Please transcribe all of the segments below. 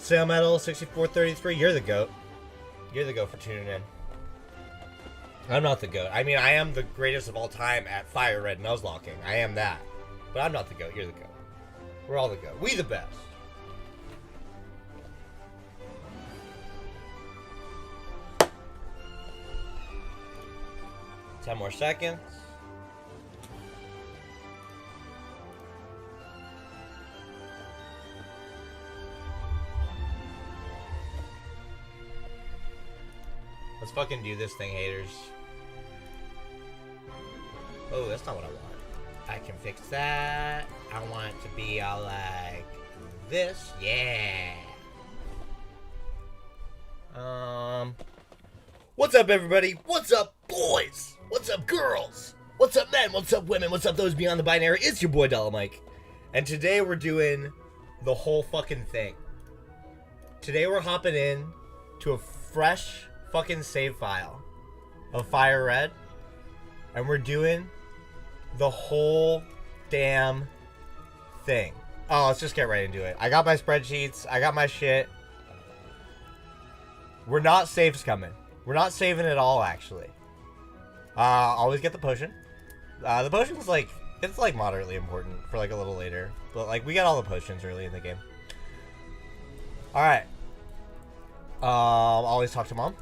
Sale Metal 6433, you're the GOAT. You're the GOAT for tuning in. I'm not the GOAT. I mean, I am the greatest of all time at Fire Red Nuzlocking. I am that. But I'm not the GOAT. You're the GOAT. We're all the GOAT. We the best. Ten more seconds. Let's fucking do this thing, haters. Oh, that's not what I want. I can fix that. I want it to be all like this. Yeah. What's up, everybody? What's up, boys? What's up, girls? What's up, men? What's up, women? What's up, those beyond the binary? It's your boy, Mike. And today we're doing the whole fucking thing. Today we're hopping in to a fresh fucking save file of Fire Red, and we're doing the whole damn thing. Oh, let's just get right into it. I got my spreadsheets. I got my shit. We're not saves coming. We're not saving at all, actually. Always get the potion. The potion's like, it's like moderately important for like a little later, but like we got all the potions early in the game. All right. Always talk to mom.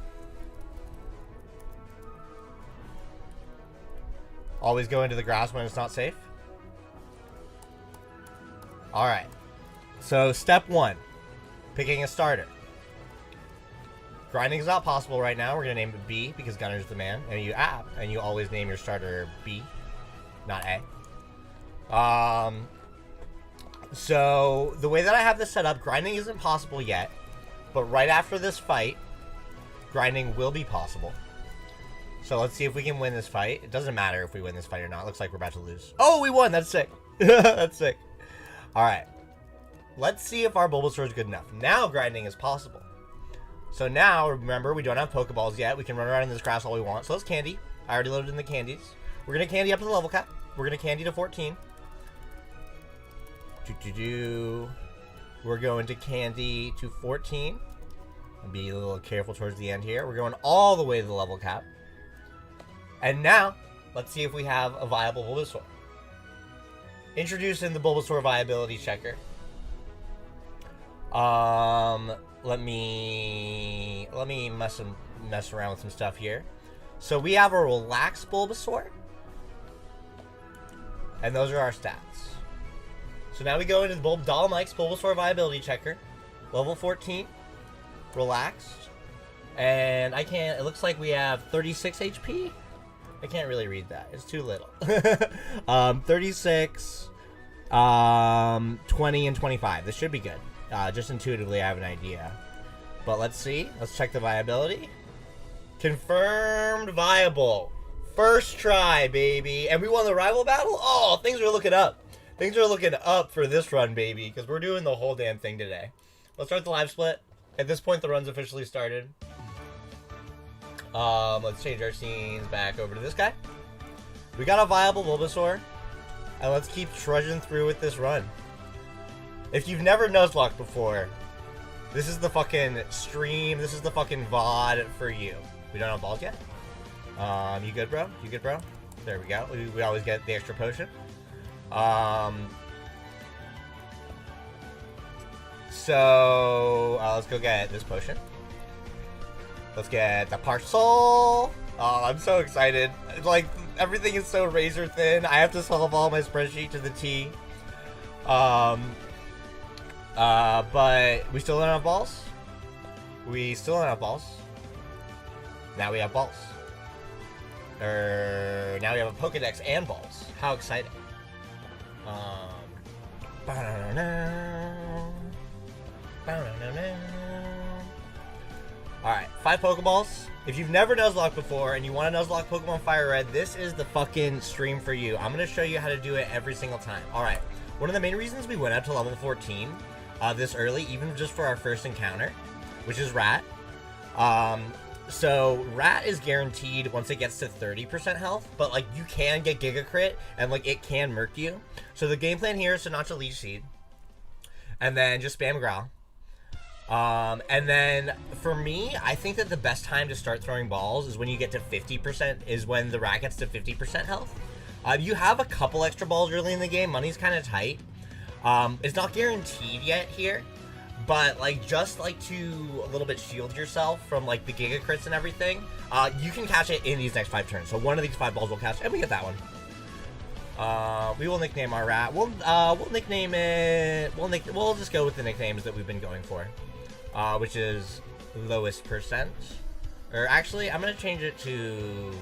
Always go into the grass when it's not safe. Alright. So, step 1. Picking a starter. Grinding is not possible right now. We're going to name it B because Gunner's the man. And you always name your starter B, not A. So, the way that I have this set up, grinding isn't possible yet. But right after this fight, grinding will be possible. So let's see if we can win this fight. It doesn't matter if we win this fight or not. Looks like we're about to lose. Oh, we won. That's sick. That's sick. All right. Let's see if our Bulbasaur is good enough. Now grinding is possible. So now, remember, we don't have Pokeballs yet. We can run around in this grass all we want. So let's candy. I already loaded in the candies. We're going to candy up to the level cap. We're going to candy to 14. We're going to candy to 14. I'll be a little careful towards the end here. We're going all the way to the level cap. And now, let's see if we have a viable Bulbasaur. Introducing the Bulbasaur Viability checker. Let me mess around with some stuff here. So we have a relaxed Bulbasaur. And those are our stats. So now we go into the Mike's Bulbasaur Viability checker. Level 14. Relaxed. And it looks like we have 36 HP. I can't really read that. It's too little. 36, 20, and 25. This should be good. Just intuitively, I have an idea. But let's see. Let's check the viability. Confirmed viable. First try, baby. And we won the rival battle? Oh, things are looking up. Things are looking up for this run, baby. Because we're doing the whole damn thing today. Let's start the live split. At this point, the run's officially started. Let's change our scenes back over to this guy. We got a viable Bulbasaur, and let's keep trudging through with this run. If you've never Nuzlocke before, this is the fucking stream, this is the fucking VOD for you. We don't have balls yet? You good, bro? You good, bro? There we go. We always get the extra potion. Let's go get this potion. Let's get the parcel. Oh, I'm so excited. Like, everything is so razor thin. I have to solve all my spreadsheet to the T. But we still don't have balls. We still don't have balls. Now we have balls. Now we have a Pokedex and balls. How exciting. Alright, 5 Pokeballs. If you've never Nuzlocke before and you want to Nuzlocke Pokemon Fire Red, this is the fucking stream for you. I'm going to show you how to do it every single time. Alright, one of the main reasons we went up to level 14 this early, even just for our first encounter, which is Rat. So Rat is guaranteed once it gets to 30% health, but like you can get Giga Crit and like it can murk you. So the game plan here is to notch a Leech Seed and then just spam Growl. And then for me, I think that the best time to start throwing balls is when you get to 50%, is when the rat gets to 50% health. You have a couple extra balls early in the game. Money's kind of tight. It's not guaranteed yet here, but like just like to a little bit shield yourself from like the Giga Crits and everything, you can catch it in these next 5 turns. So one of these 5 balls will catch, and we get that one. We will nickname our rat. We'll nickname it. We'll just go with the nicknames that we've been going for, which is lowest percent. Or actually, I'm gonna change it to.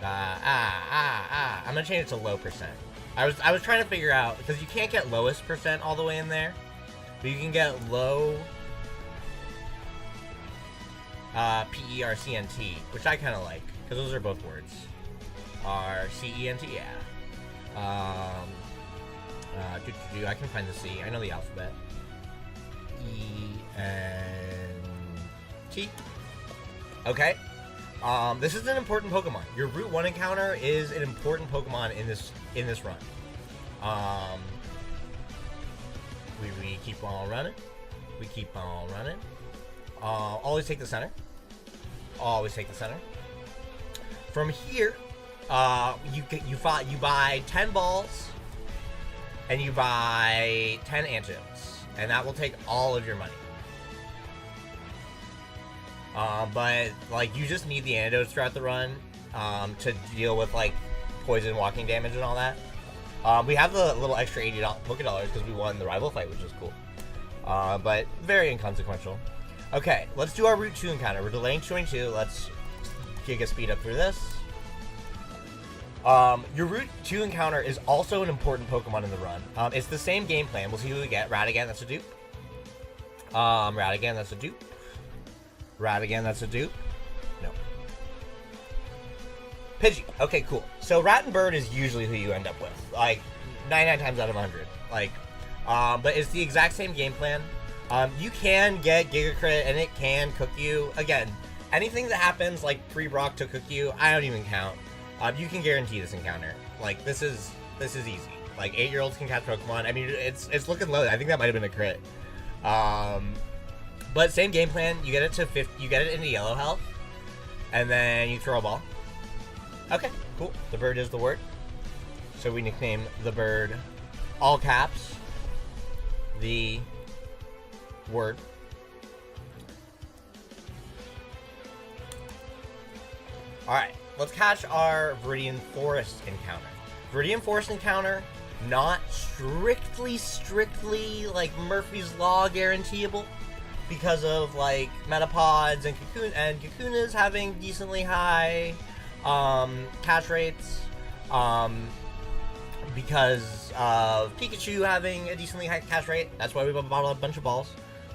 I'm gonna change it to low percent. I was trying to figure out, because you can't get lowest percent all the way in there, but you can get low PERCNT, which I kind of like, because those are both words. RCENT, yeah. I can find the C. I know the alphabet. ENT. Okay. This is an important Pokemon. Your Route 1 encounter is an important Pokemon in this run. We keep on running. We keep on running. Always take the center. Always take the center. From here, you buy 10 balls, and you buy 10 antidotes, and that will take all of your money. But like you just need the antidotes throughout the run to deal with like poison, walking damage, and all that. We have the little extra $80 Poké because we won the rival fight, which is cool. But very inconsequential. Okay, let's do our Route 2 encounter. We're delaying 22. Let's Giga speed up through this. Your Route 2 encounter is also an important Pokemon in the run. It's the same game plan. We'll see who we get. Ratigan, that's a dupe. Ratigan, that's a dupe. Ratigan, that's a dupe. No. Pidgey. Okay, cool. So Rat and Bird is usually who you end up with. Like, 99 times out of 100. Like, but it's the exact same game plan. You can get Giga Crit, and it can cook you. Again, anything that happens, like, pre-Brock to cook you, I don't even count. You can guarantee this encounter. Like, this is easy. Like, 8-year-olds can catch Pokemon. I mean, it's looking low. I think that might have been a crit. But same game plan. You get it to 50. You get it into yellow health, and then you throw a ball. Okay, cool. The bird is the word. So we nickname the bird, all caps, the word. All right, let's catch our Viridian Forest encounter. Viridian Forest encounter, not strictly like Murphy's Law guaranteeable, because of like Metapods and Kakunas having decently high catch rates, because of Pikachu having a decently high catch rate. That's why we bought a bunch of balls.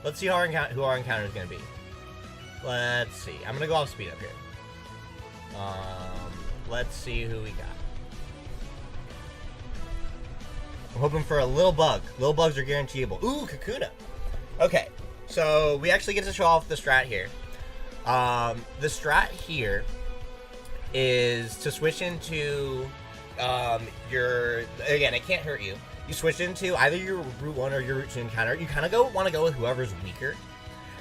Let's see who our encounter is going to be. Let's see. I'm going to go off speed up here. Let's see who we got. I'm hoping for a little bug. Little bugs are guaranteeable. Ooh, Kakuna. Okay. So, we actually get to show off the strat here. The strat here is to switch into again, it can't hurt you. You switch into either your Route 1 or your Route 2 encounter. You kind of want to go with whoever's weaker.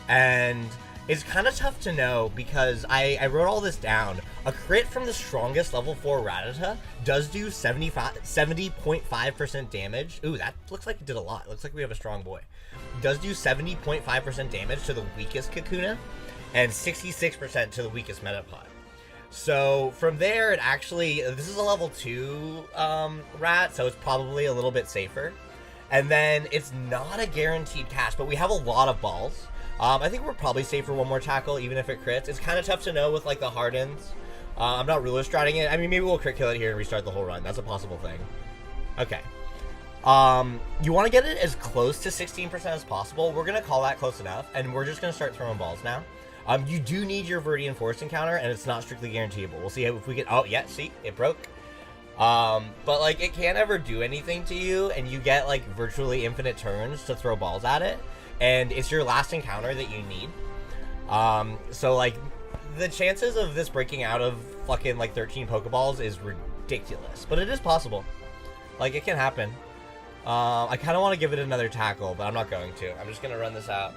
And it's kind of tough to know because I wrote all this down. A crit from the strongest level 4 Rattata does do 70.5% damage. Ooh, that looks like it did a lot. It looks like we have a strong boy. Does do 70.5% damage to the weakest Kakuna and 66% to the weakest Metapod. So from there, it actually, this is a level 2 rat, so it's probably a little bit safer. And then it's not a guaranteed catch, but we have a lot of balls. I think we're probably safe for one more tackle, even if it crits. It's kind of tough to know with like the hardens. I'm not ruler stratting it. I mean, maybe we'll crit kill it here and restart the whole run. That's a possible thing. Okay. You want to get it as close to 16% as possible. We're going to call that close enough, and we're just going to start throwing balls now. You do need your Viridian Forest encounter, and it's not strictly guaranteeable. We'll see if we get... Oh, yeah, see? It broke. But, like, it can't ever do anything to you, and you get, like, virtually infinite turns to throw balls at it, and it's your last encounter that you need. So, like, the chances of this breaking out of fucking, like, 13 Pokeballs is ridiculous. But it is possible. Like, it can happen. I kind of want to give it another tackle, but I'm not going to. I'm just going to run this out.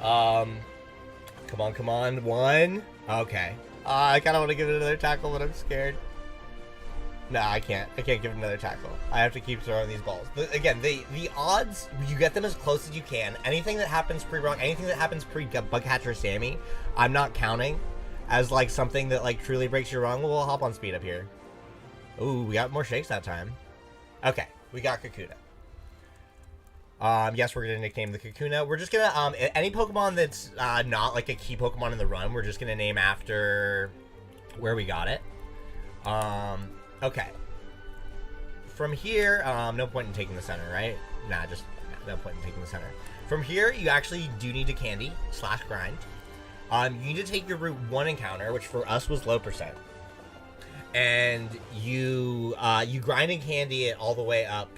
Come on, come on. 1. Okay. I kind of want to give it another tackle, but I'm scared. No, I can't. I can't give it another tackle. I have to keep throwing these balls. Again, the odds, you get them as close as you can. Anything that happens pre-Bronc, anything that happens pre-Bugcatcher Sammy, I'm not counting as, like, something that, like, truly breaks your run. We'll hop on speed up here. Ooh, we got more shakes that time. Okay, we got Kakuna. Yes, we're going to nickname the Kakuna. We're just going to, any Pokemon that's not, like, a key Pokemon in the run, we're just going to name after where we got it. Okay. From here, no point in taking the center, right? Nah, just no point in taking the center. From here, you actually do need to candy / grind. You need to take your Route 1 encounter, which for us was low percent. And you grind and candy it all the way up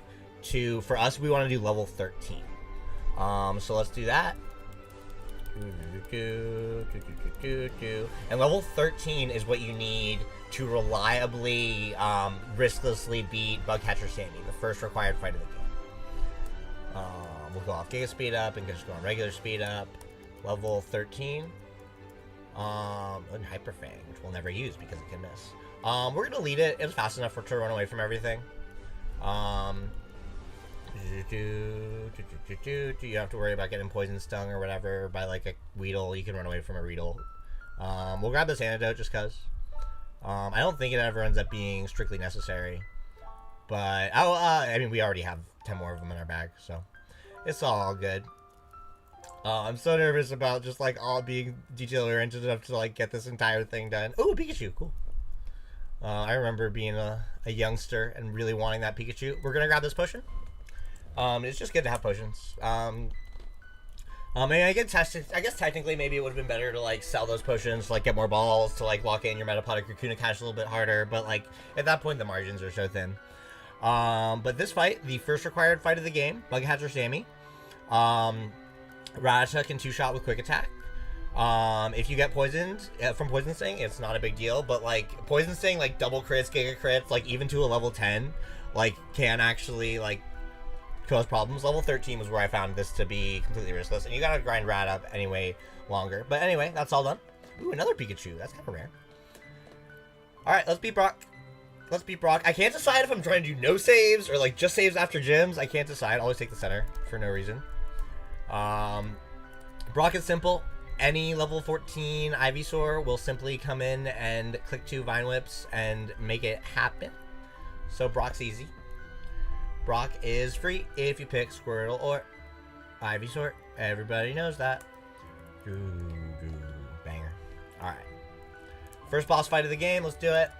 to, for us, we want to do level 13. So let's do that. And level 13 is what you need to reliably, risklessly beat Bugcatcher Sammy, the first required fight of the game. We'll go off Giga Speed Up and just go on regular Speed Up. Level 13. And Hyper Fang, which we'll never use because it can miss. We're gonna lead it. It's fast enough to run away from everything. You have to worry about getting poison stung or whatever by like a Weedle. You can run away from a Weedle. We'll grab this antidote just cause. I don't think it ever ends up being strictly necessary, but I mean, we already have 10 more of them in our bag, so it's all good. I'm so nervous about just like all being detail-oriented enough to like get this entire thing done. Oh, Pikachu, cool. I remember being a youngster and really wanting that Pikachu. We're gonna grab this potion. It's just good to have potions. I mean, I guess technically maybe it would have been better to like sell those potions to like get more balls to like lock in your Metapod or Kakuna cash a little bit harder, but like at that point the margins are so thin. But this fight, the first required fight of the game, Bugcatcher Sammy. Rattata can 2-shot with Quick Attack. If you get poisoned from Poison Sting, it's not a big deal, but like Poison Sting, like double crits, giga crits, like even to a level 10, like can actually like cause problems. Level 13 was where I found this to be completely riskless, and you gotta grind Rat up anyway longer. But anyway, that's all done. Ooh, another Pikachu. That's kind of rare. Alright, let's beat Brock. Let's beat Brock. I can't decide if I'm trying to do no saves or like just saves after gyms. I can't decide. Always take the center for no reason. Brock is simple. Any level 14 Ivysaur will simply come in and click 2 Vine Whips and make it happen. So Brock's easy. Brock is free if you pick Squirtle or Ivysaur. Everybody knows that. Banger. Alright. First boss fight of the game. Let's do it.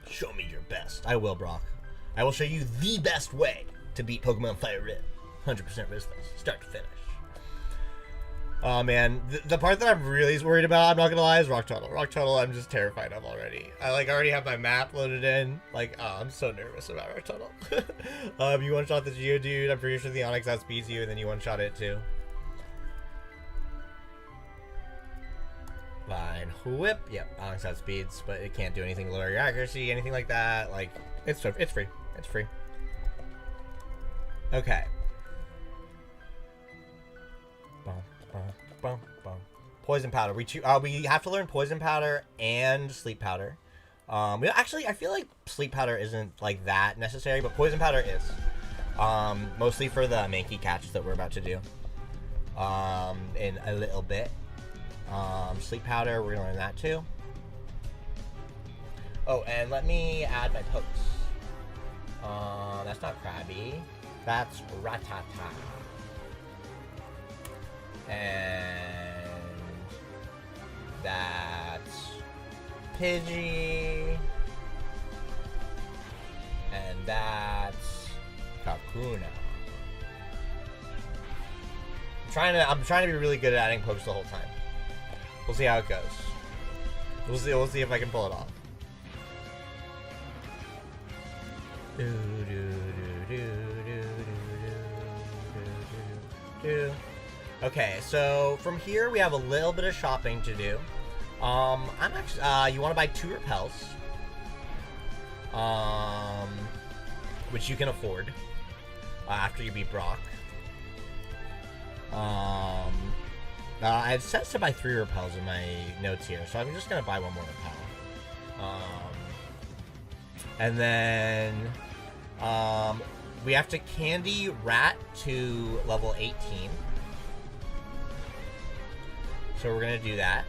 Show me your best. I will, Brock. I will show you the best way to beat Pokemon Fire Red. 100% riskless. Start to finish. Oh, man. The part that I'm really worried about, I'm not going to lie, is Rock Tunnel. Rock Tunnel, I'm just terrified of already. I, like, already have my map loaded in. Like, oh, I'm so nervous about Rock Tunnel. You one-shot the Geodude. I'm pretty sure the Onix outspeeds you, and then you one-shot it, too. Vine Whip. Yep, Onix outspeeds, but it can't do anything to lower your accuracy, anything like that. Like, it's free. It's free. Okay. Poison Powder. We have to learn Poison Powder and Sleep Powder. Actually, I feel like Sleep Powder isn't like that necessary, but Poison Powder is. Mostly for the Mankey catch that we're about to do. In a little bit. Sleep Powder, we're gonna learn that too. Oh, and let me add my pokes. That's not Krabby. That's Rattata. And that's Pidgey. And that's Kakuna. I'm trying to be really good at adding pokes the whole time. We'll see how it goes. We'll see if I can pull it off. Okay, so from here we have a little bit of shopping to do. I'm actually you want to buy 2 repels. which you can afford after you beat Brock. I set to buy 3 repels in my notes here, so I'm just gonna buy 1 more repel. And then we have to candy Rat to level 18. So we're gonna do that.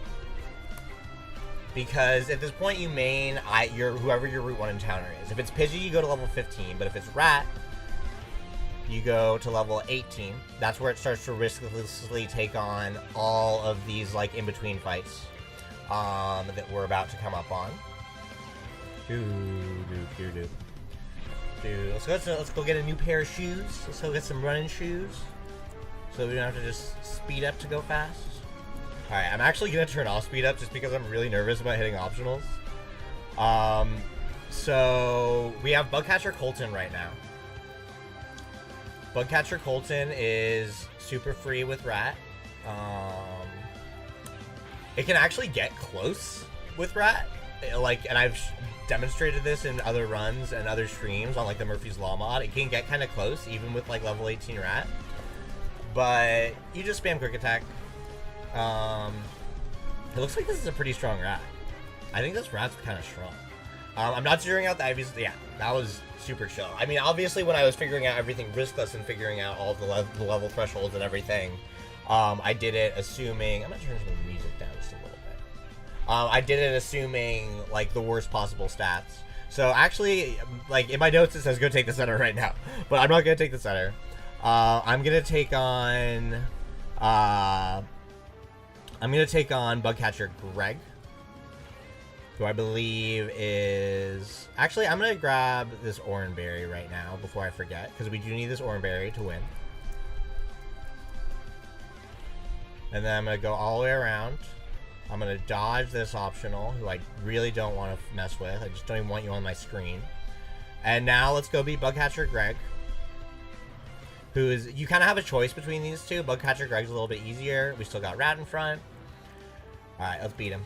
Because at this point you main whoever your Route 1 encounter is. If it's Pidgey, you go to level 15, but if it's Rat, you go to level 18. That's where it starts to risklessly take on all of these like in-between fights that we're about to come up on. Let's go get a new pair of shoes. Let's go get some running shoes, so we don't have to just speed up to go fast. All right, I'm actually gonna turn off speed up just because I'm really nervous about hitting optionals. So we have Bugcatcher Colton right now. Bugcatcher Colton is super free with Rat. It can actually get close with Rat. And I've demonstrated this in other runs and other streams on like the Murphy's Law mod. It can get kind of close even with like level 18 Rat. But you just spam Quick Attack. It looks like this is a pretty strong Rat. I think this Rat's kind of strong. I'm not zeroing out the Ivy's. Yeah, that was super chill. I mean, obviously, when I was figuring out everything riskless and figuring out all of the level thresholds and everything, I did it assuming. I'm gonna turn some music down just a little bit. I did it assuming like the worst possible stats. So actually, like in my notes, it says go take the center right now, but I'm not gonna take the center. I'm gonna take on. I'm gonna take on Bugcatcher Greg, who I believe is... Actually, I'm going to grab this Oranberry right now before I forget, because we do need this Oranberry to win. And then I'm going to go all the way around. I'm going to dodge this optional, who I really don't want to mess with. I just don't even want you on my screen. And now let's go beat Bugcatcher Greg, who is... You kind of have a choice between these two. Bugcatcher Greg's a little bit easier. We still got Rat in front. Alright, let's beat him.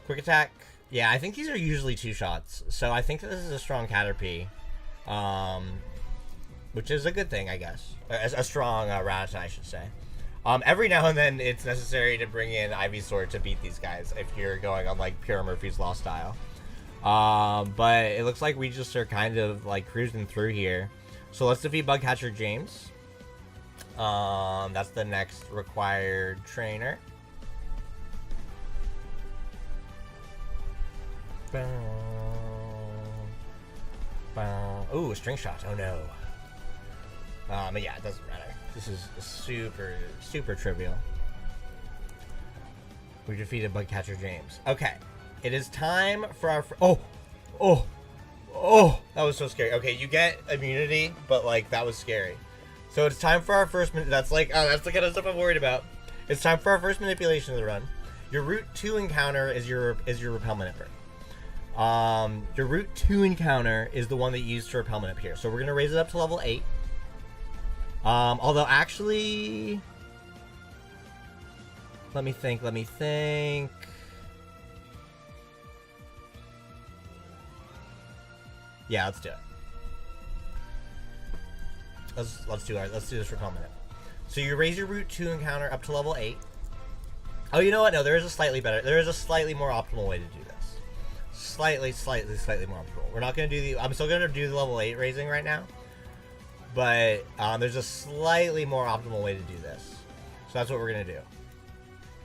Quick Attack. Yeah, I think these are usually 2 shots. So I think that this is a strong Caterpie. Which is a good thing, I guess. A strong Rattata, I should say. Every now and then, it's necessary to bring in Ivysaur to beat these guys. If you're going on, like, pure Murphy's Law style. But it looks like we just are kind of, like, cruising through here. So let's defeat Bugcatcher James. That's the next required trainer. Ooh, a string shot. Oh no. But yeah, it doesn't matter. This is super, super trivial. We defeated Bugcatcher James. Okay. It is time for our... Oh! That was so scary. Okay, you get immunity, but like, that was scary. So it's time for our first... That's like... Oh, that's the kind of stuff I'm worried about. It's time for our first manipulation of the run. Your Route 2 encounter is your Repel Manip. Your Route 2 encounter is the one that you use to Repel Manip here. So we're going to raise it up to level 8. Although actually... Let me think. Yeah, let's do it. Let's do this Repel Manip. So you raise your Route 2 encounter up to level 8. Oh, you know what? No, there is a slightly more optimal way to do this. Slightly more optimal. We're not going to do the... I'm still going to do the level 8 raising right now. But there's a slightly more optimal way to do this. So that's what we're going to do.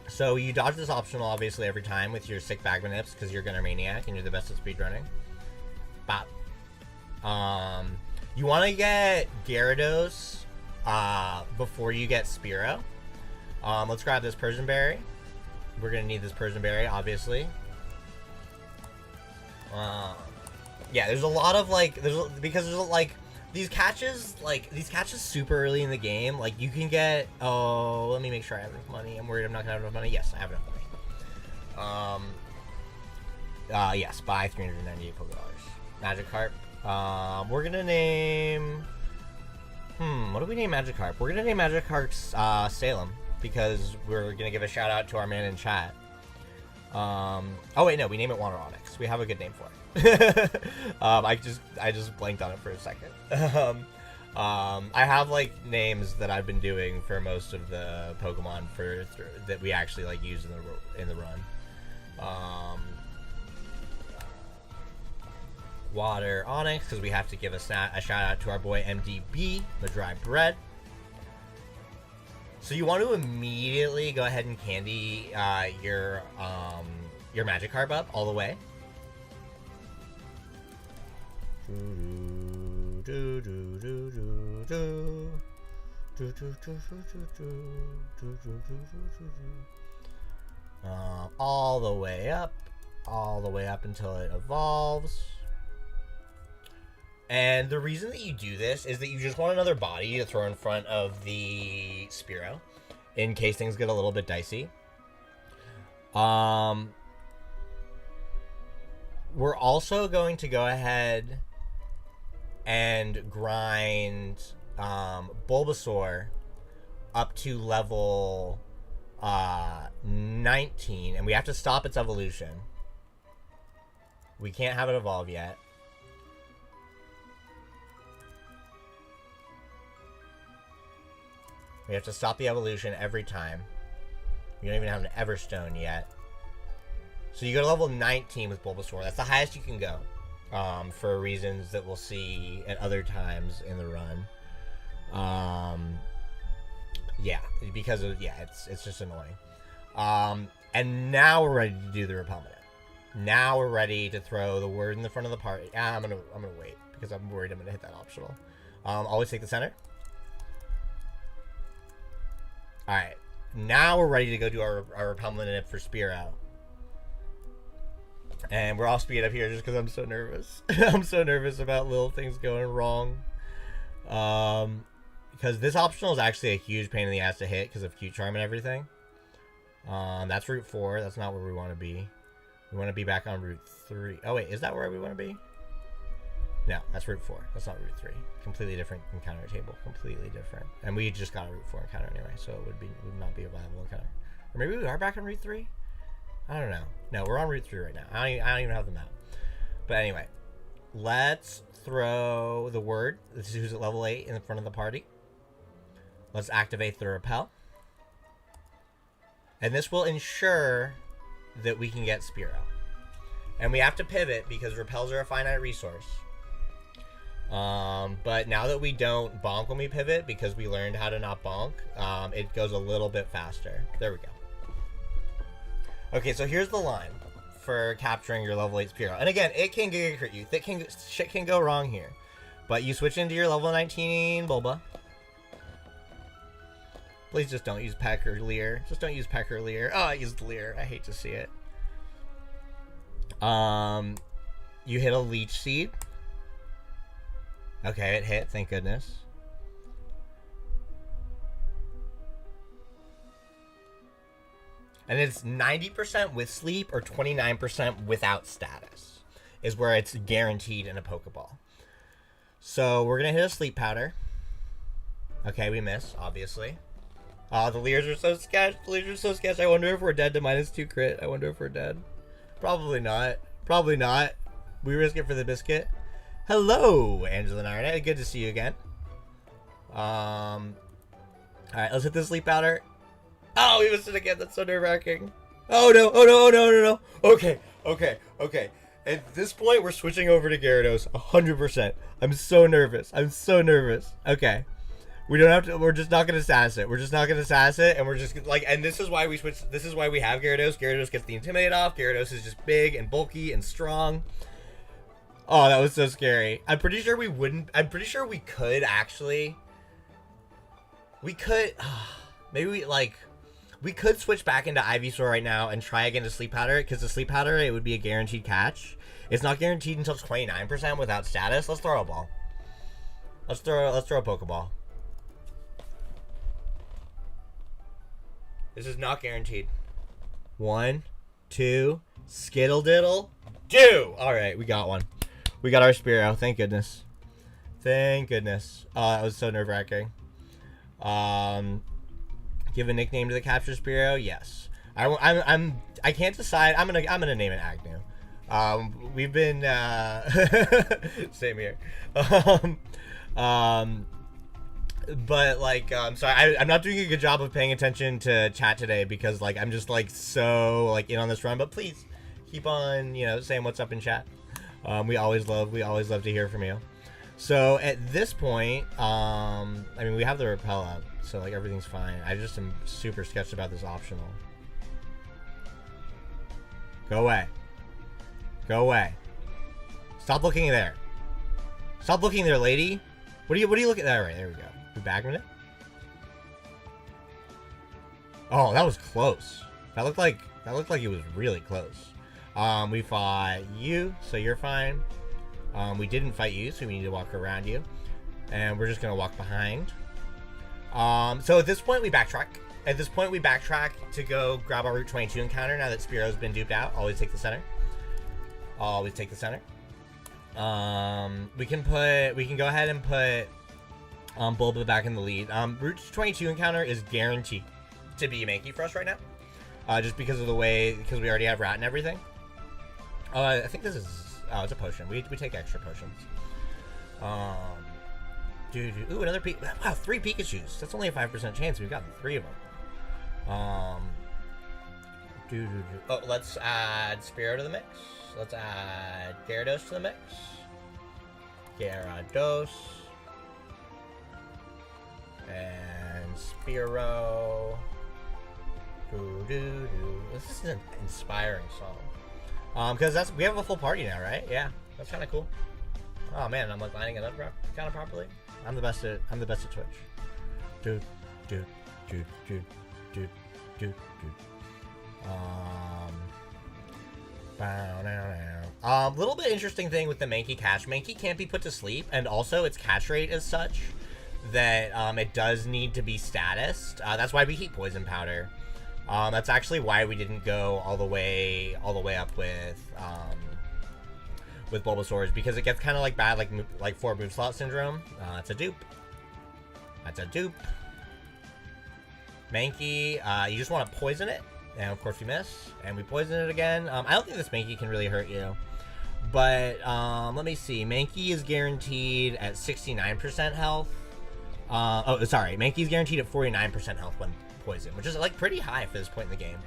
So you dodge this optional, obviously, every time with your sick bag manips, because you're Gunner Maniac and you're the best at speedrunning. Bop. You want to get Gyarados before you get Spearow. Let's grab this Persian Berry. We're going to need this Persian Berry, obviously. Yeah, there's a lot of, like, these catches super early in the game, like, you can get, oh, let me make sure I have enough money. I'm worried I'm not going to have enough money. Yes, I have enough money. Yes, buy 398 $. Magikarp. We're going to name, what do we name Magikarp? We're going to name Magikarp, Salem, because we're going to give a shout out to our man in chat. Oh wait, no, we name it Water Onyx. We have a good name for it. I just blanked on it for a second. I have like names that I've been doing for most of the Pokemon that we actually like use in the run. Water Onyx, because we have to give a shout out to our boy MDB, the dry bread. So you want to immediately go ahead and candy your Magikarp up all the way. All the way up until it evolves. And the reason that you do this is that you just want another body to throw in front of the Spearow in case things get a little bit dicey. We're also going to go ahead and grind Bulbasaur up to level 19, and we have to stop its evolution. We can't have it evolve yet. We have to stop the evolution every time. We don't even have an Everstone yet. So you go to level 19 with Bulbasaur. That's the highest you can go. For reasons that we'll see at other times in the run. Yeah, because of, yeah, it's just annoying. And now we're ready to do the Repel. Now we're ready to throw the word in the front of the party. I'm gonna wait because I'm worried I'm gonna hit that optional. Always take the center. All right, now we're ready to go do our Repel for Spearow. And we're all speed up here just because I'm so nervous. I'm so nervous about little things going wrong. Because this optional is actually a huge pain in the ass to hit because of Cute Charm and everything. That's Route 4. That's not where we want to be. We want to be back on Route 3. Oh, wait. Is that where we want to be? No, that's Route 4. That's not Route 3. Completely different encounter table. Completely different. And we just got a Route 4 encounter anyway, so it would not be a viable encounter. Or maybe we are back on Route 3? I don't know. No, we're on Route 3 right now. I don't even have the map. But anyway, let's throw the word. This is who's at level 8 in the front of the party. Let's activate the Repel. And this will ensure that we can get Spearow. And we have to pivot because Repels are a finite resource. But now that we don't bonk when we pivot because we learned how to not bonk, it goes a little bit faster. There we go. Okay, so here's the line for capturing your level 8 Spearow. And again, it can Giga Crit you. Shit can go wrong here. But you switch into your level 19 Bulba. Please just don't use Peck or Leer. Just don't use Peck or Leer. Oh, I used Leer. I hate to see it. You hit a Leech Seed. Okay, it hit. Thank goodness. And it's 90% with sleep or 29% without status is where it's guaranteed in a Pokeball. So we're going to hit a sleep powder. Okay, we miss, obviously. The Leers are so sketch. The Leers are so sketch. I wonder if we're dead to -2 crit. I wonder if we're dead. Probably not. Probably not. We risk it for the biscuit. Hello, Angela and Iron. Good to see you again. Alright, let's hit the sleep powder. Oh, we missed it again. That's so nerve-wracking. Oh, no. Oh, no. Oh, no. No, no. Okay. Okay. Okay. At this point, we're switching over to Gyarados 100%. I'm so nervous. I'm so nervous. Okay. We don't have to. We're just not going to sass it. We're just not going to sass it. And we're just like, and this is why we switch. This is why we have Gyarados. Gyarados gets the Intimidate off. Gyarados is just big and bulky and strong. Oh, that was so scary. I'm pretty sure we wouldn't. I'm pretty sure we could actually. We could. Maybe we could switch back into Ivysaur right now and try again to Sleep Powder, because the Sleep Powder, it would be a guaranteed catch. It's not guaranteed until 29% without status. Let's throw a ball. Let's throw a Pokeball. This is not guaranteed. 1, 2, Skittle Diddle, 2! Alright, we got one. We got our Spearow, thank goodness. Thank goodness. Oh, that was so nerve-wracking. Give a nickname to the capture Spearow? Yes. I can't decide. I'm gonna name it Agnew. We've been same here. But like, sorry, I'm not doing a good job of paying attention to chat today because like I'm just like so like in on this run. But please keep on, you know, saying what's up in chat. We always love to hear from you. So at this point, I mean, we have the repel up, so like everything's fine. I just am super sketched about this optional. Go away. Go away. Stop looking there. Stop looking there, lady. What do you look at that? Right, there we go. We bagging it. Oh, that was close. That looked like it was really close. We fought you, so you're fine. We didn't fight you, so we need to walk around you. And we're just gonna walk behind. So at this point we backtrack. At this point we backtrack to go grab our Route 22 encounter now that Spearow's been duped out. Always take the center. Always take the center. We can go ahead and put Bulba back in the lead. Route 22 encounter is guaranteed to be Mankey for us right now. Just because of the way, because we already have Rat and everything. I think this is, oh, it's a potion. We take extra potions. Ooh, another wow, 3 Pikachus. That's only a 5% chance. We've gotten 3 of them. Oh, let's add Spearow to the mix. Let's add Gyarados to the mix. Gyarados. And Spearow. This is an inspiring song. Because we have a full party now, right? Yeah, that's kind of cool. Oh man, I'm like lining it up kind of properly. I'm the best at Twitch. Little bit interesting thing with the Mankey catch. Mankey can't be put to sleep, and also its catch rate is such that it does need to be statused. That's why we keep Poison Powder. That's actually why we didn't go all the way up with Bulbasaur, because it gets kind of like bad, like 4 move slot syndrome. That's a dupe. That's a dupe. Mankey, you just want to poison it, and of course we miss, and we poison it again. I don't think this Mankey can really hurt you, but let me see. Mankey is guaranteed at 69% health. Oh, sorry, Mankey's guaranteed at 49% health when poison, which is like pretty high for this point in the game.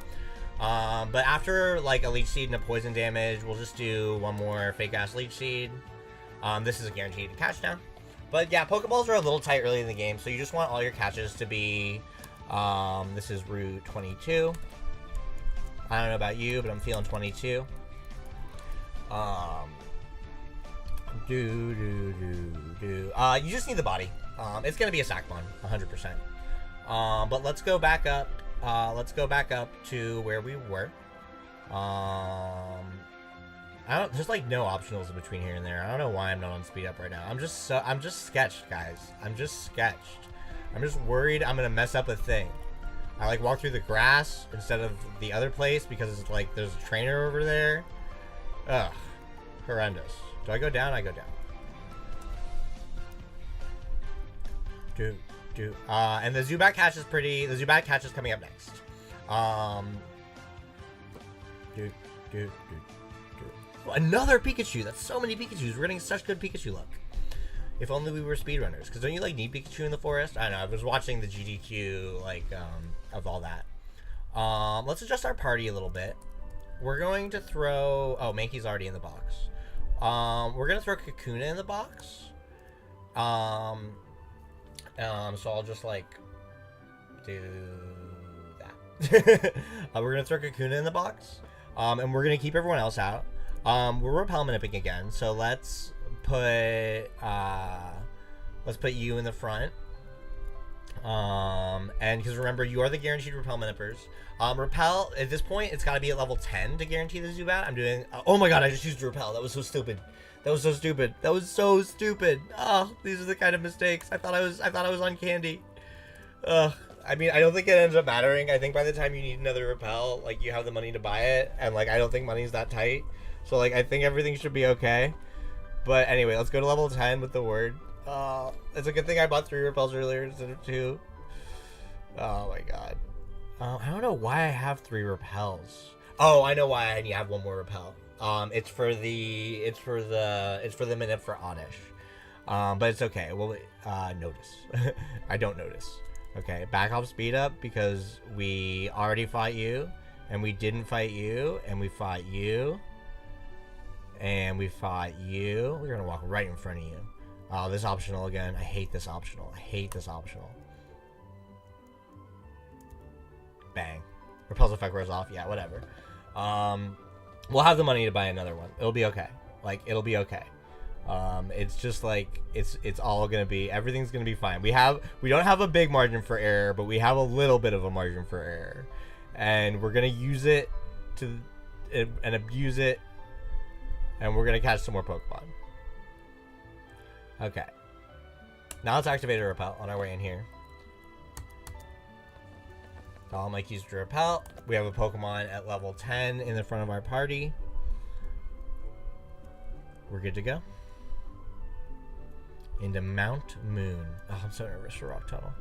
But after like a Leech Seed and a poison damage, we'll just do one more fake ass Leech Seed. This is a guaranteed catch now. But yeah, Pokeballs are a little tight early in the game, so you just want all your catches to be, this is Route 22. I don't know about you, but I'm feeling 22. You just need the body. It's gonna be a Sackbon, 100%. But let's go back up. Let's go back up to where we were. There's like no optionals in between here and there. I don't know why I'm not on speed up right now. I'm just sketched, guys. I'm just sketched. I'm just worried I'm gonna mess up a thing. I like walk through the grass instead of the other place because it's like there's a trainer over there. Ugh, horrendous. Do I go down? I go down. And the Zubat catch is pretty. The Zubat catch is coming up next. Another Pikachu. That's so many Pikachus. We're getting such good Pikachu luck. If only we were speedrunners. Because don't you like need Pikachu in the forest? I don't know. I was watching the GDQ like of all that. Let's adjust our party a little bit. We're going to throw. Oh, Mankey's already in the box. We're gonna throw Kakuna in the box. So I'll just like do that. We're gonna throw Kakuna in the box, and we're gonna keep everyone else out. We're Repel Manipping again, so let's put you in the front. And because remember, you are the guaranteed Repel Manippers. Repel at this point, it's got to be at level 10 to guarantee the Zubat. I'm doing. Oh my god, I just used Repel. That was so stupid. That was so stupid. That was so stupid. Oh, these are the kind of mistakes. I thought I was on candy. Ugh. I mean, I don't think it ends up mattering. I think by the time you need another Repel, like, you have the money to buy it. And, like, I don't think money's that tight. So, like, I think everything should be okay. But anyway, let's go to level 10 with the word. It's a good thing I bought 3 Repels earlier instead of 2. Oh, my God. I don't know why I have 3 Repels. Oh, I know why I need to have 1 more Repel. It's for the Manip for Oddish. But it's okay. Well, notice. I don't notice. Okay, back off speed up because we already fought you, and we didn't fight you, and we fought you, and we fought you. We're gonna walk right in front of you. Oh, this optional again. I hate this optional. I hate this optional. Bang. Repel's effect wears off. Yeah, whatever. We'll have the money to buy another one. It'll be okay. Like, it'll be okay. It's just like it's all gonna be, everything's gonna be fine. We don't have a big margin for error, but we have a little bit of a margin for error, and we're gonna use it and abuse it, and we're gonna catch some more Pokemon. Okay, now let's activate a Repel on our way in here. All Mike used to Repel. We have a Pokemon at level 10 in the front of our party. We're good to go. Into Mount Moon. Oh, I'm so nervous for Rock Tunnel.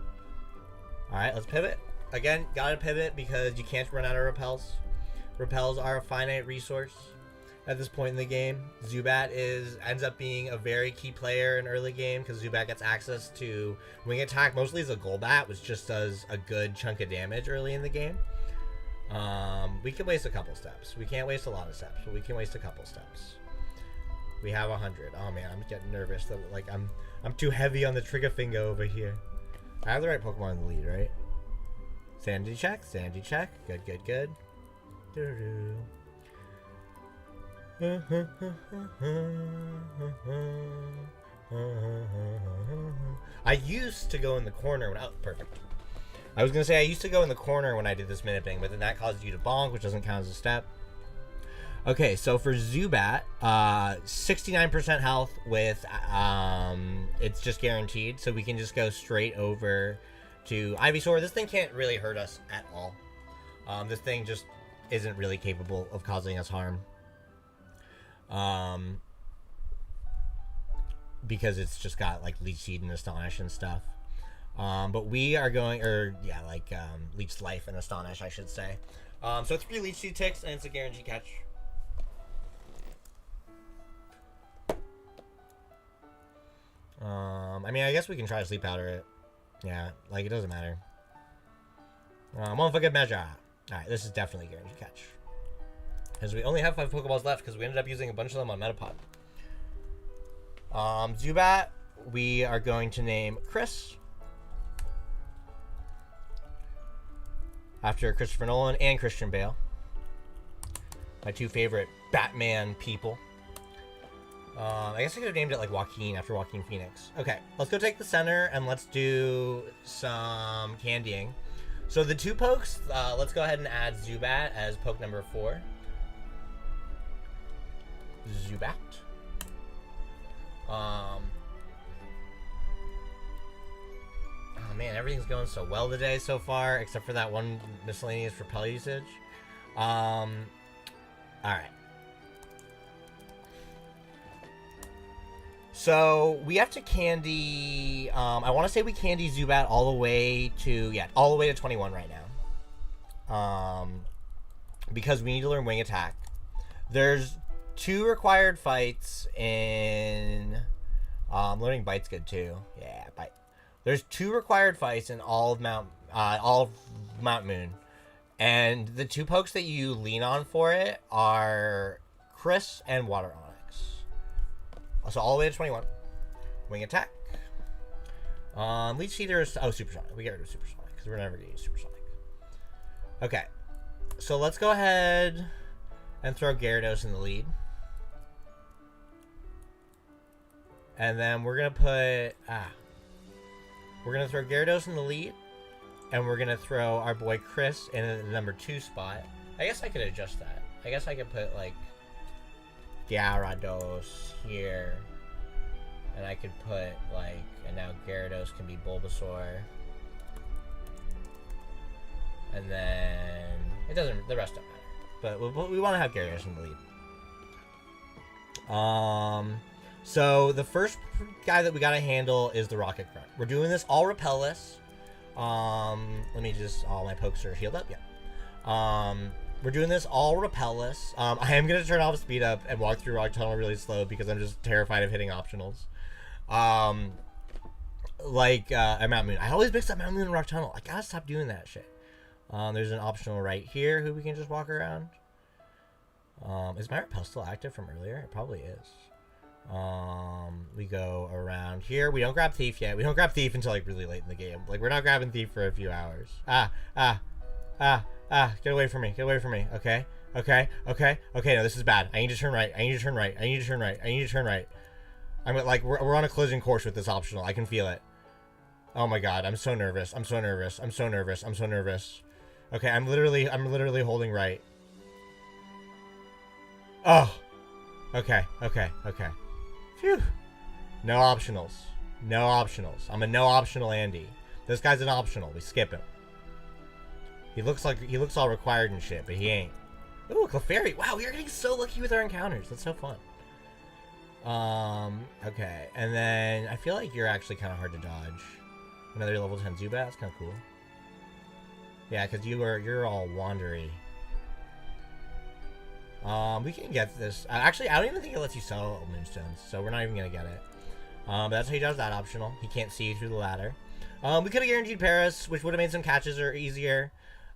Alright, let's pivot. Again, gotta pivot because you can't run out of Repels. Repels are a finite resource at this point in the game. Zubat ends up being a very key player in early game because Zubat gets access to Wing Attack, mostly as a Golbat, which just does a good chunk of damage early in the game. We can waste a couple steps. We can't waste a lot of steps, but we can waste a couple steps. We have 100. Oh man, I'm getting nervous. That, like, I'm too heavy on the trigger finger over here. I have the right Pokemon in the lead, right? Sanity check. Sanity check. Good, good, good. I used to go in the corner when perfect. I was gonna say I used to go in the corner when I did this minute thing, but then that caused you to bonk, which doesn't count as a step. Okay, so for Zubat, 69% health with, it's just guaranteed, so we can just go straight over to Ivysaur. This thing can't really hurt us at all. This thing just isn't really capable of causing us harm. Because it's just got, like, Leech Seed and Astonish and stuff. But we are going, Leech Life and Astonish, I should say. So 3 Leech Seed ticks, and it's a guaranteed catch. I mean, I guess we can try to Sleep Powder it. Yeah, like, it doesn't matter. One for good measure. Alright, this is definitely a guaranteed catch. Because we only have 5 Pokeballs left, because we ended up using a bunch of them on Metapod. Zubat, we are going to name Chris. After Christopher Nolan and Christian Bale. My 2 favorite Batman people. I guess I could have named it like Joaquin after Joaquin Phoenix. Okay, let's go take the center and let's do some candying. So the 2 pokes, let's go ahead and add Zubat as poke number 4. Zubat. Oh man, everything's going so well today so far, except for that one miscellaneous Repel usage. Alright. So we have to candy, I want to say we candy Zubat all the way to, all the way to 21 right now. Because we need to learn Wing Attack. There's 2 required fights in, learning Bite's good too. Yeah, Bite. There's 2 required fights in all of Mount Moon. And the 2 pokes that you lean on for it are Chris and Water Onyx. So all the way to 21. Wing Attack. Leech Seeder is... Oh, Supersonic. We get rid of Supersonic because we're never going to use Supersonic. Okay. So let's go ahead and throw Gyarados in the lead. And then we're going to put... We're going to throw Gyarados in the lead. And we're going to throw our boy Chris in the number 2 spot. I guess I could adjust that. I guess I could put, like... Gyarados here, and I could put and now Gyarados can be Bulbasaur, and then the rest don't matter, but we want to have Gyarados in the lead. So the first guy that we gotta handle is the Rocket Grunt. We're doing this all Repel-less. Let me just, all my pokes are healed up, yeah. We're doing this all repel-less. I am going to turn off speed up and walk through Rock Tunnel really slow because I'm just terrified of hitting optionals. Like Mount Moon. I always mix up Mount Moon and Rock Tunnel. I gotta stop doing that shit. There's an optional right here who we can just walk around. Is my Repel still active from earlier? It probably is. We go around here. We don't grab Thief yet. We don't grab Thief until like really late in the game. Like we're not grabbing Thief for a few hours. Get away from me. Get away from me. Okay. Okay. No, this is bad. I need to turn right. I need to turn right. I'm like, we're on a collision course with this optional. I can feel it. Oh my god, I'm so nervous. I'm so nervous. Okay, I'm literally holding right. Oh. Okay. Phew. No optionals. I'm a no optional Andy. This guy's an optional. We skip him. He looks all required and shit, but he ain't. Ooh, Clefairy. Wow, we are getting so lucky with our encounters. That's so fun. Okay. And then I feel like you're actually kind of hard to dodge. Another level 10 Zubat. That's kind of cool. Yeah, because you're all wandery. We can get this. Actually, I don't even think it lets you sell Moonstones, so we're not even gonna get it. But that's how he does that optional. He can't see through the ladder. We could have guaranteed Paris, which would have made some catches or easier.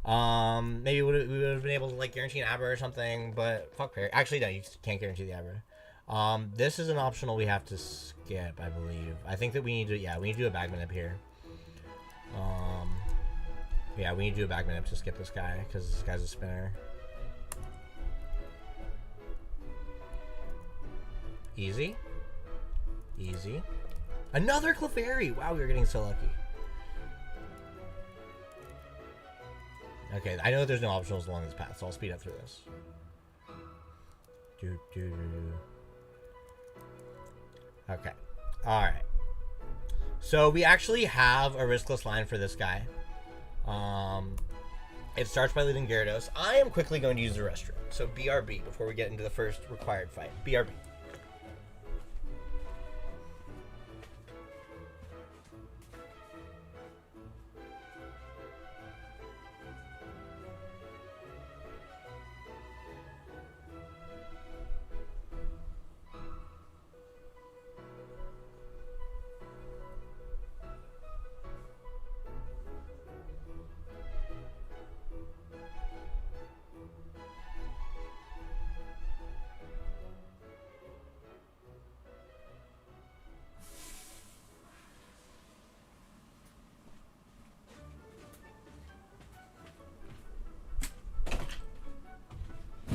Maybe we would have been able to like guarantee an Abra or something, but fuck Paris. Actually, no, you can't guarantee the Abra. This is an optional we have to skip, I believe. I think that we need to, yeah, we need to do a bag Manip here. Yeah, we need to do a bag Manip to skip this guy, because this guy's a spinner. Easy. Another Clefairy! Wow, we are getting so lucky. Okay, I know that there's no optionals along this path, so I'll speed up through this. Okay. Alright. So we actually have a riskless line for this guy. It starts by leading Gyarados. I am quickly going to use the restroom. So BRB before we get into the first required fight. BRB.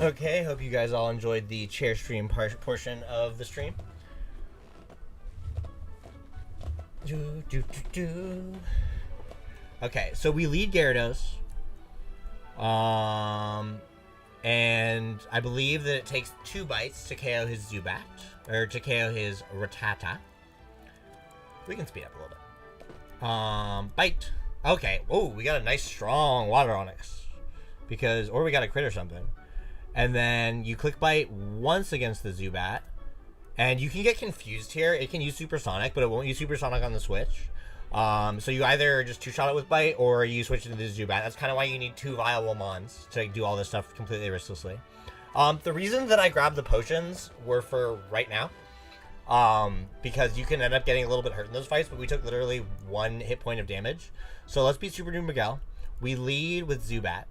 Okay, hope you guys all enjoyed the chair stream portion of the stream. Okay, so we lead Gyarados. And I believe that it takes 2 bites to KO his Zubat, or to KO his Rattata. We can speed up a little bit. Bite. Okay, oh, we got a nice strong Water Onyx. Because, or we got a crit or something. And then you click bite once against the Zubat. And you can get confused here. It can use Supersonic, but it won't use Supersonic on the switch. So you either just 2-shot it with bite, or you switch it to the Zubat. That's kind of why you need 2 viable Mons to do all this stuff completely risklessly. The reason that I grabbed the potions were for right now. Because you can end up getting a little bit hurt in those fights, but we took literally 1 hit point of damage. So let's beat Super Doom Miguel. We lead with Zubat.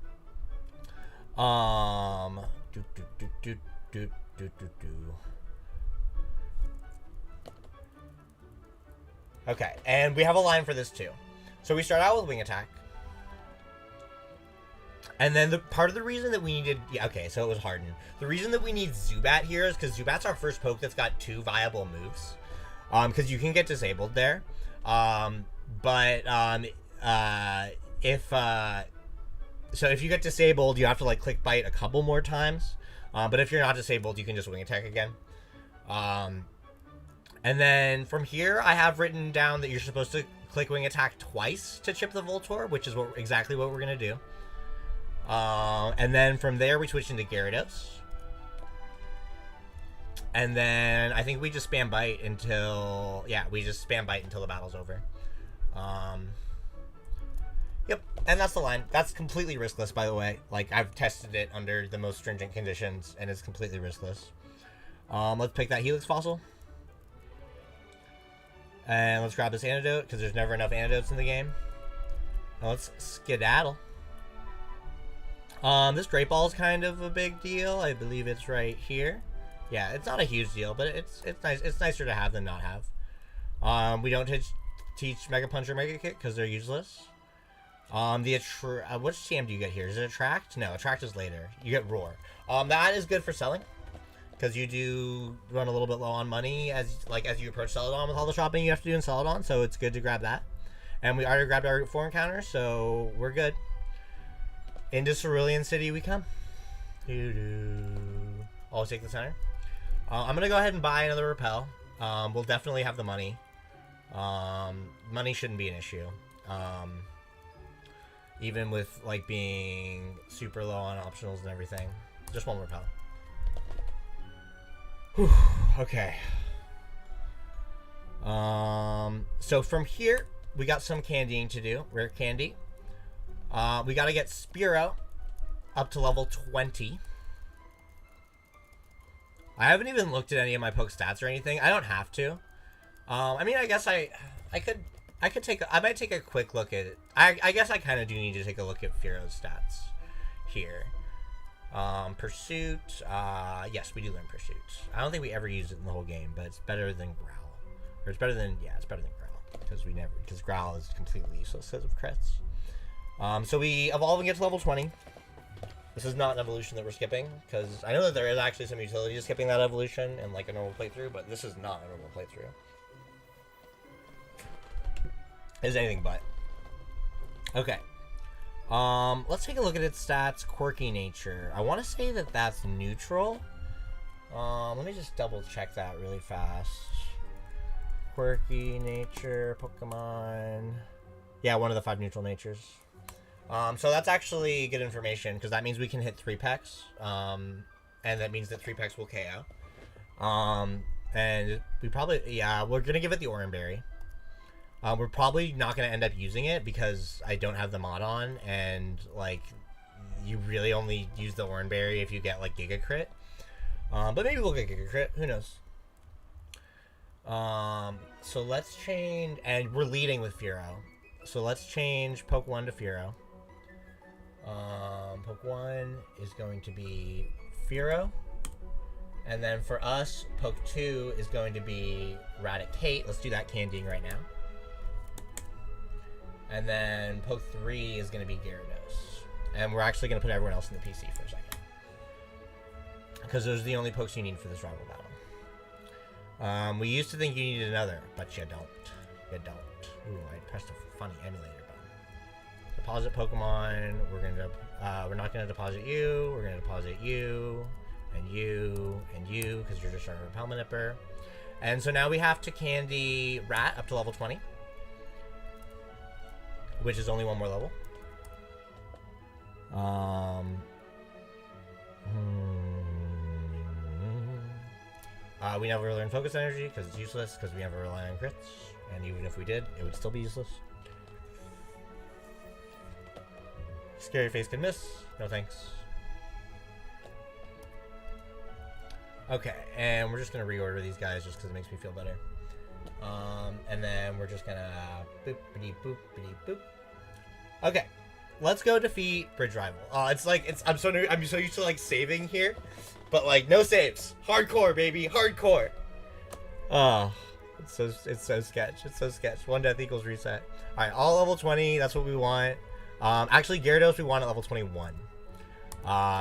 Okay, and we have a line for this too. So we start out with Wing Attack. And then the part of the reason that we needed... Yeah, okay, so it was Harden. The reason that we need Zubat here is because Zubat's our first poke that's got 2 viable moves. Because you can get disabled there. So if you get disabled, you have to like click bite a couple more times. But if you're not disabled, you can just Wing Attack again. And then from here, I have written down that you're supposed to click Wing Attack twice to chip the Voltorb, which is exactly what we're going to do. And then from there, we switch into Gyarados. And then I think we just spam bite until... Yeah, we just spam bite until the battle's over. Yep, and that's the line. That's completely riskless, by the way. Like, I've tested it under the most stringent conditions, and it's completely riskless. Let's pick that Helix fossil. And let's grab this antidote, because there's never enough antidotes in the game. Now let's skedaddle. This Great Ball is kind of a big deal. I believe it's right here. Yeah, it's not a huge deal, but it's nice. It's nicer to have than not have. We don't teach Mega Punch or Mega Kick because they're useless. Which TM do you get here? Is it Attract? No, Attract is later. You get Roar. That is good for selling because you do run a little bit low on money as you approach Celadon with all the shopping you have to do in Celadon. So it's good to grab that. And we already grabbed our Route 4 encounter, so we're good. Into Celadon City we come. Always take the center. I'm gonna go ahead and buy another Repel. We'll definitely have the money. Money shouldn't be an issue. Even with like being super low on optionals and everything. Just one Repel. Whew, okay. So from here, we got some candying to do. Rare candy. We gotta get Spearow up to level 20. I haven't even looked at any of my poke stats or anything. I don't have to. I mean, I guess I might take a quick look at it. I guess I kind of do need to take a look at Spearow's stats here. Pursuit. Yes, we do learn Pursuit. I don't think we ever used it in the whole game, but it's better than Growl. Or it's better than, yeah, it's better than Growl. Because Growl is completely useless because of crits. So we evolve and get to level 20. This is not an evolution that we're skipping, because I know that there is actually some utility to skipping that evolution in like a normal playthrough, but this is not a normal playthrough. Is anything but. Okay. Let's take a look at its stats. Quirky nature. I want to say that that's neutral. Let me just double check that really fast. Quirky nature, Pokemon. Yeah, one of the 5 neutral natures. So that's actually good information, because that means we can hit 3 pecks. And that means that 3 pecks will KO. And we probably, yeah, we're going to give it the Oran Berry. We're probably not going to end up using it because I don't have the mod on, and like you really only use the Oran Berry if you get like Giga Crit. But maybe we'll get Giga Crit, who knows. So let's change, and we're leading with Spearow. So let's change Poke 1 to Spearow. Poke 1 is going to be Spearow. And then for us, Poke 2 is going to be Raticate. Let's do that candying right now. And then Poke 3 is going to be Gyarados. And we're actually going to put everyone else in the PC for a second. Because those are the only pokes you need for this rival battle. We used to think you needed another, but you don't. You don't. Ooh, I pressed a funny emulator button. Deposit Pokemon. We're not gonna deposit you. We're gonna deposit you, and you, and you, because you're just our Repel Manipper. And so now we have to candy Rat up to level 20, which is only 1 more level. We never learn Focus Energy because it's useless, because we never rely on crits, and even if we did, it would still be useless. Scary Face can miss. No thanks. Okay, and we're just going to reorder these guys just because it makes me feel better. And then we're just going to boop-a-dee-boop-a-dee-boop. Okay, let's go defeat Bridge Rival. I'm so used to like saving here, but like no saves. Hardcore, baby, hardcore. Oh, it's so sketch. It's so sketch. 1 death equals reset. All right, all level 20. That's what we want. Actually, Gyarados we want at level 21.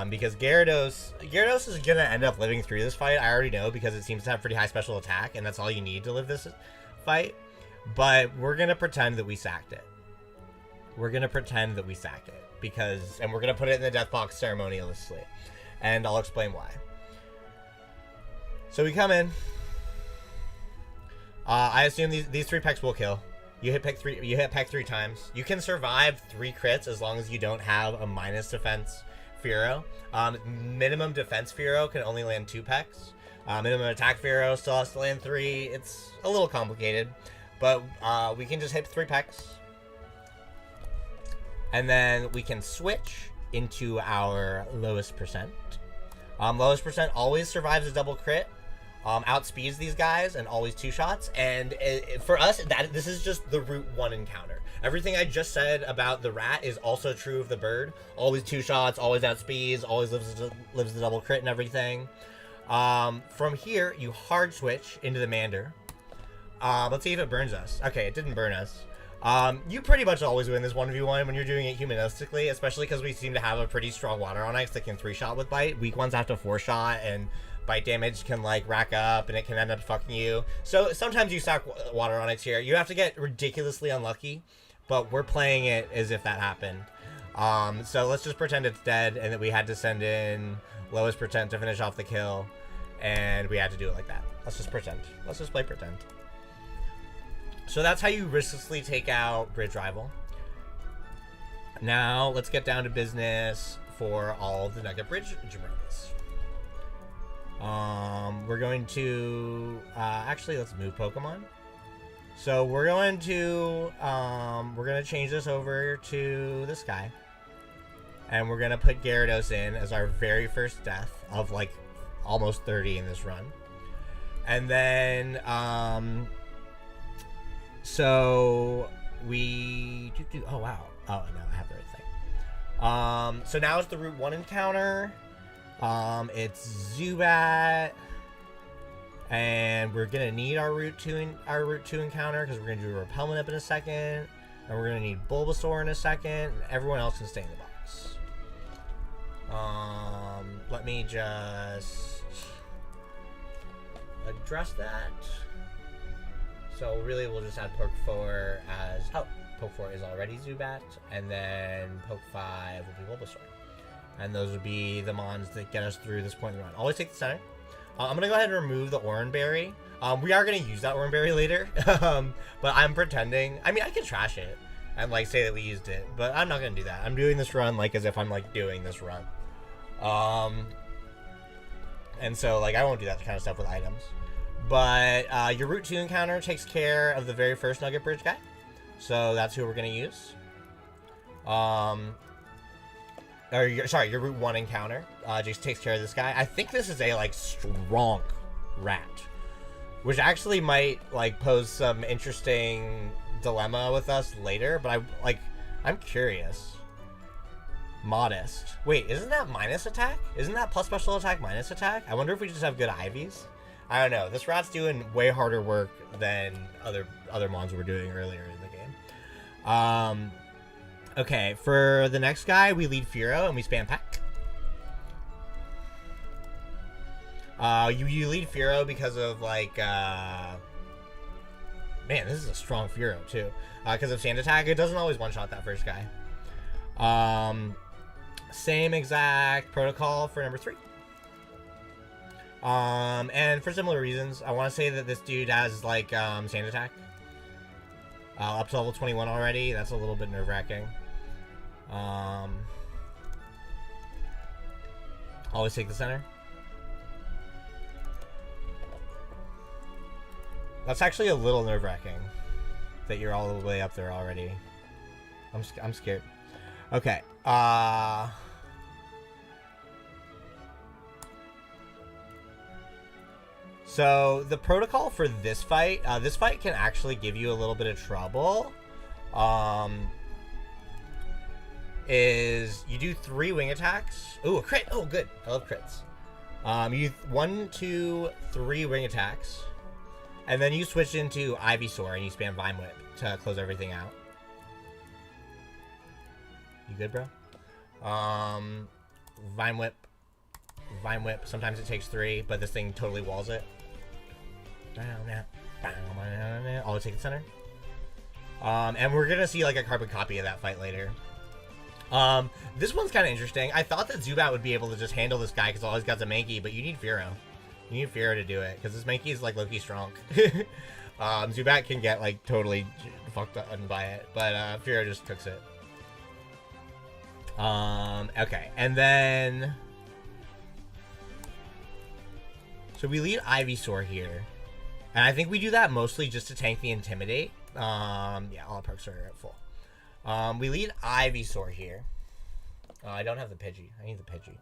Because Gyarados is gonna end up living through this fight. I already know, because it seems to have pretty high special attack, and that's all you need to live this fight. But we're gonna pretend that we sacked it. We're gonna pretend that we sacked it and we're gonna put it in the death box ceremoniously, and I'll explain why. So we come in. I assume these 3 pecks will kill. You hit peck 3. You hit peck 3 times. You can survive 3 crits as long as you don't have a minus defense Spearow. Minimum defense Spearow can only land 2 pecks. Minimum attack Spearow still has to land 3. It's a little complicated, but we can just hit 3 pecks. And then we can switch into our lowest percent. Lowest percent always survives a double crit, outspeeds these guys, and always 2 shots. And for us, this is just the Route 1 encounter. Everything I just said about the rat is also true of the bird. Always 2 shots, always outspeeds, always lives the double crit and everything. From here, you hard switch into the Mander. Let's see if it burns us. Okay, it didn't burn us. You pretty much always win this 1v1 when you're doing it humanistically, especially because we seem to have a pretty strong Water Onyx that can 3-shot with Bite. Weak ones have to 4-shot, and Bite damage can, like, rack up, and it can end up fucking you. So sometimes you stack Water Onyx here. You have to get ridiculously unlucky, but we're playing it as if that happened. So let's just pretend it's dead, and that we had to send in lowest percent to finish off the kill, and we had to do it like that. Let's just pretend. Let's just play pretend. So that's how you risklessly take out Bridge Rival. Now, let's get down to business for all the Nugget Bridge jabronis. We're going to... actually, let's move Pokemon. So we're going to change this over to this guy. And we're going to put Gyarados in as our very first death of, like, almost 30 in this run. And then... so we do oh wow. Oh no, I have the right thing. So now it's the Route 1 encounter. It's Zubat. And we're gonna need our Route 2 encounter because we're gonna do a Repel Manip in a second. And we're gonna need Bulbasaur in a second. And everyone else can stay in the box. Let me just address that. So really, we'll just add Poke 4 as... Oh, Poke 4 is already Zubat, and then Poke 5 will be Bulbasaur. And those would be the Mons that get us through this point in the run. Always take the center. I'm going to go ahead and remove the Oran Berry. We are going to use that Oran Berry later, but I'm pretending... I mean, I can trash it and, like, say that we used it, but I'm not going to do that. I'm doing this run, like, as if I'm, like, doing this run. And so, like, I won't do that kind of stuff with items. But your Route 2 encounter takes care of the very first Nugget Bridge guy. So that's who we're going to use. Your Route 1 encounter just takes care of this guy. I think this is a, like, strong rat. Which actually might, like, pose some interesting dilemma with us later. But I'm curious. Modest. Wait, isn't that minus attack? Isn't that plus special attack minus attack? I wonder if we just have good Ivies. I don't know. This rat's doing way harder work than other mons were doing earlier in the game. Okay, for the next guy, we lead Spearow and we spam pack. You lead Spearow because of, like, man, this is a strong Spearow too. Because of Sand Attack, it doesn't always one-shot that first guy. Same exact protocol for number 3. And for similar reasons, I want to say that this dude has, like, Sand Attack. Up to level 21 already. That's a little bit nerve-wracking. Always take the center. That's actually a little nerve-wracking that you're all the way up there already. I'm scared. Okay. So the protocol for this fight can actually give you a little bit of trouble. Is you do 3 wing attacks. Ooh, a crit. Oh, good. I love crits. You 1, 2, 3 wing attacks, and then you switch into Ivysaur and you spam Vine Whip to close everything out. You good, bro? Vine Whip. Sometimes it takes 3, but this thing totally walls it. Always take the center. And we're gonna see, like, a carbon copy of that fight later. This one's kind of interesting. I thought that Zubat would be able to just handle this guy because all he's got is a Mankey, but you need Spearow. You need Spearow to do it because this Mankey is, like, low-key strong. Zubat can get, like, totally fucked up by it, but Spearow just cooks it. Okay, and then... So we lead Ivysaur here. And I think we do that mostly just to tank the Intimidate. Yeah, all perks are at full. We lead Ivysaur here. I don't have the Pidgey. I need the Pidgey.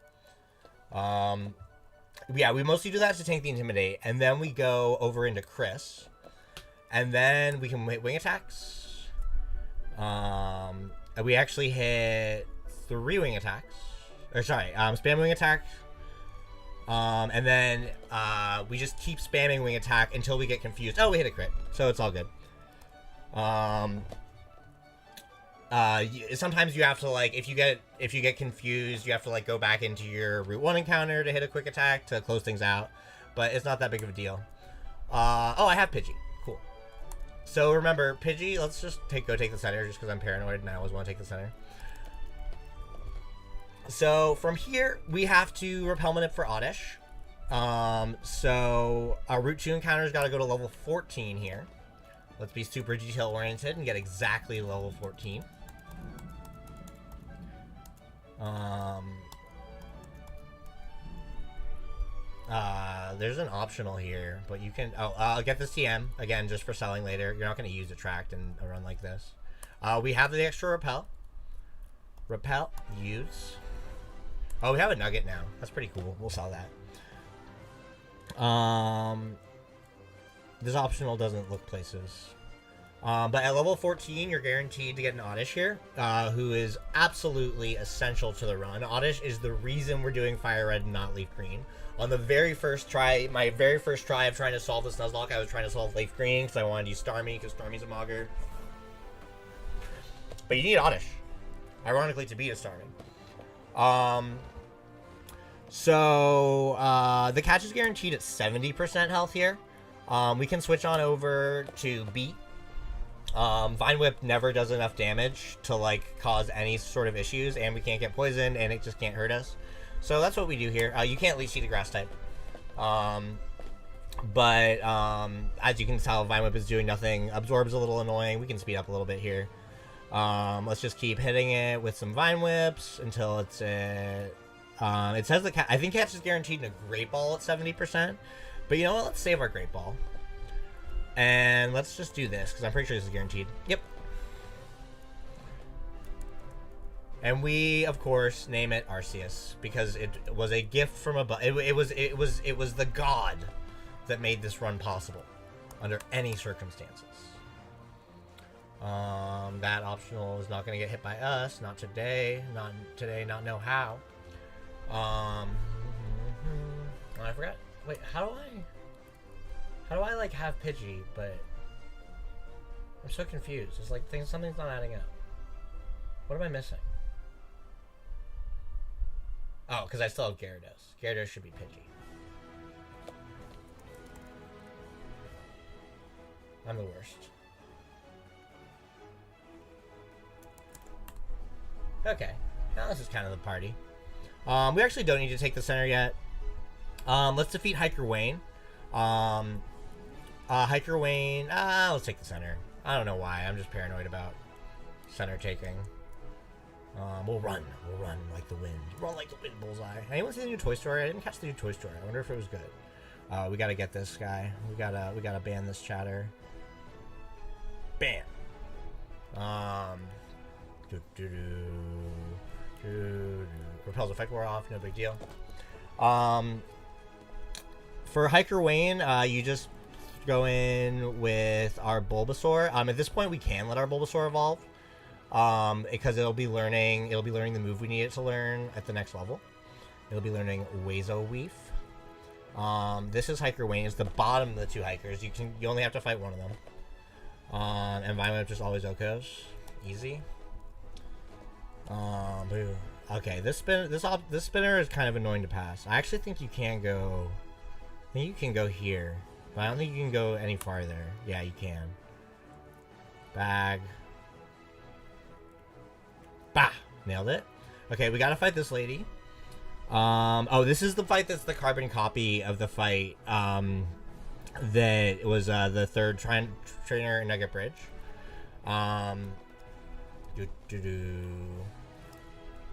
Yeah, we mostly do that to tank the Intimidate, and then we go over into Chris, and then we can hit wing attacks. We actually hit 3 wing attacks. Or sorry, spam wing attack. And then we just keep spamming wing attack until we get confused. Oh, we hit a crit, so it's all good. Sometimes you have to, like, if you get confused, you have to, like, go back into your Route 1 encounter to hit a quick attack to close things out, but it's not that big of a deal. Oh, I have Pidgey. Cool. So remember, Pidgey, let's just go take the center just because I'm paranoid and I always want to take the center. So from here, we have to Repel Manip for Oddish. So our Route 2 encounter's got to go to level 14 here. Let's be super detail-oriented and get exactly level 14. There's an optional here, but you can... Oh, I'll get this TM, again, just for selling later. You're not going to use Attract in a run like this. We have the extra Repel. Repel, use... Oh, we have a Nugget now. That's pretty cool. We'll sell that. This optional doesn't look places. But at level 14, you're guaranteed to get an Oddish here, who is absolutely essential to the run. Oddish is the reason we're doing Fire Red and not Leaf Green. On the very first try, my very first try of trying to solve this Nuzlocke, I was trying to solve Leaf Green because I wanted to use Starmie, because Starmie's a Mogger. But you need Oddish, ironically, to beat a Starmie. So the catch is guaranteed at 70% health here. We can switch on over to Beat. Vine Whip never does enough damage to, like, cause any sort of issues, and we can't get poisoned, and it just can't hurt us. So that's what we do here. You can't leech seed a grass type. But as you can tell, Vine Whip is doing nothing. Absorb's a little annoying. We can speed up a little bit here. Let's just keep hitting it with some Vine Whips until it's at... it says I think catch is guaranteed in a Great Ball at 70%. But you know what? Let's save our Great Ball. And let's just do this, because I'm pretty sure this is guaranteed. Yep. And we, of course, name it Arceus, because it was a gift from above. It was the god that made this run possible, under any circumstances. That optional is not going to get hit by us. Not today. Not today. Not know how. Oh, I forgot. Wait, how do I like have Pidgey, but I'm so confused. It's like something's not adding up. What am I missing? Oh, because I still have Gyarados. Gyarados should be Pidgey. I'm the worst. Okay, now this is kind of the party. We actually don't need to take the center yet. Let's defeat Hiker Wayne. Hiker Wayne, let's take the center. I don't know why, I'm just paranoid about center taking. We'll run like the wind. Run like the wind, Bullseye. Anyone see the new Toy Story? I didn't catch the new Toy Story. I wonder if it was good. We gotta get this guy. We gotta ban this chatter. Bam! Repel's effect wore off, no big deal. For Hiker Wayne, you just go in with our Bulbasaur. At this point, we can let our Bulbasaur evolve, because it'll be learning the move we need it to learn at the next level. It'll be learning Wazo Weave. This is Hiker Wayne. It's the bottom of the two hikers. You only have to fight one of them. And Vine Whip just always Okos. Easy. Boo. Okay, this spinner is kind of annoying to pass. I actually think you can go. I think you can go here, but I don't think you can go any farther. Yeah, you can. Bag. Bah! Nailed it. Okay, we gotta fight this lady. Oh, this is the fight that's the carbon copy of the fight that was the third trainer in Nugget Bridge.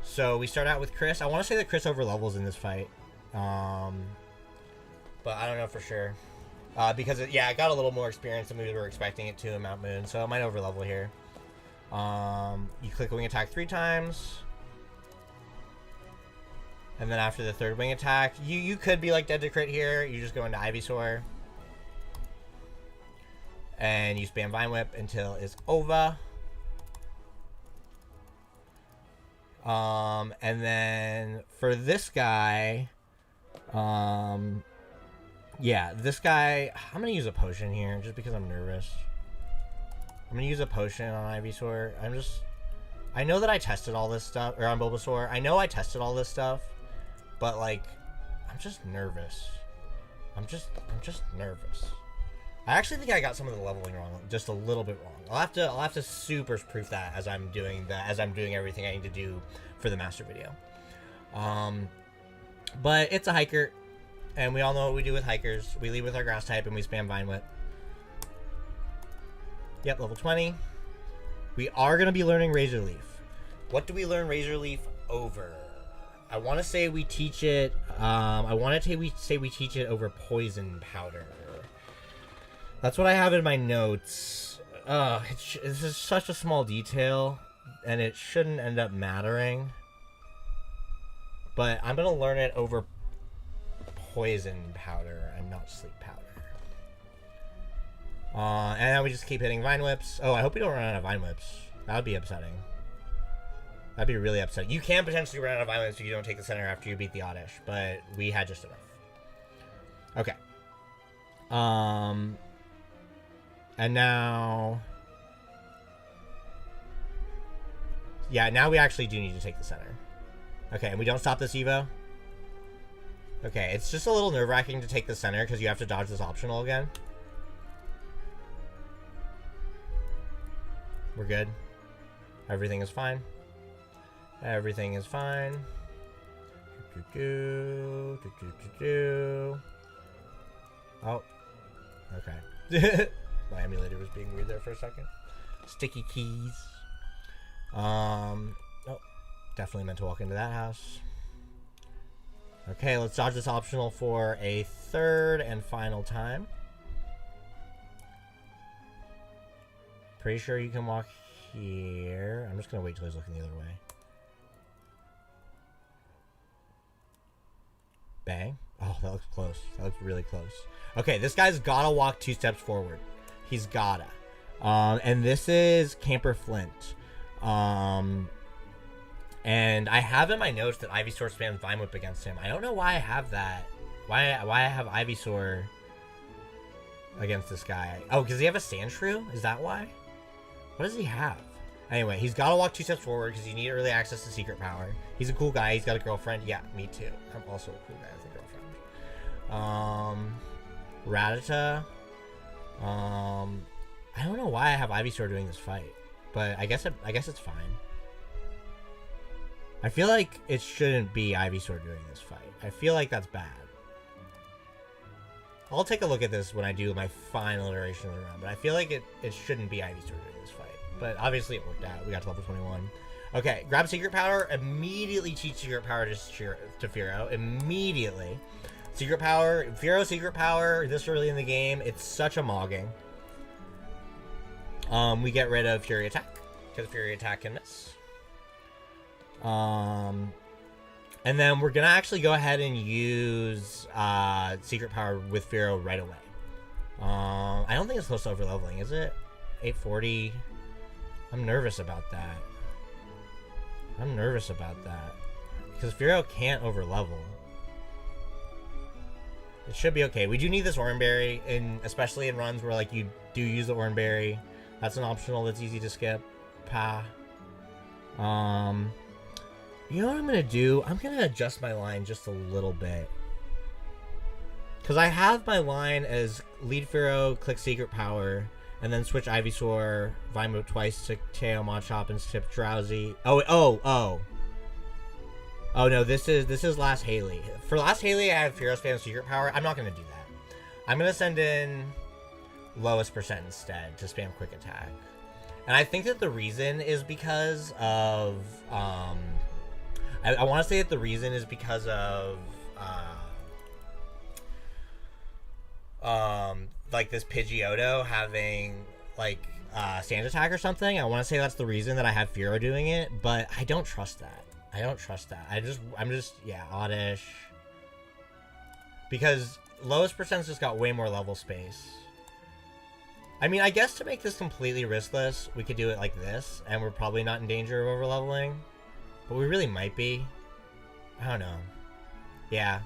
So we start out with Chris. I want to say that Chris over levels in this fight, but I don't know for sure, because it got a little more experience than we were expecting it to in Mount Moon, so it might over level here. You click wing attack 3 times. And then after the 3rd wing attack, you could be like dead to crit here. You just go into Ivysaur. And you spam Vine Whip until it's over. And then for this guy, yeah, this guy, I'm gonna use a potion here just because I'm nervous. I'm gonna use a potion on Ivysaur. I know that I tested all this stuff, or on Bulbasaur. I know I tested all this stuff, but like, I'm just nervous. I'm just nervous. I actually think I got some of the leveling wrong, just a little bit wrong. I'll have to super proof that as I'm doing everything I need to do for the master video. But it's a hiker, and we all know what we do with hikers. We lead with our grass type and we spam Vine Whip. Yep, level 20. We are gonna be learning Razor Leaf. What do we learn Razor Leaf over? I want to say we teach it. We teach it over Poison Powder. That's what I have in my notes. This is such a small detail, and it shouldn't end up mattering. But I'm gonna learn it over Poison Powder and not Sleep Powder. And then we just keep hitting Vine Whips. Oh, I hope we don't run out of Vine Whips. That would be upsetting. That'd be really upsetting. You can potentially run out of Vine Whips if you don't take the center after you beat the Oddish, but we had just enough. Okay. And now... yeah, now we actually do need to take the center. Okay, and we don't stop this Evo? Okay, it's just a little nerve-wracking to take the center because you have to dodge this optional again. We're good. Everything is fine. Everything is fine. Oh. Okay. My emulator was being weird there for a second. Sticky keys. Oh. Definitely meant to walk into that house. Okay, let's dodge this optional for a 3rd and final time. Pretty sure you can walk here. I'm just going to wait till he's looking the other way. Bang. Oh, that looks close. That looks really close. Okay, this guy's gotta walk 2 steps forward. He's gotta. And this is Camper Flint. And I have in my notes that Ivysaur spams Vine Whip against him. I don't know why I have that. Why I have Ivysaur against this guy. Oh, does he have a Sandshrew? Is that why? What does he have? Anyway, he's got to walk 2 steps forward because you need early access to secret power. He's a cool guy. He's got a girlfriend. Yeah, me too. I'm also a cool guy with a girlfriend. Rattata. I don't know why I have Ivysaur doing this fight, but I guess it's fine. I feel like it shouldn't be Ivysaur doing this fight. I feel like that's bad. I'll take a look at this when I do my final iteration of the round, but I feel like it shouldn't be Ivysaur doing this fight. But obviously it worked out. We got to level 21. Okay, grab Secret Power. Immediately teach Secret Power to Spearow. Immediately. Secret Power. Spearow Secret Power this early in the game. It's such a mogging. We get rid of Fury Attack, because Fury Attack can miss. And then we're going to actually go ahead and use Secret Power with Spearow right away. I don't think it's close to over-leveling, is it? 840. I'm nervous about that. Because Spearow can't over-level. It should be okay. We do need this Oranberry, especially in runs where like you do use the Oranberry. That's an optional that's easy to skip. You know what I'm going to do? I'm going to adjust my line just a little bit. Because I have my line as lead Spearow, click Secret Power, and then switch Ivysaur, Vine Whip twice to Teo, Machop, and skip Drowsy. Oh no, this is Last Haley. For Last Haley, I have Spearow spam Secret Power. I'm not going to do that. I'm going to send in lowest percent instead to spam Quick Attack. And I think that the reason is because of... I want to say that the reason is because of like this Pidgeotto having like stand attack or something. I want to say that's the reason that I have Spearow doing it, but I don't trust that. I don't trust that. I'm just, yeah, Oddish. Because lowest percent's just got way more level space. I mean, I guess to make this completely riskless, we could do it like this, and we're probably not in danger of overleveling. But we really might be. I don't know. Yeah.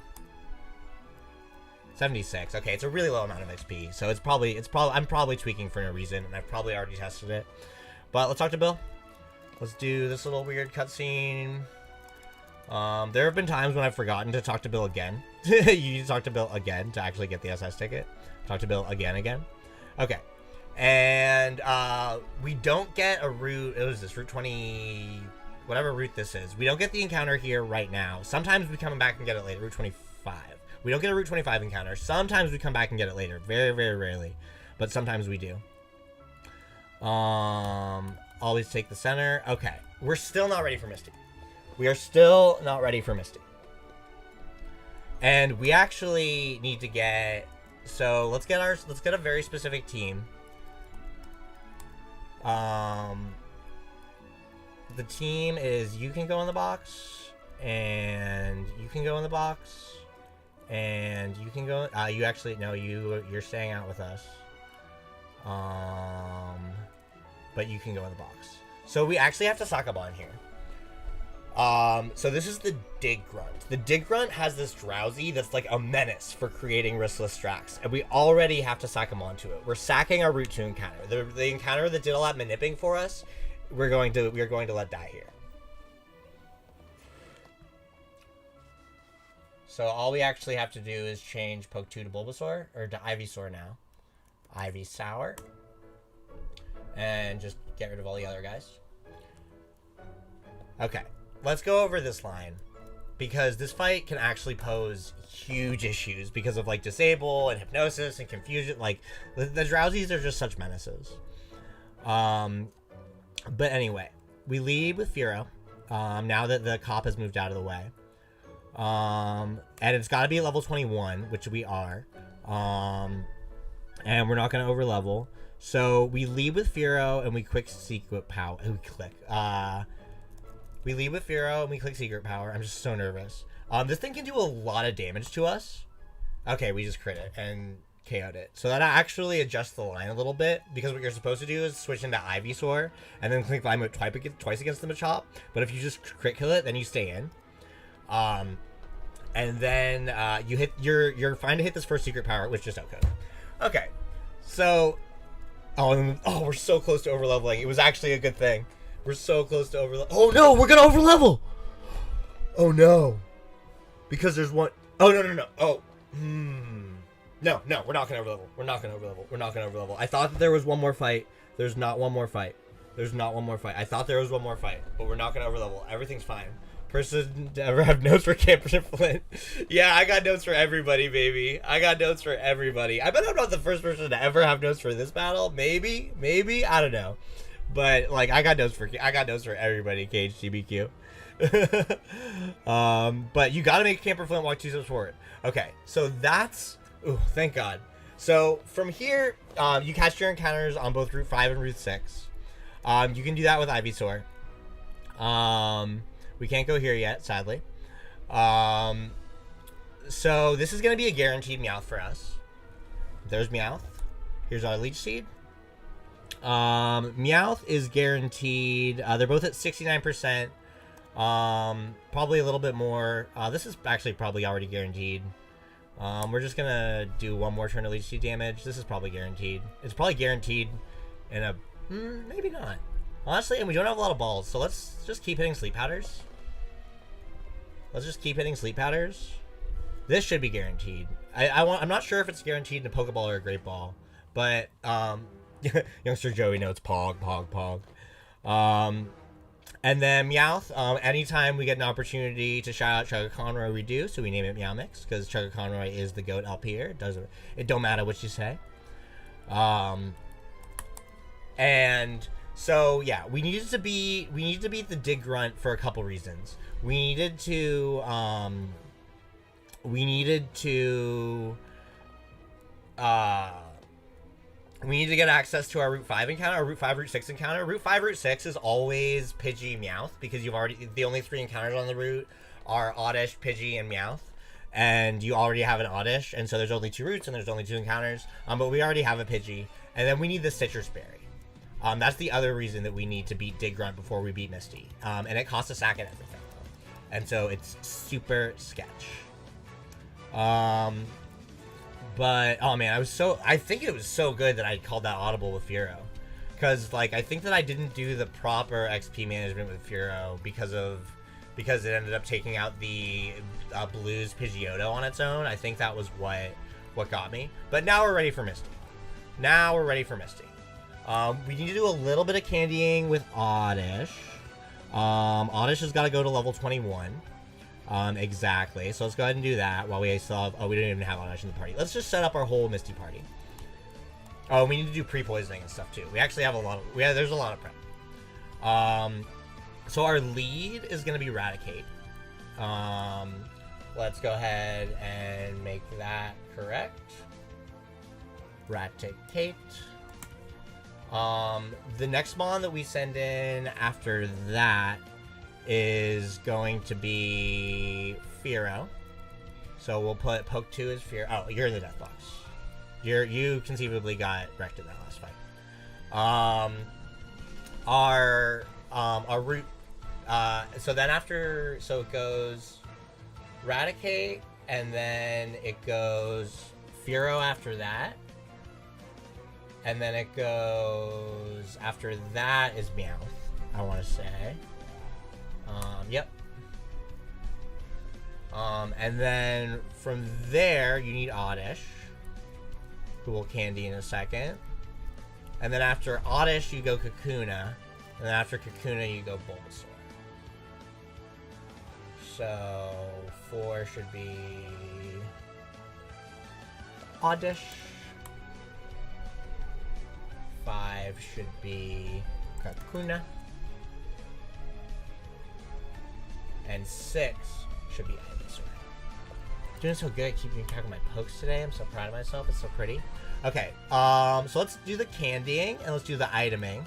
76. Okay, it's a really low amount of XP, so I'm probably tweaking for no reason, and I've probably already tested it. But let's talk to Bill. Let's do this little weird cutscene. There have been times when I've forgotten to talk to Bill again. You need to talk to Bill again to actually get the SS ticket. Talk to Bill again. Okay. And we don't get a route. It was this route 20, whatever route this is. We don't get the encounter here right now. Sometimes we come back and get it later. Route 25. We don't get a Route 25 encounter. Sometimes we come back and get it later. Very, very rarely. But sometimes we do. Always take the center. Okay. We're still not ready for Misty. We are still not ready for Misty. And we actually need to get... So, let's get a very specific team. The team is you can go in the box. And you can go in the box. And you can go. You actually no. You're staying out with us. But you can go in the box. So we actually have to Sakabon here. So this is the Dig Grunt. The Dig Grunt has this Drowsy that's like a menace for creating riskless stacks, and we already have to sack him onto it. We're sacking our Route 2 encounter. The encounter that did all that manipping for us, we're going to let die here. So all we actually have to do is change Poke 2 to Bulbasaur, or to Ivysaur now. Ivysaur. And just get rid of all the other guys. Okay, let's go over this line. Because this fight can actually pose huge issues because of like Disable and Hypnosis and Confusion. Like, the Drowsies are just such menaces. But anyway, we lead with Spearow. Now that the cop has moved out of the way. And it's got to be at level 21, which we are. And we're not going to overlevel. So we lead with Spearow and we quick secret power. We lead with Spearow and we click secret power. I'm just so nervous. This thing can do a lot of damage to us. Okay, we just crit it and KO'd it. So that actually adjusts the line a little bit, because what you're supposed to do is switch into Ivysaur and then click Vine Mode twice against the Machop. But if you just crit kill it, then you stay in. And then you're fine to hit this first secret power, which just outcode. Okay, so we're so close to overleveling. It was actually a good thing. We're so close to overlevel. Oh no, we're gonna overlevel. Oh no, because there's one. Oh no. Oh, no, we're not gonna overlevel. We're not gonna overlevel. I thought that there was one more fight. There's not one more fight. I thought there was one more fight, but we're not gonna overlevel. Everything's fine. Person to ever have notes for Camper Flint. Yeah, I got notes for everybody, baby. I got notes for everybody. I bet I'm not the first person to ever have notes for this battle. Maybe, I don't know. But like, I got notes for everybody. Cage TBQ. But you got to make Camper Flint walk 2 steps forward. Okay, so that's. Ooh, thank God. So from here, you catch your encounters on both Route 5 and Route 6. You can do that with Ivysaur. We can't go here yet, sadly. So this is going to be a guaranteed Meowth for us. There's Meowth. Here's our Leech Seed. Meowth is guaranteed. They're both at 69%. Probably a little bit more. This is actually probably already guaranteed. We're just going to do one more turn of Leech Seed damage. This is probably guaranteed. It's probably guaranteed in a... maybe not. Honestly, and we don't have a lot of balls, so let's just keep hitting Sleep Powders. This should be guaranteed. I'm not sure if it's guaranteed in a Pokeball or a Great Ball, but youngster Joey knows Pog. And then Meowth, anytime we get an opportunity to shout out Chugga Conroy, we do, so we name it Meow Mix, because Chugga Conroy is the GOAT LP here. It don't matter what you say. And so yeah, we needed to beat the Dig Grunt for a couple reasons. We needed to we need to get access to our Route 5 encounter, our Route 5, Route 6 encounter. Route 5, Route 6 is always Pidgey, Meowth, because you've already, the only 3 encounters on the route are Oddish, Pidgey, and Meowth. And you already have an Oddish, and so there's only 2 routes, and there's only 2 encounters. But we already have a Pidgey. And then we need the Citrus Berry. That's the other reason that we need to beat Dig Grunt before we beat Misty. And it costs a sack and everything. And so it's super sketch. But, oh man, I think it was so good that I called that audible with Fearow. Because, like, I think that I didn't do the proper XP management with Fearow because it ended up taking out the Blue's Pidgeotto on its own. I think that was what got me. But now we're ready for Misty. We need to do a little bit of candying with Oddish. Oddish has got to go to level 21. Exactly. So let's go ahead and do that while we still have... Oh, we don't even have Oddish in the party. Let's just set up our whole Misty party. Oh, we need to do pre-poisoning and stuff too. We actually have a lot of... there's a lot of prep. So our lead is going to be Raticate. Let's go ahead and make that correct. Raticate. The next mon that we send in after that is going to be Fearow. So we'll put Poke 2 as Fearow. Oh, you're in the death box. You conceivably got wrecked in that last fight. Our route. So then after, so it goes Raticate, and then it goes Fearow after that. And then it goes, after that is Meowth, I want to say. Yep. And then from there, you need Oddish, who will candy in a second. And then after Oddish, you go Kakuna. And then after Kakuna, you go Bulbasaur. So 4 should be Oddish. 5 should be Kakuna. And 6 should be Ivysaur. Doing so good at keeping track of my pokes today. I'm so proud of myself. It's so pretty. Okay, so let's do the candying and let's do the iteming.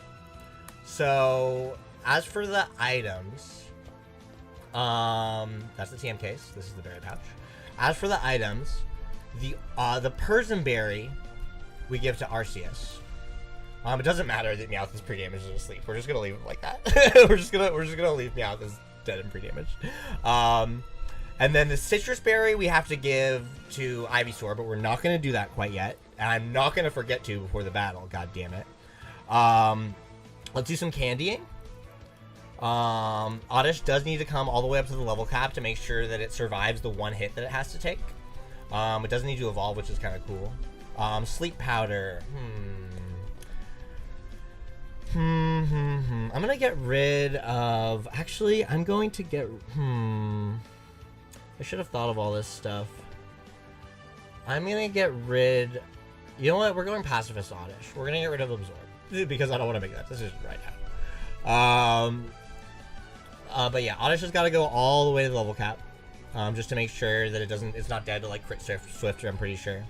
So as for the items, that's the TM case. This is the berry pouch. As for the items, the Persian berry we give to Arceus. It doesn't matter that Meowth is pre-damaged and asleep. We're just gonna leave him like that. we're just gonna leave Meowth as dead and pre-damaged. And then the citrus berry we have to give to Ivysaur, but we're not gonna do that quite yet. And I'm not gonna forget to before the battle. God damn it. Let's do some candying. Oddish does need to come all the way up to the level cap to make sure that it survives the 1 hit that it has to take. It doesn't need to evolve, which is kind of cool. Sleep powder. I'm gonna get rid of... Actually, I'm going to get... I should have thought of all this stuff. I'm gonna get rid... You know what? We're going Pacifist Oddish. We're gonna get rid of Absorb. Because I don't want to make that decision right now. But yeah, Oddish has got to go all the way to the level cap. Just to make sure that it's not dead to like Crit Swifter, I'm pretty sure.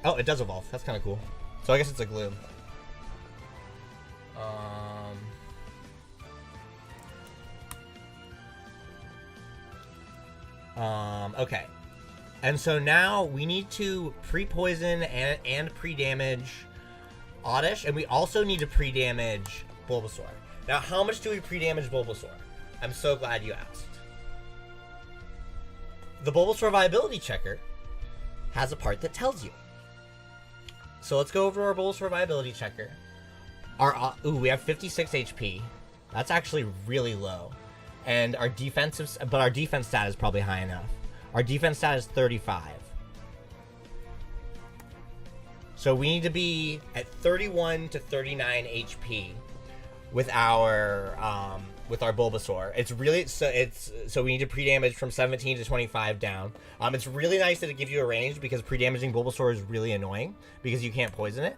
Oh, it does evolve. That's kind of cool. So I guess it's a Gloom. Okay. And so now we need to pre-poison and pre-damage Oddish, and we also need to pre-damage Bulbasaur. Now, how much do we pre-damage Bulbasaur? I'm so glad you asked. The Bulbasaur Viability Checker has a part that tells you. So let's go over our Bulbasaur Viability Checker. We have 56 HP. That's actually really low. And our defense stat is probably high enough. Our defense stat is 35. So we need to be at 31 to 39 HP with our Bulbasaur. So we need to pre-damage from 17 to 25 down. It's really nice that it gives you a range because pre-damaging Bulbasaur is really annoying because you can't poison it.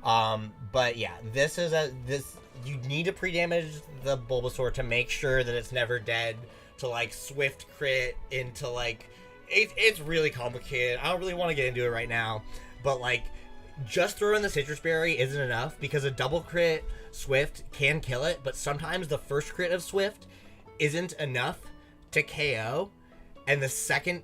But yeah, you need to pre-damage the Bulbasaur to make sure that it's never dead, to like swift crit into like it's really complicated. I don't really want to get into it right now, but like just throwing the Citrus Berry isn't enough because a double crit Swift can kill it, but sometimes the first crit of Swift isn't enough to KO, and the second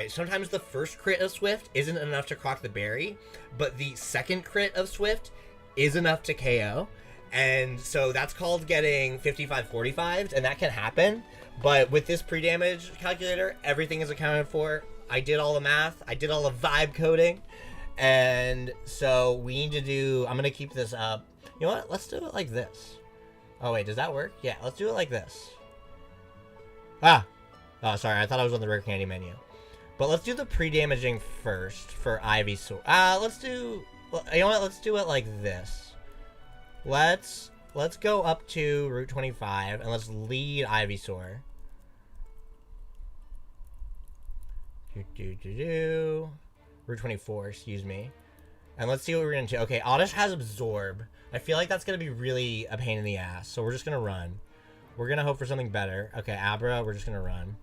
sometimes the first crit of Swift isn't enough to crock the berry, but the second crit of Swift is enough to KO. And so that's called getting 55-45s, and that can happen. But with this pre-damage calculator, everything is accounted for. I did all the math. I did all the vibe coding. And so we need to do... I'm going to keep this up. You know what? Let's do it like this. Oh, wait. Does that work? Yeah, let's do it like this. Ah! Oh, sorry. I thought I was on the rare candy menu. But let's do the pre-damaging first for Ivysaur. Let's do... You know what? Let's do it like this. Let's go up to Route 25 and let's lead Ivysaur. Route 24, excuse me. And let's see what we're gonna do. Okay, Oddish has Absorb. I feel like that's gonna be really a pain in the ass, so we're just gonna run. We're gonna hope for something better. Okay, Abra, we're just gonna run.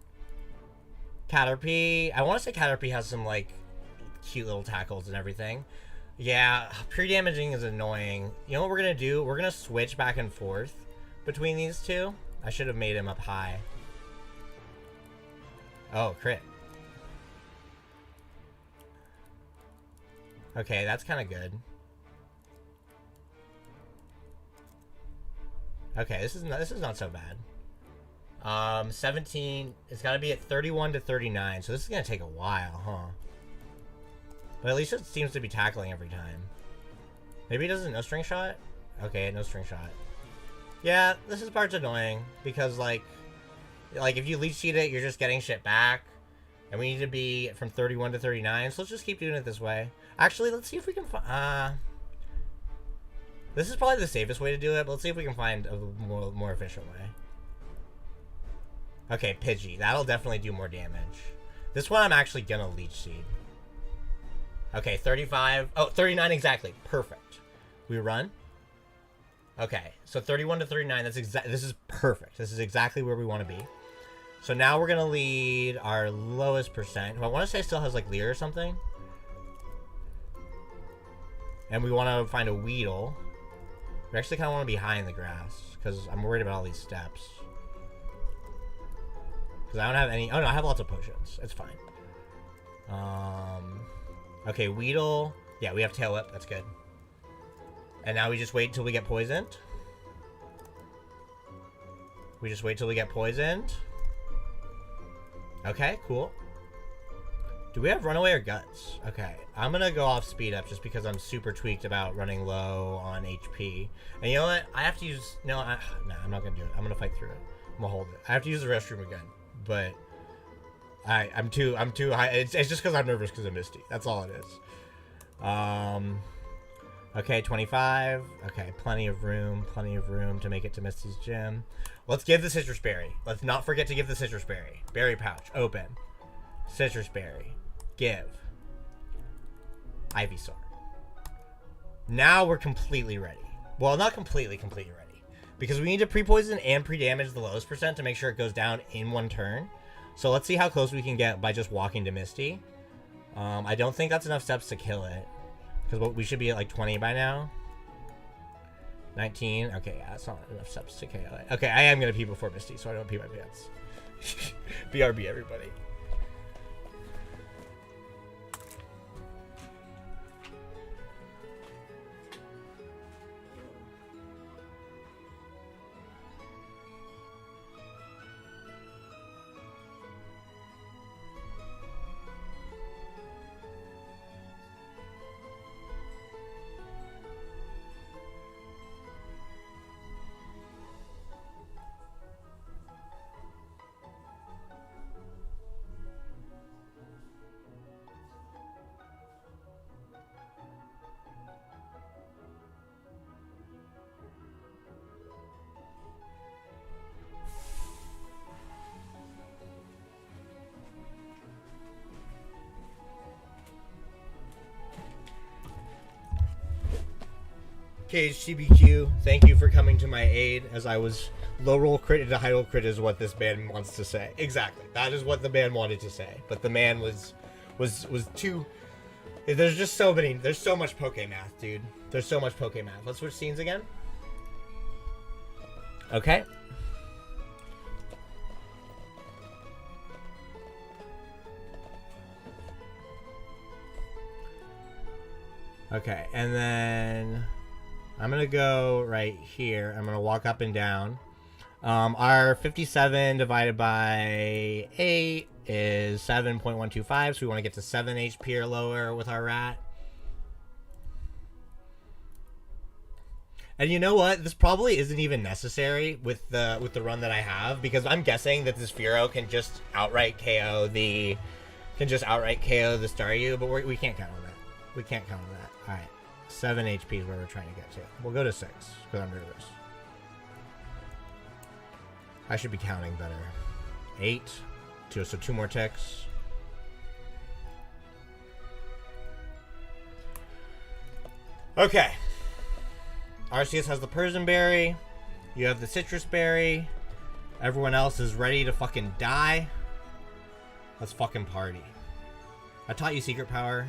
Caterpie, I want to say Caterpie has some like cute little tackles and everything. Yeah, pre-damaging is annoying. You know what we're gonna do? We're gonna switch back and forth between these two. I should have made him up high. Oh, crit. Okay, that's kind of good. Okay, this is not so bad. 17. It's got to be at 31 to 39. So this is gonna take a while, huh? But at least it seems to be tackling every time. Maybe it doesn't no string shot? Okay, no string shot. Yeah, this part's annoying because like if you leech seed it, you're just getting shit back. And we need to be from 31 to 39, so let's just keep doing it this way. Actually, let's see if we can find... this is probably the safest way to do it, but let's see if we can find a more efficient way. Okay, Pidgey. That'll definitely do more damage. This one I'm actually gonna leech seed. Okay, 35. Oh, 39 exactly. Perfect. We run. Okay, so 31 to 39. This is perfect. This is exactly where we want to be. So now we're gonna lead our lowest percent, who I want to say still has like Leer or something. And we want to find a Weedle. We actually kind of want to be high in the grass because I'm worried about all these steps. Because I don't have any. Oh no, I have lots of potions. It's fine. Okay, Weedle. Yeah, we have Tail Whip. That's good. And now we just wait until we get poisoned. We just wait till we get poisoned. Okay, cool. Do we have Runaway or Guts? Okay, I'm gonna go off Speed Up just because I'm super tweaked about running low on HP. And you know what? I have to use... No, I'm not gonna do it. I'm gonna fight through it. I'm gonna hold it. I have to use the restroom again. But... I'm too high. It's just because I'm nervous because of Misty. That's all it is. Okay, 25. Okay, plenty of room to make it to Misty's gym. Let's give the Citrus Berry. Let's not forget to give the Citrus Berry. Berry pouch, open. Citrus Berry, give. Ivysaur. Now we're completely ready. Well, not completely ready. Because we need to pre-poison and pre-damage the lowest percent to make sure it goes down in one turn. So let's see how close we can get by just walking to Misty. I don't think that's enough steps to kill it. Because we should be at like 20 by now. 19. Okay, yeah, that's not enough steps to kill it. Okay, I am going to pee before Misty, so I don't pee my pants. BRB, everybody. KHTBQ, thank you for coming to my aid as I was low roll crit into high roll crit is what this man wants to say. Exactly. That is what the man wanted to say. But the man was too There's just so many. There's so much Poke Math, dude. There's so much Poke Math. Let's switch scenes again. Okay. Okay, and then I'm gonna go right here. I'm gonna walk up and down. Our 57 divided by 8 is 7.125, so we want to get to 7 HP or lower with our rat. And you know what? This probably isn't even necessary with the run that I have, because I'm guessing that this Spearow can just outright KO the Staryu, but we can't count on that. We can't count on that. All right, 7 HP is where we're trying to get to. We'll go to 6 because I'm nervous. I should be counting better. 8, 2, so 2 more ticks. Okay. Arceus has the Persian Berry. You have the Citrus Berry. Everyone else is ready to fucking die. Let's fucking party. I taught you Secret Power.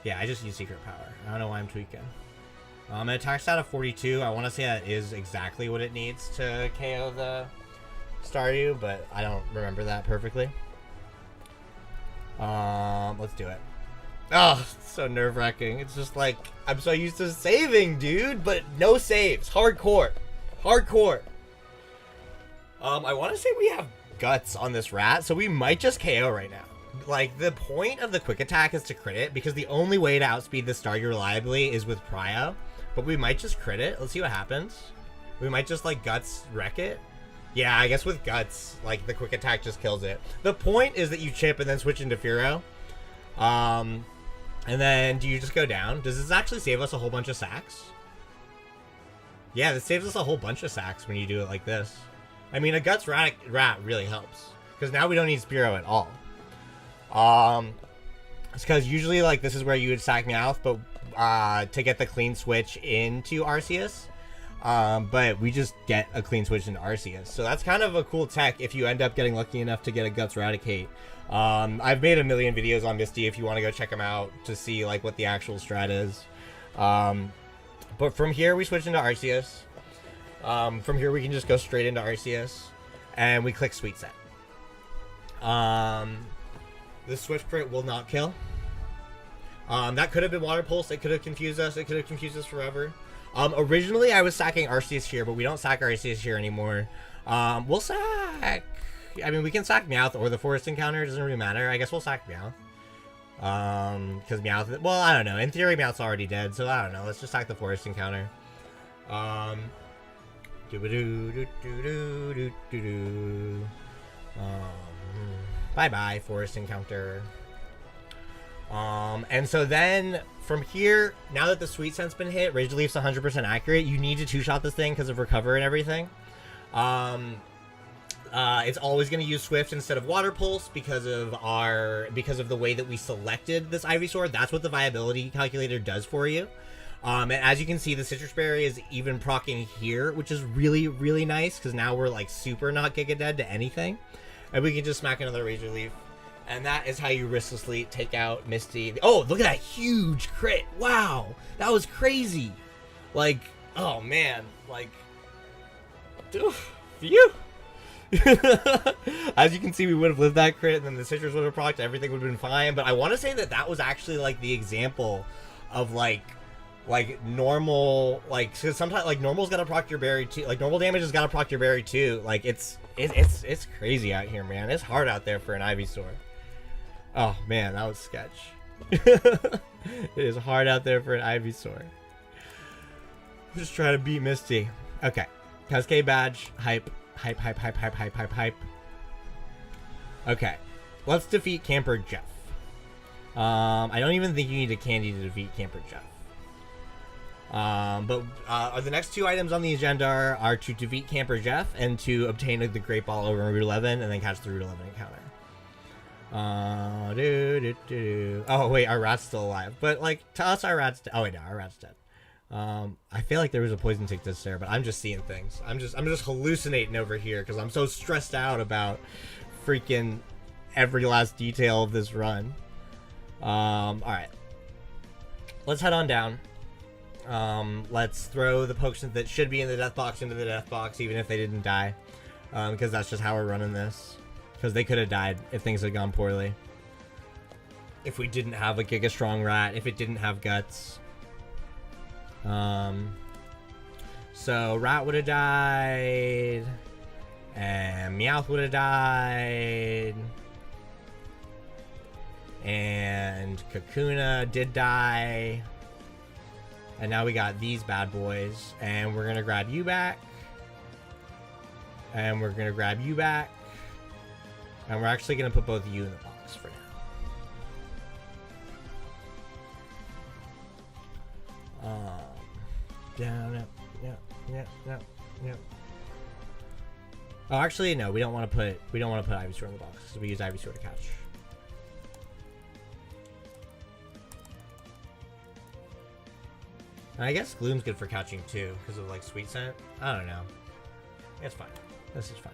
Yeah, I just use Secret Power. I don't know why I'm tweaking. An attack stat of 42. I want to say that is exactly what it needs to KO the Staryu, but I don't remember that perfectly. Let's do it. Oh, it's so nerve-wracking. It's just like, I'm so used to saving, dude, but no saves. Hardcore. Hardcore. I want to say we have guts on this rat, so we might just KO right now. Like, the point of the quick attack is to crit it, because the only way to outspeed the Staryu reliably is with Prio. But we might just crit it. Let's see what happens. We might just, like, Guts wreck it. Yeah, I guess with Guts, like, the quick attack just kills it. The point is that you chip and then switch into Fearow. And then do you just go down? Does this actually save us a whole bunch of sacks? Yeah, this saves us a whole bunch of sacks when you do it like this. I mean, a Guts rat really helps, because now we don't need Spearow at all. It's because usually, like, this is where you would sack Meowth, but to get the clean switch into Arceus. But we just get a clean switch into Arceus. So that's kind of a cool tech if you end up getting lucky enough to get a Guts Raticate. I've made a million videos on Misty if you want to go check them out to see, like, what the actual strat is. But from here, we switch into Arceus. From here, we can just go straight into Arceus. And we click Sweet Set. The Swift Crit will not kill. That could have been Water Pulse. It could have confused us. It could have confused us forever. Originally, I was sacking Arceus here, but we don't sack Arceus here anymore. We'll sack... I mean, we can sack Meowth or the Forest Encounter. It doesn't really matter. I guess we'll sack Meowth. Because Meowth... Well, I don't know. In theory, Meowth's already dead, so I don't know. Let's just sack the Forest Encounter. Bye-bye, Forest Encounter. And so then, from here, now that the Sweet Scent's been hit, Rage Leaf's 100% accurate. You need to two-shot this thing because of Recover and everything. It's always going to use Swift instead of Water Pulse because of the way that we selected this Ivysaur. That's what the Viability Calculator does for you. And as you can see, the Citrus Berry is even proccing here, which is really, really nice, because now we're, like, super not Giga Dead to anything. And we can just smack another Razor Leaf. And that is how you risklessly take out Misty. Oh, look at that huge crit. Wow. That was crazy. Like, oh, man. Like, dude, phew. As you can see, we would have lived that crit, and then the Citrus would have procced. Everything would have been fine. But I want to say that that was actually, like, the example of, like normal, like, cause sometimes, like, normal's gotta proc your berry too, like, normal damage has gotta proc your berry too. Like, it's crazy out here, man. It's hard out there for an Ivysaur. Oh man, that was sketch. It is hard out there for an Ivysaur. Just try to beat Misty. Okay, Cascade Badge, hype. Okay, let's defeat Camper Jeff. I don't even think you need a candy to defeat Camper Jeff. But the next two items on the agenda are to defeat Camper Jeff and to obtain the Great Ball over Route 11 and then catch the Route 11 encounter. Oh wait, our rat's still alive. But like, to us, our rat's dead. Oh wait, no, our rat's dead. I feel like there was a poison tick this there, but I'm just seeing things. I'm just hallucinating over here because I'm so stressed out about freaking every last detail of this run. Alright. Let's head on down. Let's throw the pokes that should be in the death box into the death box, even if they didn't die. Because that's just how we're running this. Because they could have died if things had gone poorly. If we didn't have a Giga Strong Rat, if it didn't have guts. So Rat would have died. And Meowth would have died. And Kakuna did die. And now we got these bad boys. And we're going to grab you back. And we're going to grab you back. And we're actually going to put both of you in the box for now. Down, yep. Oh, actually, no. We don't want to put Ivysaur in the box because we use Ivysaur to catch. And I guess Gloom's good for catching too because of like Sweet Scent. I don't know. It's fine. This is fine.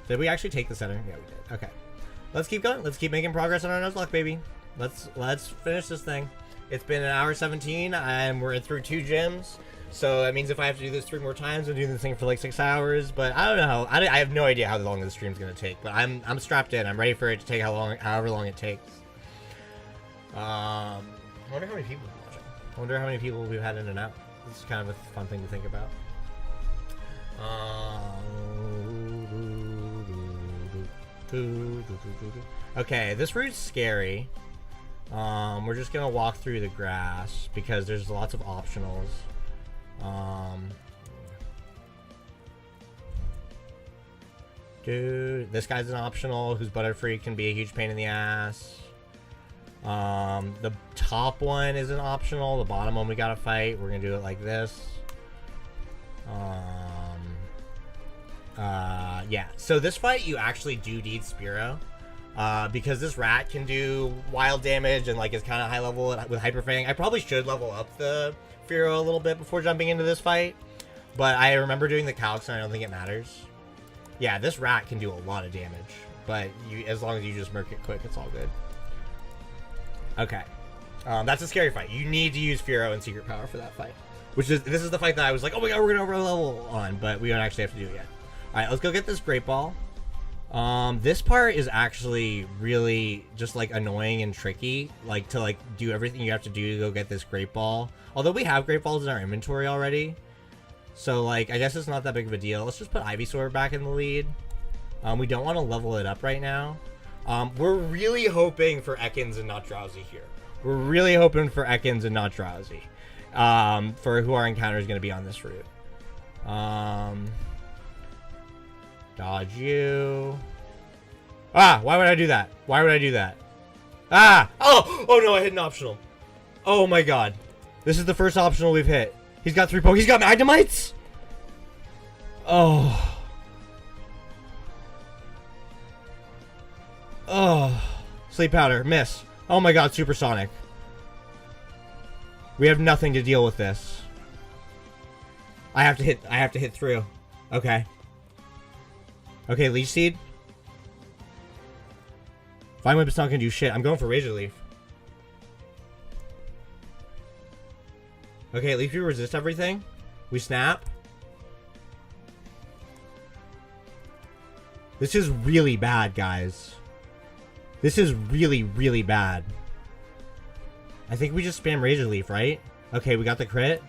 Did we actually take the center? Yeah, we did. Okay. Let's keep going. Let's keep making progress on our Nuzlocke, baby. Let's finish this thing. It's been 1:17 and we're through 2 gyms. So that means if I have to do this 3 more times, I'm doing this thing for like 6 hours. But I don't know. I have no idea how long the stream's gonna take. But I'm strapped in. I'm ready for it to take however long it takes. I wonder how many people are watching. I wonder how many people we've had in and out. This is kind of a fun thing to think about. Okay, this route's scary. We're just gonna walk through the grass because there's lots of optionals. Dude, this guy's an optional who's Butterfree can be a huge pain in the ass. The top one is an optional. The bottom one we gotta fight. We're gonna do it like this. Yeah. So this fight you actually do need Spearow. Because this rat can do wild damage and like is kind of high level with Hyper Fang. I probably should level up the Spearow a little bit before jumping into this fight. But I remember doing the calcs and I don't think it matters. Yeah, this rat can do a lot of damage. But as long as you just murk it quick, it's all good. Okay. That's a scary fight. You need to use Spearow and Secret Power for that fight. This is the fight that I was like, oh my god, we're gonna over level on, but we don't actually have to do it yet. Alright, let's go get this Great Ball. This part is actually really just like annoying and tricky, like to like do everything you have to do to go get this Great Ball. Although we have Great Balls in our inventory already. So like, I guess it's not that big of a deal. Let's just put Ivysaur back in the lead. We don't want to level it up right now. We're really hoping for Ekans and not Drowsy here. We're really hoping for Ekans and not Drowsy. For who our encounter is going to be on this route. Dodge you. Ah, why would I do that? Why would I do that? Ah! Oh no, I hit an optional. Oh my god. This is the first optional we've hit. He's got 3 pokes. He's got Magnemites? Oh. Oh. Sleep Powder. Miss. Oh my god, Supersonic. We have nothing to deal with this. I have to hit through. Okay. Okay, Leech Seed. Vine Whip is not gonna do shit. I'm going for Razor Leaf. Okay, at least we resist everything. We snap. This is really bad, guys. This is really, really bad. I think we just spam Razor Leaf, right? Okay, we got the crit.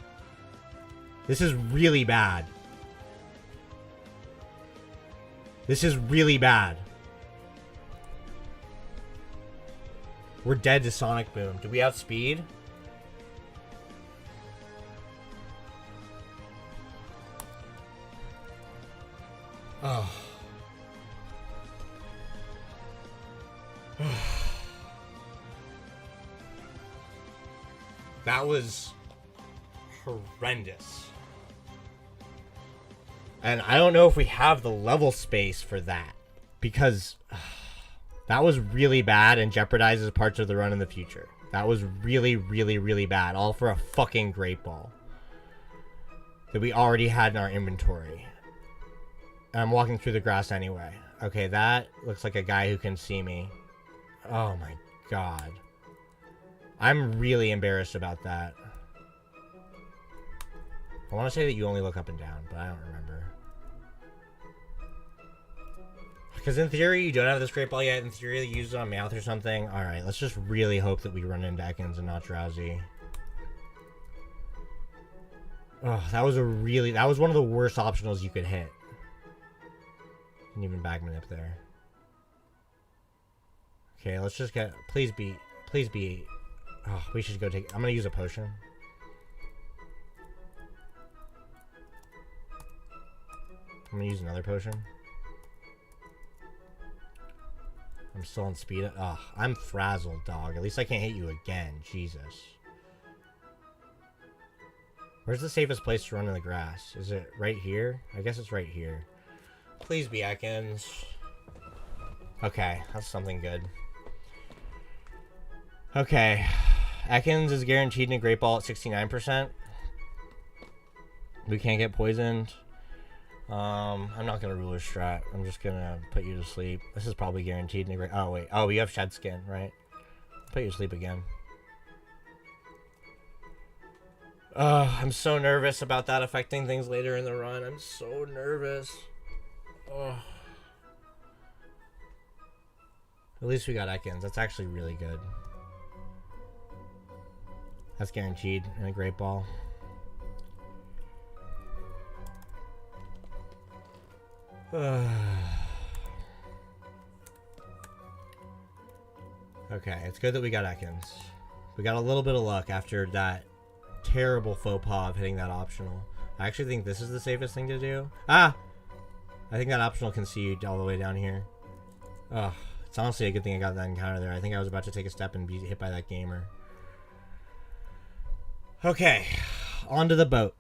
This is really bad. This is really bad. We're dead to Sonic Boom. Do we have speed? Oh. That was horrendous. And I don't know if we have the level space for that. Because that was really bad and jeopardizes parts of the run in the future. That was really, really, really bad. All for a fucking Great Ball. That we already had in our inventory. And I'm walking through the grass anyway. Okay, that looks like a guy who can see me. Oh my god. I'm really embarrassed about that. I want to say that you only look up and down, but I don't remember. Because in theory, you don't have this Great Ball yet. In theory, you use it on Meowth or something. Alright, let's just really hope that we run into Ekans and not Drowsy. Oh, that was one of the worst optionals you could hit. And even back Manip there. Okay, let's just get... Please be... Oh, we should go take... I'm gonna use a potion. I'm gonna use another potion. I'm still on speed. Oh, I'm frazzled, dog. At least I can't hit you again. Jesus. Where's the safest place to run in the grass? Is it right here? I guess it's right here. Please be Ekans. Okay, that's something good. Okay. Ekans is guaranteed in a Great Ball at 69%. We can't get poisoned. I'm not gonna ruler strat. I'm just gonna put you to sleep. This is probably guaranteed in a great... Oh, wait. Oh, you have Shed Skin, right? Put you to sleep again. I'm so nervous about that affecting things later in the run. I'm so nervous. Oh. At least we got Ekans. That's actually really good. That's guaranteed in a Great Ball. Okay, it's good that we got Ekans. We got a little bit of luck after that terrible faux pas of hitting that optional. I actually think this is the safest thing to do. Ah! I think that optional can see you all the way down here. Ugh. It's honestly a good thing I got that encounter there. I think I was about to take a step and be hit by that gamer. Okay. Onto the boat.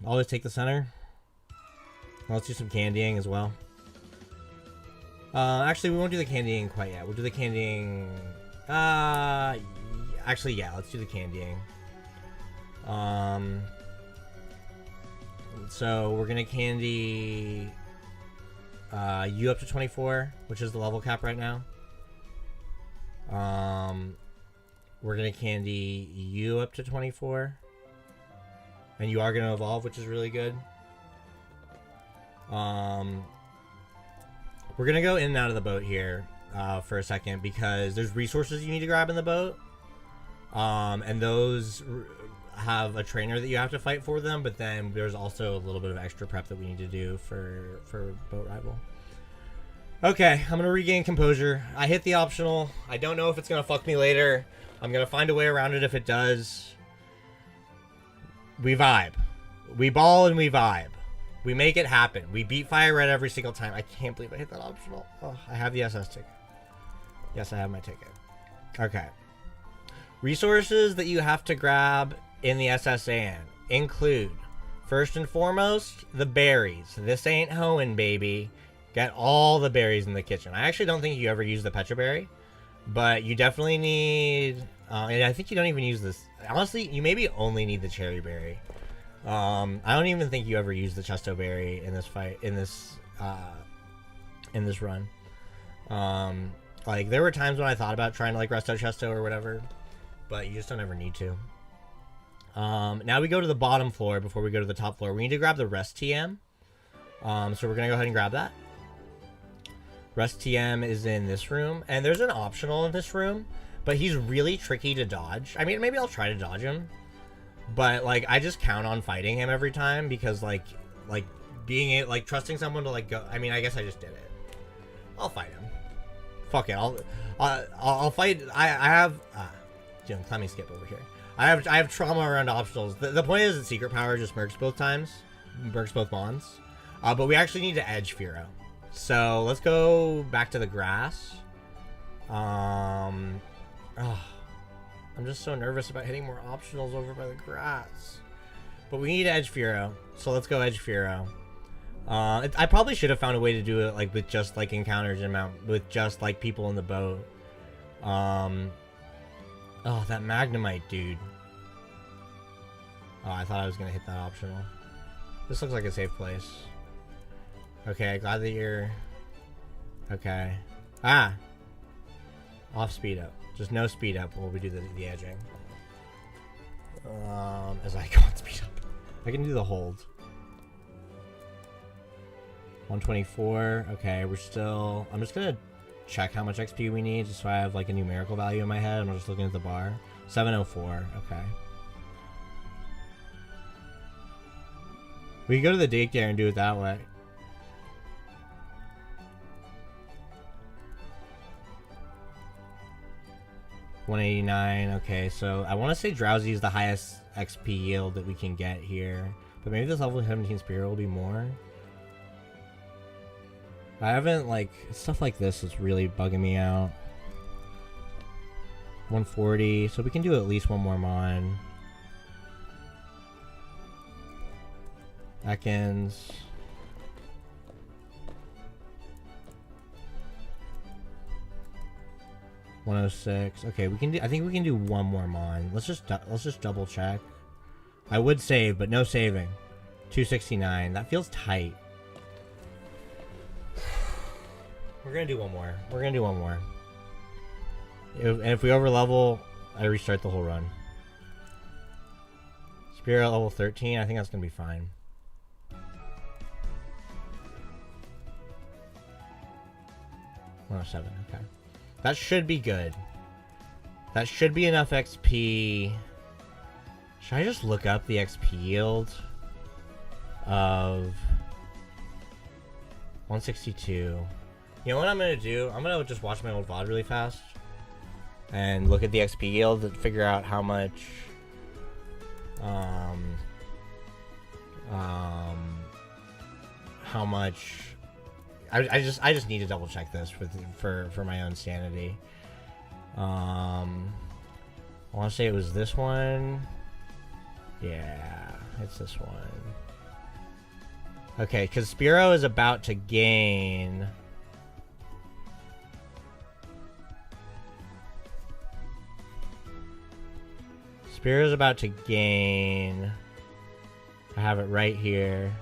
Always take the center. Let's do some candying as well. Actually, we won't do the candying quite yet. We'll do the candying... actually, yeah, let's do the candying. So, we're gonna candy... you up to 24, which is the level cap right now. We're gonna candy you up to 24. And you are gonna evolve, which is really good. We're gonna go in and out of the boat here for a second because there's resources you need to grab in the boat, and those have a trainer that you have to fight for them, but then there's also a little bit of extra prep that we need to do for Boat Rival. Okay, I'm gonna regain composure. I hit the optional. I don't know if it's gonna fuck me later. I'm gonna find a way around it if it does. We vibe. We ball and we vibe. We make it happen. We beat Fire Red every single time. I can't believe I hit that optional. Oh, I have the SS ticket. Yes, I have my ticket. Okay. Resources that you have to grab in the SSAN include, first and foremost, the berries. This ain't hoeing, baby. Get all the berries in the kitchen. I actually don't think you ever use the Petra Berry, but you definitely need... and I think you don't even use this. Honestly, you maybe only need the Cherry Berry. I don't even think you ever use the Chesto Berry in this fight, in this run. Like, there were times when I thought about trying to, like, Resto Chesto or whatever, but you just don't ever need to. Now we go to the bottom floor before we go to the top floor. We need to grab the Rest TM. So we're gonna go ahead and grab that. Rest TM is in this room, and there's an optional in this room, but he's really tricky to dodge. I mean, maybe I'll try to dodge him. But, like, I just count on fighting him every time because, like being like trusting someone to, like, go. I mean, I guess I just did it. I'll fight him. Fuck it. I'll fight. I have. Let me skip over here. I have trauma around optionals. The point is that Secret Power just mercs both times, mercs both bonds. But we actually need to edge Spearow. So let's go back to the grass. I'm just so nervous about hitting more optionals over by the grass. But we need to edge Spearow. So let's go edge Spearow. I probably should have found a way to do it like with just like encounters and with just like people in the boat. Oh, that Magnemite dude. Oh, I thought I was gonna hit that optional. This looks like a safe place. Okay, glad that you're... Okay. Ah! Off speed up. Just no speed up while we do the edging. As I go on speed up. I can do the hold. 124. Okay, we're still... I'm just gonna check how much XP we need just so I have like a numerical value in my head. I'm just looking at the bar. 704. Okay. We can go to the daycare and do it that way. $189. Okay, so I want to say Drowsy is the highest XP yield that we can get here. But maybe this level 17 Spearow will be more. I haven't, like, stuff like this is really bugging me out. 140, so we can do at least one more Mon. Ekans. $106. Okay, we can do. I think we can do one more Mon. Let's just double check. I would save, but no saving. 269. That feels tight. We're gonna do one more. We're gonna do one more. And if we overlevel, I restart the whole run. Spearow level 13. I think that's gonna be fine. $107. Okay. That should be good. That should be enough XP. Should I just look up the XP yield of 162? You know what I'm gonna do? I'm gonna just watch my old VOD really fast and look at the XP yield and figure out how much I just need to double check this for my own sanity. I want to say it was this one. Yeah, it's this one. Okay, because Spearow is about to gain... Spearow's about to gain... I have it right here.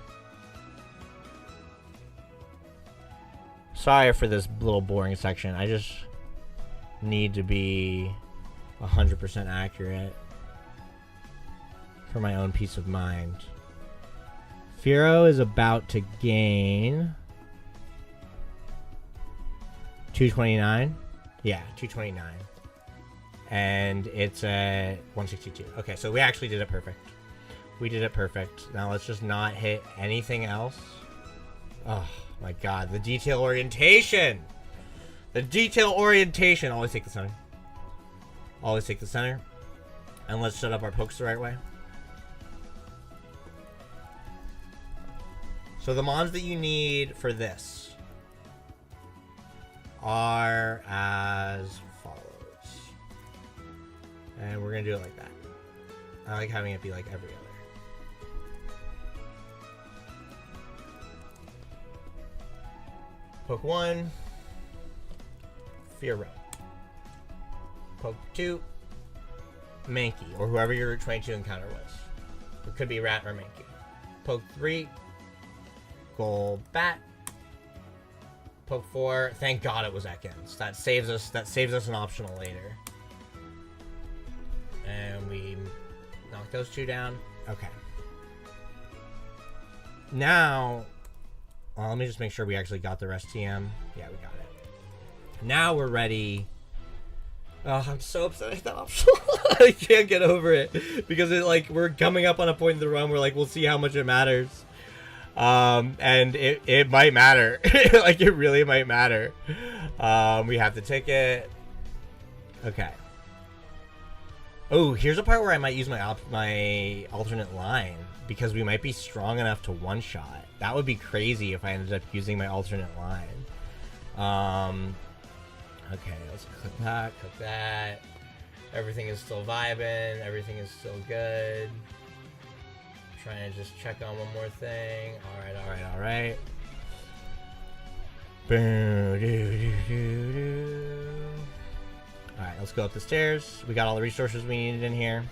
Sorry for this little boring section. I just need to be 100% accurate for my own peace of mind. Spearow is about to gain 229. Yeah, 229. And it's at 162. Okay, so we actually did it perfect. We did it perfect. Now let's just not hit anything else. Oh my god, the detail orientation! The detail orientation! Always take the center. Always take the center. And let's set up our pokes the right way. So the mons that you need for this are as follows. And we're going to do it like that. I like having it be like every other. Poke 1, Fearow. Poke 2, Mankey, or whoever your Route 22 encounter was. It could be Rat or Mankey. Poke 3, Golbat. Poke 4, thank God it was Ekans. That saves us an optional later. And we knock those two down. Okay. Now, well, let me just make sure we actually got the rest TM. Yeah, we got it. Now we're ready. Oh, I'm so upset I hit that optional. I can't get over it. Because it, like, we're coming up on a point in the run where, like, we'll see how much it matters. And it might matter. Like, it really might matter. We have the ticket. Okay. Oh, here's a part where I might use my alternate line. Because we Might be strong enough to one-shot. That would be crazy if I ended up using my alternate line. Okay, let's click that. Everything is still vibing. Everything is still good. Trying to just check on one more thing. Alright. Alright, let's go up the stairs. We got all the resources we needed in here.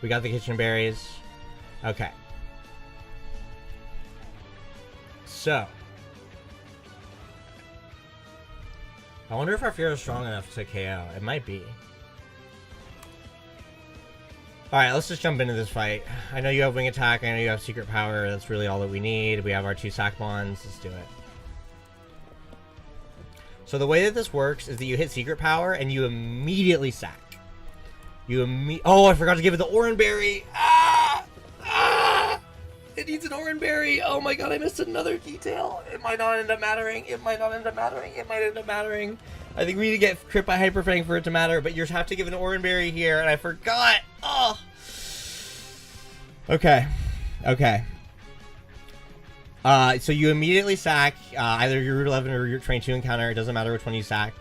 We got the kitchen berries. Okay. So. I wonder if our Fearow is strong enough to KO. It might be. Alright, let's just jump into this fight. I know you have Wing Attack. I know you have Secret Power. That's really all that we need. We have our 2 Sack Bonds. Let's do it. So the way that this works is that you hit Secret Power and you immediately sack. Oh, I forgot to give it the Oran Berry. Ah! Ah! It needs an Oran Berry. Oh my god, I missed another detail. It might not end up mattering. It might not end up mattering. It might end up mattering. I think we need to get crit by Hyper Fang for it to matter, but you have to give an Oran Berry here, and I forgot. Oh. Okay. Okay. So you immediately sack either your Route 11 or your Train 2 encounter. It doesn't matter which one you sack.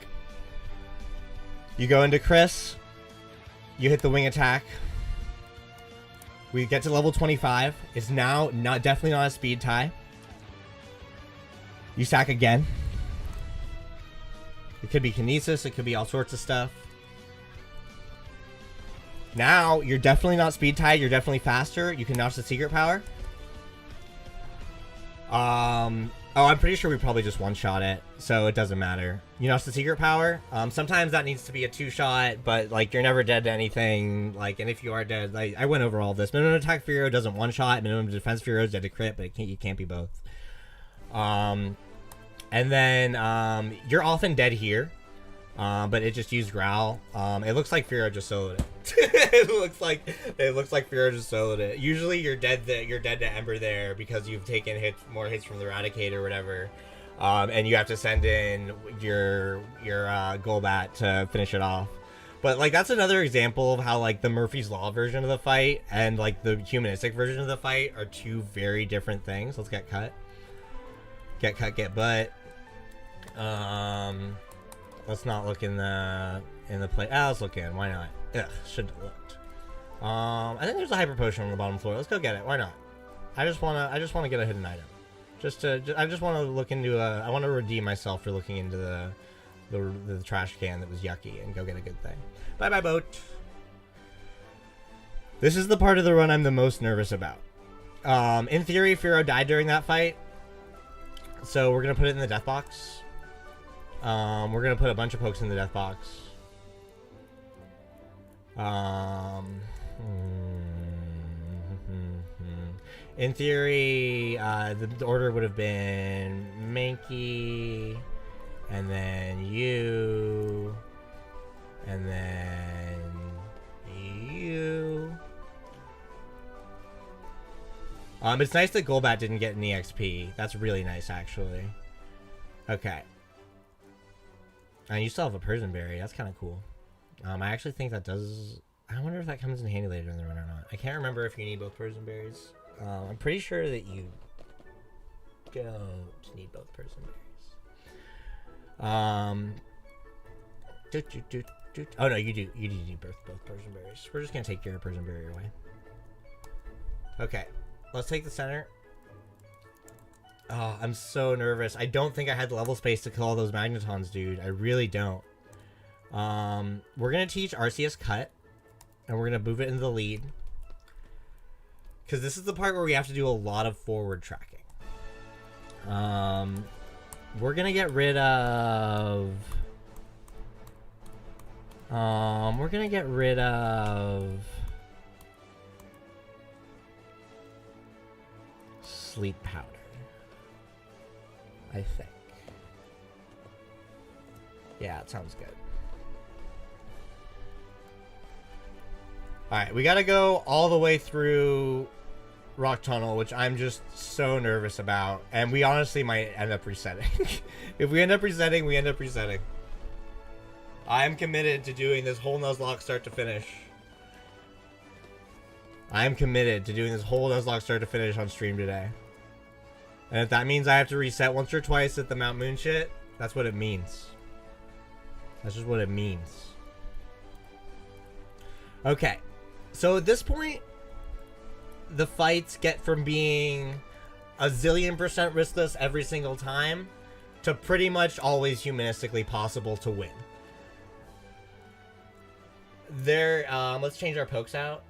You go into Chris. You hit the Wing Attack. We get to level 25. It's now definitely not a speed tie. You sack again. It could be Kinesis. It could be all sorts of stuff. Now, you're definitely not speed tied. You're definitely faster. You can notch the Secret Power. Oh, I'm pretty sure we probably just one-shot it, so it doesn't matter. You notch the Secret Power. Sometimes that needs to be a 2-shot, but, like, you're never dead to anything. Like, and if you are dead, like, I went over all this. Minimum attack Fearow doesn't one-shot. Minimum defense Fearow is dead to crit, but you can't be both. And then, you're often dead here. But it just used Growl. It looks like Fearow just soloed it. it looks like Fearow just soloed it. Usually you're dead to Ember there because you've taken more hits from the Eradicate or whatever. And you have to send in your Golbat to finish it off. But like that's another example of how like the Murphy's Law version of the fight and like the humanistic version of the fight are two very different things. Let's get cut. Get cut, get butt. Let's not look in the play. Let's look in. Why not? Ugh, shouldn't have looked. I think there's a Hyper Potion on the bottom floor. Let's go get it. Why not? I just wanna get a hidden item. I just want to look into I want to redeem myself for looking into the trash can that was yucky and go get a good thing. Bye bye boat. This is the part of the run I'm the most nervous about. In theory, Fearow died during that fight, so we're gonna put it in the death box. We're gonna put a bunch of pokes in the death box. In theory, the order would have been Mankey, and then you, and then you. It's nice that Golbat didn't get any XP. That's really nice, actually. Okay. And you still have a Persian Berry. That's kind of cool. I actually think that does... I wonder if that comes in handy later in the run or not. I can't remember if you need both Persian Berries. I'm pretty sure that you don't need both Persian Berries. Oh, no, you do. You do need both Persian Berries. We're just going to take your Persian Berry away. Okay. Let's take the center. Oh, I'm so nervous. I don't think I had the level space to kill all those Magnetons, dude. I really don't. We're going to teach RCS Cut. And we're going to move it into the lead. Because this is the part where we have to do a lot of forward tracking. We're going to get rid of... we're going to get rid of... Sleep Powder. I think. Yeah, it sounds good. Alright, we gotta go all the way through Rock Tunnel, which I'm just so nervous about. And we honestly might end up resetting. If we end up resetting, we end up resetting. I am committed to doing this whole Nuzlocke start to finish. I am committed to doing this whole Nuzlocke start to finish on stream today. And if that means I have to reset once or twice at the Mount Moon shit, that's what it means. That's just what it means. Okay. So at this point, the fights get from being a zillion % riskless every single time to pretty much always humanistically possible to win. Let's change our pokes out.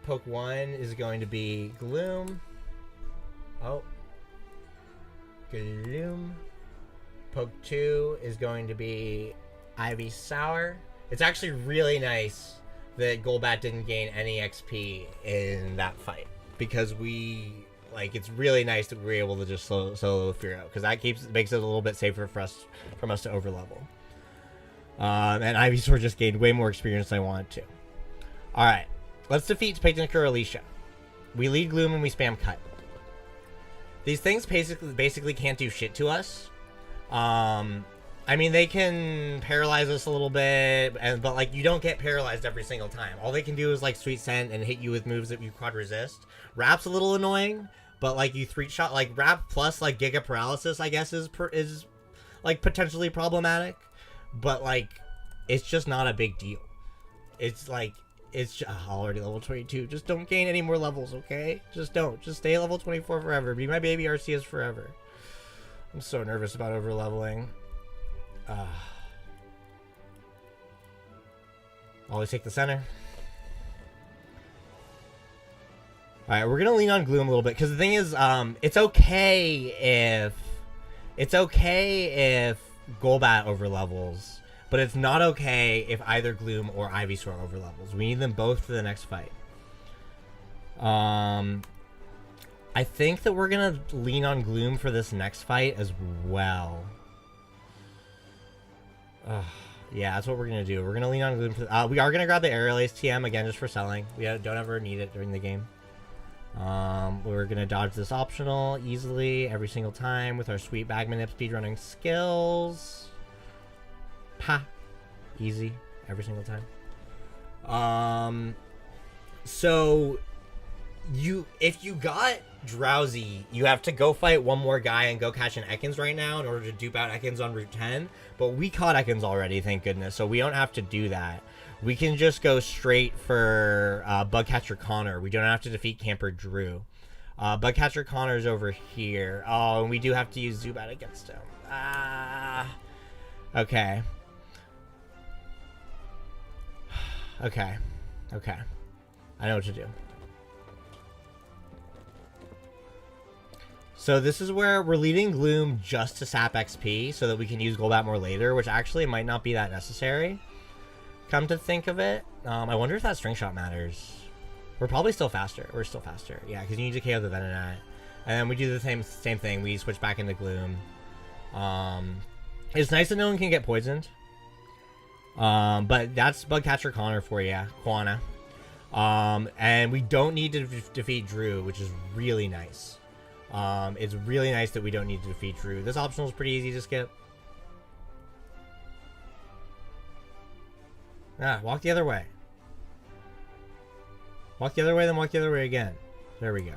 Poke 1 is going to be Gloom. Oh. Gloom. Poke 2 is going to be Ivysaur. It's actually really nice that Golbat didn't gain any XP in that fight, because it's really nice that we're able to just solo Spearow, because that makes it a little bit safer for us to overlevel. And Ivysaur just gained way more experience than I wanted to. All right, let's defeat Picnic or Alicia. We lead Gloom and we spam cut. These things basically can't do shit to us. I mean, they can paralyze us a little bit, but like, you don't get paralyzed every single time. All they can do is like Sweet Scent and hit you with moves that you quad resist. Rap's a little annoying, but like, you 3-shot, like Rap plus like Giga Paralysis, I guess is like potentially problematic, but like, it's just not a big deal. It's like, it's already level 22. Just don't gain any more levels, okay? Just don't. Just stay level 24 forever. Be my baby Arceus forever. I'm so nervous about over leveling. Always take the center. Alright, we're gonna lean on Gloom a little bit, because the thing is, it's okay if Golbat overlevels, but it's not okay if either Gloom or Ivysaur overlevels. We need them both for the next fight. I think that we're gonna lean on Gloom for this next fight as well. Yeah, that's what we're gonna do. We're gonna lean on Gloom for we are gonna grab the Aerial Ace TM again just for selling. We don't ever need it during the game. We're gonna dodge this optional easily every single time with our sweet bag manip speedrunning skills. Ha! Easy every single time. So if you got Drowsy, you have to go fight one more guy and go catch an Ekans right now in order to dupe out Ekans on Route 10. But we caught Ekans already, thank goodness, so we don't have to do that. We can just go straight for Bugcatcher Connor. We don't have to defeat Camper Drew. Bugcatcher Connor's over here. Oh, and we do have to use Zubat against him. Okay. Okay. Okay. I know what to do. So this is where we're leading Gloom just to sap XP so that we can use Golbat more later, which actually might not be that necessary. Come to think of it, I wonder if that String Shot matters. We're probably still faster. We're still faster. Yeah, because you need to KO the Venonat. And then we do the same thing. We switch back into Gloom. It's nice that no one can get poisoned. But that's Bugcatcher Connor for you, Quana. And we don't need to defeat Drew, which is really nice. It's really nice that we don't need to defeat Drew. This optional is pretty easy to skip. Walk the other way. Walk the other way, then walk the other way again. There we go.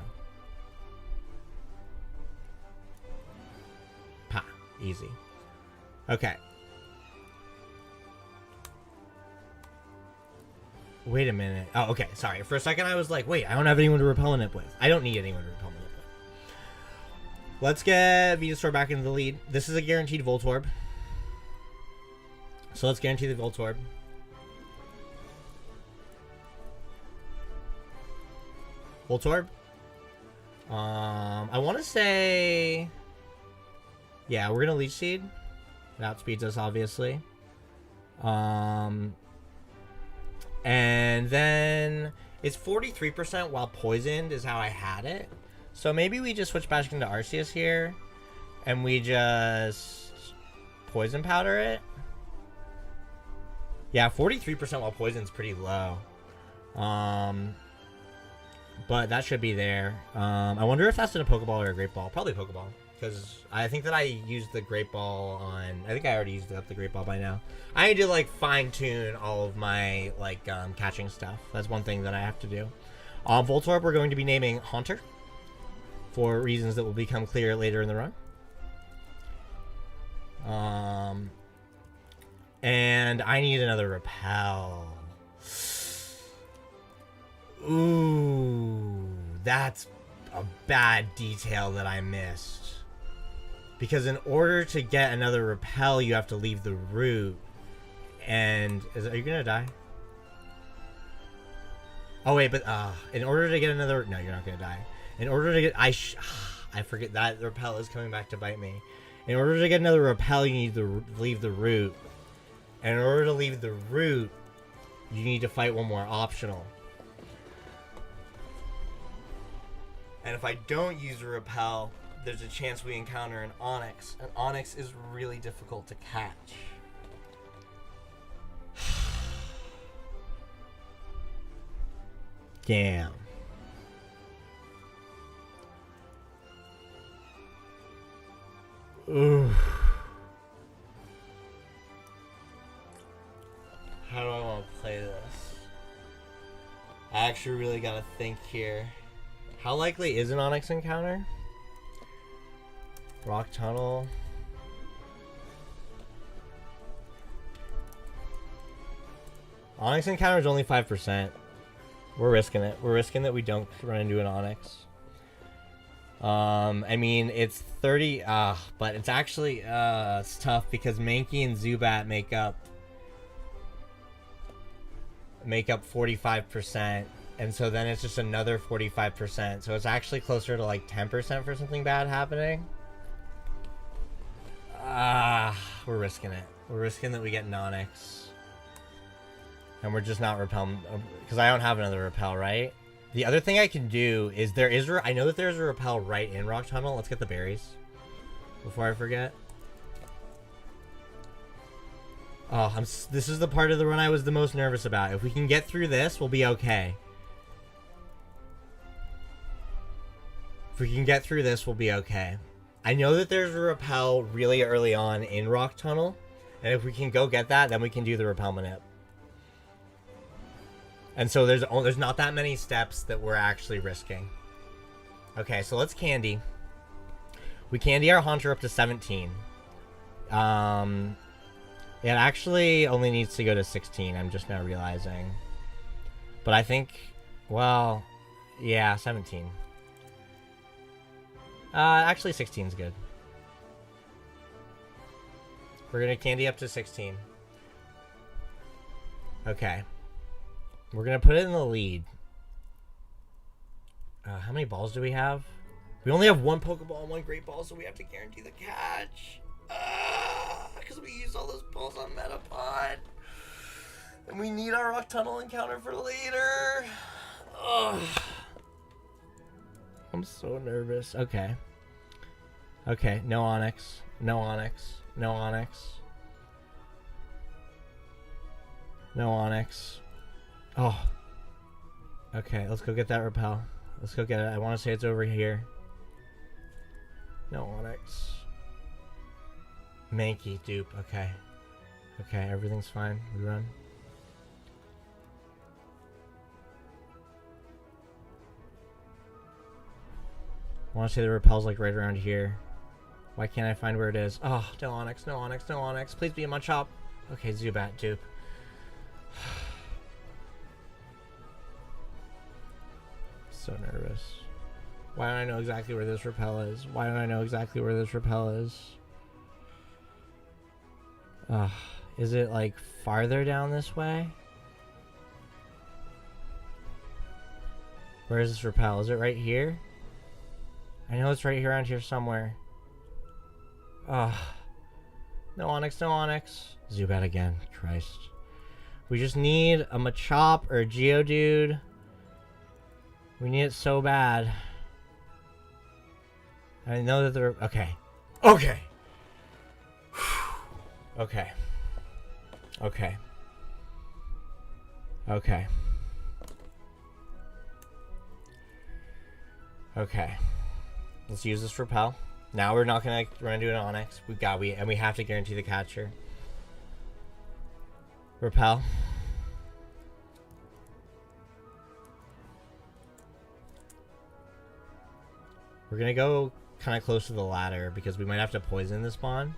Pa. Easy. Okay. Wait a minute. Oh, okay. Sorry. For a second, I was like, wait, I don't have anyone to repel Manip with. I don't need anyone to repel Manip with. Let's get Venusaur back into the lead. This is a guaranteed Voltorb. So let's guarantee the Voltorb. Voltorb. I want to say... Yeah, we're going to Leech Seed. It outspeeds us, obviously. And then... It's 43% while poisoned is how I had it. So maybe we just switch back into Arceus here. And we just... Poison Powder it. Yeah, 43% while poisoned is pretty low. But that should be there. I wonder if that's in a Pokeball or a Great Ball. Probably Pokeball. Because I think that I used the Great Ball on... I think I already used up the Great Ball by now. I need to, like, fine-tune all of my, like, catching stuff. That's one thing that I have to do. Voltorb, we're going to be naming Haunter. For reasons that will become clear later in the run. And I need another Repel. Ooh, that's a bad detail that I missed. Because in order to get another Repel, you have to leave the route. And are you gonna die? Oh wait, but in order to get another, no, you're not gonna die. In order to get, I forget that Repel is coming back to bite me. In order to get another Repel, you need to leave the route. And in order to leave the route, you need to fight one more optional. And if I don't use a Repel, there's a chance we encounter an Onix. An Onix is really difficult to catch. Damn. Ooh. How do I want to play this? I actually really gotta think here. How likely is an Onix encounter? Rock Tunnel. Onix encounter is only 5%. We're risking it. We're risking that we don't run into an Onix. I mean, it's 30, but it's actually, it's tough because Mankey and Zubat make up 45%, and so then it's just another 45%, so it's actually closer to like 10% for something bad happening. We're risking it. We're risking that we get an Onix. And we're just not Repel, because I don't have another Repel, right? The other thing I can do is I know that there's a Repel right in Rock Tunnel. Let's get the berries before I forget. Oh, this is the part of the run I was the most nervous about. If we can get through this, we'll be okay. If we can get through this, we'll be okay. I know that there's a Repel really early on in Rock Tunnel, and if we can go get that, then we can do the Repel Manip. And so there's not that many steps that we're actually risking. Okay, so let's candy. We candy our Haunter up to 17. It actually only needs to go to 16, I'm just now realizing. But I think, well, yeah, 17. Actually 16 is good. We're gonna candy up to 16. Okay. We're going to put it in the lead. How many balls do we have? We only have one Pokeball and one Great Ball, so we have to guarantee the catch. Because we used all those balls on Metapod. And we need our Rock Tunnel encounter for later. Ugh. I'm so nervous. Okay. Okay, no Onix. No Onix. No Onix. No Onix. Oh. Okay, let's go get that Repel. Let's go get it. I want to say it's over here. No Onix. Mankey, dupe. Okay. Okay, everything's fine. We run. I want to say the Repel's like right around here. Why can't I find where it is? Oh, no Onix, no Onix, no Onix. Please be in my chop. Okay, Zubat, dupe. So nervous. Why don't I know exactly where this Repel is? Why don't I know exactly where this Repel is? Is it like farther down this way? Where is this Repel? Is it right here? I know it's right here around here somewhere. No Onix, no Onix. Zubat again. Christ. We just need a Machop or a Geodude. We need it so bad. I know that they're... Okay. Okay. Okay. Okay. Okay. Okay. Let's use this Repel. Now we're not gonna run into an Onix. And we have to guarantee the catcher. Repel. We're gonna go kind of close to the ladder because we might have to poison this spawn,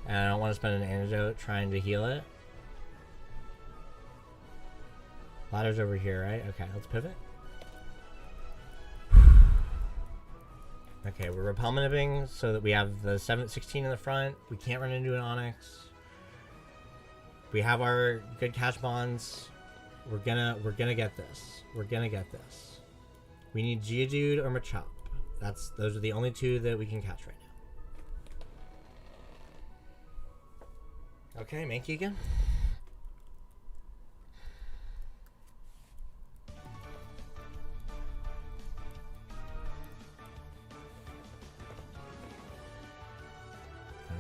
and I don't want to spend an antidote trying to heal it. Ladder's over here, right? Okay, let's pivot. Okay, we're Repel Manipping so that we have the 16 in the front. We can't run into an Onix. We have our good catch bonds. We're gonna get this. We're gonna get this. We need Geodude or Machop. Those are the only two that we can catch right now. Okay, Mankey again.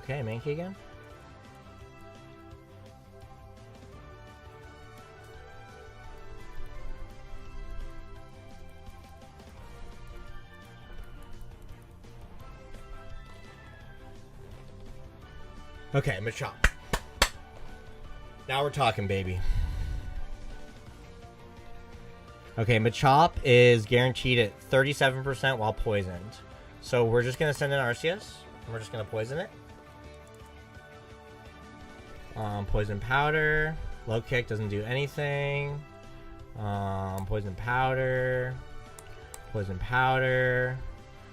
Okay, Mankey again. Okay, Machop. Now we're talking, baby. Okay, Machop is guaranteed at 37% while poisoned. So we're just going to send in Arceus, and we're just going to poison it. Poison Powder. Low Kick doesn't do anything. Poison Powder. Poison Powder.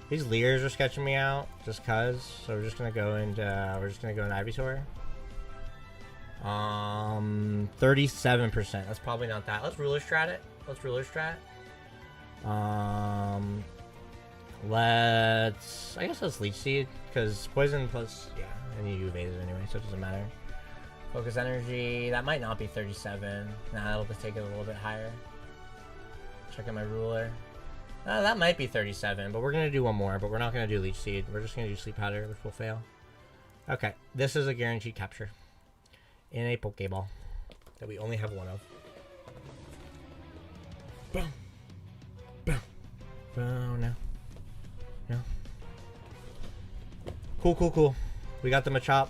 These Leers are sketching me out just cuz. So we're just gonna go into Ivysaur. 37%. That's probably not that. Let's ruler strat it. Let's ruler strat. I guess let's Leech Seed because poison plus and you evaded anyway, so it doesn't matter. Focus Energy. That might not be 37. Nah, that'll just take it a little bit higher. Check out my ruler. That might be 37, but we're going to do one more, but we're not going to do Leech Seed. We're just going to do Sleep Powder, which will fail. Okay, this is a guaranteed capture in a Pokeball that we only have one of. Boom. Boom. Oh, no. No. Cool. We got the Machop.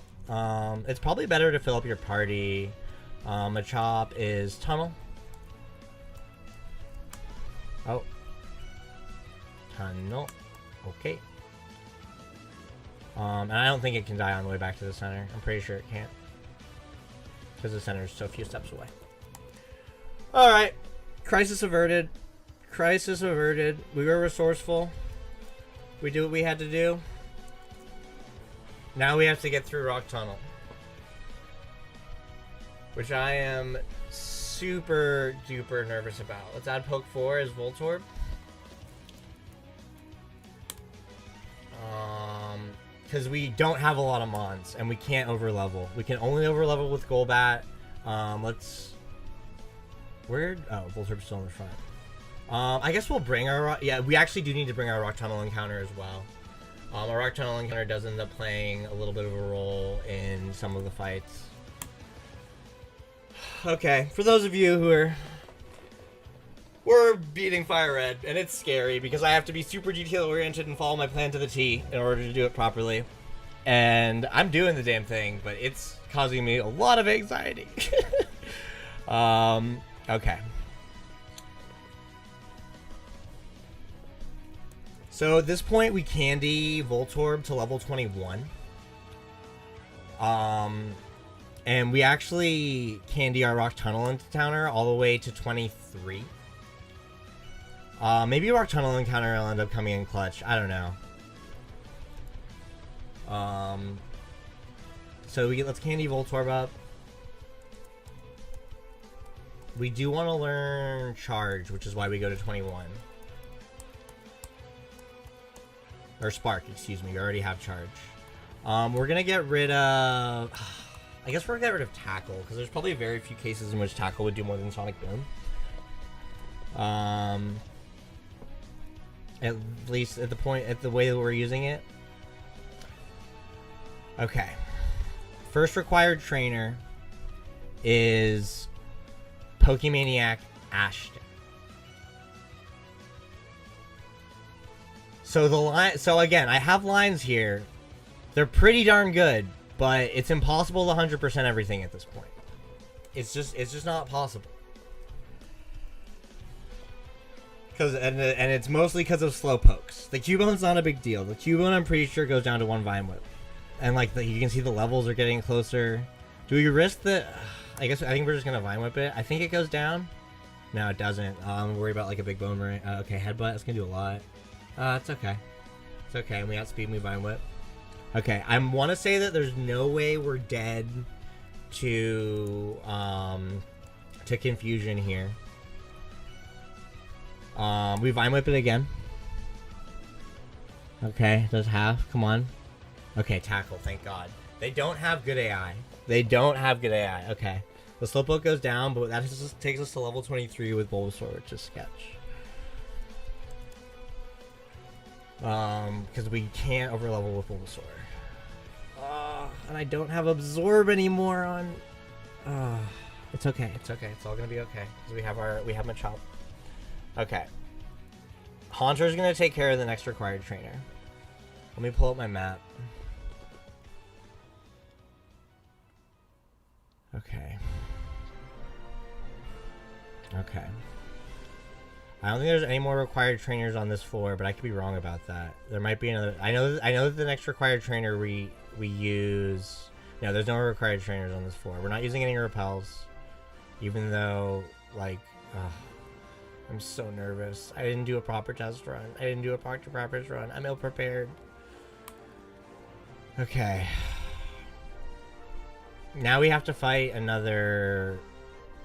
It's probably better to fill up your party. Machop is Tunnel. Oh. Tunnel. Okay. And I don't think it can die on the way back to the center. I'm pretty sure it can't. Because the center is so few steps away. Alright. Crisis averted. Crisis averted. We were resourceful. We did what we had to do. Now we have to get through Rock Tunnel. Which I am super duper nervous about. Let's add Poke 4 as Voltorb. Because we don't have a lot of mons and we can't overlevel. We can only overlevel with Golbat. Let's... Where? Oh, Voltorb's still in the front. I guess we'll bring our... Yeah, we actually do need to bring our Rock Tunnel encounter as well. Our Rock Tunnel encounter does end up playing a little bit of a role in some of the fights. Okay, for those of you who are... We're beating Fire Red, and it's scary because I have to be super detail-oriented and follow my plan to the T in order to do it properly. And I'm doing the damn thing, but it's causing me a lot of anxiety. Okay. So at this point, we candy Voltorb to level 21. And we actually candy our Rock Tunnel encounter all the way to 23. Maybe Rock Tunnel encounter will end up coming in clutch. I don't know. So let's candy Voltorb up. We do want to learn Charge, which is why we go to 21. Or Spark, excuse me. We already have Charge. We're gonna get rid of... I guess we're gonna get rid of Tackle, because there's probably very few cases in which Tackle would do more than Sonic Boom. At least at the way that we're using it. Okay. First required trainer is Pokemaniac Ashton. So the line, so again, I have lines here. They're pretty darn good, but it's impossible to 100% everything at this point. It's just not possible. And it's mostly because of Slowpokes. The Cubone's not a big deal. The Cubone, I'm pretty sure, goes down to 1 Vine Whip. And like you can see the levels are getting closer. Do we risk the... I think we're just going to Vine Whip it. I think it goes down. No, it doesn't. I'm worried about like a big bone ring. Okay, Headbutt. It's going to do a lot. It's okay. It's okay. And we outspeed me Vine Whip. Okay, I want to say that there's no way we're dead to Confusion here. We Vine Whip it again. Okay, does half. Come on. Okay, Tackle, thank God. They don't have good AI. They don't have good AI. Okay. The Slowpoke goes down, but that just takes us to level 23 with Bulbasaur, which is sketch. Because we can't overlevel with Bulbasaur. And I don't have Absorb anymore on... it's okay. It's okay. It's all gonna be okay. Because we have Machop. Okay. Haunter's gonna take care of the next required trainer. Let me pull up my map. Okay. Okay. I don't think there's any more required trainers on this floor, but I could be wrong about that. There might be another. I know that the next required trainer we use. No, there's no required trainers on this floor. We're not using any repels, even though like, I'm so nervous. I didn't do a proper test run. I didn't do a proper test run. I'm ill prepared. Okay. Now we have to fight another.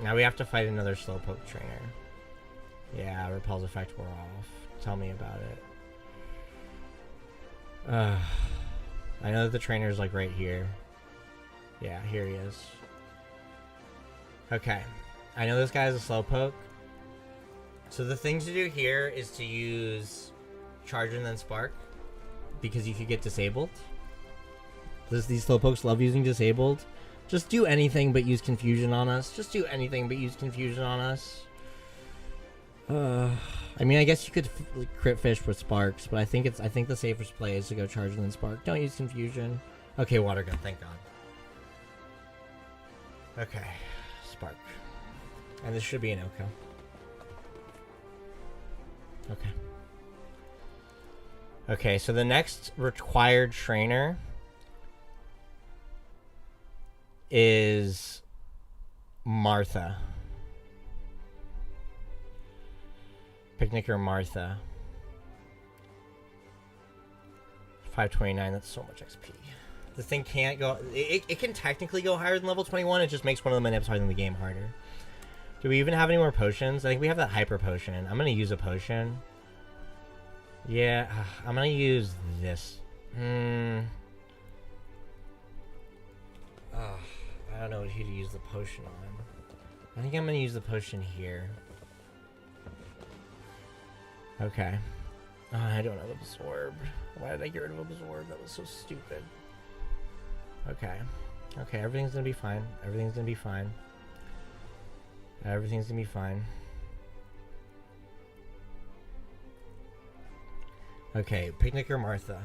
Now we have to fight another Slowpoke trainer. Yeah, Repel's effect wore off. Tell me about it. I know that the trainer's like right here. Yeah, here he is. Okay. I know this guy is a Slowpoke. So the thing to do here is to use Charge and then Spark. Because if you get disabled. These Slowpokes love using disabled. Just do anything but use Confusion on us. Just do anything but use Confusion on us. I mean, I guess you could crit fish with Sparks, but I think the safest play is to go Charge and then Spark. Don't use Confusion. Okay, Water Gun, thank God. Okay, Spark. And this should be an Oko. Okay. Okay, so the next required trainer is Martha. Picnicker Martha. 529, that's so much XP. The thing can't go... It can technically go higher than level 21, it just makes one of the Manips harder than the game harder. Do we even have any more potions? I think we have that Hyper Potion. I'm gonna use a potion. Yeah, I'm gonna use this. I don't know who to use the potion on. I think I'm gonna use the potion here. Okay. I don't have Absorb. Why did I get rid of Absorb? That was so stupid. Okay. Okay, everything's gonna be fine. Everything's gonna be fine. Everything's gonna be fine. Okay, Picnicker Martha.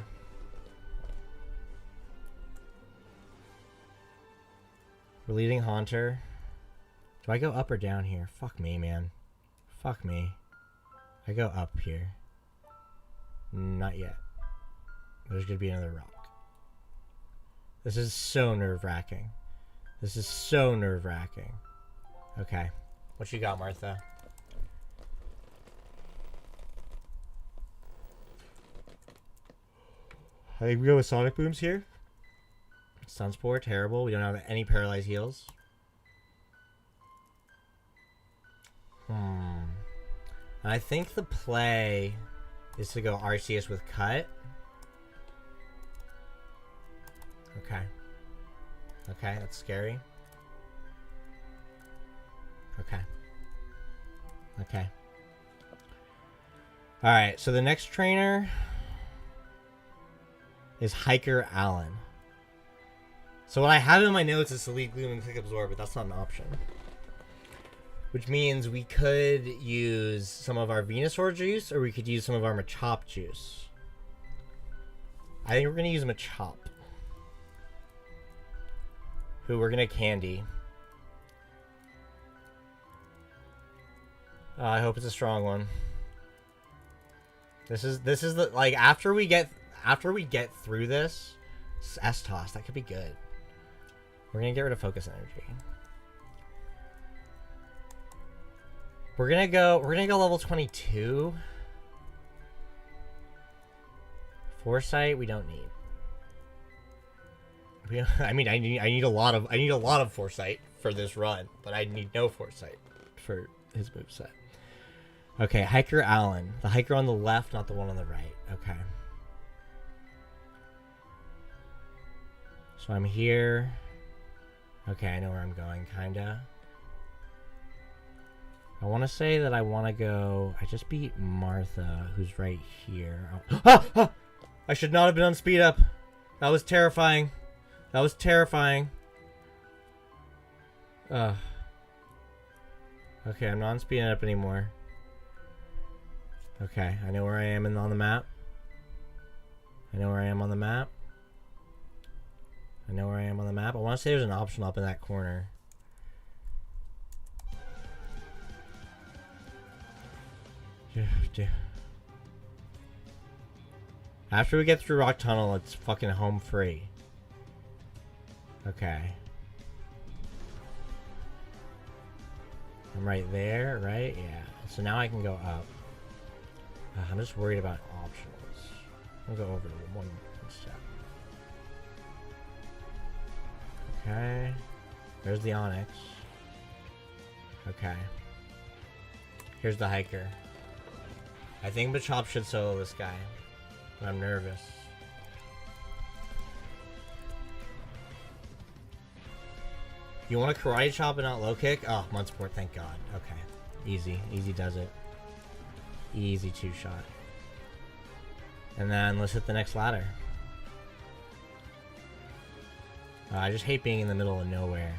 We're leading Haunter. Do I go up or down here? Fuck me, man. Fuck me. I go up here. Not yet. There's gonna be another rock. This is so nerve-wracking. This is so nerve-wracking. Okay. What you got, Martha? I think we go with Sonic Booms here. Sunspore, terrible. We don't have any Paralyzed Heals. I think the play is to go RCS with Cut. Okay. Okay, that's scary. Okay. Okay. Alright, so the next trainer is Hiker Allen. So what I have in my notes is Elite Gloom and Click Absorb, but that's not an option. Which means we could use some of our Venusaur juice, or we could use some of our Machop juice. I think we're going to use Machop. Who we're going to Candy. I hope it's a strong one. This is the, like, after we get through this, S-Toss, that could be good. We're going to get rid of Focus Energy. We're gonna go level 22. Foresight we don't need. I mean I need a lot of Foresight for this run, but I need no Foresight for his moveset. Okay, Hiker Allen. The hiker on the left, not the one on the right. Okay. So I'm here. Okay, I know where I'm going, kinda. I want to say that I want to go... I just beat Martha, who's right here. I should not have been on speed up. That was terrifying. That was terrifying. Okay, I'm not speeding up anymore. Okay, I know where I am on the map. I know where I am on the map. I know where I am on the map. I want to say there's an option up in that corner. After we get through Rock Tunnel, it's fucking home free. Okay. I'm right there, right? Yeah. So now I can go up. I'm just worried about optionals. I'll go over one step. Okay. There's the Onyx. Okay. Here's the Hiker. I think Machop should solo this guy. But I'm nervous. You want a Karate Chop and not low kick? Oh, Mudsport, thank God. Okay. Easy. Easy does it. Easy two-shot. And then let's hit the next ladder. I just hate being in the middle of nowhere.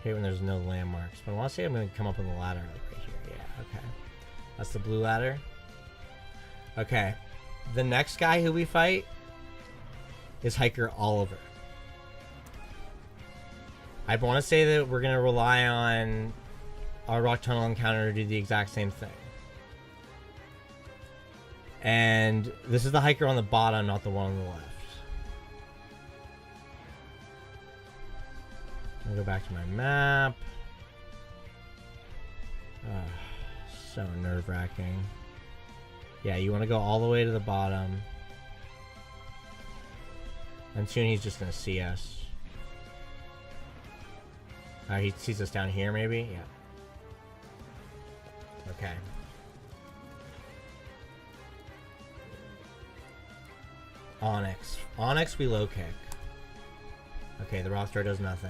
Hate when there's no landmarks. But I want to say I'm going to come up on the ladder like right here. Yeah, okay. That's the blue ladder. Okay. The next guy who we fight is Hiker Oliver. I want to say that we're going to rely on our Rock Tunnel encounter to do the exact same thing. And this is the Hiker on the bottom, not the one on the left. I'll go back to my map. So nerve-wracking. Yeah, you want to go all the way to the bottom. And soon he's just going to see us. He sees us down here, maybe? Yeah. Okay. Onyx. Onyx, we low kick. Okay, the rock throw does nothing.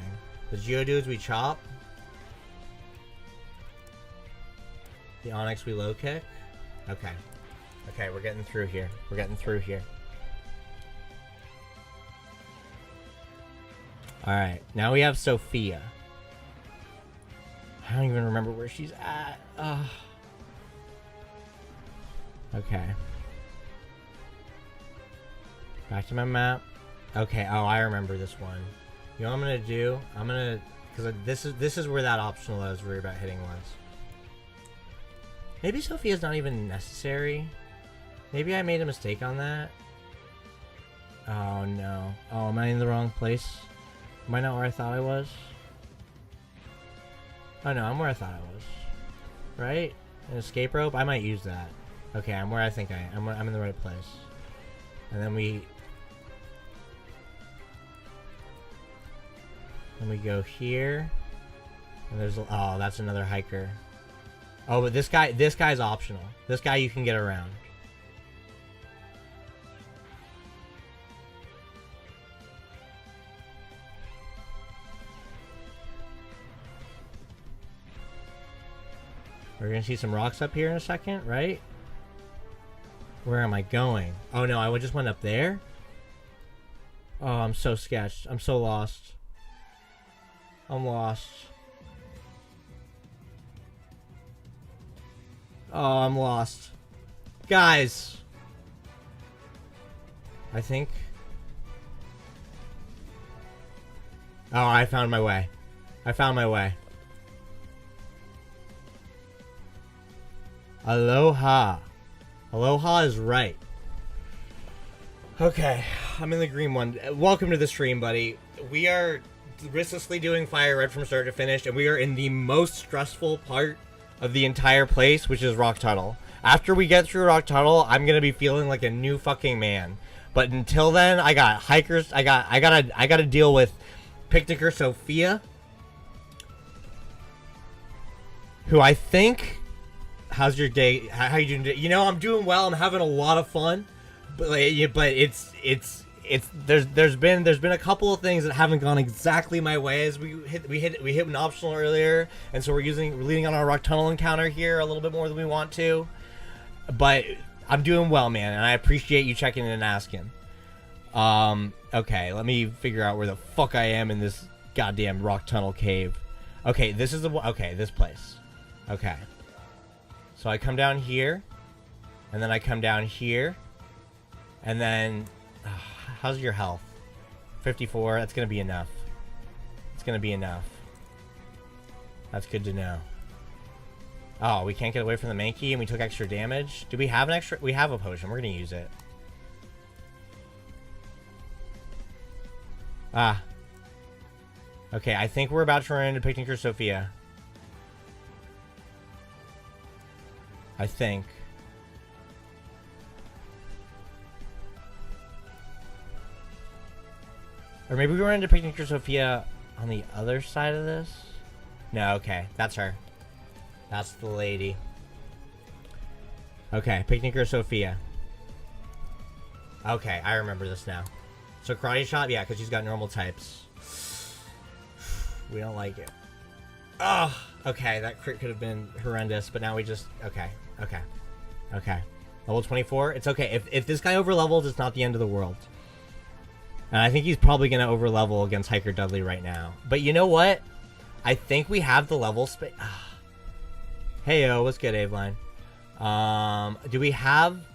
The Geodudes, we chop. The Onyx, we low kick. Okay. Okay, we're getting through here. We're getting through here. Alright, now we have Sophia. I don't even remember where she's at. Okay. Back to my map. Okay, oh, I remember this one. You know what I'm gonna do? I'm gonna... Because this is where that optional I was worried about hitting was. Maybe Sophia's not even necessary. Maybe I made a mistake on that. Oh, no. Oh, am I in the wrong place? Am I not where I thought I was? Oh, no, I'm where I thought I was. Right? An escape rope? I might use that. Okay, I'm where I think I am. I'm in the right place. And then we go here. And there's... Oh, that's another hiker. Oh, but this guy's optional. This guy you can get around. We're gonna see some rocks up here in a second, right? Where am I going? Oh no, I just went up there? Oh, I'm so sketched. I'm so lost. I'm lost. Oh, I'm lost. Guys! I think... Oh, I found my way. I found my way. Aloha. Aloha is right. Okay, I'm in the green one. Welcome to the stream, buddy. We are risklessly doing Fire Red from start to finish, and we are in the most stressful part of the entire place, which is Rock Tunnel. After we get through Rock Tunnel, I'm gonna be feeling like a new fucking man. But until then, I got hikers. I gotta deal with Picnicker Sophia, who I think... How's your day? How you doing today? You know, I'm doing well. I'm having a lot of fun, but there's been a couple of things that haven't gone exactly my way. As we hit an optional earlier, and so we're leaning on our Rock Tunnel encounter here a little bit more than we want to. But I'm doing well, man, and I appreciate you checking in and asking. Okay, let me figure out where the fuck I am in this goddamn rock tunnel cave. Okay, this is the... Okay, this place. Okay. So I come down here, and then I come down here, and then... how's your health? 54, that's gonna be enough. It's gonna be enough. That's good to know. Oh, we can't get away from the Mankey, and we took extra damage? Do we have an extra... We have a potion, we're gonna use it. Ah. Okay, I think we're about to run into Picnicker Sophia. I think. Or maybe we run into Picnicker Sophia on the other side of this? No, okay. That's her. That's the lady. Okay, Picnicker Sophia. Okay, I remember this now. So Karate Chop, yeah, because she's got normal types. We don't like it. Oh, okay, that crit could have been horrendous, but now we just... Okay, okay, okay. Level 24, it's okay. If this guy overlevels, it's not the end of the world. And I think he's probably going to overlevel against Hiker Dudley right now. But you know what? I think we have the level space... Hey, yo, what's good, Aveline? Do we have...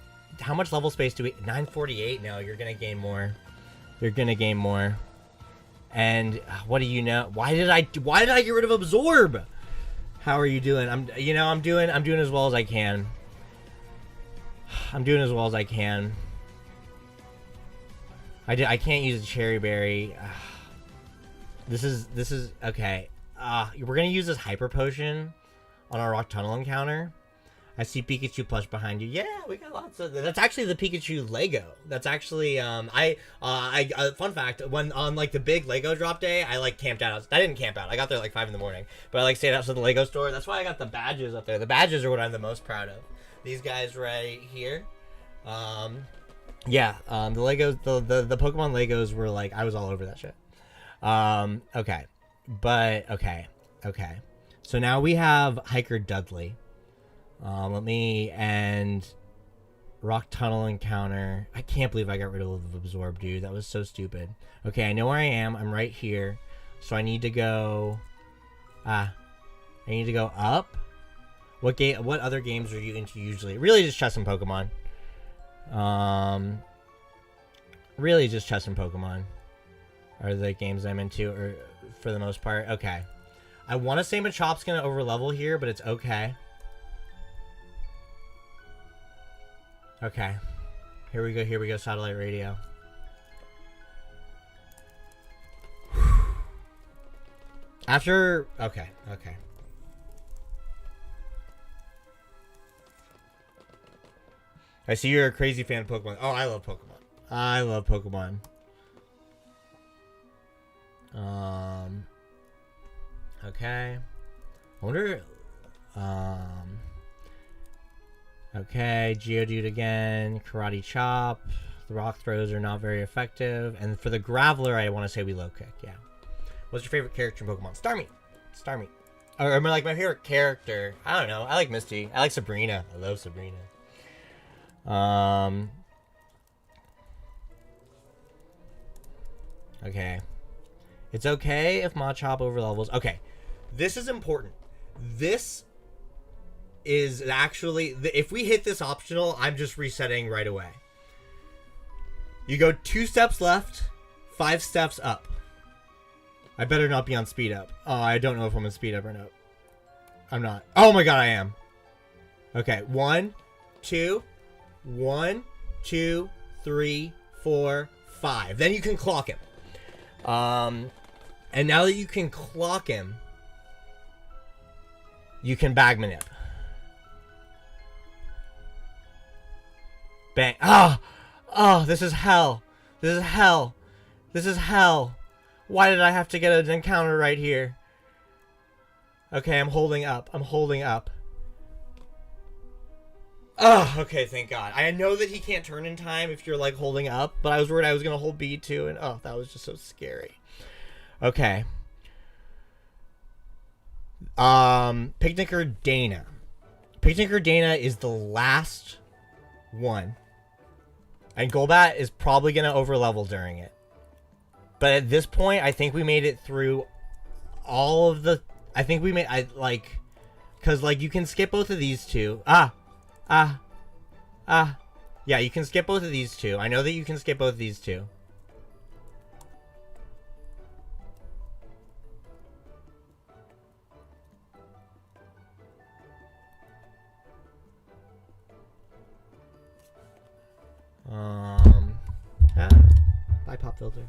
How much level space do we... 948? No, you're going to gain more. You're gonna gain more. And what do you know? Why did I get rid of Absorb? How are you doing? I'm doing as well as I can. I'm doing as well as I can. I can't use a Cherry Berry. This is okay. We're gonna use this Hyper Potion on our Rock Tunnel encounter. I see Pikachu plush behind you. Yeah, we got lots of... That's actually the Pikachu Lego. That's actually, fun fact, when on, like, the big Lego drop day, I, like, camped out. I didn't camp out. I got there, like, 5 in the morning. But I, like, stayed outside the Lego store. That's why I got the badges up there. The badges are what I'm the most proud of. These guys right here. Yeah, the Legos, the Pokemon Legos were, like, I was all over that shit. Okay. But, okay. So now we have Hiker Dudley. Let me end Rock Tunnel encounter. I can't believe I got rid of Absorb, dude. That was so stupid. Okay, I know where I am. I'm right here. So I need to go... I need to go up. What other games are you into usually? Really just chess and Pokemon. Really just chess and Pokemon are the games I'm into, or for the most part. Okay. I want to say Machop's going to overlevel here, but it's okay. Okay. Here we go, satellite radio. After... Okay. I see you're a crazy fan of Pokemon. Oh, I love Pokemon. Okay. I wonder... Okay, Geodude again, Karate Chop. The rock throws are not very effective. And for the Graveler, I want to say we low kick, yeah. What's your favorite character in Pokemon? Starmie. Or like my favorite character, I don't know. I like Misty. I like Sabrina. I love Sabrina. Okay. It's okay if Machop overlevels. Okay. This is important. This is actually... If we hit this optional, I'm just resetting right away. You go 2 steps left, 5 steps up. I better not be on speed up. Oh, I don't know if I'm on speed up or not. I'm not. Oh my god, I am. Okay, 1, 2, 1, 2, 3, 4, 5. Then you can clock him. And now that you can clock him, you can bag Manip. Bang. Oh, this is hell. This is hell. This is hell. Why did I have to get an encounter right here? Okay, I'm holding up. Oh, okay, thank God. I know that he can't turn in time if you're, like, holding up, but I was worried I was going to hold B2, and oh, that was just so scary. Okay. Picnicker Dana. Picnicker Dana is the last 1. And Golbat is probably going to overlevel during it. But at this point, I think we made it through all of the... I think we made... Because, like, you can skip both of these two. Yeah, you can skip both of these two. I know that you can skip both of these two. Bye, pop filter.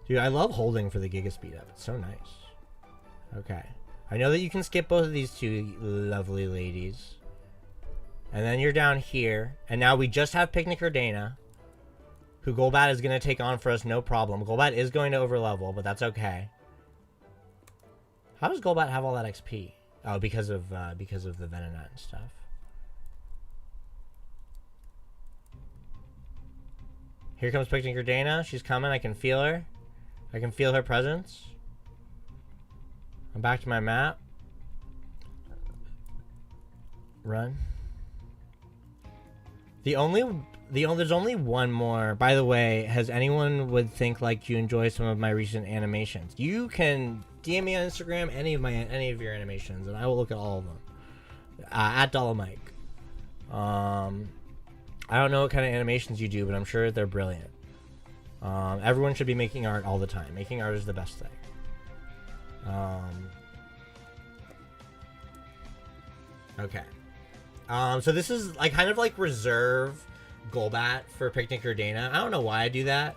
Dude, I love holding for the Giga Speed up. It's so nice. Okay. I know that you can skip both of these two lovely ladies. And then you're down here. And now we just have Picnic or Dana, who Golbat is going to take on for us, no problem. Golbat is going to overlevel, but that's okay. How does Golbat have all that XP? Oh, because of the Venonat and stuff. Here comes Picnic or Dana. She's coming. I can feel her. I can feel her presence. I'm back to my map. Run. There's only one more. By the way, has anyone would think like you enjoy some of my recent animations? You can DM me on Instagram any of your animations, and I will look at all of them. At Dolomike. I don't know what kind of animations you do, but I'm sure they're brilliant. Everyone should be making art all the time. Making art is the best thing. Okay. So this is like kind of like reserve Golbat for Picnic or Dana. I don't know why I do that,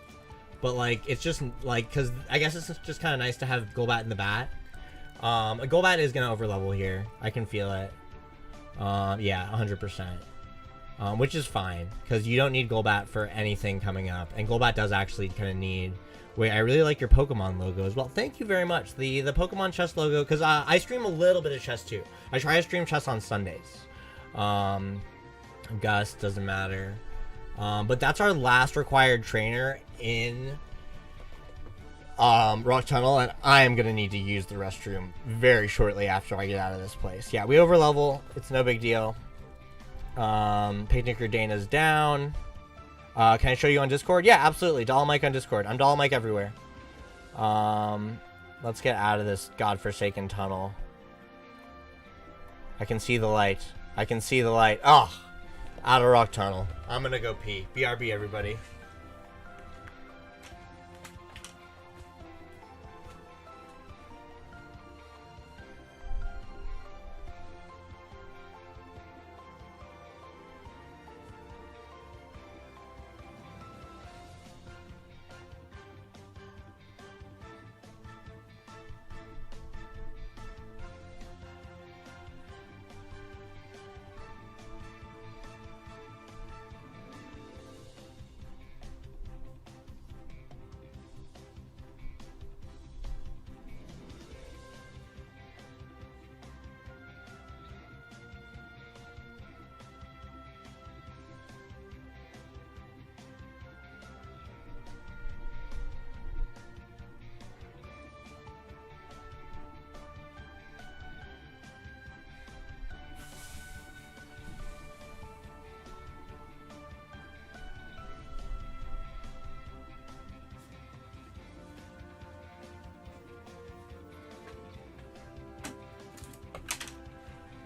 but like it's just like because I guess it's just kind of nice to have Golbat in the bat. A Golbat is gonna overlevel here. I can feel it. Yeah, 100%. Which is fine because you don't need Golbat for anything coming up, and Golbat does actually kind of need. Wait, I really like your Pokemon logo as well. Thank you very much. The Pokemon chess logo, because I stream a little bit of chess too. I try to stream chess on Sundays. Gus, doesn't matter. But that's our last required trainer in Rock Tunnel, and I am going to need to use the restroom very shortly after I get out of this place. Yeah, we overlevel. It's no big deal. Picnic or Dana's down. Can I show you on Discord? Yeah, absolutely. Dolomike on Discord. I'm Dolomike everywhere. Let's get out of this godforsaken tunnel. I can see the light. I can see the light. Oh, out of Rock Tunnel. I'm gonna go pee. BRB, everybody.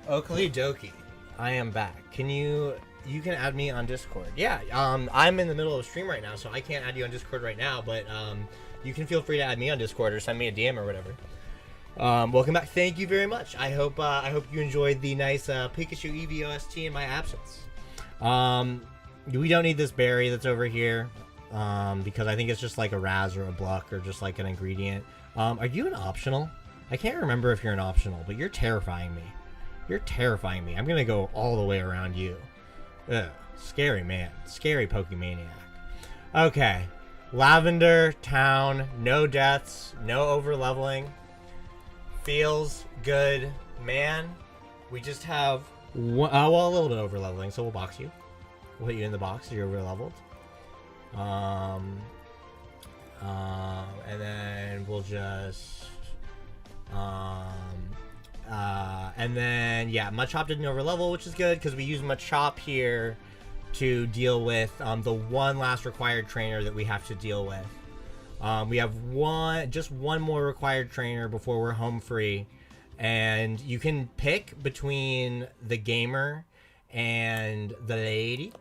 Oakley dokie. I am back. Can you can add me on Discord. Yeah, I'm in the middle of a stream right now, so I can't add you on Discord right now, but you can feel free to add me on Discord or send me a DM or whatever. Welcome back. Thank you very much. I hope you enjoyed the nice Pikachu Eevee OST in my absence. We don't need this berry that's over here because I think it's just like a Raz or a Bluck or just like an ingredient. Are you an optional? I can't remember if you're an optional, but you're terrifying me. You're terrifying me. I'm gonna go all the way around you. Ugh. Scary man. Scary Pokemaniac. Okay. Lavender Town. No deaths. No overleveling. Feels good. Man, we just have one, well, a little bit overleveling, so we'll box you. We'll hit you in the box so you're overleveled. And then we'll just And then, yeah, Machop didn't overlevel, which is good because we use Machop here to deal with the one last required trainer that we have to deal with. We have just one more required trainer before we're home free. And you can pick between the gamer and the lady.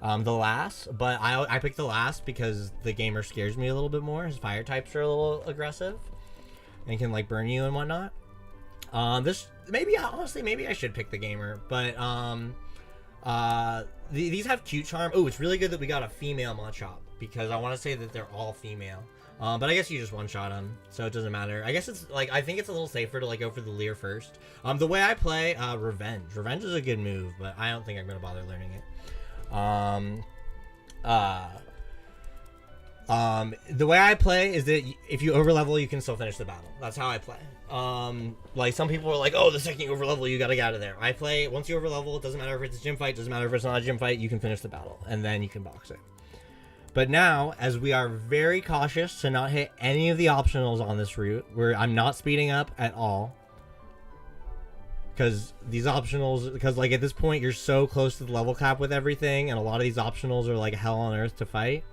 The last, but I picked the last because the gamer scares me a little bit more. His fire types are a little aggressive and can like burn you and whatnot. Honestly, maybe I should pick the gamer, but these have cute charm. Oh, it's really good that we got a female Machop because I want to say that they're all female. But I guess you just one-shot them, so it doesn't matter. I guess it's like, I think it's a little safer to like go for the Leer first. The way I play, Revenge. Revenge is a good move, but I don't think I'm gonna bother learning it. The way I play is that if you overlevel, you can still finish the battle. That's how I play. Like some people are like, oh, the second you overlevel, you gotta get out of there. I play, once you overlevel, it doesn't matter if it's a gym fight, doesn't matter if it's not a gym fight, you can finish the battle, and then you can box it. But now, as we are very cautious to not hit any of the optionals on this route, I'm not speeding up at all. Because these optionals, because like at this point, you're so close to the level cap with everything, and a lot of these optionals are like hell on earth to fight.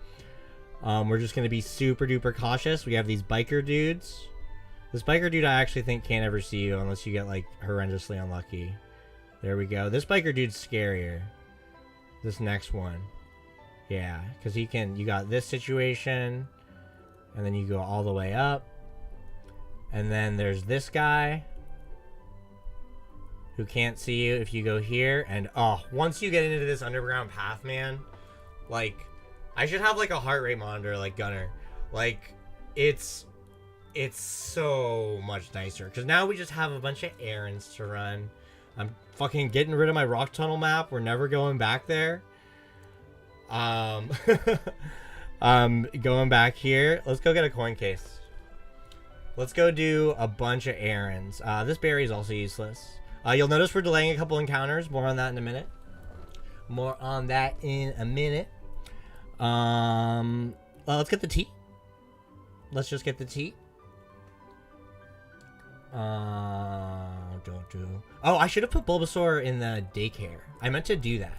We're just going to be super duper cautious. We have these biker dudes. This biker dude I actually think can't ever see you unless you get like horrendously unlucky. There we go. This biker dude's scarier. This next one. Yeah, because you got this situation, and then you go all the way up. And then there's this guy who can't see you if you go here. And once you get into this underground path, man, like, I should have like a heart rate monitor like Gunner. Like, it's so much nicer because now we just have a bunch of errands to run. I'm fucking getting rid of my rock tunnel map. We're never going back there. Going back here. Let's go get a coin case. Let's go do a bunch of errands. This berry is also useless. You'll notice we're delaying a couple encounters. More on that in a minute. Let's get the tea. Let's just get the tea. Oh, I should have put Bulbasaur in the daycare. I meant to do that.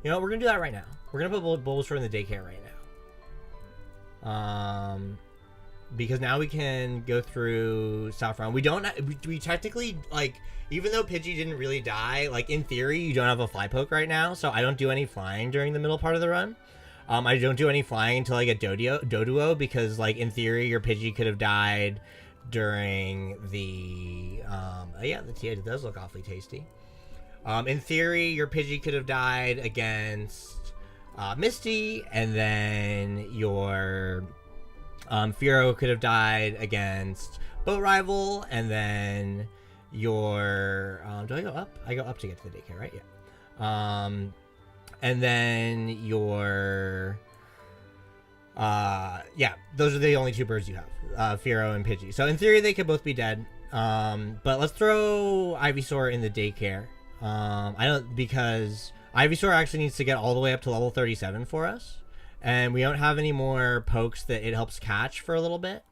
You know what? We're gonna do that right now. We're gonna put Bulbasaur in the daycare right now. Because now we can go through South Round. We technically, like, even though Pidgey didn't really die, like, in theory, you don't have a fly poke right now, so I don't do any flying during the middle part of the run. I don't do any flying until I get Doduo, because, like, in theory, your Pidgey could have died during the, yeah, the tea does look awfully tasty. In theory, your Pidgey could have died against, Misty, and then your, Spearow could have died against Boat Rival, and then your, do I go up? I go up to get to the daycare, right? Yeah. And then your, yeah, those are the only two birds you have, Spearow and Pidgey. So in theory, they could both be dead. But let's throw Ivysaur in the daycare. Because Ivysaur actually needs to get all the way up to level 37 for us. And we don't have any more pokes that it helps catch for a little bit.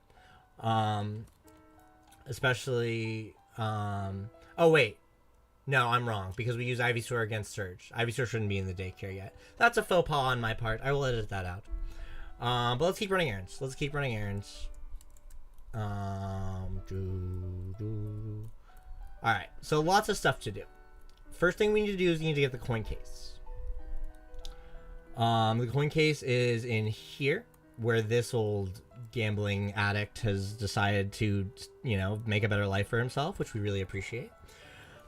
Especially, oh wait. No, I'm wrong, because we use Ivysaur against Surge. Ivysaur shouldn't be in the daycare yet. That's a faux pas on my part. I will edit that out. But let's keep running errands. Alright, so lots of stuff to do. First thing we need to do is we need to get the coin case. The coin case is in here, where this old gambling addict has decided to, you know, make a better life for himself, which we really appreciate.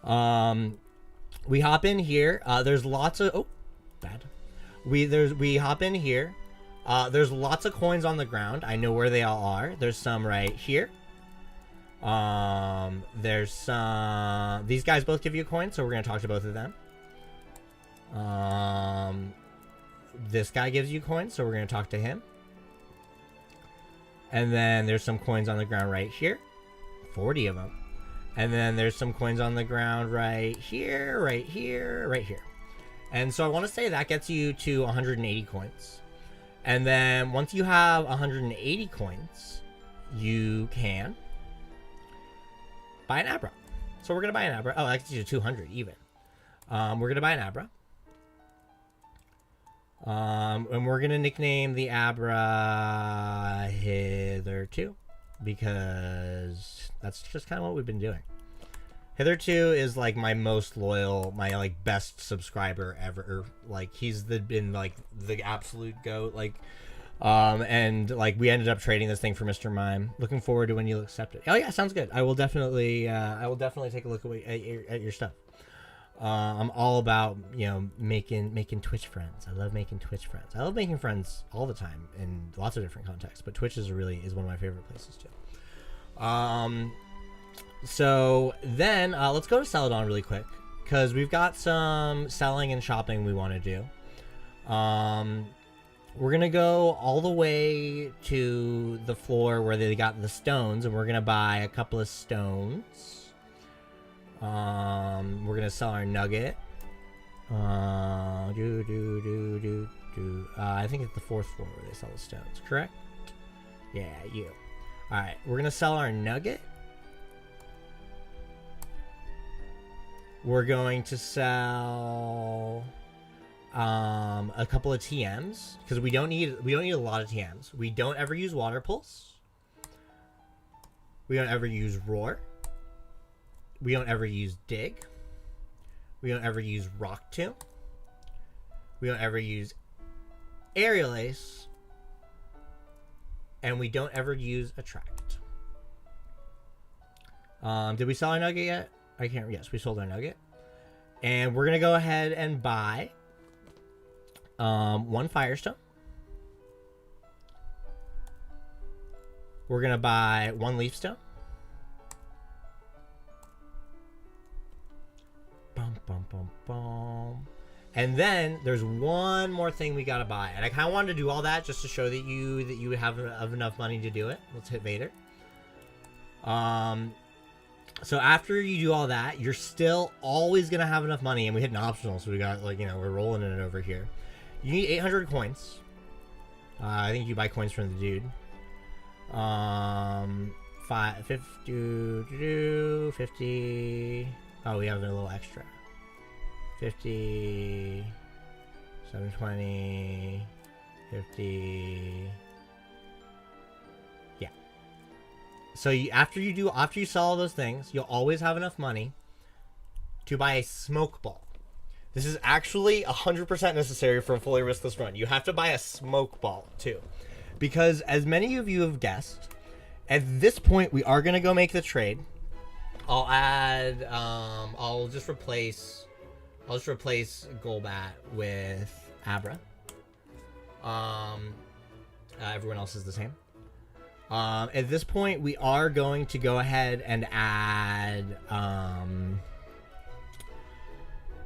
We hop in here. There's lots of... Oh, bad. We hop in here. There's lots of coins on the ground. I know where they all are. There's some right here. There's some... These guys both give you a coin, so we're going to talk to both of them. This guy gives you coins, so we're going to talk to him. And then there's some coins on the ground right here. 40 of them. And then there's some coins on the ground right here, right here, right here. And so I want to say that gets you to 180 coins. And then once you have 180 coins, you can buy an Abra. So we're going to buy an Abra. Oh, actually, 200 even. We're going to buy an Abra. And we're going to nickname the Abra Hitherto, because that's just kind of what we've been doing. Hitherto is like my most loyal, my like best subscriber ever. Like he's been like the absolute GOAT. Like, and like we ended up trading this thing for Mr. Mime. Looking forward to when you accept it. Oh yeah, sounds good. I will definitely take a look at your stuff. I'm all about, you know, making Twitch friends. I love making Twitch friends. I love making friends all the time in lots of different contexts, but Twitch is one of my favorite places too. So then let's go to Celadon really quick, because we've got some selling and shopping we want to do. We're gonna go all the way to the floor where they got the stones, and we're gonna buy a couple of stones. We're gonna sell our Nugget. I think it's the 4th floor where they sell the stones, correct? Yeah, you. Alright, we're gonna sell our Nugget. We're going to sell a couple of TMs, because we don't need a lot of TMs. We don't ever use Water Pulse. We don't ever use Roar. We don't ever use Dig. We don't ever use Rock Tomb. We don't ever use Aerial Ace. And we don't ever use Attract. Did we sell our Nugget yet? I can't. Yes, we sold our Nugget. And we're going to go ahead and buy 1 Firestone. We're going to buy 1 Leaf Stone. And then there's one more thing we gotta buy, and I kind of wanted to do all that just to show that you have enough money to do it. Let's hit Vader. So after you do all that, you're still always gonna have enough money, and we hit an optional, so we got, like, you know, we're rolling in it over here. You need 800 coins. I think you buy coins from the dude. 50. Oh, we have a little extra. 50, 720, 50. Yeah. So after you sell all those things, you'll always have enough money to buy a smoke ball. This is actually 100% necessary for a fully riskless run. You have to buy a smoke ball too, because as many of you have guessed, at this point we are gonna go make the trade. I'll add. I'll just replace Golbat with Abra. Everyone else is the same. At this point, we are going to go ahead and add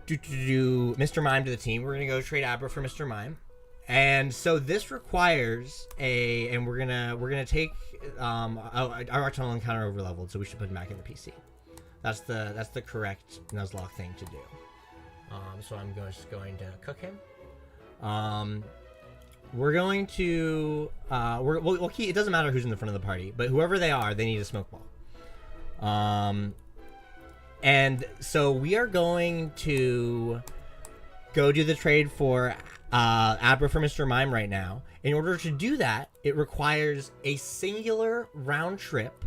Mr. Mime to the team. We're gonna go trade Abra for Mr. Mime, and so this requires and we're gonna take our Octonal Encounter over leveled, so we should put him back in the PC. That's the correct Nuzlocke thing to do. So I'm just going to cook him. We're going to we'll keep, it doesn't matter who's in the front of the party, but whoever they are, they need a smoke ball. And so we are going to go do the trade for Abra for Mr. Mime right now. In order to do that, it requires a singular round trip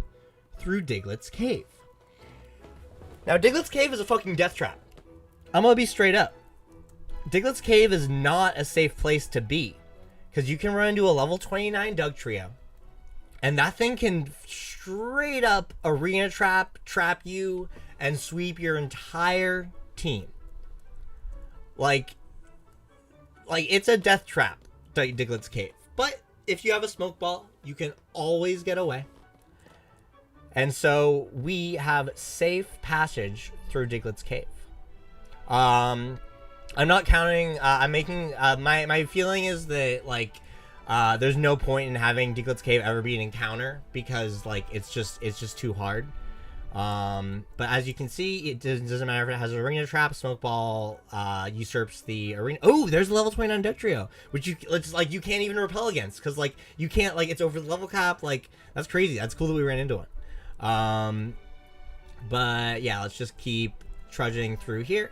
through Diglett's Cave. Now, Diglett's Cave is a fucking death trap. I'm gonna be straight up. Diglett's Cave is not a safe place to be, because you can run into a level 29 Dugtrio, and that thing can straight up arena trap you, and sweep your entire team. Like it's a death trap, Diglett's Cave. But if you have a smoke ball, you can always get away. And so we have safe passage through Diglett's Cave. I'm not counting. I'm making my feeling is that there's no point in having Diglett's Cave ever be an encounter, because it's just too hard. But as you can see, it doesn't matter if it has an arena trap. Smoke ball usurps the arena. Oh, there's a level 29 Dugtrio, which you can't even repel against, because you can't, it's over the level cap. That's crazy. That's cool that we ran into it. But yeah, let's just keep trudging through here.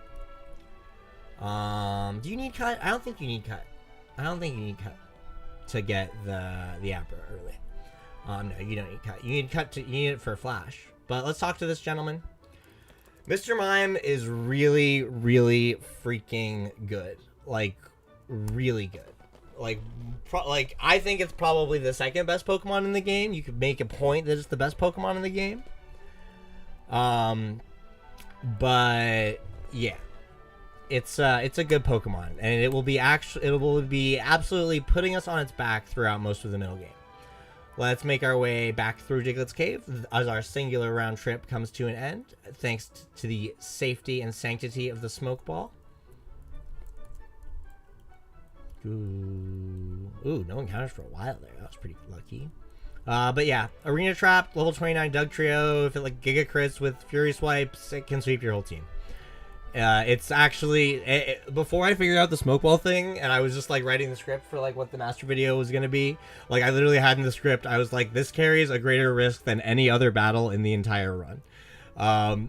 Do you need cut? I don't think you need cut. I don't think you need cut to get the Abra early. No, you don't need cut. You need cut to, you need it for flash. But let's talk to this gentleman. Mr. Mime is really, really freaking good. Like, really good. Like, I think it's probably the second best Pokemon in the game. You could make a point that it's the best Pokemon in the game. But yeah, it's a good Pokemon, and it will be absolutely putting us on its back throughout most of the middle game. Let's make our way back through Diglett's Cave as our singular round trip comes to an end, thanks to the safety and sanctity of the Smoke Ball. Ooh, no encounters for a while there. That was pretty lucky. But yeah, Arena Trap, level 29 Doug Trio. If it like Giga Crits with Fury Swipes, it can sweep your whole team. It's actually, before I figured out the Smoke Ball thing, and I was just like writing the script for like what the master video was going to be, like I literally had in the script, I was like, this carries a greater risk than any other battle in the entire run.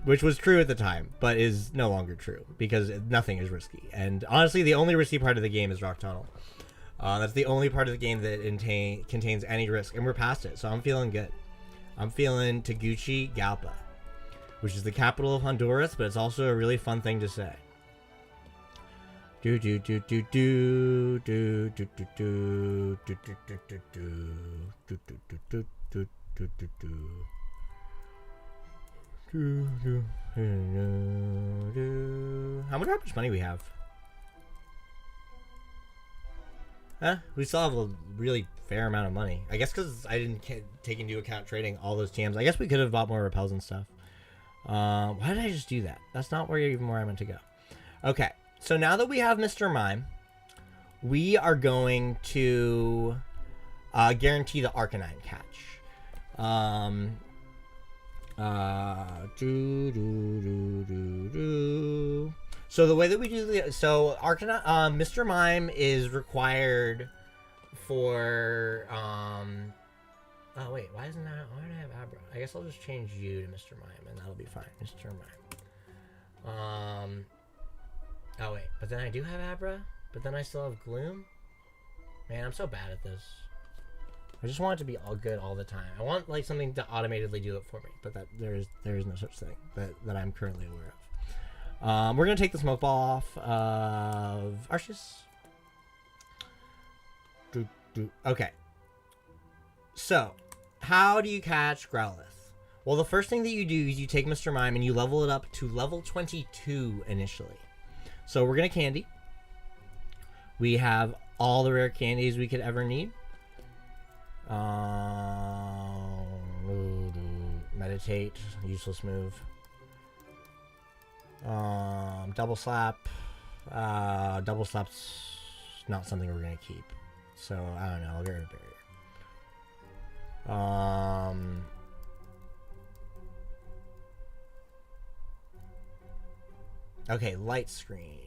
Which was true at the time, but is no longer true, because nothing is risky. And honestly, the only risky part of the game is Rock Tunnel. That's the only part of the game that contains any risk, and we're past it, so I'm feeling good. I'm feeling Tegucigalpa, which is the capital of Honduras, but it's also a really fun thing to say. How much money we have? We still have a really fair amount of money. I guess because I didn't take into account trading all those TMs. I guess we could have bought more repels and stuff. Why did I just do that? That's not where I meant to go. Okay, so now that we have Mr. Mime, we are going to guarantee the Arcanine catch. So the way that we do Arcanine, Mr. Mime is required for oh wait, why do I have Abra? I guess I'll just change you to Mr. Mime and that'll be fine. Mr. Mime. Oh wait, but then I do have Abra, but then I still have Gloom. Man, I'm so bad at this. I just want it to be all good all the time. I want like something to automatically do it for me, but that there is no such thing that I'm currently aware of. We're gonna take the Smoke Ball off of Arceus. Okay. So, how do you catch Growlithe? Well, the first thing that you do is you take Mr. Mime and you level it up to level 22 initially. So we're gonna candy. We have all the rare candies we could ever need. Meditate, useless move. Double slap. Double slap's not something we're gonna keep. So I don't know. I'll get rid of barrier. Okay, light screen.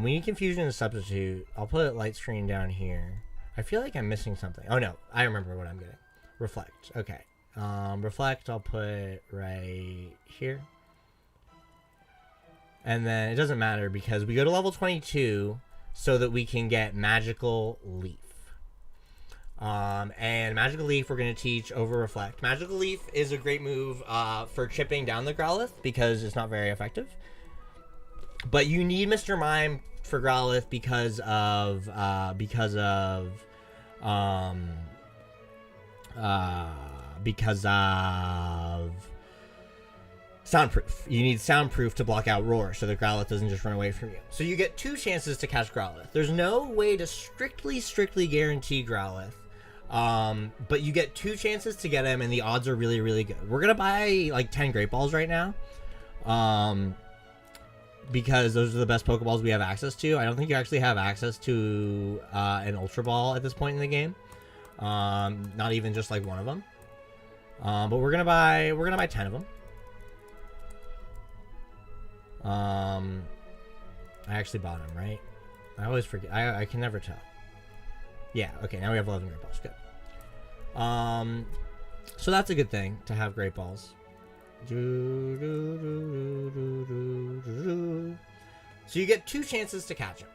We need confusion and substitute. I'll put light screen down here. I feel like I'm missing something. Oh no, I remember what I'm getting. Reflect. Okay. Reflect I'll put right here. And then it doesn't matter because we go to level 22 so that we can get Magical Leaf. And Magical Leaf we're going to teach over Reflect. Magical Leaf is a great move for chipping down the Growlithe because it's not very effective. But you need Mr. Mime for Growlithe because of Soundproof. You need Soundproof to block out Roar so the Growlithe doesn't just run away from you. So you get 2 chances to catch Growlithe. There's no way to strictly guarantee Growlithe. But you get 2 chances to get him and the odds are really, really good. We're gonna buy like 10 Great Balls right now. Because those are the best Pokeballs we have access to. I don't think you actually have access to an Ultra Ball at this point in the game. Not even just like one of them. But we're gonna buy 10 of them. I actually bought them, right? I always forget. I can never tell. Yeah, okay, now we have 11 Great Balls. Good. So that's a good thing to have Great Balls. So you get 2 chances to catch him.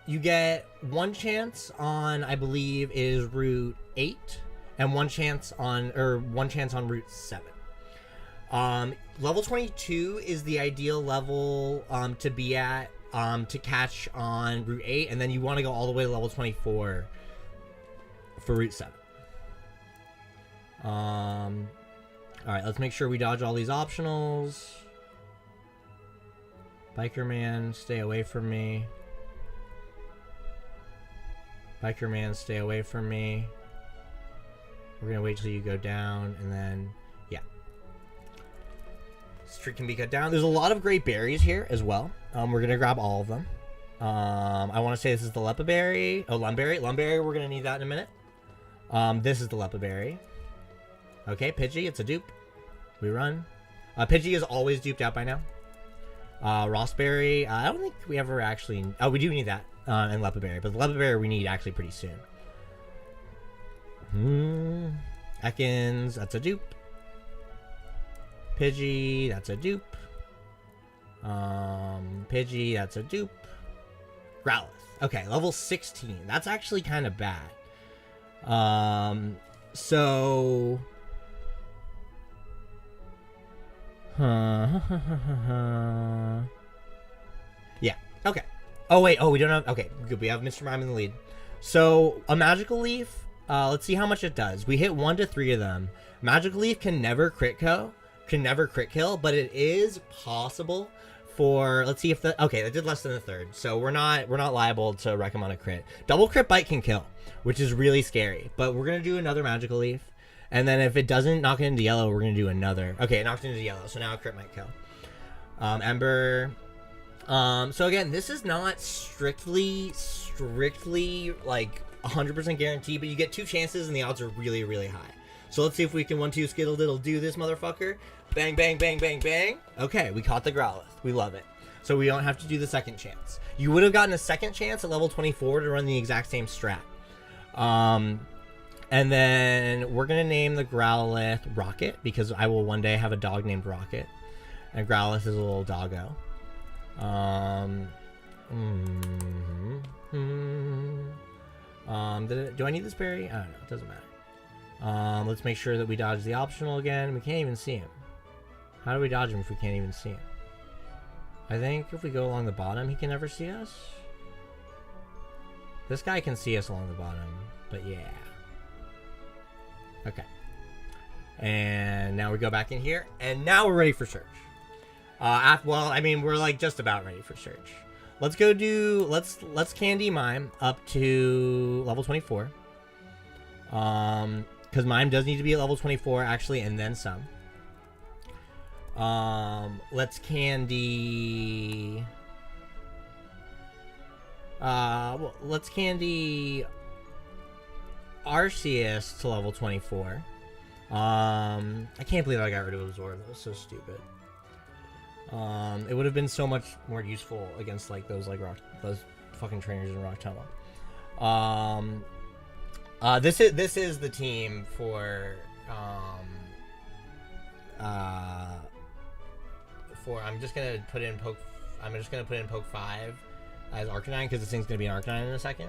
You get 1 chance on, I believe, is Route 8, and 1 chance on Route 7. Level 22 is the ideal level to be at to catch on Route 8, and then you want to go all the way to level 24 for Route 7. Alright, let's make sure we dodge all these optionals. Biker Man, stay away from me. Biker Man, stay away from me. We're gonna wait till you go down, and then, yeah. Streak can be cut down. There's a lot of great berries here as well. We're gonna grab all of them. I want to say this is the Lepa Berry. Oh, Lumberry. Lumberry, we're gonna need that in a minute. This is the Lepa Berry. Okay, Pidgey, it's a dupe. We run. Pidgey is always duped out by now. Rossberry, I don't think we ever actually... Oh, we do need that. And Lepa Berry. But the Lepa Berry we need actually pretty soon. Ekans, that's a dupe. Pidgey, that's a dupe. Pidgey, that's a dupe. Growlithe. Okay, level 16. That's actually kind of bad. So... Yeah, okay. Oh, wait, we don't have... Okay, good, we have Mr. Mime in the lead. So, a Magical Leaf, let's see how much it does. We hit 1 to 3 of them. Magical Leaf can never crit kill, but it is possible for... Let's see if the... Okay, that did less than a third, so we're not liable to wreck him on a crit. Double crit bite can kill, which is really scary, but we're gonna do another Magical Leaf. And then if it doesn't knock it into yellow, we're going to do another. Okay, it knocked into yellow, so now a crit might kill. Ember. So again, this is not strictly, like, 100% guaranteed, but you get 2 chances and the odds are really, really high. So let's see if we can 1-2 skittle diddle do this motherfucker. Bang, bang, bang, bang, bang. Okay, we caught the Growlithe. We love it. So we don't have to do the second chance. You would have gotten a second chance at level 24 to run the exact same strat. And then we're going to name the Growlithe Rocket, because I will one day have a dog named Rocket. And Growlithe is a little doggo. Do I need this berry? I don't know. It doesn't matter. Let's make sure that we dodge the optional again. We can't even see him. How do we dodge him if we can't even see him? I think if we go along the bottom, he can never see us. This guy can see us along the bottom, but yeah. Okay. And now we go back in here, and now we're ready for search. Well, I mean, we're like just about ready for search. Let's go do, let's candy Mime up to level 24. Because Mime does need to be at level 24, actually, and then some. Let's candy... let's candy... Arceus to level 24. I can't believe I got rid of Absorb. That was so stupid. It would have been so much more useful against like those fucking trainers in Rock Tunnel. This is the team for I'm just gonna put in Poke 5 as Arcanine, because this thing's gonna be an Arcanine in a second.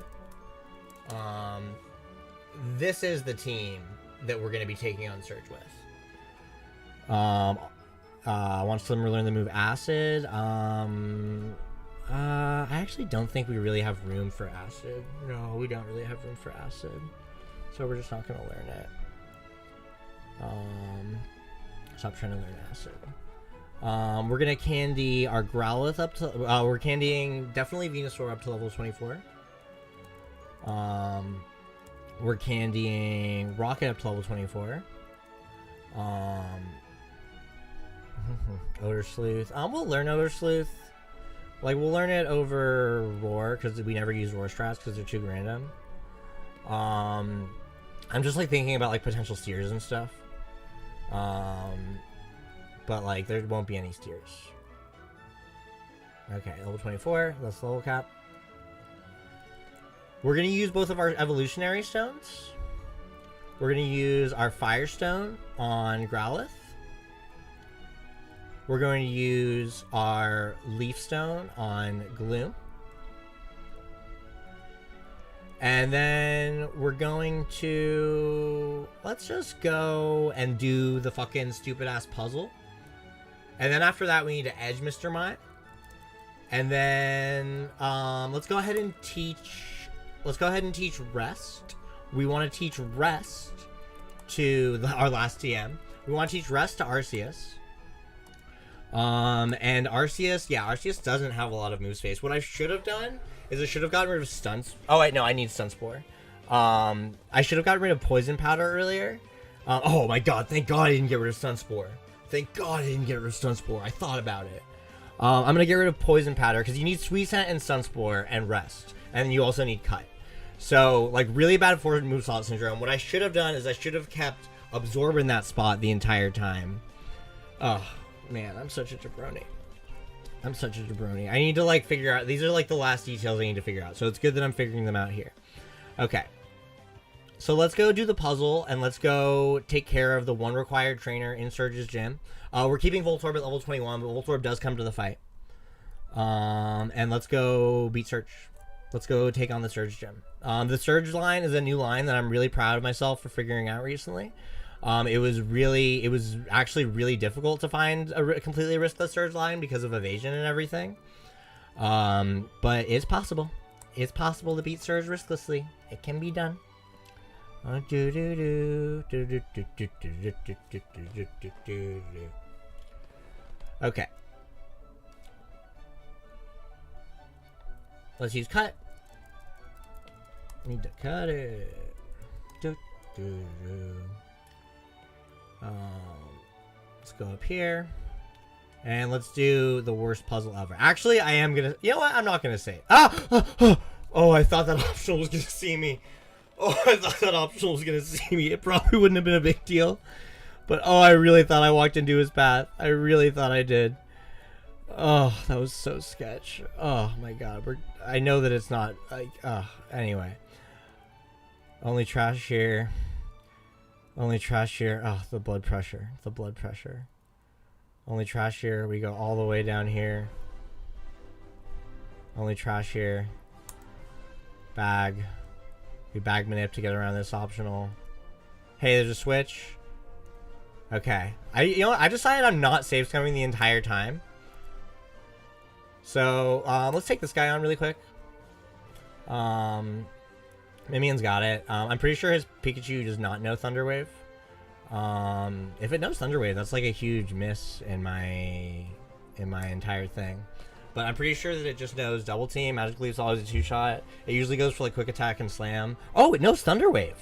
This is the team that we're going to be taking on Surge with. Wants to learn the move Acid. I actually don't think we really have room for Acid. No, we don't really have room for Acid. So we're just not going to learn it. Stop trying to learn Acid. We're going to candy our Growlithe up to... we're candying definitely Venusaur up to level 24. We're candying Rocket up to level 24. Odor Sleuth. We'll learn Odor Sleuth. Like, we'll learn it over Roar, because we never use Roar strats, because they're too random. I'm just, like, thinking about, like, potential steers and stuff. But, like, there won't be any steers. Okay, level 24. That's the level cap. We're going to use both of our evolutionary stones. We're going to use our Firestone on Growlithe. We're going to use our Leaf Stone on Gloom. And then we're going to... let's just go and do the fucking stupid-ass puzzle. And then after that, we need to edge Mr. Mime. And then let's go ahead and teach... let's go ahead and teach Rest. We want to teach Rest to our last TM. We want to teach Rest to Arceus. And Arceus, yeah, Arceus doesn't have a lot of move space. What I should have done is I should have gotten rid of Stunts. Oh, wait, no, I need Stun Spore. I should have gotten rid of Poison Powder earlier. Oh my god, thank god I didn't get rid of Stun Spore. Thank god I didn't get rid of Stun Spore. I thought about it. I'm going to get rid of Poison Powder because you need Sweet Scent and Stun Spore and Rest. And you also need Cut. So, like, really bad forward move slot syndrome. What I should have done is I should have kept Absorb in that spot the entire time. Oh, man, I'm such a jabroni. I'm such a jabroni. I need to, like, figure out... these are, like, the last details I need to figure out. So it's good that I'm figuring them out here. Okay. So let's go do the puzzle, and let's go take care of the one required trainer in Surge's gym. We're keeping Voltorb at level 21, but Voltorb does come to the fight. And let's go beat Surge. Let's go take on the Surge gym. The Surge line is a new line that I'm really proud of myself for figuring out recently. It was actually really difficult to find a completely riskless Surge line because of evasion and everything. But it's possible. It's possible to beat Surge risklessly. It can be done. Okay. Let's use Cut. Need to cut it. Let's go up here. And let's do the worst puzzle ever. Actually, I am gonna... you know what? I'm not gonna say it. Oh, I thought that optional was gonna see me. Oh, I thought that optional was gonna see me. It probably wouldn't have been a big deal. But, oh, I really thought I walked into his path. I really thought I did. Oh, that was so sketch. Oh, my God. I know that it's not... like, anyway. Only trash here. Only trash here. Oh, the blood pressure. The blood pressure. Only trash here. We go all the way down here. Only trash here. Bag. We bag Manip to get around this optional. Hey, there's a switch. Okay. You know what? I decided I'm not safe scumming the entire time. So, let's take this guy on really quick. Mimian's got it. I'm pretty sure his Pikachu does not know Thunder Wave. If it knows Thunder Wave, that's like a huge miss in my entire thing. But I'm pretty sure that it just knows Double Team. Magic Leaf's always a two-shot. It usually goes for like Quick Attack and Slam. Oh, it knows Thunder Wave.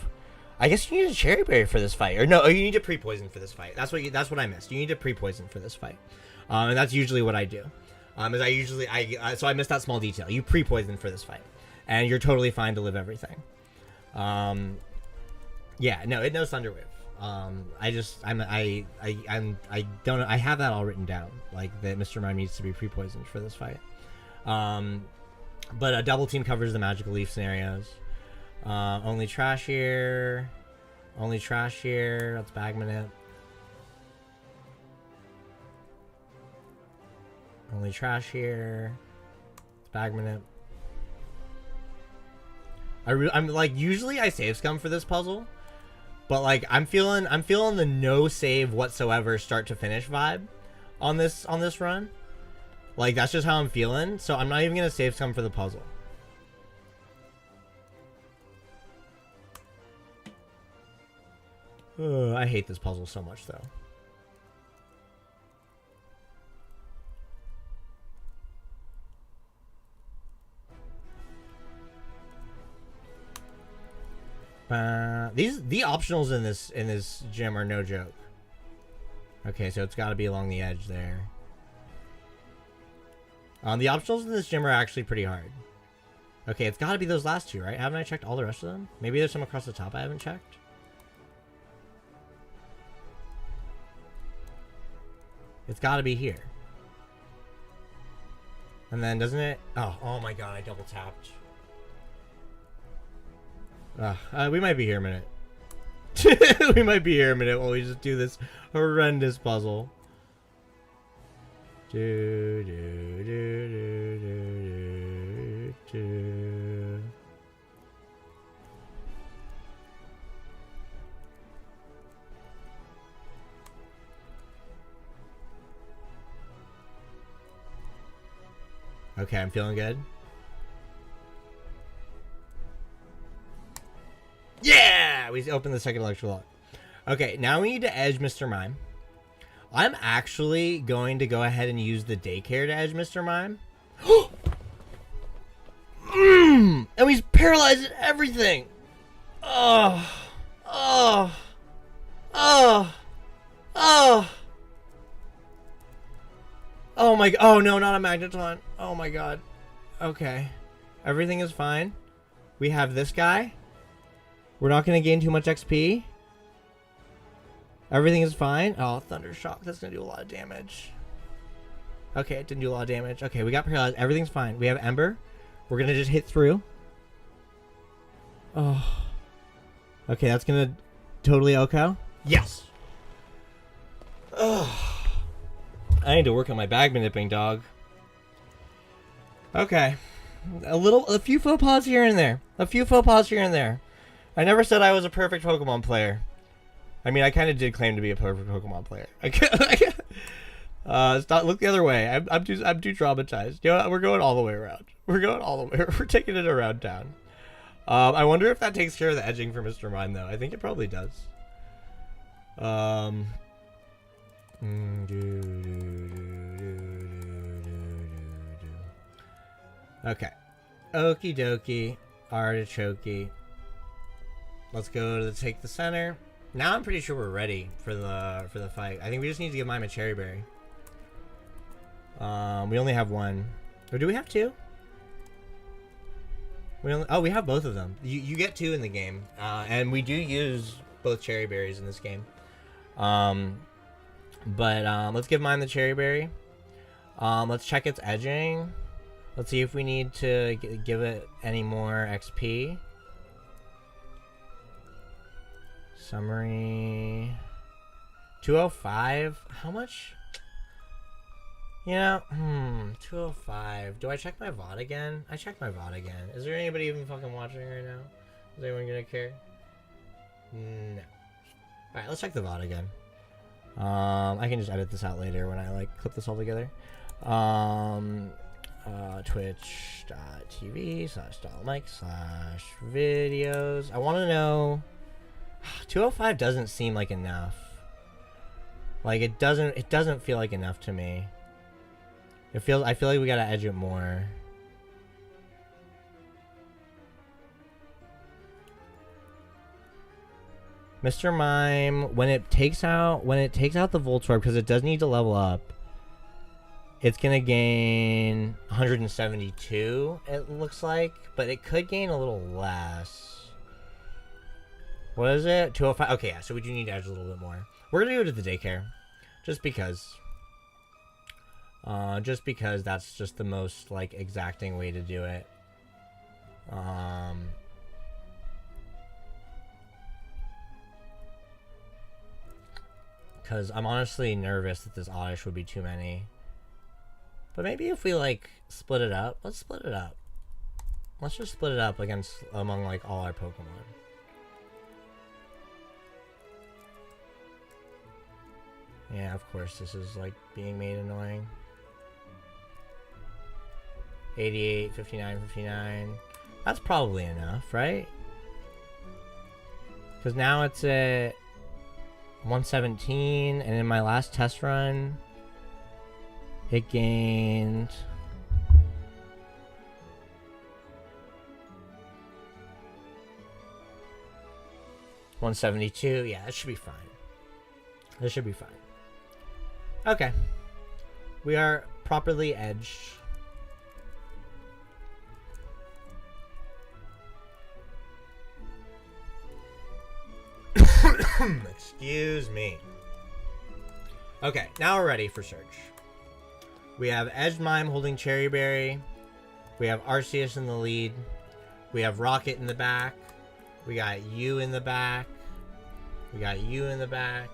I guess you need a Cherry Berry for this fight. Or no, you need to pre-poison for this fight. That's what I missed. You need to pre-poison for this fight. And that's usually what I do. So I missed that small detail. You pre-poison for this fight. And you're totally fine to live everything. Yeah, no, it knows Thunder Wave. I have that all written down, like that Mr. Mime needs to be pre-poisoned for this fight. But a Double Team covers the Magical Leaf scenarios. Only trash here. Only trash here. Let's Bagman it. Only trash here. Let's Bagman it. I'm like, usually I save scum for this puzzle. But like I'm feeling the no save whatsoever start to finish vibe on this run. Like that's just how I'm feeling, so I'm not even gonna save scum for the puzzle. I hate this puzzle so much though. The optionals in this gym are no joke. Okay, so it's got to be along the edge there. The optionals in this gym are actually pretty hard. Okay, it's got to be those last two, right? Haven't I checked all the rest of them? Maybe there's some across the top I haven't checked. It's got to be here. And then doesn't it? Oh my god, I double tapped. We might be here a minute. We might be here a minute while we just do this horrendous puzzle. Do, do, do, do, do, do. Okay, I'm feeling good. Yeah! We opened the second electrical lock. Okay, now we need to edge Mr. Mime. I'm actually going to go ahead and use the daycare to edge Mr. Mime. And he's paralyzed everything. Oh. Oh. Oh. Oh. Oh my, oh no, not a Magneton. Oh my god. Okay. Everything is fine. We have this guy. We're not going to gain too much XP. Everything is fine. Oh, Thunder Shock. That's going to do a lot of damage. Okay, it didn't do a lot of damage. Okay, we got paralyzed. Everything's fine. We have Ember. We're going to just hit through. Oh. Okay, that's going to totally OHKO. Yes. Oh. I need to work on my bag manipping, dog. Okay. A few faux pas here and there. A few faux pas here and there. I never said I was a perfect Pokemon player. I mean, I kind of did claim to be a perfect Pokemon player. Stop. Look the other way. I'm too traumatized. You know what? We're going all the way around. We're going all the way. We're taking it around town. I wonder if that takes care of the edging for Mr. Mime, though. I think it probably does. Okay. Okie dokie. Artichoke. Let's go to take the center. Now I'm pretty sure we're ready for the fight. I think we just need to give Mime a Cherry Berry. We only have one. Or do we have two? We have both of them. You get two in the game. And we do use both Cherry Berries in this game. Let's give Mime the Cherry Berry. Let's check its edging. Let's see if we need to give it any more XP. Summary 205. How much? You know, 205. Do I check my VOD again? I checked my VOD again. Is there anybody even fucking watching right now? Is anyone gonna care? No. Alright, let's check the VOD again. I can just edit this out later when I like clip this all together. Twitch.tv/Mike/videos. I want to know. 205 doesn't seem like enough. Like it doesn't feel like enough to me. I feel like we gotta edge it more. Mr. Mime, when it takes out the Voltorb, because it does need to level up, it's gonna gain 172, it looks like, but it could gain a little less. What is it? 205? Okay, yeah, so we do need to edge a little bit more. We're gonna go to the daycare. Just because. Just because that's just the most, like, exacting way to do it. Because I'm honestly nervous that this Oddish would be too many. But maybe if we, like, split it up. Let's split it up. Let's just split it up among, like, all our Pokemon. Yeah, of course, this is, like, being made annoying. 88, 59, 59. That's probably enough, right? Because now it's at 117, and in my last test run, it gained... $172. Yeah, that should be fine. That should be fine. Okay. We are properly edged. Excuse me. Okay, now we're ready for search. We have Edged Mime holding Cherry Berry. We have Arceus in the lead. We have Rocket in the back. We got you in the back. We got you in the back.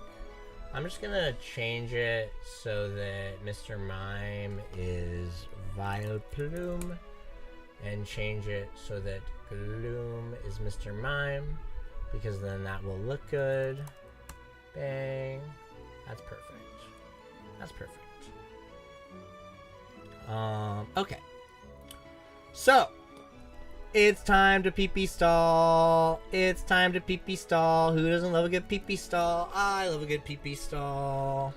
I'm just gonna change it so that Mr. Mime is Vileplume, and change it so that Gloom is Mr. Mime, because then that will look good. Bang. That's perfect. That's perfect. Okay. So, it's time to pee-pee stall. It's time to pee-pee stall. Who doesn't love a good pee-pee stall? I love a good pee-pee stall.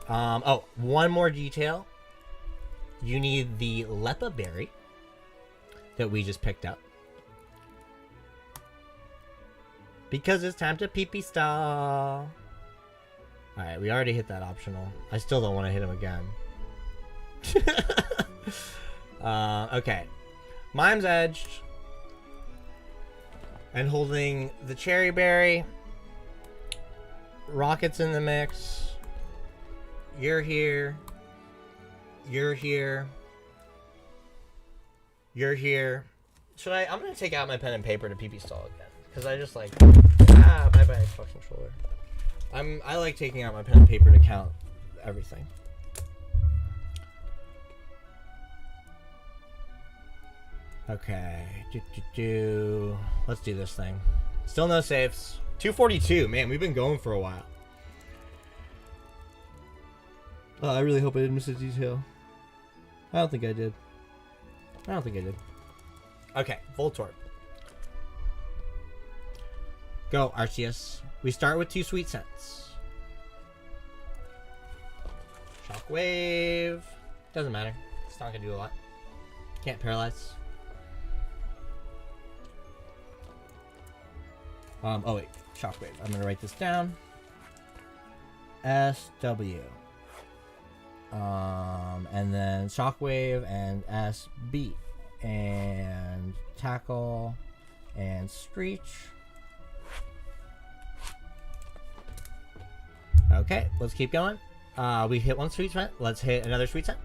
Oh, one more detail. You need the Lepa berry that we just picked up, because it's time to pee-pee stall. Alright, we already hit that optional. I still don't want to hit him again. Okay. Mime's edged. And holding the cherry berry. Rocket's in the mix. You're here. You're here. You're here. I'm gonna take out my pen and paper to pee-pee stall again. Because I just like... bye-bye, Xbox controller. I like taking out my pen and paper to count everything. Okay. Let's do this thing. Still no saves. 242. Man, we've been going for a while. Oh, I really hope I didn't miss a detail. I don't think I did. Okay, Voltorb. Go, Arceus. We start with 2 Sweet Scents. Shockwave. Doesn't matter. It's not gonna do a lot. Can't paralyze. Oh wait, Shockwave. I'm gonna write this down. SW. And then Shockwave and SB. And Tackle and Screech. Okay, let's keep going. We hit 1 Sweet Scent. Let's hit another Sweet Scent.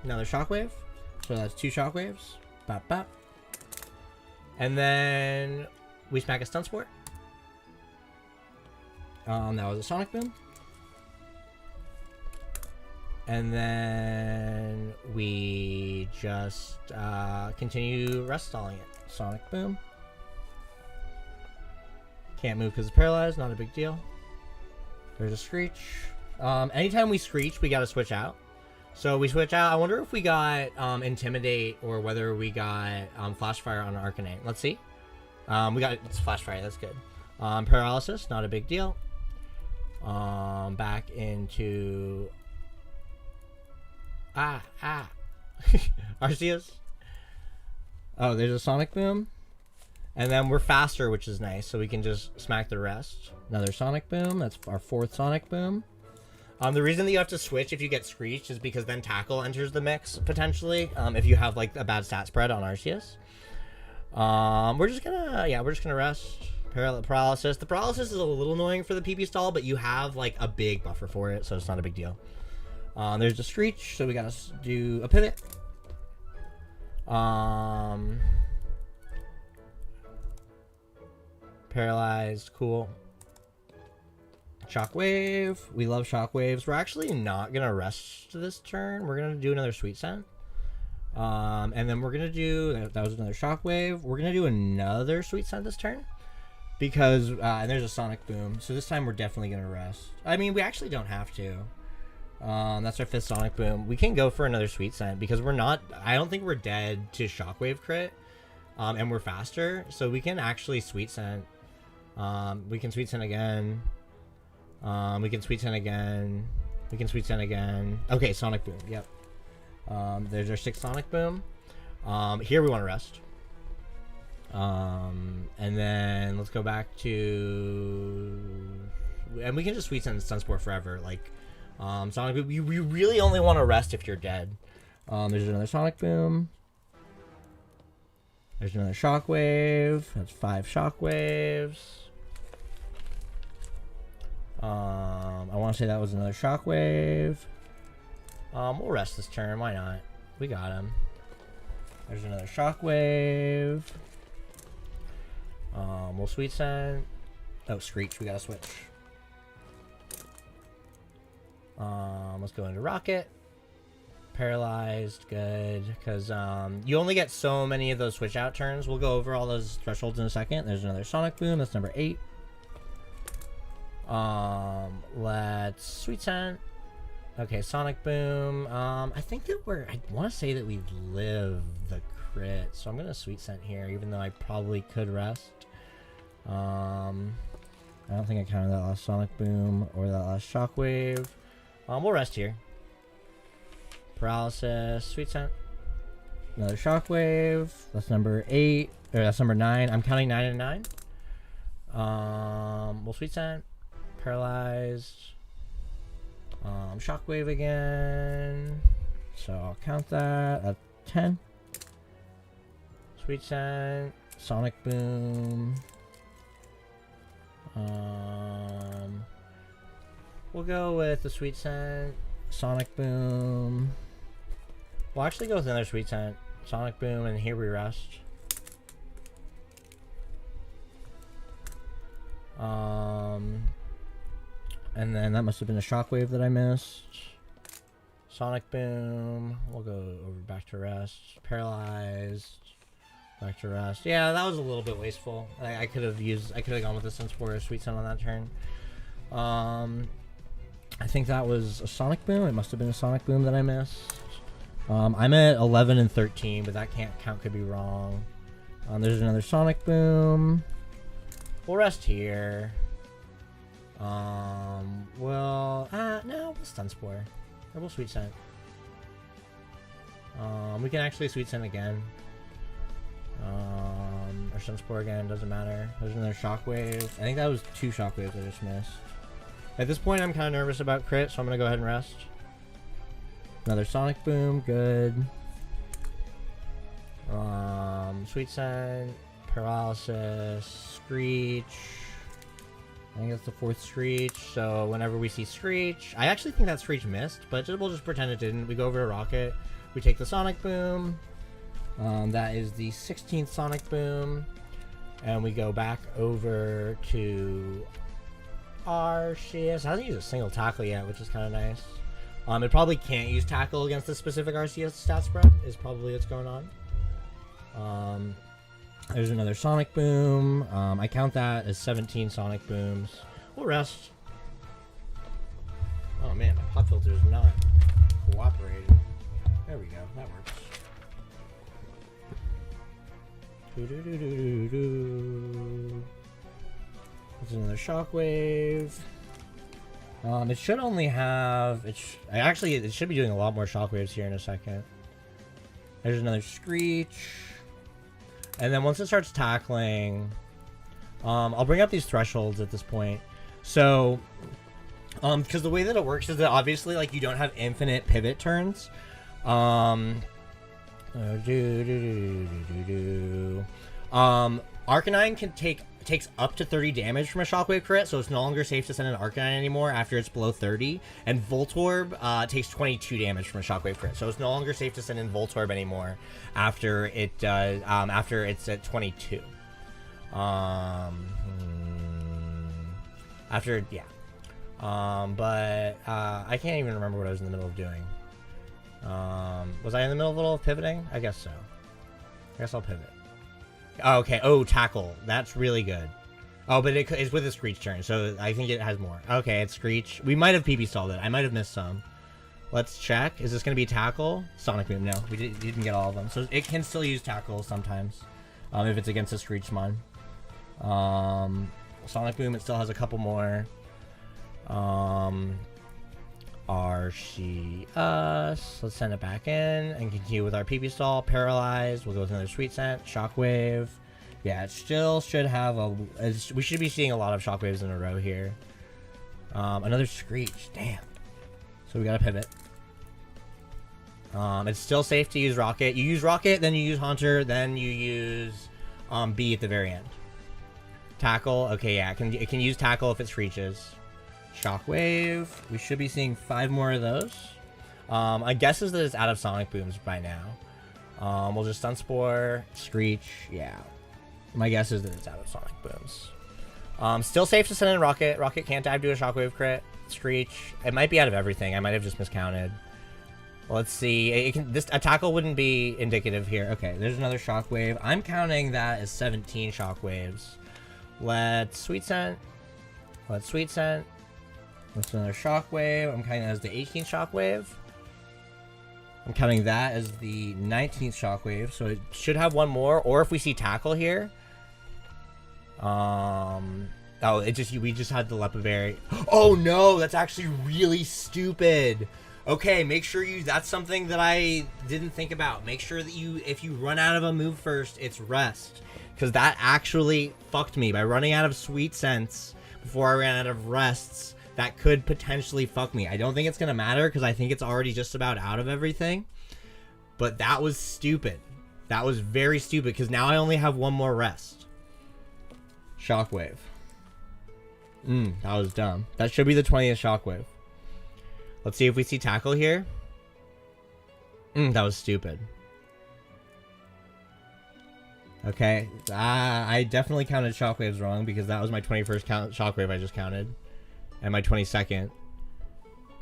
Another Shockwave. So that's 2 Shockwaves. Bop, bop. And then we smack a Stun Sport. That was a Sonic Boom. And then we just continue rest stalling it. Sonic Boom. Can't move because it's paralyzed. Not a big deal. There's a Screech. Anytime we Screech, we gotta switch out. So we switch out. I wonder if we got Intimidate or whether we got Flash Fire on Arcanine. Let's see. We got it's Flash Fire. That's good. Paralysis. Not a big deal. Back into... Arceus. Oh, there's a Sonic Boom. And then we're faster, which is nice, so we can just smack the rest. Another Sonic Boom. That's our 4th Sonic Boom. The reason that you have to switch if you get Screeched is because then Tackle enters the mix, potentially, if you have, like, a bad stat spread on Arceus. We're just gonna rest. Paralysis. The Paralysis is a little annoying for the PP stall, but you have, like, a big buffer for it, so it's not a big deal. There's a Screech, so we gotta do a Pivot. Paralyzed, cool. Shockwave. We love Shockwaves. We're actually not gonna rest this turn. We're gonna do another Sweet Scent. And then we're gonna do, that was another Shockwave. We're gonna do another Sweet Scent this turn. Because, and there's a Sonic Boom. So this time we're definitely gonna rest. I mean, we actually don't have to. That's our 5th Sonic Boom. We can go for another Sweet Scent because we're not, I don't think we're dead to Shockwave crit. And we're faster. So we can actually Sweet Scent. We can Sweet Scent again. We can Sweet Scent again. We can Sweet Scent again. Okay, Sonic Boom. Yep. There's our 6th Sonic Boom. Here we want to rest. And then let's go back to... And we can just Sweet Scent and Stun Sport forever. Like, Sonic Boom. You really only want to rest if you're dead. There's another Sonic Boom. There's another Shockwave. That's 5 Shockwaves. I want to say that was another Shockwave. We'll rest this turn. Why not? We got him. There's another Shockwave. We'll Sweet Scent. Oh, Screech. We gotta switch. Let's go into Rocket. Paralyzed. Good. Because you only get so many of those switch out turns. We'll go over all those thresholds in a second. There's another Sonic Boom. That's number 8. Let's Sweet Scent. Okay, Sonic Boom. I think that I want to say that we live the crit. So I'm going to Sweet Scent here, even though I probably could rest. I don't think I counted that last Sonic Boom or that last Shockwave. We'll rest here. Paralysis, Sweet Scent. Another Shockwave. That's number 8. Or that's number 9. I'm counting 9 and 9. We'll Sweet Scent. Paralyzed. Shockwave again. So I'll count that at 10. Sweet Scent. Sonic Boom. We'll go with the Sweet Scent. Sonic Boom. We'll actually go with another Sweet Scent. Sonic Boom, and here we rest. And then that must have been a Shockwave that I missed. Sonic Boom. We'll go over back to rest. Paralyzed. Back to rest. Yeah, that was a little bit wasteful. I could have gone with the Sense for a Sweet Scent on that turn. I think that was a Sonic Boom. It must have been a Sonic Boom that I missed. I'm at 11 and 13, but that count could be wrong. There's another Sonic Boom. We'll rest here. No, we'll Stun Spore. Or we'll Sweet Scent. We can actually Sweet Scent again. Or Stun Spore again, doesn't matter. There's another Shockwave. I think that was 2 Shockwaves I just missed. At this point, I'm kind of nervous about crit, so I'm going to go ahead and rest. Another Sonic Boom, good. Sweet Scent, Paralysis, Screech. I think that's the 4th Screech, so whenever we see Screech... I actually think that Screech missed, but we'll just pretend it didn't. We go over to Rocket. We take the Sonic Boom. That is the 16th Sonic Boom. And we go back over to... Arceus. It hasn't used a single tackle yet, which is kind of nice. It probably can't use tackle against the specific Arceus stat spread, is probably what's going on. There's another Sonic Boom. I count that as 17 Sonic Booms. We'll rest. Oh man, my pop filter is not cooperating. There we go, that works. There's another Shockwave. It should only have... it should be doing a lot more Shockwaves here in a second. There's another Screech. And then once it starts tackling... I'll bring up these thresholds at this point. So... because the way that it works is that obviously, like, you don't have infinite pivot turns. Arcanine takes up to 30 damage from a Shockwave crit, so it's no longer safe to send an Arcanine anymore after it's below 30. And Voltorb takes 22 damage from a Shockwave crit, so it's no longer safe to send in Voltorb anymore after it does after it's at 22. But I can't even remember what I was in the middle of doing. Was I in the middle of pivoting? I guess so. I guess I'll pivot. Oh, okay. Oh, tackle. That's really good. Oh, but it's with a Screech turn, so I think it has more. Okay, it's Screech. We might have PP stalled it. I might have missed some. Let's check. Is this going to be tackle? Sonic Boom. No, we didn't get all of them. So it can still use tackle sometimes, if it's against a Screechmon. Sonic Boom, it still has a couple more. Arceus. Let's send it back in and continue with our PP stall. Paralyzed. We'll go with another Sweet Scent. Shockwave. Yeah, it still should have we should be seeing a lot of Shockwaves in a row here. Another Screech. Damn. So we gotta pivot. It's still safe to use Rocket. You use Rocket, then you use Haunter, then you use B at the very end. Tackle. Okay, yeah, it can use Tackle if it Screeches. Shockwave. We should be seeing 5 more of those. My guess is that it's out of Sonic Booms by now. We'll just Stun Spore, Screech. Yeah. My guess is that it's out of Sonic Booms. Still safe to send in Rocket. Rocket can't dive to a Shockwave crit. Screech. It might be out of everything. I might have just miscounted. Let's see. A tackle wouldn't be indicative here. Okay, there's another Shockwave. I'm counting that as 17 Shockwaves. Let's Sweet Scent. Let's Sweet Scent. That's another Shockwave. I'm counting that as the 18th Shockwave. I'm counting that as the 19th Shockwave. So it should have one more. Or if we see Tackle here. Oh, we just had the Lepaberry. Oh no, that's actually really stupid. Okay, make sure that's something that I didn't think about. Make sure that if you run out of a move first, it's Rest. Because that actually fucked me. By running out of Sweet Scents before I ran out of Rests, that could potentially fuck me. I don't think it's going to matter because I think it's already just about out of everything. But that was stupid. That was very stupid because now I only have one more Rest. Shockwave. That was dumb. That should be the 20th Shockwave. Let's see if we see Tackle here. That was stupid. Okay. I definitely counted Shockwaves wrong because that was my 21st Shockwave I just counted. And my 22nd.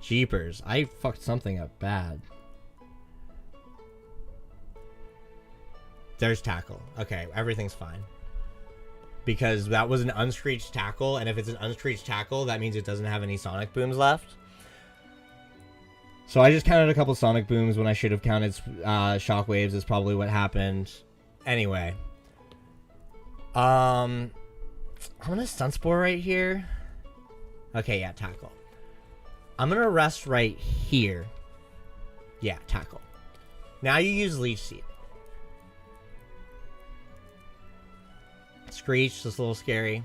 Jeepers. I fucked something up bad. There's Tackle. Okay, everything's fine. Because that was an unscreeched Tackle, and if it's an unscreeched Tackle, that means it doesn't have any Sonic Booms left. So I just counted a couple Sonic Booms when I should have counted Shockwaves is probably what happened. Anyway. I'm gonna Sunspore right here. Okay, yeah, Tackle. I'm gonna Rest right here. Yeah, Tackle. Now you use Leech Seed. Screech, that's a little scary.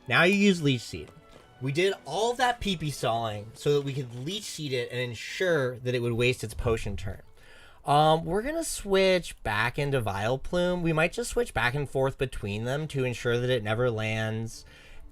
Now you use Leech Seed. We did all of that pee-pee stalling so that we could Leech Seed it and ensure that it would waste its potion turn. We're going to switch back into Vileplume. We might just switch back and forth between them to ensure that it never lands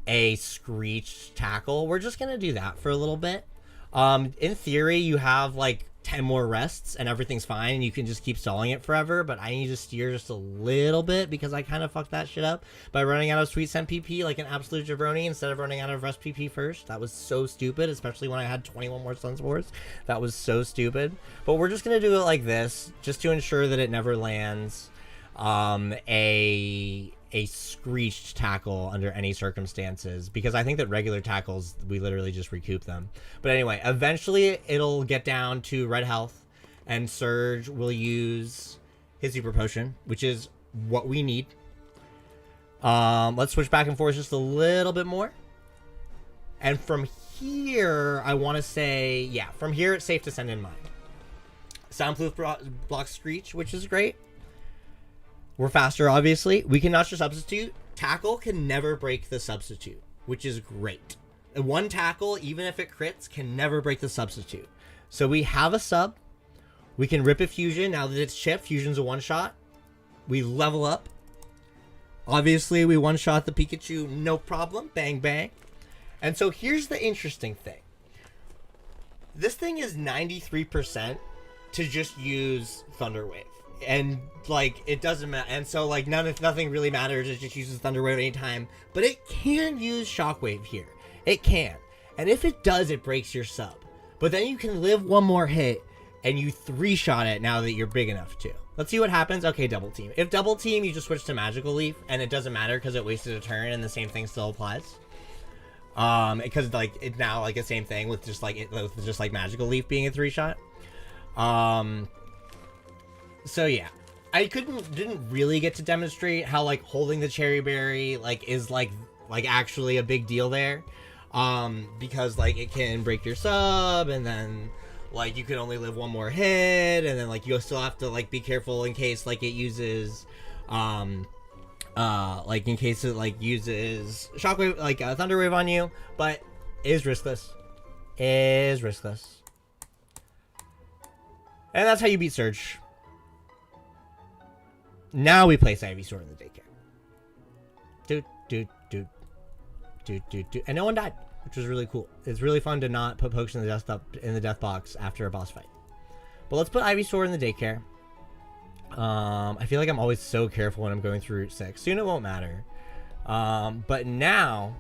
a Screech Tackle. We're just going to do that for a little bit. In theory, you have like 10 more rests and everything's fine and you can just keep stalling it forever, but I need to steer just a little bit because I kind of fucked that shit up by running out of Sweet Scent PP like an absolute jabroni instead of running out of Rest PP first. That was so stupid, especially when I had 21 more Sunspores. That was so stupid. But we're just going to do it like this just to ensure that it never lands a Screeched Tackle under any circumstances, because I think that regular tackles, we literally just recoup them. But anyway, eventually it'll get down to red health, and Surge will use his Super Potion, which is what we need. Let's switch back and forth just a little bit more. And from here, I want to say, yeah, from here it's safe to send in Mime. Soundproof blocks Screech, which is great. We're faster, obviously. We can notch the substitute. Tackle can never break the substitute, which is great. One tackle, even if it crits, can never break the substitute. So we have a sub. We can rip a fusion. Now that it's chipped, fusion's a one-shot. We level up. Obviously, we one-shot the Pikachu, no problem. Bang, bang. And so here's the interesting thing. This thing is 93% to just use Thunder Wave. And like it doesn't matter, and so like nothing really matters. It just uses Thunder Wave anytime, but it can use Shockwave here. It can, and if it does, it breaks your sub. But then you can live one more hit, and you 3-shot it now that you're big enough to. Let's see what happens. Okay, double team. If double team, you just switch to Magical Leaf, and it doesn't matter because it wasted a turn, and the same thing still applies. Because like it's now like the same thing with just like Magical Leaf being a 3-shot. So yeah, I didn't really get to demonstrate how like holding the Cherry Berry like is like actually a big deal there, because like it can break your sub, and then like you can only live one more hit, and then like you'll still have to like be careful in case like it uses like in case it like uses Shockwave, like Thunder Wave on you, but is riskless, and that's how you beat Surge. Now we place Ivysaur in the daycare. And no one died, which was really cool. It's really fun to not put pokes in the death box after a boss fight. But let's put Ivysaur in the daycare. I feel like I'm always so careful when I'm going through Route 6. Soon it won't matter. But now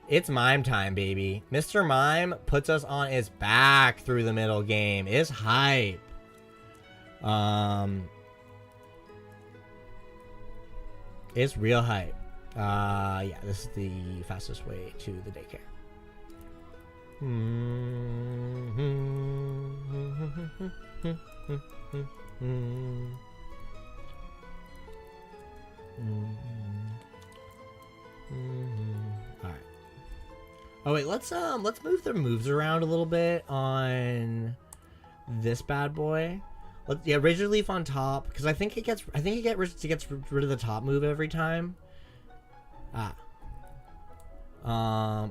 It's Mime time, baby. Mr. Mime puts us on his back through the middle game. It's hype. It's real hype. Yeah, this is the fastest way to the daycare. All right. Oh wait, let's move the moves around a little bit on this bad boy. Yeah, Razor Leaf on top because I think it gets rid of the top move every time. I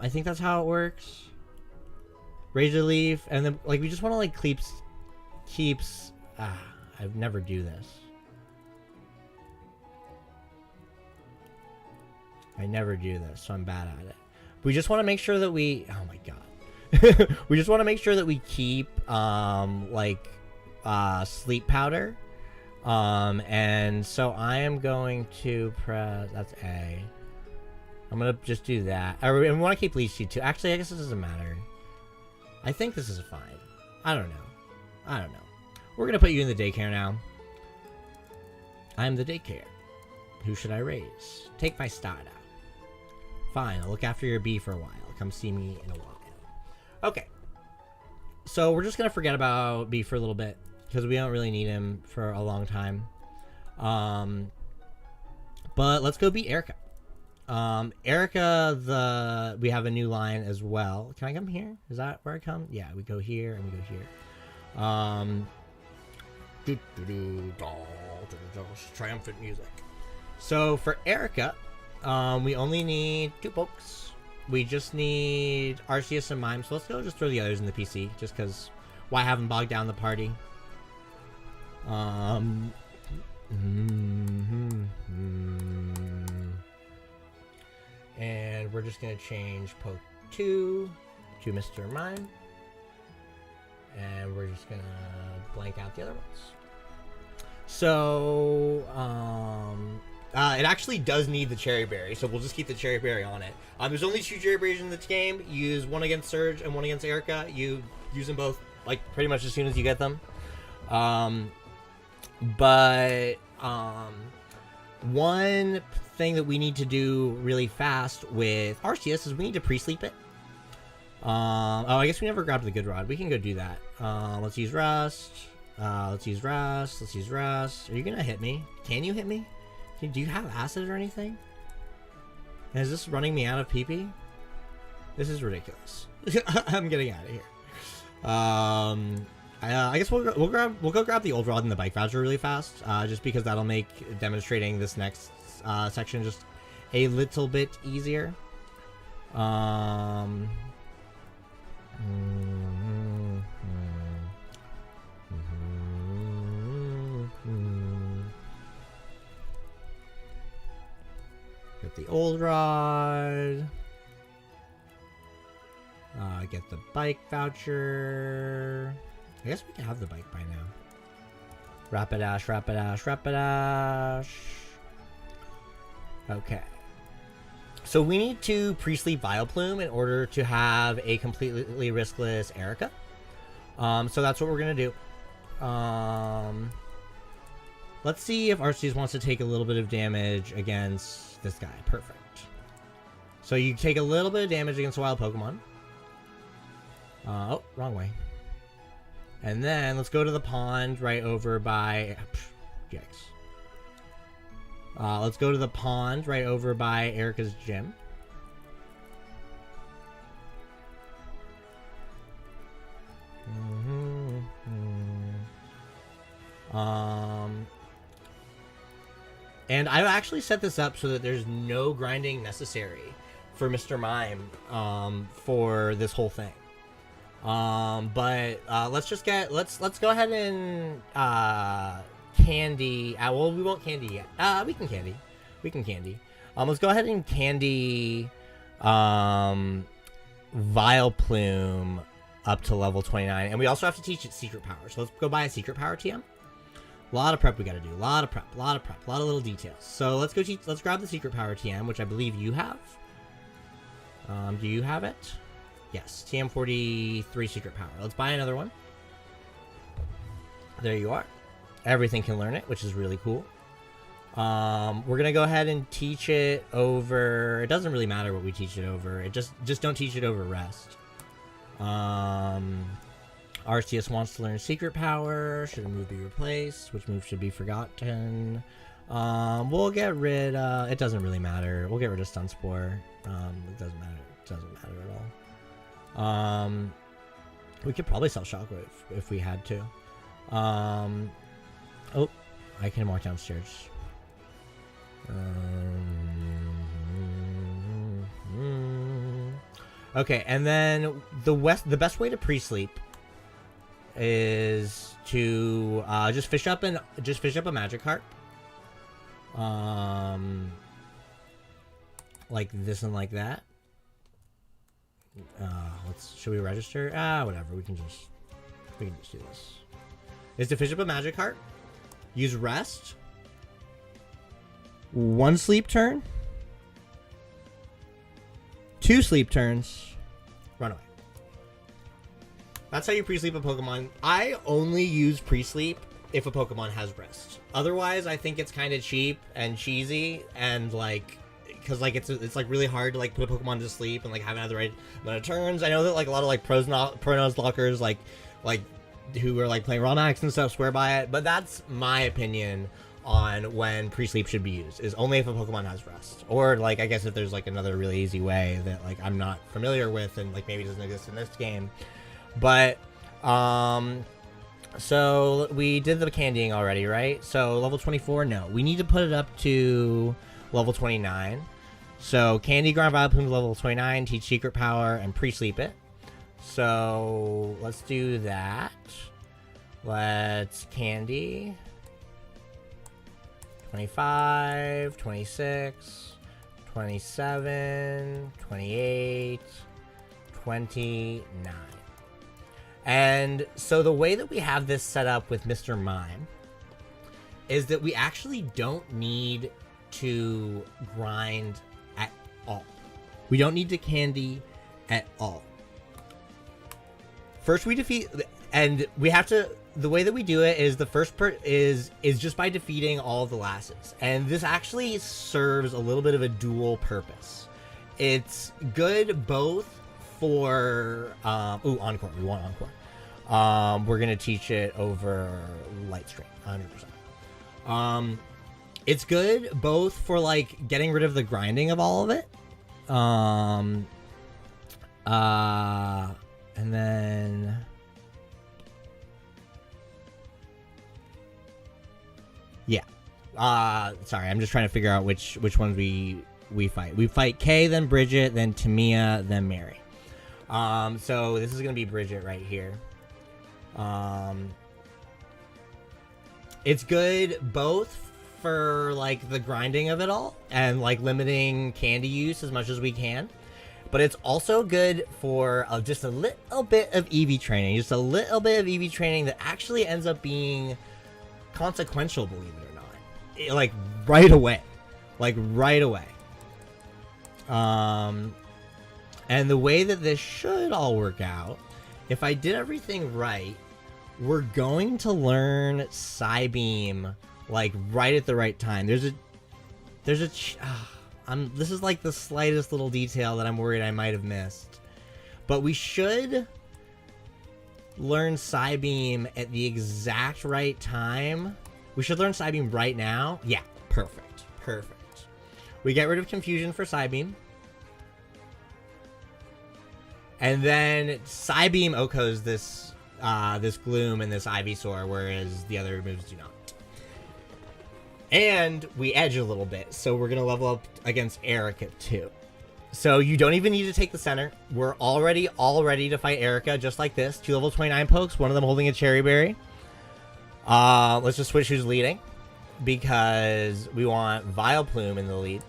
think that's how it works. Razor Leaf, and then like we just want to like keeps. I'd never do this. I never do this, so I'm bad at it. We just want to make sure that we. Oh my god. We just want to make sure that we keep sleep powder. And so I am going to press. That's A. I'm gonna just do that. And we want to keep leech seed too. Actually, I guess this doesn't matter. I think this is fine. I don't know. We're gonna put you in the daycare now. I'm the daycare. Who should I raise? Take my starter. Fine, I'll look after your bee for a while. Come see me in a while. Okay. So we're just gonna forget about bee for a little bit because we don't really need him for a long time. But let's go beat Erika. Erika, we have a new line as well. Can I come here? Is that where I come? Yeah, we go here and we go here. Triumphant music. So for Erika, we only need 2 pokes. We just need Arceus and Mime. So let's go just throw the others in the PC. Just because why have them bog down the party? And we're just going to change poke 2 to Mr. Mime. And we're just going to blank out the other ones. So, it actually does need the Cherry Berry, so we'll just keep the Cherry Berry on it. There's only 2 Cherry Berries in this game. You use one against Surge and one against Erika. You use them both, like, pretty much as soon as you get them. One thing that we need to do really fast with Arceus is we need to pre-sleep it. I guess we never grabbed the Good Rod. We can go do that. Let's use Rust. Let's use Rust. Are you gonna hit me? Can you hit me? Do you have acid or anything? And is this running me out of PP? This is ridiculous. I'm getting out of here. I guess we'll go grab the Old Rod and the Bike Voucher really fast, just because that'll make demonstrating this next section just a little bit easier. Get the Old Rod. Get the Bike Voucher. I guess we can have the bike by now. Rapidash. Okay. So we need to pre-sleep Vileplume in order to have a completely riskless Erika. So that's what we're going to do. Let's see if Arceus wants to take a little bit of damage against this guy. Perfect. So you take a little bit of damage against a wild Pokemon. Oh, wrong way. And then let's go to the pond right over by... GX. Let's go to the pond right over by Erika's gym. And I've actually set this up so that there's no grinding necessary for Mr. Mime for this whole thing. But let's go ahead and candy. Well, we won't candy yet. We can candy. Let's go ahead and candy Vileplume up to level 29, and we also have to teach it secret power. So let's go buy a secret power TM. A lot of prep we got to do. A lot of little details. So let's grab the secret power TM, which I believe you have. Do you have it? Yes, TM43 secret power. Let's buy another one. There you are. Everything can learn it, which is really cool. We're gonna go ahead and teach it over. It doesn't really matter what we teach it over. It just don't teach it over rest. RCS wants to learn secret power. Should a move be replaced? Which move should be forgotten? We'll get rid. It doesn't really matter. We'll get rid of Stun Spore. It doesn't matter. It doesn't matter at all. We could probably sell Shockwave if we had to. Oh, I can walk downstairs. Okay, and then the best way to pre-sleep is to just fish up a Magikarp. Like this and like that. Should we register? Whatever. We can just do this. Is to fish up a Magikarp. Use rest. 1 sleep turn. 2 sleep turns. Run away. That's how you pre-sleep a Pokemon. I only use pre-sleep if a Pokemon has rest. Otherwise, I think it's kind of cheap and cheesy, and like, because like it's like really hard to like put a Pokemon to sleep and like have it have the right amount of turns. I know that like a lot of like pro Nuzlockers like who are like playing raw max and stuff swear by it, but that's my opinion on when pre-sleep should be used, is only if a Pokemon has rest, or like I guess if there's like another really easy way that like I'm not familiar with and like maybe doesn't exist in this game. But so we did the candying already, right? So level 24, no, we need to put it up to level 29. So candy Ground Vileplume to level 29, teach secret power, and pre-sleep it. So let's do that. Let's candy 25, 26, 27, 28, 29. And so the way that we have this set up with Mr. Mime is that we actually don't need to grind at all. We don't need to candy at all. First we defeat, and we have to, the way that we do it is the first is just by defeating all of the lasses. And this actually serves a little bit of a dual purpose. It's good both for, Encore, we want Encore. We're going to teach it over Light Strain, 100%. It's good both for like getting rid of the grinding of all of it. And then yeah. Sorry, I'm just trying to figure out which ones we fight. We fight Kay, then Bridget, then Tamia, then Mary. So this is gonna be Bridget right here. It's good both for like the grinding of it all and like limiting candy use as much as we can, but it's also good for just a little bit of EV training, just a little bit of EV training that actually ends up being consequential, believe it or not. Like right away. And the way that this should all work out, if I did everything right, we're going to learn Psybeam like right at the right time. This is like the slightest little detail that I'm worried I might have missed, but we should learn Psybeam at the exact right time. We should learn Psybeam right now. Yeah, perfect. We get rid of Confusion for Psybeam. And then Psybeam OHKOs this Gloom and this Ivysaur, whereas the other moves do not. And we edge a little bit, so we're going to level up against Erika too. So you don't even need to take the center. We're already all ready to fight Erika, just like this. 2 level 29 pokes, one of them holding a Cherry Berry. Let's just switch who's leading, because we want Vileplume in the lead.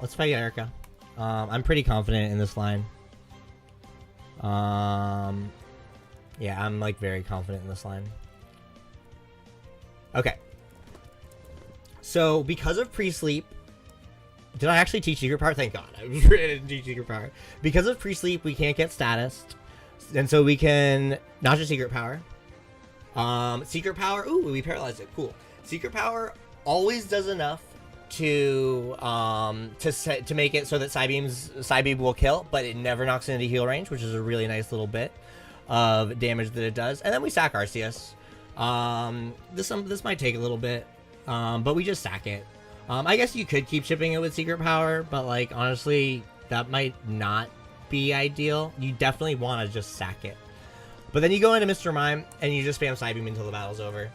Let's fight Erika. I'm pretty confident in this line. Yeah, I'm like very confident in this line. Okay. So because of pre-sleep, did I actually teach Secret Power? Thank God. I was ready to teach Secret Power. Because of pre-sleep, we can't get status. And so we can, not just Secret Power. Secret Power, ooh, we paralyzed it. Cool. Secret Power always does enough to make it so that Psybeam will kill, but it never knocks into heal range, which is a really nice little bit of damage that it does. And then we sack Arceus. This might take a little bit, but we just sack it. I guess you could keep shipping it with Secret Power, but like honestly, that might not be ideal. You definitely want to just sack it. But then you go into Mr. Mime and you just spam Psybeam until the battle's over.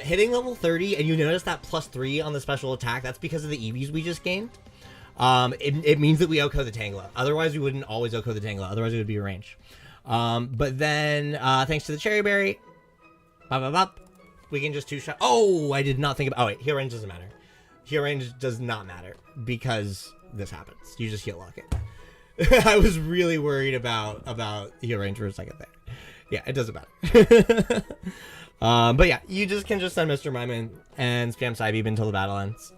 Hitting level 30, and you notice that +3 on the special attack, that's because of the EVs we just gained. It means that we OHKO the Tangela. Otherwise, we wouldn't always OHKO the Tangela. Otherwise, it would be a range. But then, thanks to the Cherry Berry, we can just two-shot. Oh, I did not think about... Oh, wait, heal range doesn't matter. Heal range does not matter because this happens. You just heal lock it. I was really worried about heal range for a second there. Yeah, it doesn't matter. But yeah, you can just send Mr. Mime in and spam Psybeam until the battle ends.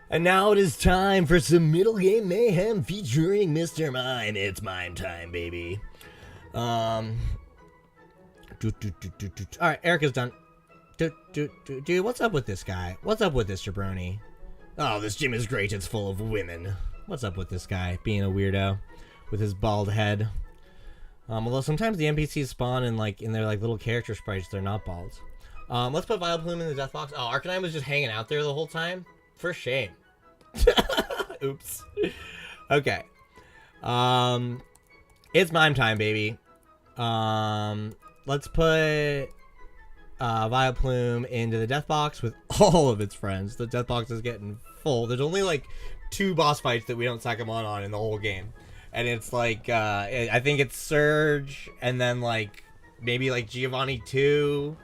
And now it is time for some middle game mayhem featuring Mr. Mime. It's Mime time, baby. Alright, Erika's done. Dude, what's up with this guy? What's up with this jabroni? Oh, this gym is great. It's full of women. What's up with this guy being a weirdo with his bald head? Although sometimes the NPCs spawn in their little character sprites, they're not bald. Let's put Vileplume in the death box. Oh, Arcanine was just hanging out there the whole time? For shame. Oops. Okay. It's Mime time, baby. Let's put Vileplume into the death box with all of its friends. The death box is getting full. There's only like 2 boss fights that we don't sack them on in the whole game. And it's like, I think it's Surge, and then like, maybe like Giovanni 2.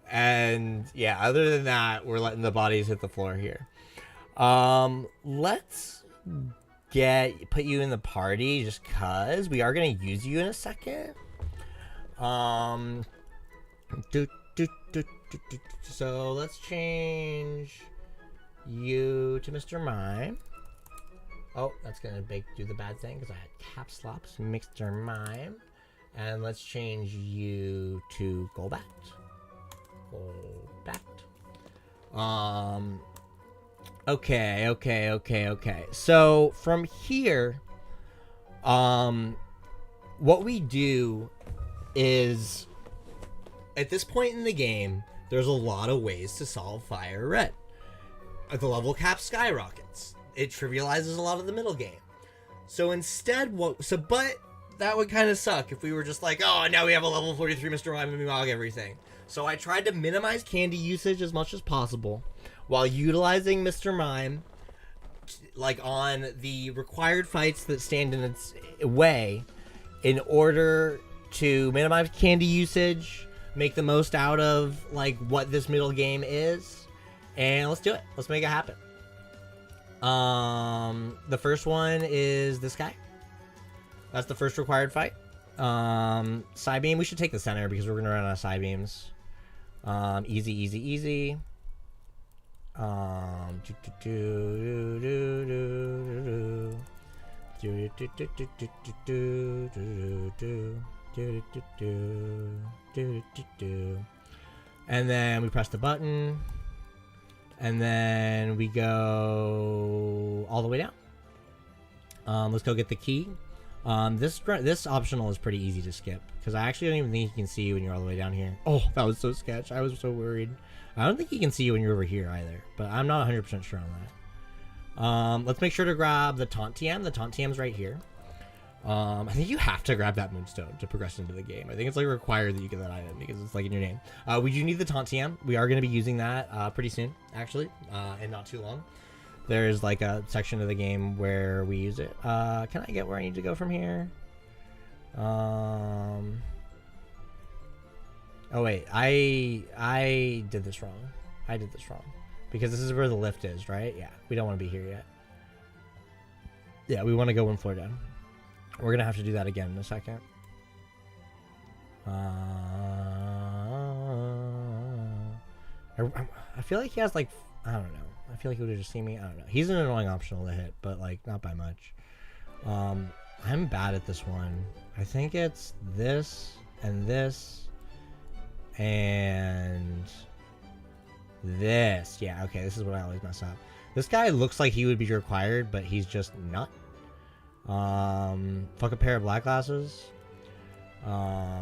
And yeah, other than that, we're letting the bodies hit the floor here. Let's put you in the party just cause we are going to use you in a second. So let's change you to Mr. Mime. Oh, that's going to do the bad thing because I had caps locks, Mr. Mime. And let's change you to Golbat. Okay. So from here, what we do is, at this point in the game, there's a lot of ways to solve Fire Red. The level cap skyrockets. It trivializes a lot of the middle game. So instead, but that would kind of suck if we were just like, oh, now we have a level 43 Mr. Mime and we log everything. So I tried to minimize candy usage as much as possible while utilizing Mr. Mime, like on the required fights that stand in its way, in order to minimize candy usage, make the most out of like what this middle game is, and let's do it. Let's make it happen. The first one is this guy. That's the first required fight. Psybeam. We should take the center because we're gonna run out of Psybeams. Easy. And then we press the button. And then we go all the way down. Let's go get the key. This optional is pretty easy to skip because I actually don't even think he can see you when you're all the way down here. Oh, that was so sketch. I was so worried. I don't think he can see you when you're over here either, but I'm not 100% sure on that. Let's make sure to grab the Taunt TM. The Taunt TM's right here. I think you have to grab that Moonstone to progress into the game. I think it's like required that you get that item because it's like in your name. We do need the Taunt TM. We are going to be using that pretty soon, actually, and not too long. There's like a section of the game where we use it. Can I get where I need to go from here? Oh wait, I did this wrong. Because this is where the lift is, right? Yeah, we don't want to be here yet. Yeah, we want to go one floor down. We're gonna have to do that again in a second. I feel like he has like I don't know. I feel like he would have just seen me. I don't know. He's an annoying optional to hit, but like not by much. I'm bad at this one. I think it's this and this and this. Yeah, okay, this is what I always mess up. This guy looks like he would be required, but he's just not. Fuck a pair of black glasses.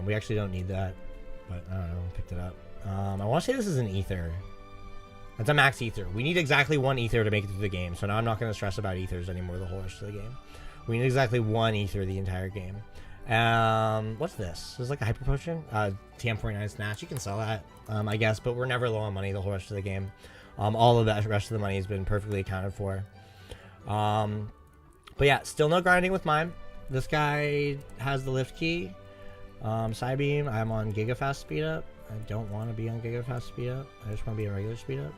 We actually don't need that, but I don't know, picked it up. I want to say this is an ether. That's a max ether. We need exactly one ether to make it through the game, so now I'm not going to stress about ethers anymore the whole rest of the game. We need exactly one ether the entire game. What's this? This is like a hyper potion? TM49 snatch. You can sell that, I guess, but we're never low on money the whole rest of the game. All of the rest of the money has been perfectly accounted for. But yeah, still no grinding with Mime. This guy has the lift key. Psybeam, I'm on Gigafast speed up. I don't want to be on Gigafast speed up. I just want to be on regular speed up.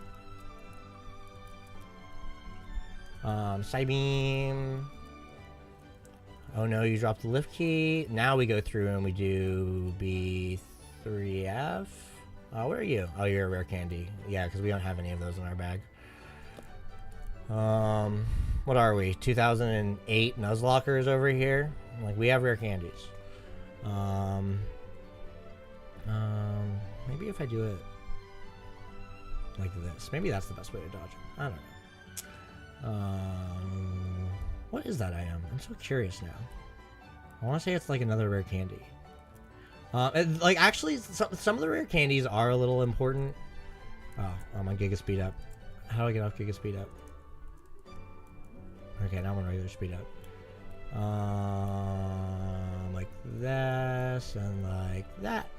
Psybeam. Oh no, you dropped the lift key. Now we go through and we do B3F. Oh, where are you? Oh, you're a rare candy. Yeah, because we don't have any of those in our bag. What are we? 2008 Nuzlockers over here. Like, we have rare candies. Maybe if I do it like this. Maybe that's the best way to dodge it. I don't know. What is that item? I'm so curious now. I want to say it's like another rare candy. Like, actually, some of the rare candies are a little important. Oh, I'm on Giga Speed Up. How do I get off Giga Speed Up? Okay, now I'm on regular speed up. Like this and like that.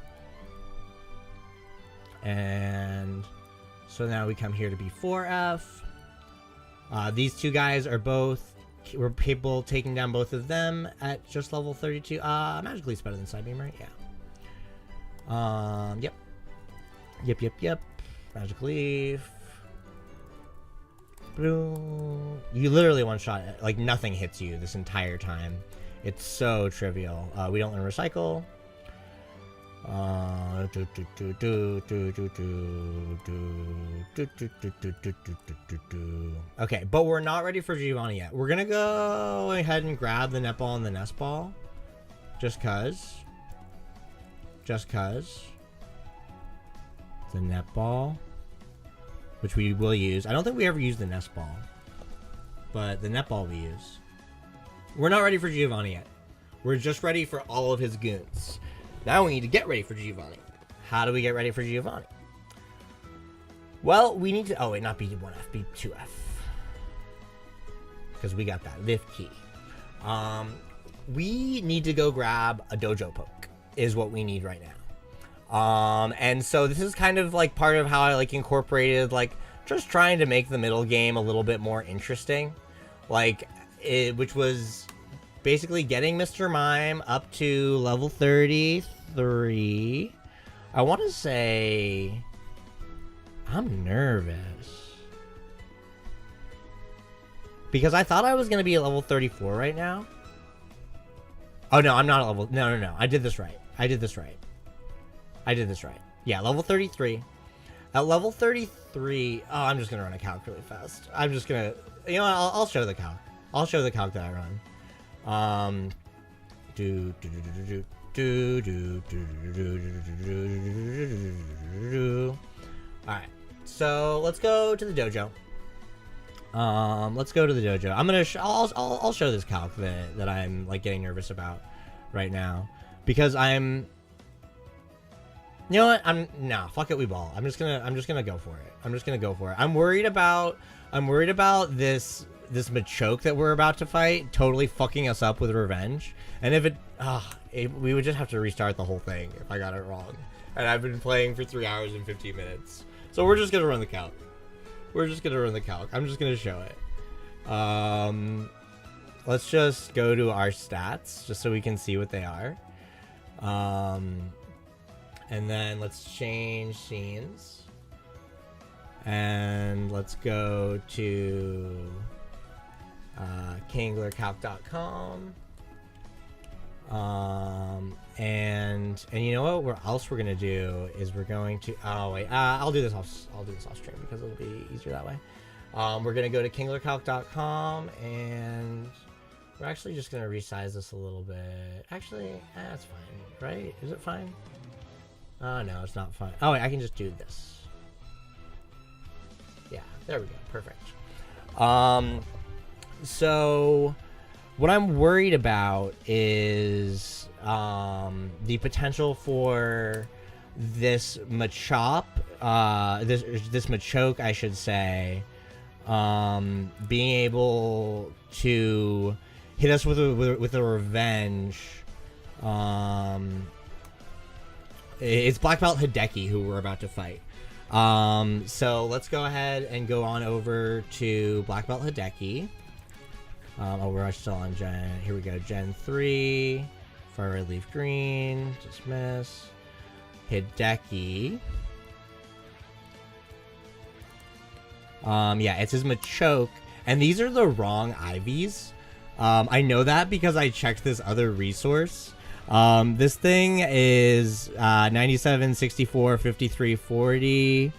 And so now we come here to B4F. These two guys are both, we're capable of taking down both of them at just level 32. Magic Leaf's better than Psybeam, right? Yeah. Yep. Magic Leaf. You literally one shot it. Like nothing hits you this entire time. It's so trivial. We don't learn recycle. Okay, but we're not ready for Giovanni yet. We're gonna go ahead and grab the netball and the nest ball. Just cuz. The netball, which we will use. I don't think we ever use the nest ball, but the netball we use. We're not ready for Giovanni yet. We're just ready for all of his goons. Now we need to get ready for Giovanni. How do we get ready for Giovanni? Well, we need to... Oh, wait, not B1F, B2F. Because we got that lift key. We need to go grab a Dojo poke, is what we need right now. And so this is kind of like part of how I like incorporated like just trying to make the middle game a little bit more interesting, like which was basically getting Mr. Mime up to level 33. I want to say I'm nervous because I thought I was going to be at level 34 right now. Oh no, I'm not at level. No. I did this right. Yeah, level 33. At level 33... Oh, I'm just going to run a calc really fast. I'm just going to... You know what? I'll show the calc. I'll show the calc that I run. Alright. So, let's go to the dojo. Let's go to the dojo. I'm going to... I'll show this calc that I'm, like, getting nervous about right now. Because I'm... You know what? Nah, fuck it, we ball. I'm just gonna go for it. I'm worried about this Machoke that we're about to fight totally fucking us up with revenge. And if we would just have to restart the whole thing if I got it wrong. And I've been playing for 3 hours and 15 minutes. So we're just gonna run the calc. I'm just gonna show it. Let's just go to our stats just so we can see what they are. And then let's change scenes. And let's go to kinglercalc.com. And And you know what else we're gonna do is we're going to, oh wait, I'll do this off stream because it'll be easier that way. We're gonna go to kinglercalc.com and we're actually just gonna resize this a little bit. Actually, that's fine, right? Is it fine? Oh no, it's not fine. Oh wait, I can just do this. Yeah, there we go, perfect. So what I'm worried about is the potential for this Machop, this Machoke, I should say, being able to hit us with a revenge. It's Black Belt Hideki who we're about to fight. So let's go ahead and go on over to Black Belt Hideki. Oh, we're still on Gen. Here we go. Gen 3. Far Red Leaf Green. Dismiss. Hideki. Yeah, it's his Machoke. And these are the wrong IVs. I know that because I checked this other resource. This thing is 97, 64, 53, 40.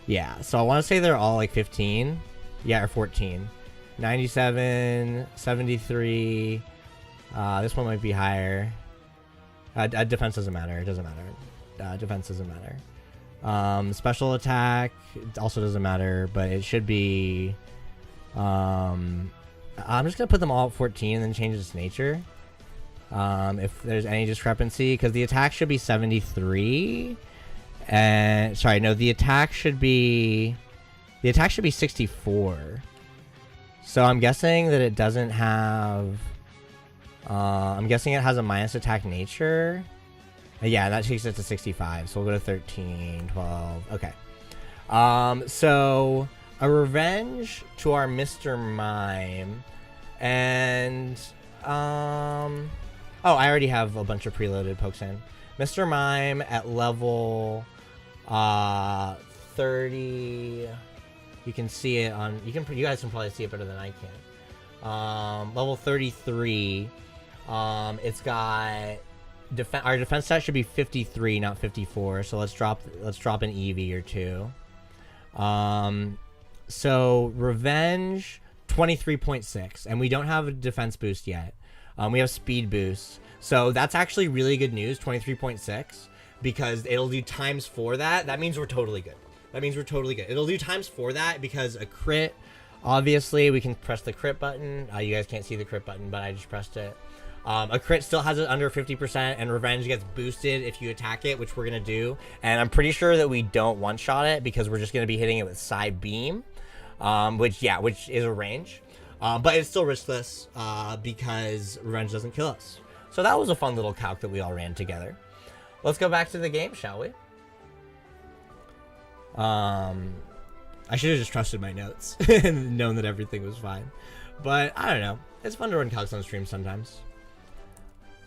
Yeah, so I want to say they're all like 15. Yeah, or 14. 97, 73. This one might be higher. Defense doesn't matter. It doesn't matter. Defense doesn't matter. Special attack also doesn't matter, but it should be... I'm just going to put them all at 14 and then change its nature. If there's any discrepancy, because the attack should be 73. And sorry, no, the attack should be 64. So I'm guessing that it doesn't have... I'm guessing it has a minus attack nature. Yeah, that takes it to 65. So we'll go to 13, 12. Okay. So a revenge to our Mr. Mime. And... oh, I already have a bunch of preloaded pokes in. Mr. Mime at level 30... You can see it on... You guys can probably see it better than I can. Level 33. It's got... Our defense stat should be 53, not 54. So let's drop an EV or two. So Revenge 23.6, and we don't have a defense boost yet. We have speed boost. So that's actually really good news, 23.6, because it'll do times 4 that. That means we're totally good. It'll do times 4 that because a crit, obviously, we can press the crit button. You guys can't see the crit button, but I just pressed it. A crit still has it under 50%, and Revenge gets boosted if you attack it, which we're going to do. And I'm pretty sure that we don't one-shot it because we're just going to be hitting it with Side Beam, which is a range. But it's still riskless because Revenge doesn't kill us. So that was a fun little calc that we all ran together. Let's go back to the game, shall we? I should have just trusted my notes and known that everything was fine. But I don't know. It's fun to run calcs on stream sometimes.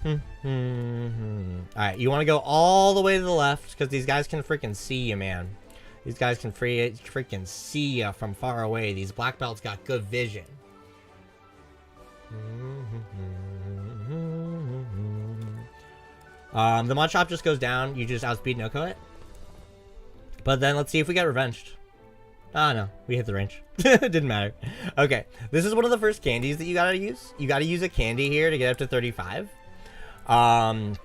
Alright, you want to go all the way to the left because these guys can freaking see you, man. These guys can freaking see you from far away. These black belts got good vision. The mod shop just goes down. You just outspeed Noko it. But then let's see if we get revenged. Ah, no. We hit the range. It didn't matter. Okay. This is one of the first candies that you gotta use. You gotta use a candy here to get up to 35. And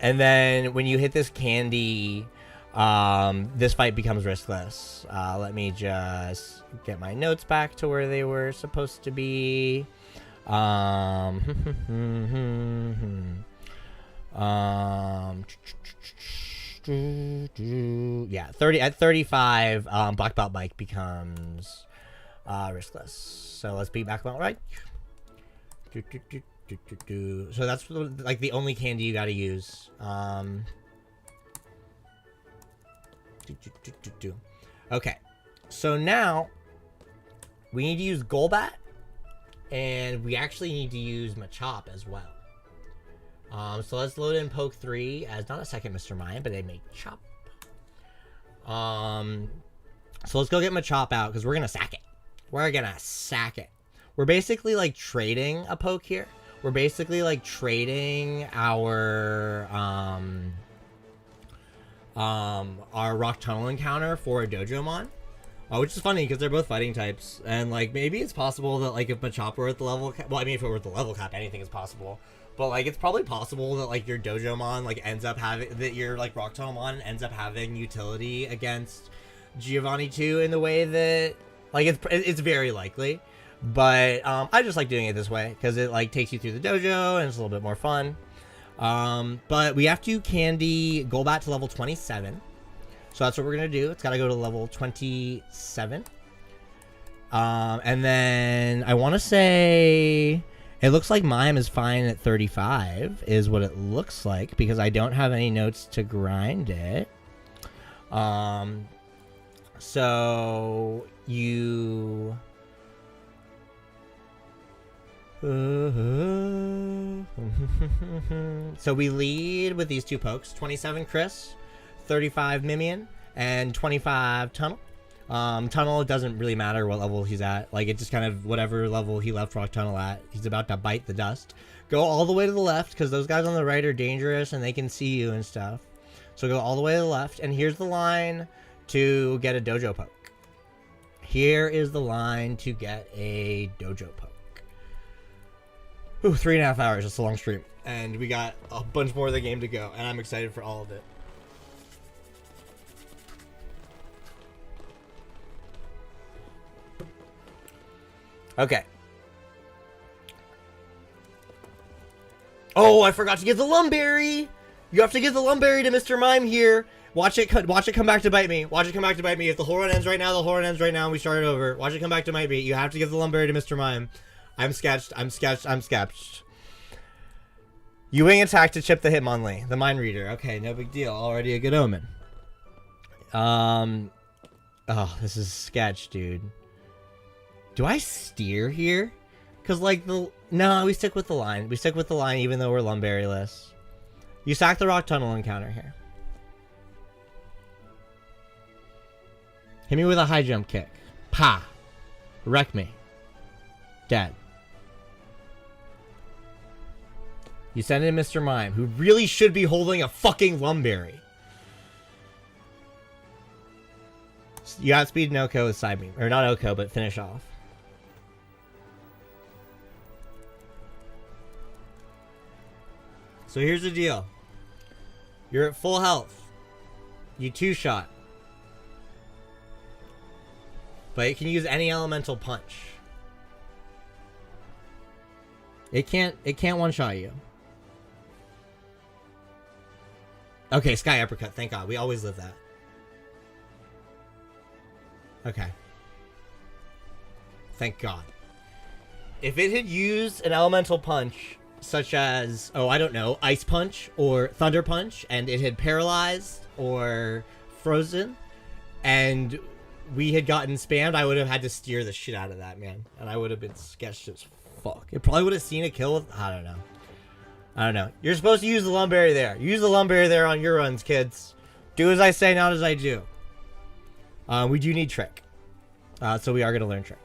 then when you hit this candy, this fight becomes riskless. Let me just get my notes back to where they were supposed to be. Yeah, 30 at 35, black belt bike becomes riskless. So let's beat black belt right. So that's like the only candy you gotta use. Okay, so now we need to use Golbat, and we actually need to use Machop as well. So let's load in Poke 3 as not a second Mr. Mime, but a Machop. So let's go get Machop out because we're gonna sack it. We're basically like trading a Poke here. We're basically like trading our our Rock Tunnel encounter for a Dojomon. Which is funny because they're both fighting types, and like maybe it's possible that like if Machop were at the level cap, well, I mean if it were at the level cap, anything is possible. But like it's probably possible that like your Dojomon like ends up having that your like Rock Tunnelmon ends up having utility against Giovanni 2 in the way that like it's very likely. But I just like doing it this way because it like takes you through the dojo and it's a little bit more fun. But we have to candy Golbat to level 27. So that's what we're going to do. It's got to go to level 27. And then I want to say it looks like Mime is fine at 35 is what it looks like because I don't have any notes to grind it. So you... So we lead with these two pokes, 27 Chris, 35 Mimian, and 25 Tunnel. Tunnel, it doesn't really matter what level he's at. Like, it just kind of, whatever level he left Rock Tunnel at, he's about to bite the dust. Go all the way to the left, because those guys on the right are dangerous, and they can see you and stuff. So go all the way to the left, and here's the line to get a Dojo poke. Here is the line to get a Dojo poke. Ooh, 3.5 hours, it's a long stream. And we got a bunch more of the game to go, and I'm excited for all of it. Okay. Oh, I forgot to get the Lumberry. You have to get the Lumberry to Mr. Mime here. Watch it come back to bite me. Watch it come back to bite me. If the whole run ends right now, the whole run ends right now, and we start it over. Watch it come back to bite me. You have to give the Lumberry to Mr. Mime. I'm sketched. I'm sketched. I'm sketched. You wing attack to chip the Hitmonlee. The Mind Reader. Okay, no big deal. Already a good omen. Oh, this is sketch, dude. Do I steer here? Because, like, no, we stick with the line. We stick with the line even though we're Lumberry-less. You sack the Rock Tunnel encounter here. Hit me with a high jump kick. Pa! Wreck me. Dead. You send in Mr. Mime, who really should be holding a fucking Lumberry. You outspeed an Oko with Side Beam. Or not Oko, but finish off. So here's the deal. You're at full health. You two-shot. But it can use any elemental punch. It can't one-shot you. Okay, Sky Uppercut, thank God. We always live that. Okay. Thank God. If it had used an elemental punch, such as, oh, I don't know, Ice Punch or Thunder Punch, and it had paralyzed or frozen, and we had gotten spammed, I would have had to steer the shit out of that, man. And I would have been sketched as fuck. It probably would have seen a kill with, I don't know. I don't know. You're supposed to use the Lumberry there. Use the Lumberry there on your runs, kids. Do as I say, not as I do. We do need Trick. So we are going to learn Trick.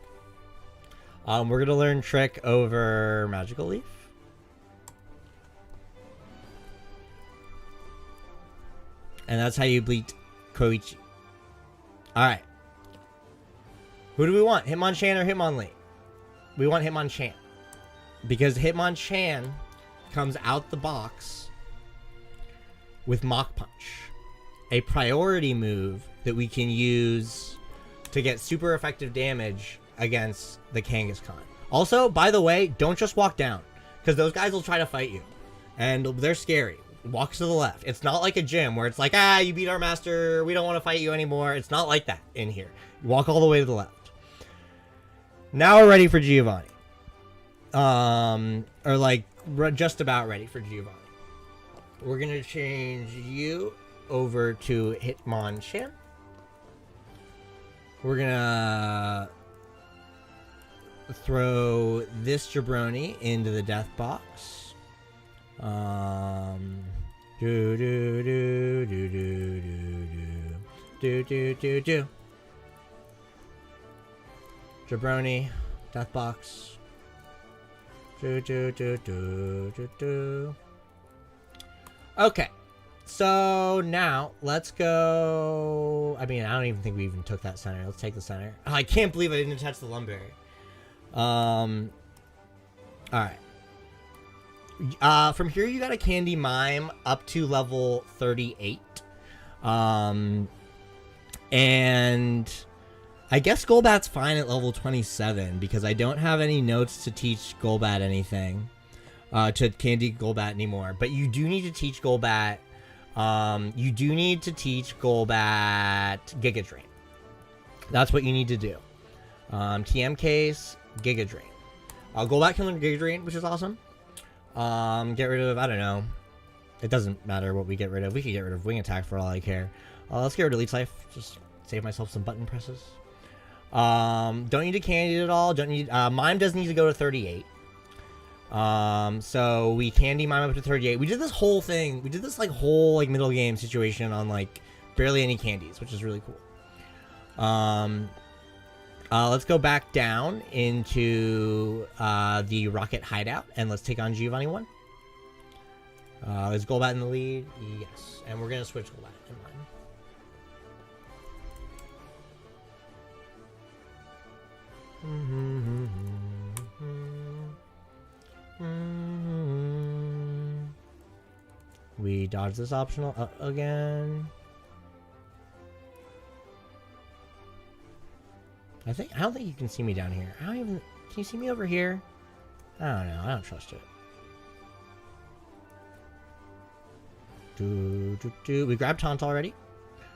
We're going to learn Trick over Magical Leaf. And that's how you bleat Koichi. Alright. Who do we want? Hitmonchan or Hitmonlee? We want Hitmonchan. Because Hitmonchan comes out the box with Mach Punch. A priority move that we can use to get super effective damage against the Kangaskhan. Also, by the way, don't just walk down. Because those guys will try to fight you. And they're scary. Walk to the left. It's not like a gym where it's like, you beat our master, we don't want to fight you anymore. It's not like that in here. You walk all the way to the left. Now we're ready for Giovanni. Or like, just about ready for Giovanni. We're going to change you over to Hitmonchan. We're going to throw this jabroni into the death box. Do do do do do do do do do do. Jabroni, death box. Do do do do do do. Okay, So now let's go. I mean, I don't even think we even took that center. Let's take the center. Oh, I can't believe I didn't attach the Lumberry. All right. From here, you got a Candy Mime up to level 38. And I guess Golbat's fine at level 27 because I don't have any notes to teach Golbat anything. To Candy Golbat anymore. But you do need to teach Golbat. Giga Drain. That's what you need to do. TM case, Giga Drain. Golbat can learn Giga Drain, which is awesome. Get rid of, I don't know. It doesn't matter what we get rid of. We could get rid of Wing Attack for all I care. Let's get rid of Leech Life. Just save myself some button presses. Don't need to Candy it at all. Don't need, Mime does need to go to 38. So we Candy Mime up to 38. We did this whole thing. We did this like whole like middle game situation on like barely any candies, which is really cool. Let's go back down into the Rocket Hideout and let's take on Giovanni 1. Is Golbat in the lead? Yes. And we're gonna switch Golbat in mine. We dodge this optional again. I don't think you can see me down here. Can you see me over here? I don't know. I don't trust it. We grabbed Taunt already,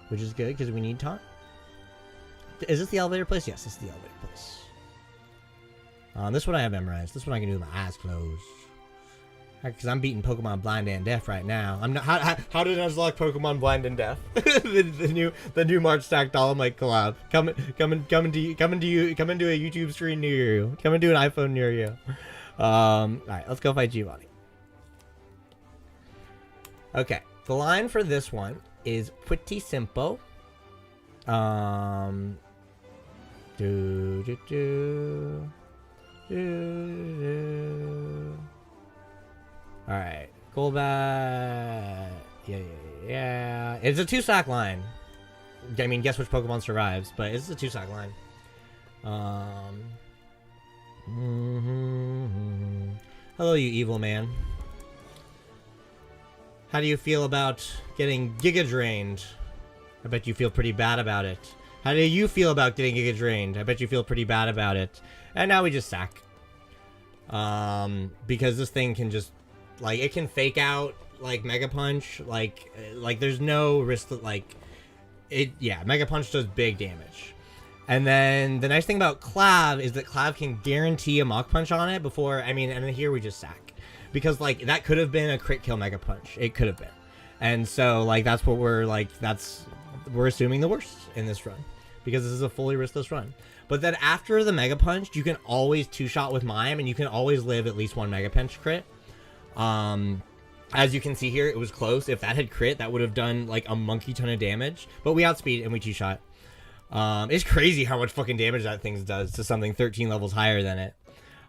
which is good because we need Taunt. Is this the elevator place? Yes, this is the elevator place. This one I have memorized. This one I can do with my eyes closed. Because I'm beating Pokemon Blind and Deaf right now. I'm not. How did Nuzlocke Pokemon Blind and Deaf? the new March Stack Dolomite collab. Coming to a YouTube screen near you. Coming to an iPhone near you. All right, let's go fight Giovanni. Okay, the line for this one is pretty simple. Alright, Golbat. Yeah. It's a 2-stack line. I mean, guess which Pokemon survives, but it's a 2-stack line. Hello, you evil man. How do you feel about getting Giga Drained? I bet you feel pretty bad about it. How do you feel about getting Giga Drained? I bet you feel pretty bad about it. And now we just sack. Because this thing can just, like, it can fake out, like, Mega Punch. Like there's no risk that, like, Mega Punch does big damage. And then the nice thing about Clav is that Clav can guarantee a Mach Punch on it before, and then here we just sack. Because, like, that could have been a crit kill Mega Punch. It could have been. And so, like, that's what we're, like, we're assuming the worst in this run. Because this is a fully riskless run. But then after the Mega Punch, you can always 2-shot with Mime, and you can always live at least one Mega Punch crit. As you can see here, it was close. If that had crit, that would have done, like, a monkey ton of damage. But we outspeed, and we 2-shot. It's crazy how much fucking damage that thing does to something 13 levels higher than it.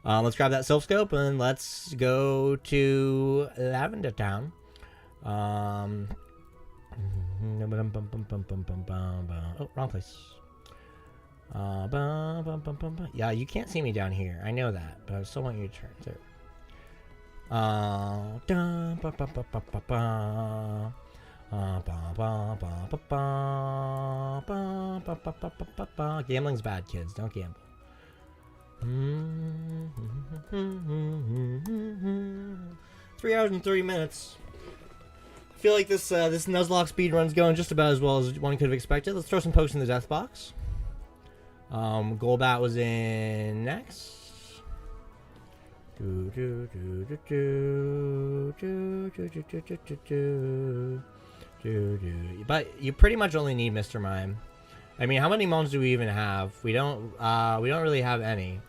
Let's grab that Silph Scope and let's go to Lavender Town. Oh, wrong place. Yeah, you can't see me down here. I know that, but I still want you to turn through. Gambling's bad, kids. Don't gamble. 3 hours and 30 minutes. I feel like this Nuzlocke speed run's going just about as well as one could have expected. Let's throw some pokes in the death box. Golbat was in next. But you pretty much only need Mr. Mime. I mean, how many moms do we even have? We don't really have any.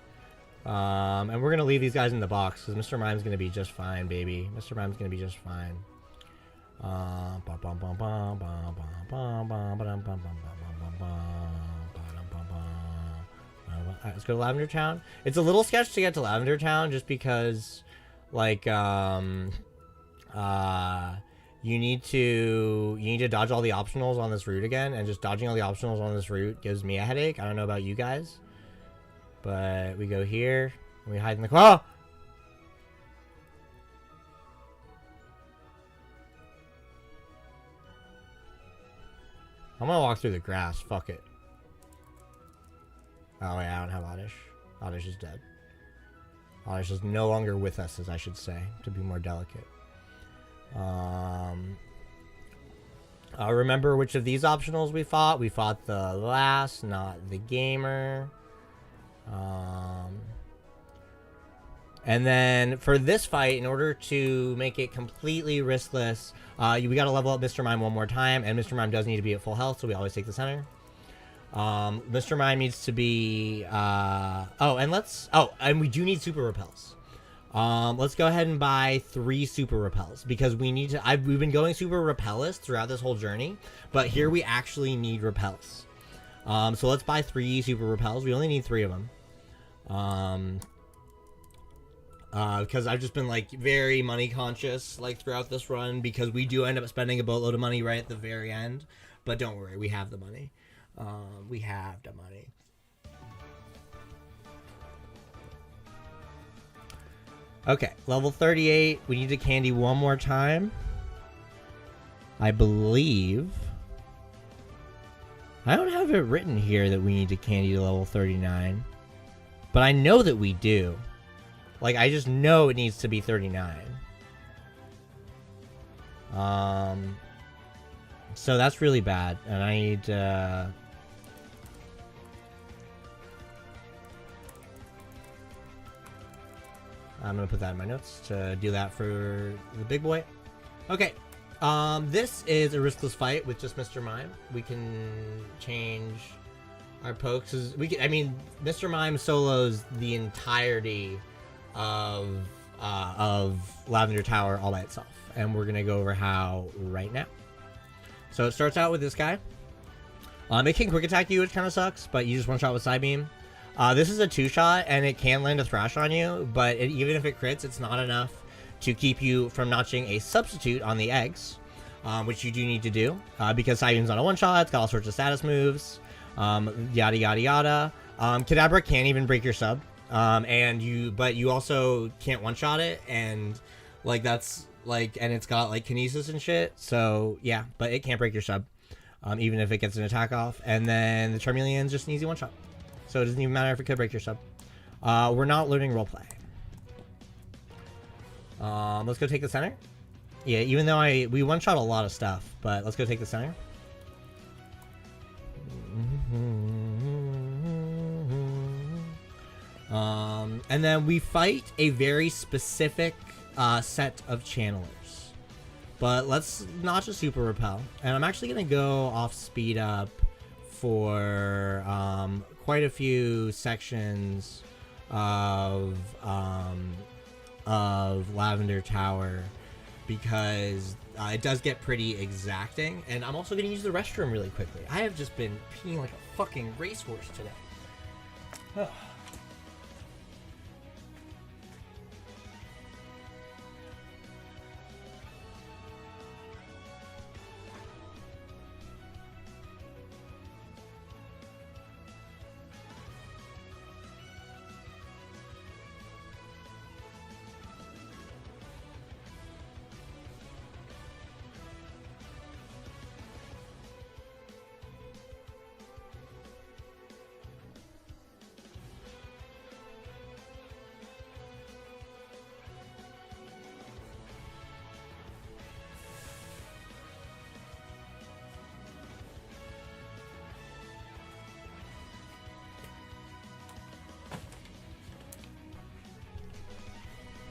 And we're gonna leave these guys in the box because Mr. Mime's gonna be just fine, baby. Mr. Mime's gonna be just fine. Alright, let's go to Lavender Town. It's a little sketch to get to Lavender Town just because, like, You need to dodge all the optionals on this route again, and just dodging all the optionals on this route gives me a headache. I don't know about you guys, but we go here and we hide in the car. I'm gonna walk through the grass. Fuck it. Oh wait, I don't have Oddish. Oddish is dead. Oddish is no longer with us, as I should say, to be more delicate. Remember which of these optionals we fought? We fought the last, not the gamer. And then for this fight, in order to make it completely riskless, we gotta level up Mr. Mime one more time, and Mr. Mime does need to be at full health, so we always take the center. Mr. Mime needs to be, and we do need super repels. Let's go ahead and buy 3 super repels, because we need to, we've been going super repellist throughout this whole journey, but here we actually need repels. So let's buy 3 super repels. We only need 3 of them. Because I've just been like very money conscious like throughout this run, because we do end up spending a boatload of money right at the very end, but don't worry, we have the money. We have the money. Okay, level 38. We need to candy one more time. I believe. I don't have it written here that we need to candy to level 39. But I know that we do. Like, I just know it needs to be 39. So that's really bad. And I need I'm gonna put that in my notes to do that for the big boy. Okay. This is a riskless fight with just Mr. Mime. We can change our pokes. I mean, Mr. Mime solos the entirety of Lavender Tower all by itself, and we're gonna go over how right now. So it starts out with this guy. It can quick attack you, which kind of sucks, but you just one shot with Side Beam. This is a 2-shot, and it can land a Thrash on you, but even if it crits, it's not enough to keep you from notching a substitute on the eggs, which you do need to do, because Side Beam's not a 1-shot. It's got all sorts of status moves, yada yada yada. Kadabra can't even break your sub, but you also can't 1-shot it, and like that's like, and it's got like kinesis and shit. So yeah, but it can't break your sub, even if it gets an attack off. And then the Charmeleon's just an easy 1-shot. So it doesn't even matter if it could break your sub. We're not learning roleplay. Let's go take the center. Yeah, even though we 1-shot a lot of stuff, but let's go take the center. And then we fight a very specific set of channelers. But let's notch a super repel. And I'm actually going to go off speed up for quite a few sections of Lavender Tower, because it does get pretty exacting. And I'm also going to use the restroom really quickly. I have just been peeing like a fucking racehorse today.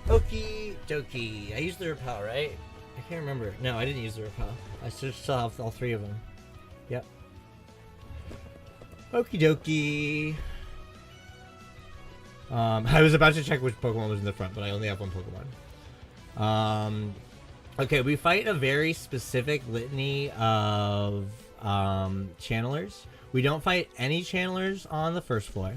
Okie dokie. I used the repel, right? I can't remember. No, I didn't use the repel. I still have all 3 of them. Yep. Okie dokie. I was about to check which Pokemon was in the front, but I only have 1 Pokemon. Okay, we fight a very specific litany of channelers. We don't fight any channelers on the first floor.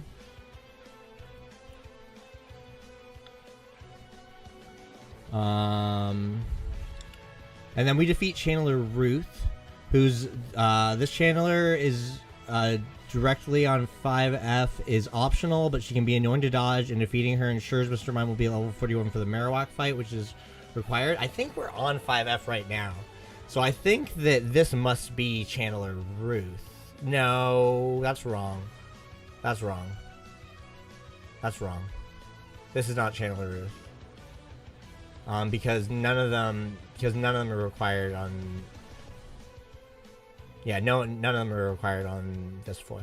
And then we defeat Channeler Ruth, who's this Channeler is directly on 5F is optional, but she can be annoying to dodge, and defeating her ensures Mr. Mime will be level 41 for the Marowak fight, which is required. I think we're on 5F right now. So I think that this must be Channeler Ruth. No, that's wrong. That's wrong. That's wrong. This is not Channeler Ruth. Because none of them are required on. Yeah, none of them are required on this floor.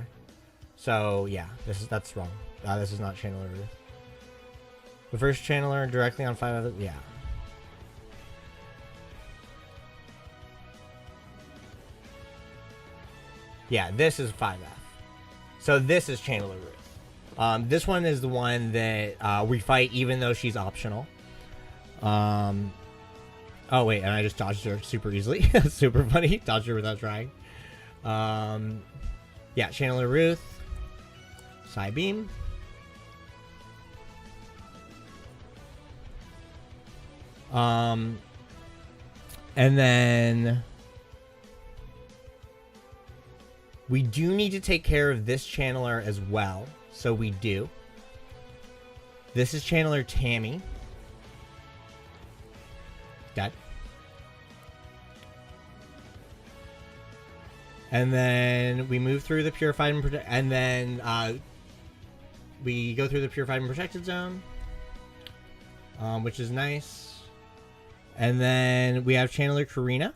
So yeah, that's wrong. This is not Channeler Ruth. The first Channeler directly on 5F. Yeah. Yeah, this is 5F. So this is Channeler Ruth. This one is the one that we fight even though she's optional. Oh wait, and I just dodged her super easily. Super funny. Dodged her without trying. Yeah, Channeler Ruth. Psybeam. And then we do need to take care of this Channeler as well. So we do. This is Channeler Tammy. Dead. And then we move through the Purified and then we go through the Purified and Protected Zone, which is nice. And then we have Channeler Karina.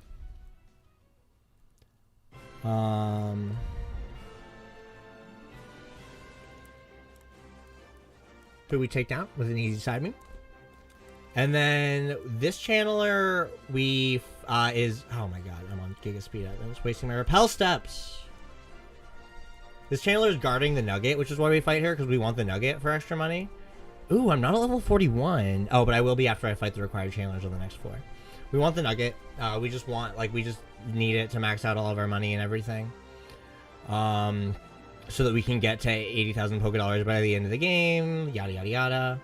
Who we take down with an easy side move. And then this Channeler is oh my god, I'm on Giga Speed. I'm just wasting my Repel steps. This Channeler is guarding the Nugget, which is why we fight her, because we want the Nugget for extra money. Ooh, I'm not at level 41. Oh, but I will be after I fight the required Channelers on the next floor. We want the Nugget. We just want, like, we just need it to max out all of our money and everything. So that we can get to 80,000 Poké Dollars by the end of the game. Yada, yada, yada.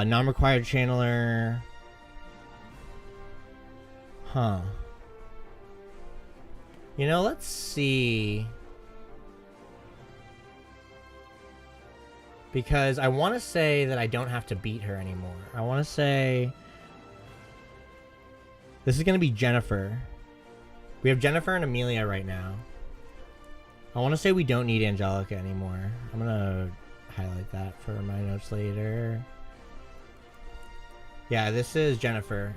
Non-required Channeler. Huh. You know, let's see. Because I want to say that I don't have to beat her anymore. I want to say this is going to be Jennifer. We have Jennifer and Amelia right now. I want to say we don't need Angelica anymore. I'm going to highlight that for my notes later. Yeah, this is Jennifer.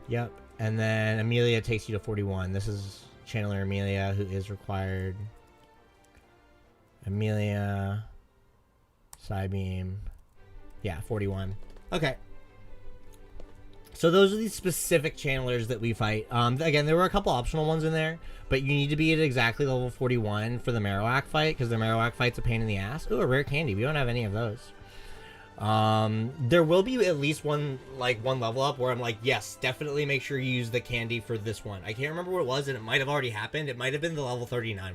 Yep. And then Amelia takes you to 41. This is Channeler Amelia, who is required. Amelia. Psybeam. Yeah, 41. Okay. So those are the specific Channelers that we fight. Again, there were a couple optional ones in there, but you need to be at exactly level 41 for the Marowak fight, because the Marowak fight's a pain in the ass. Ooh, a rare candy. We don't have any of those. There will be at least one level up where I'm like, yes, definitely make sure you use the candy for this one. I can't remember what it was, and it might have already happened. It might have been the level 39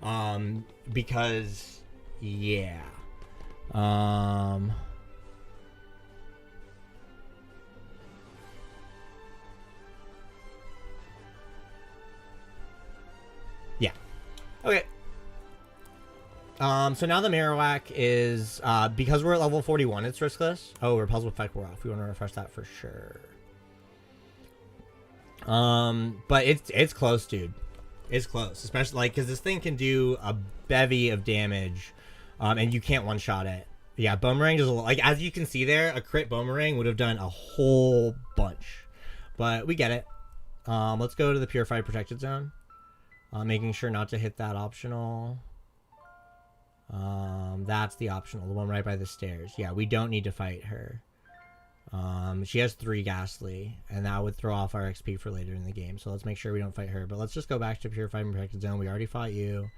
one. Because, yeah. Yeah. Okay. So now the Marowak is, because we're at level 41, it's riskless. Oh, Repel's effect we're off. We want to refresh that for sure. But it's close, dude. It's close. Especially, like, because this thing can do a bevy of damage, and you can't one-shot it. Yeah, Boomerang does a lot. Like, as you can see there, a crit Boomerang would have done a whole bunch. But we get it. Let's go to the Purified Protected Zone. Making sure not to hit that optional. That's the optional, the one right by the stairs. Yeah, we don't need to fight her. She has 3 Ghastly, and that would throw off our XP for later in the game. So let's make sure we don't fight her. But let's just go back to Purified and Protected Zone. We already fought you.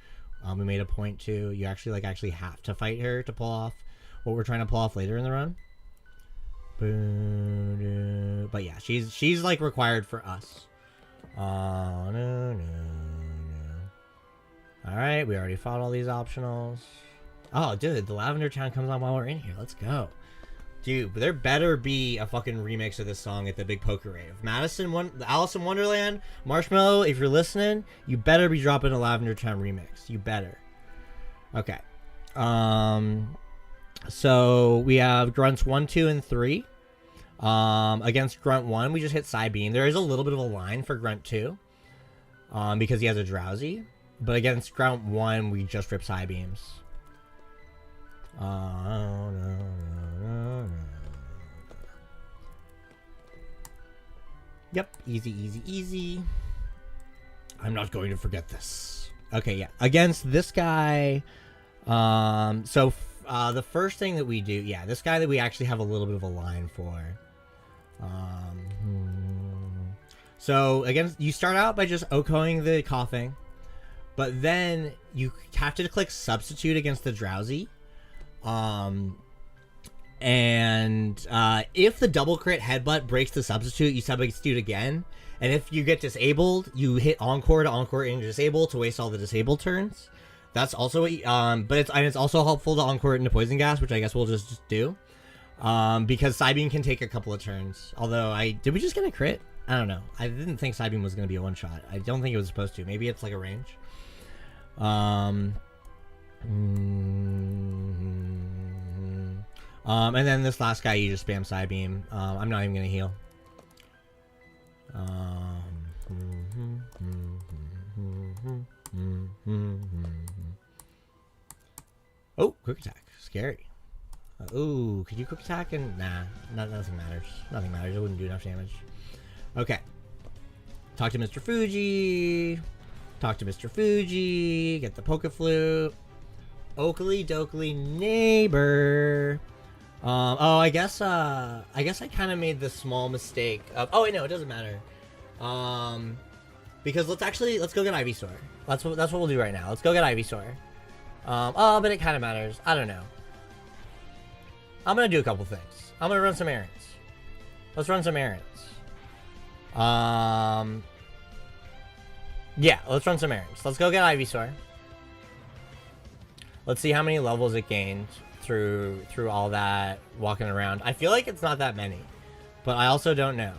We made a point to. You actually have to fight her to pull off what we're trying to pull off later in the run. But yeah, she's like required for us. No. Alright, we already fought all these optionals. Oh, dude, the Lavender Town comes on while we're in here. Let's go. Dude, there better be a fucking remix of this song at the big poker rave. Alice in Wonderland, Marshmallow, if you're listening, you better be dropping a Lavender Town remix. You better. Okay. So we have Grunts 1, 2, and 3. Against Grunt 1, we just hit Psybeam. There is a little bit of a line for Grunt 2. Because he has a Drowsy. But against Grunt 1, we just rip Psybeams. Yep, easy. I'm not going to forget this. Okay, yeah. Against this guy, the first thing that we do, yeah, this guy that we actually have a little bit of a line for. So again, you start out by just OHKOing the coughing, but then you have to click substitute against the Drowsy. If the double crit headbutt breaks the substitute, you substitute again. And if you get disabled, you hit encore to encore into disable to waste all the disabled turns. That's also what but it's also helpful to encore it into poison gas, which I guess we'll just do. Because Psybeam can take a couple of turns. Although did we just get a crit? I don't know. I didn't think Psybeam was going to be a one shot. I don't think it was supposed to. Maybe it's like a range. And then this last guy, you just spam Psybeam. I'm not even gonna heal. Oh, quick attack. Scary. Ooh, could you quick attack? And nah, nothing matters. Nothing matters. It wouldn't do enough damage. Okay. Talk to Mr. Fuji. Get the Poke Flute. Oakley dokley neighbor. I guess I kind of made the small mistake of, oh wait, no, it doesn't matter. Because let's go get Ivysaur. That's what we'll do right now. Let's go get Ivysaur. But it kind of matters. I don't know. I'm gonna do a couple things. I'm gonna run some errands. Let's run some errands. Yeah, let's run some errands. Let's go get Ivysaur. Let's see how many levels it gained through all that walking around. I feel like it's not that many, but I also don't know.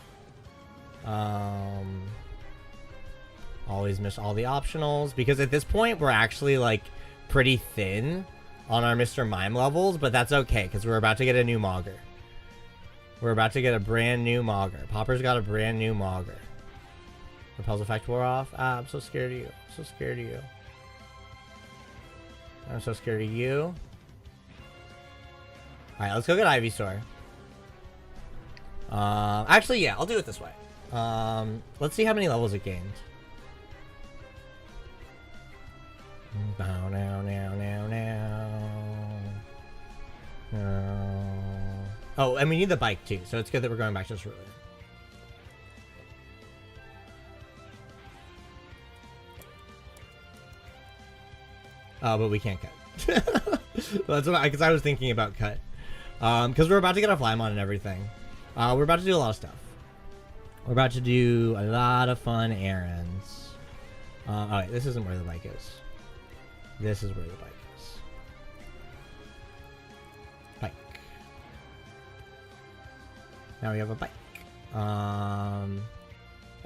Always miss all the optionals because at this point we're actually like pretty thin on our Mr. Mime levels, but that's okay because we're about to get a new Mogger. We're about to get a brand new Mogger. Popper's got a brand new Mogger. Repel's effect wore off. Ah, I'm so scared of you. I'm so scared of you. I'm so scared of you. Alright, let's go get Ivysaur. Actually, yeah, I'll do it this way. Let's see how many levels it gained. Oh, and we need the bike too, so it's good that we're going back to this route. Oh, but we can't cut. Well, that's what because I was thinking about cut. Because we're about to get a Flymon and everything. We're about to do a lot of stuff. We're about to do a lot of fun errands. Oh wait, this isn't where the bike is. This is where the bike is. Bike. Now we have a bike.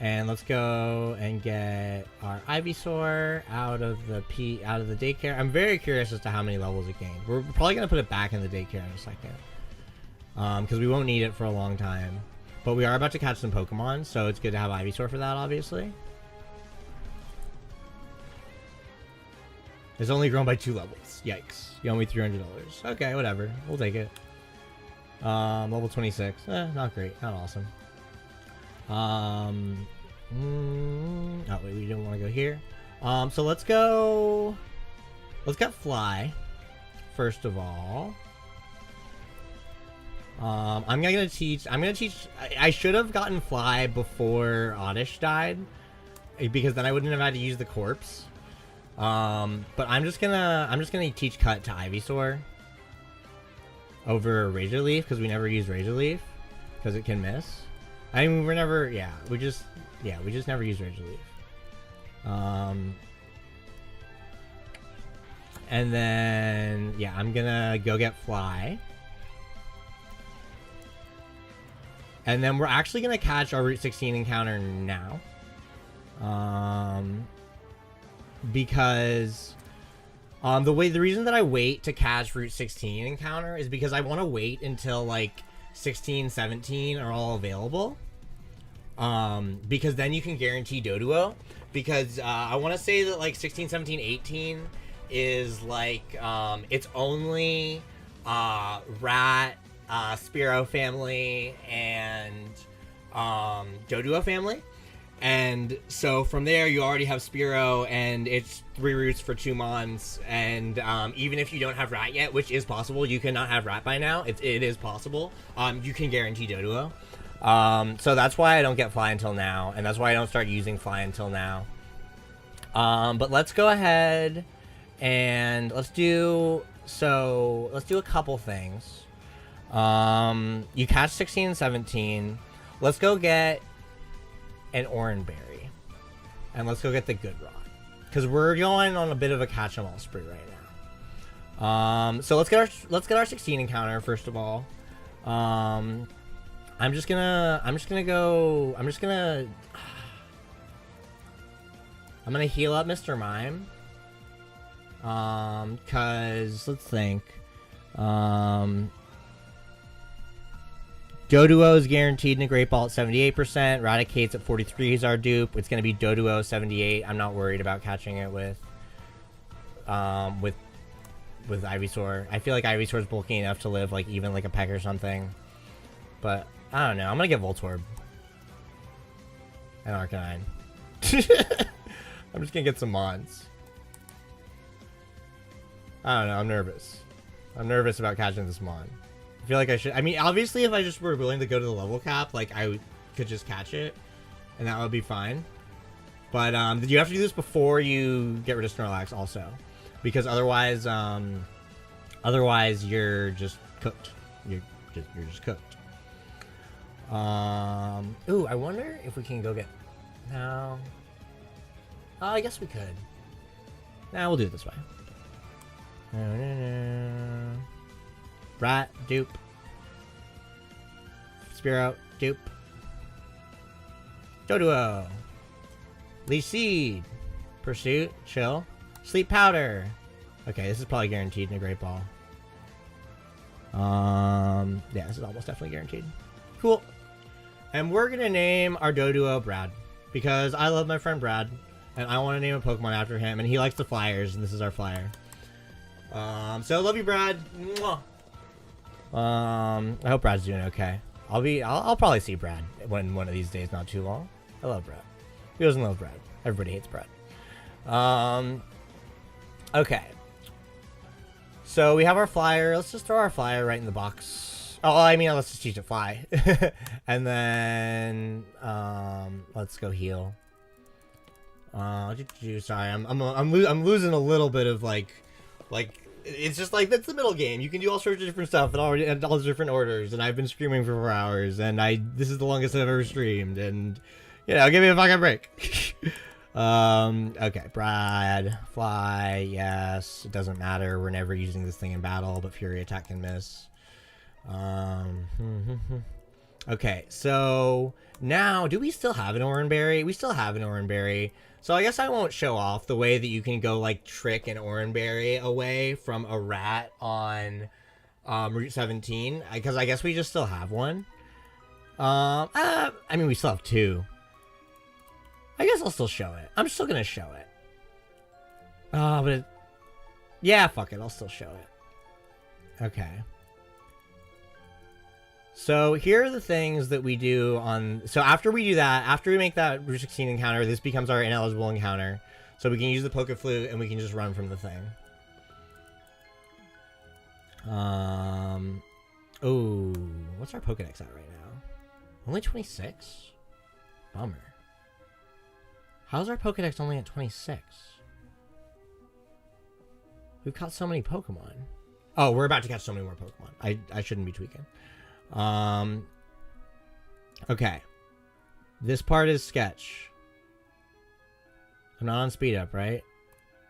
And let's go and get our Ivysaur out of the daycare. I'm very curious as to how many levels it gained. We're probably gonna put it back in the daycare in a second, because we won't need it for a long time. But we are about to catch some Pokemon, so it's good to have Ivysaur for that, obviously. It's only grown by 2 levels. Yikes! You owe me $300. Okay, whatever. We'll take it. Level 26. Not great. Not awesome. Oh wait, we don't want to go here. So let's go. Let's get Fly first of all. I'm gonna teach. I should have gotten Fly before Oddish died, because then I wouldn't have had to use the corpse. But I'm just gonna teach Cut to Ivysaur over Razor Leaf because we never use Razor Leaf because it can miss. I mean, we just never use Razor Leaf. And then, yeah, I'm gonna go get Fly. And then we're actually gonna catch our Route 16 encounter now. Because the reason that I wait to catch Route 16 encounter is because I want to wait until like 16, 17 are all available. Because then you can guarantee Doduo. Because I want to say that like 16, 17, 18 is like it's only Rat, Spearow family, and Doduo family. And so from there you already have Spearow, and it's 3 routes for 2 Mons. And even if you don't have Rat yet, which is possible, you cannot have Rat by now. It is possible. You can guarantee Doduo. So that's why I don't get Fly until now, and that's why I don't start using Fly until now. But let's go ahead and let's do a couple things. You catch 16 and 17. Let's go get an Oranberry, and let's go get the Good Rod, because we're going on a bit of a catch-em-all spree right now. So let's get our 16 encounter first of all. I'm just gonna heal up Mr. Mime. Cause let's think. Doduo is guaranteed in a Great Ball at 78%. Raticate's at 43 is our dupe. It's gonna be Doduo 78. I'm not worried about catching it with Ivysaur. I feel like Ivysaur's bulky enough to live like even like a peck or something. But I don't know. I'm gonna get Voltorb and Arcanine. I'm just gonna get some Mons. I don't know. I'm nervous. I'm nervous about catching this Mon. I feel like I should. I mean, obviously, if I just were willing to go to the level cap, like I could just catch it, and that would be fine. But you have to do this before you get rid of Snorlax, also, because otherwise, you're just cooked. You're just cooked. Ooh, I wonder if we can go get. No. Oh, I guess we could. Nah, we'll do it this way. Rat, dupe. Spearow, dupe. Doduo. Leech Seed. Pursuit, chill. Sleep Powder. Okay, this is probably guaranteed in a Great Ball. Yeah, this is almost definitely guaranteed. Cool. And we're gonna name our Doduo Brad, because I love my friend Brad, and I want to name a Pokemon after him, and he likes the flyers, and this is our flyer. So I love you, Brad. Mwah. I hope Brad's doing okay. I'll probably see Brad one of these days, not too long. I love Brad. Who doesn't love Brad? Everybody hates Brad. Okay. So we have our flyer. Let's just throw our flyer right in the box. Oh, I mean, let's just teach it fly. And then, let's go heal. Sorry, I'm losing a little bit of like, it's just like, that's the middle game. You can do all sorts of different stuff and all the different orders, and I've been streaming for 4 hours, and this is the longest I've ever streamed, and, you know, give me a fucking break. Okay, Brad, fly, yes, it doesn't matter, we're never using this thing in battle, but Fury Attack can miss. Okay, so, now, do we still have an Oranberry? We still have an Oranberry. So I guess I won't show off the way that you can go, like, trick an Oranberry away from a rat on Route 17, because I guess we just still have one. I mean, we still have 2. I guess I'll still show it. I'm still gonna show it. Yeah, fuck it, I'll still show it. Okay. So here are the things that we do on... So after we do that, after we make that Route 16 encounter, this becomes our ineligible encounter. So we can use the Poke Flute and we can just run from the thing. Oh, what's our Pokedex at right now? Only 26? Bummer. How's our Pokedex only at 26? We've caught so many Pokemon. Oh, we're about to catch so many more Pokemon. I shouldn't be tweaking. Okay. This part is sketch. I'm not on speed up, right?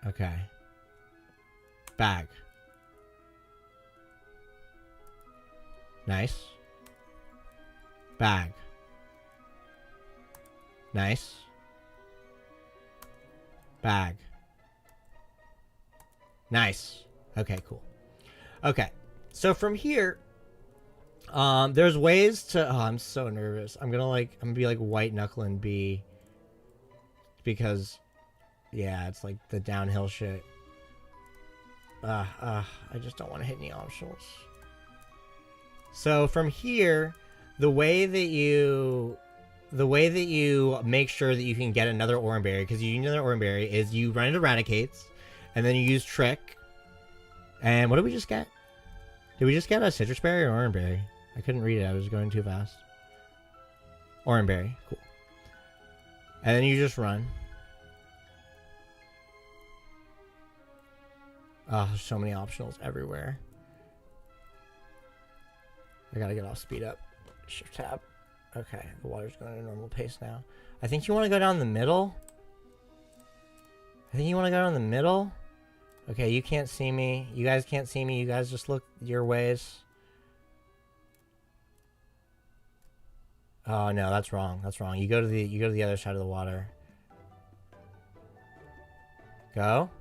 Okay. Bag. Nice. Bag. Nice. Bag. Nice. Okay, cool. Okay. So from here, there's ways to... Oh, I'm so nervous. I'm gonna be like White Knuckle and B. Because, yeah, it's like the downhill shit. I just don't want to hit any optionals. So from here, the way that you make sure that you can get another Oran Berry, because you need another Oran Berry, is you run into Eradicates, and then you use Trick. And what did we just get? Did we just get a Citrus Berry or Oran Berry? I couldn't read it. I was going too fast. Oran Berry. Cool. And then you just run. Oh, there's so many optionals everywhere. I gotta get off speed up. Shift tab. Okay, the water's going at a normal pace now. I think you want to go down the middle. Okay, you can't see me. You guys can't see me. You guys just look your ways. Oh no, that's wrong. That's wrong. You go to the other side of the water. Go.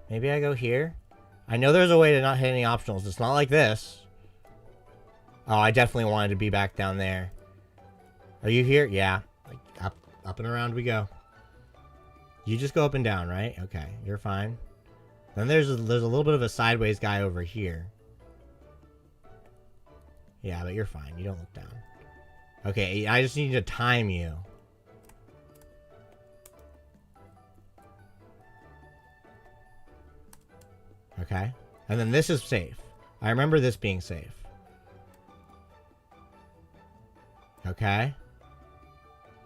Maybe I go here. I know there's a way to not hit any optionals. It's not like this. Oh, I definitely wanted to be back down there. Are you here? Yeah. Like up and around we go. You just go up and down, right? Okay, you're fine. Then there's a little bit of a sideways guy over here. Yeah, but you're fine. You don't look down. Okay, I just need to time you. Okay. And then this is safe. I remember this being safe. Okay.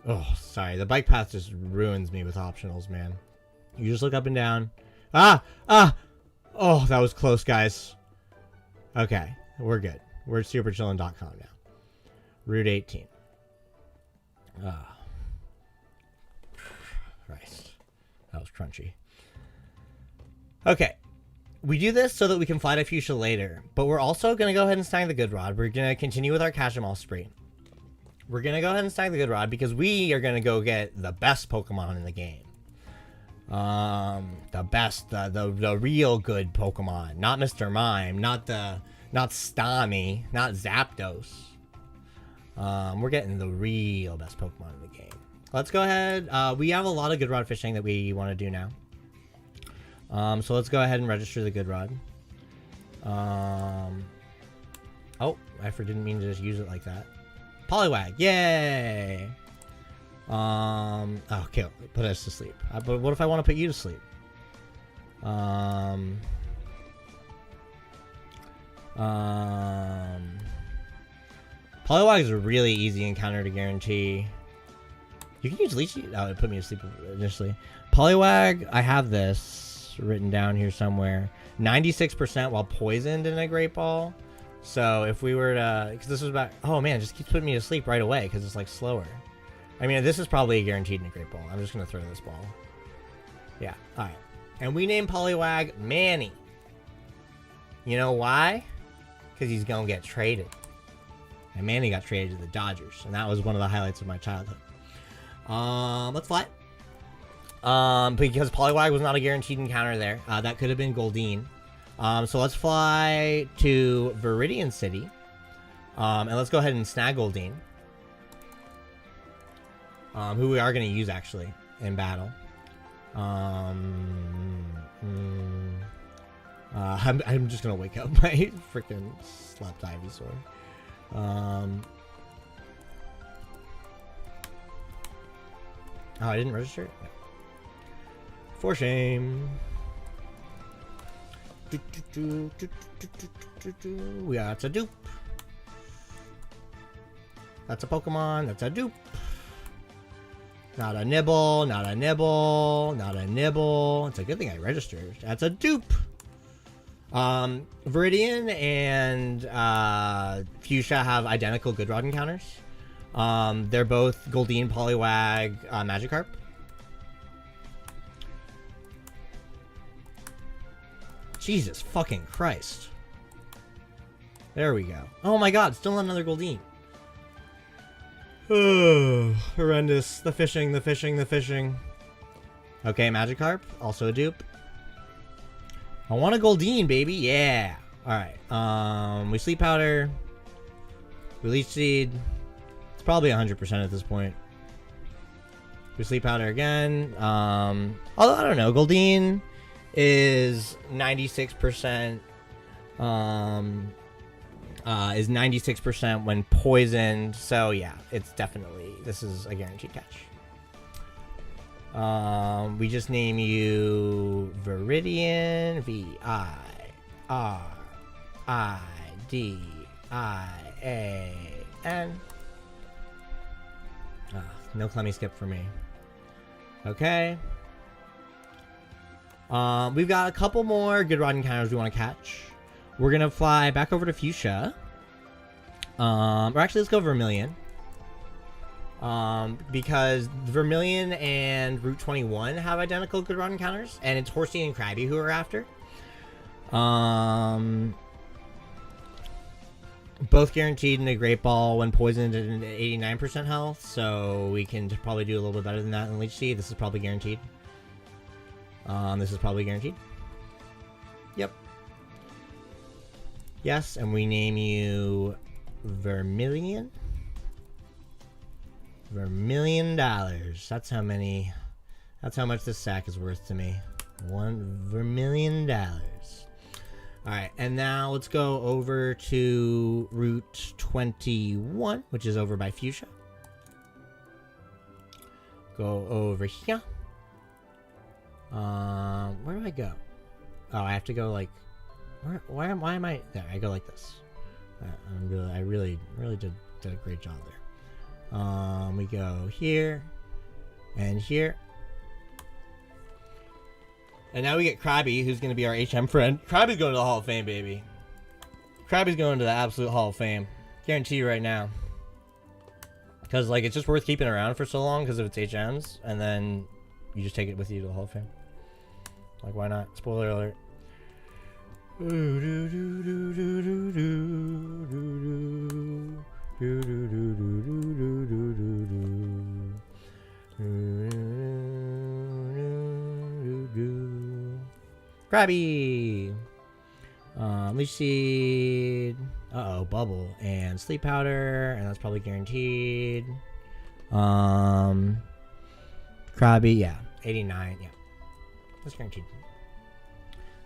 Oh, sorry. The bike path just ruins me with optionals, man. You just look up and down. Ah! Ah! Oh, that was close, guys. Okay. We're good. We're at superchillin.com now. Route 18. Ah. Christ. That was crunchy. Okay. We do this so that we can fly to Fuchsia later, but we're also going to go ahead and snag the good rod. We're going to continue with our catch 'em all spree. We're going to go ahead and snag the good rod because we are going to go get the best Pokemon in the game. The best, the real good Pokemon. Not Mr. Mime, not Stami, not Zapdos. We're getting the real best Pokemon in the game. Let's go ahead. We have a lot of good rod fishing that we want to do now. So let's go ahead and register the good rod. Oh, I didn't mean to just use it like that. Poliwag, yay! Okay, put us to sleep. But what if I want to put you to sleep? Poliwag is a really easy encounter to guarantee. You can use Leechy. Oh, it put me to sleep initially. Poliwag, I have this written down here somewhere. 96% while poisoned in a Great Ball. So if we were to, because this was about, oh man, it just keeps putting me to sleep right away because it's like slower. I mean, this is probably guaranteed in a Great Ball. I'm just going to throw this ball. Yeah, all right. And we named Poliwag Manny. You know why? Because he's going to get traded. And Manny got traded to the Dodgers. And that was one of the highlights of my childhood. Let's fly. Because Poliwag was not a guaranteed encounter there. That could have been Goldeen. So let's fly to Viridian City. And let's go ahead and snag Goldeen. Who we are going to use, actually, in battle. I'm just going to wake up my freaking slept Ivysaur. Oh, I didn't register it? No. For shame. Yeah, that's a dupe. That's a Pokemon. That's a dupe. Not a nibble. Not a nibble. Not a nibble. It's a good thing I registered. That's a dupe. Viridian and Fuchsia have identical good rod encounters. They're both Goldeen, Poliwag, Magikarp. Jesus fucking Christ. There we go. Oh my god, still another Goldeen. Oh, horrendous. The fishing, the fishing, the fishing. Okay, Magikarp, also a dupe. I want a Goldeen, baby. Yeah. Alright. We Sleep Powder. We Leech Seed. It's probably 100% at this point. We Sleep Powder again. Although, I don't know. Goldeen is 96%. Is 96% when poisoned. So, yeah. It's definitely... This is a guaranteed catch. We just name you Viridian. V-I-R-I-D-I-A-N. No Clemmy skip for me. Okay. We've got a couple more good rod encounters we want to catch. We're gonna fly back over to Fuchsia. Or actually, let's go Vermilion. Because Vermilion and Route 21 have identical good rod encounters, and it's Horsey and Krabby who are after. Both guaranteed in a Great Ball when poisoned at 89% health, so we can probably do a little bit better than that in Leech Seed. This is probably guaranteed. This is probably guaranteed. Yep. Yes, and we name you Vermilion. $1,000,000. That's how many. That's how much this sack is worth to me. $1,000,000. All right, and now let's go over to Route 21, which is over by Fuchsia. Go over here. Where do I go? Oh, I have to go like. Why am I there? I go like this. I really did a great job there. We go here and here. And now we get Krabby, who's going to be our HM friend. Krabby's going to the Hall of Fame, baby. Krabby's going to the absolute Hall of Fame. Guarantee you right now. Because, like, it's just worth keeping around for so long because of its HMs. And then you just take it with you to the Hall of Fame. Like, why not? Spoiler alert. Krabby! Leech Seed. Uh-oh, Bubble. And Sleep Powder. And that's probably guaranteed. Krabby, yeah. 89, yeah. That's guaranteed.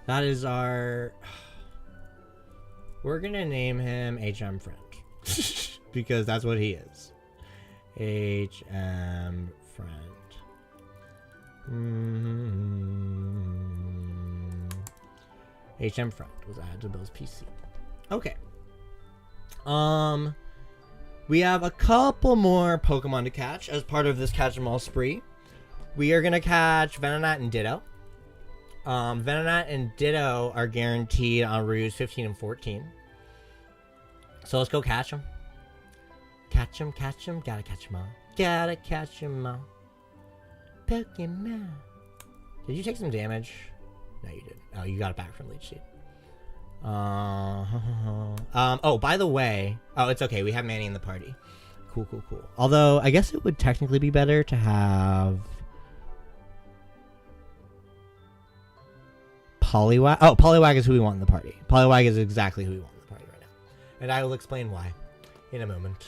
That is our... We're gonna name him HM Friend. Because that's what he is. HM Friend. HM Friend was added to Bill's PC. Okay. We have a couple more Pokemon to catch as part of this catch 'em all spree. We are gonna catch Venonat and Ditto. Venonat and Ditto are guaranteed on routes 15 and 14. So let's go catch them. Catch them, gotta catch them all. Gotta catch them all. Pokemon. Did you take some damage? No, you didn't. Oh, you got it back from Leech Seed. Oh, by the way. Oh, it's okay. We have Manny in the party. Cool. Although, I guess it would technically be better to have... Poliwag. Oh, Poliwag is who we want in the party. Poliwag is exactly who we want in the party right now. And I will explain why in a moment.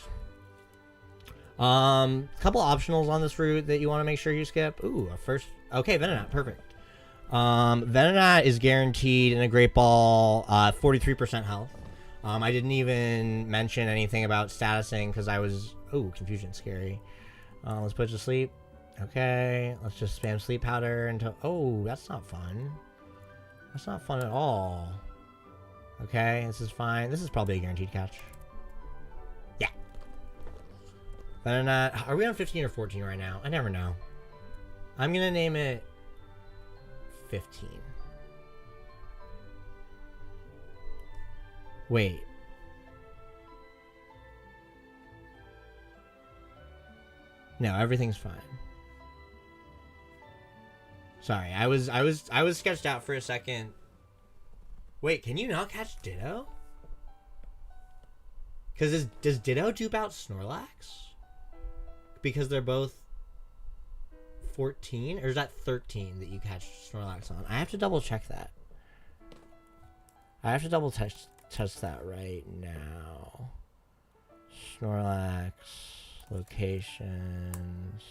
Couple optionals on this route that you want to make sure you skip. Ooh, a first... Okay, Venonat. Perfect. Venonat is guaranteed in a Great Ball 43% health. I didn't even mention anything about statusing because I was... Ooh, confusion. Scary. Let's put it to sleep. Okay. Let's just spam Sleep Powder until... Oh, that's not fun. That's not fun at all. Okay, this is fine. This is probably a guaranteed catch. Yeah. Venonat... Are we on 15 or 14 right now? I never know. I'm gonna name it... 15. Wait. No, everything's fine. Sorry, I was sketched out for a second. Wait, can you not catch Ditto? Because does Ditto dupe out Snorlax? Because they're both 14? Or is that 13 that you catch Snorlax on? I have to double check that. I have to double test that right now. Snorlax, locations,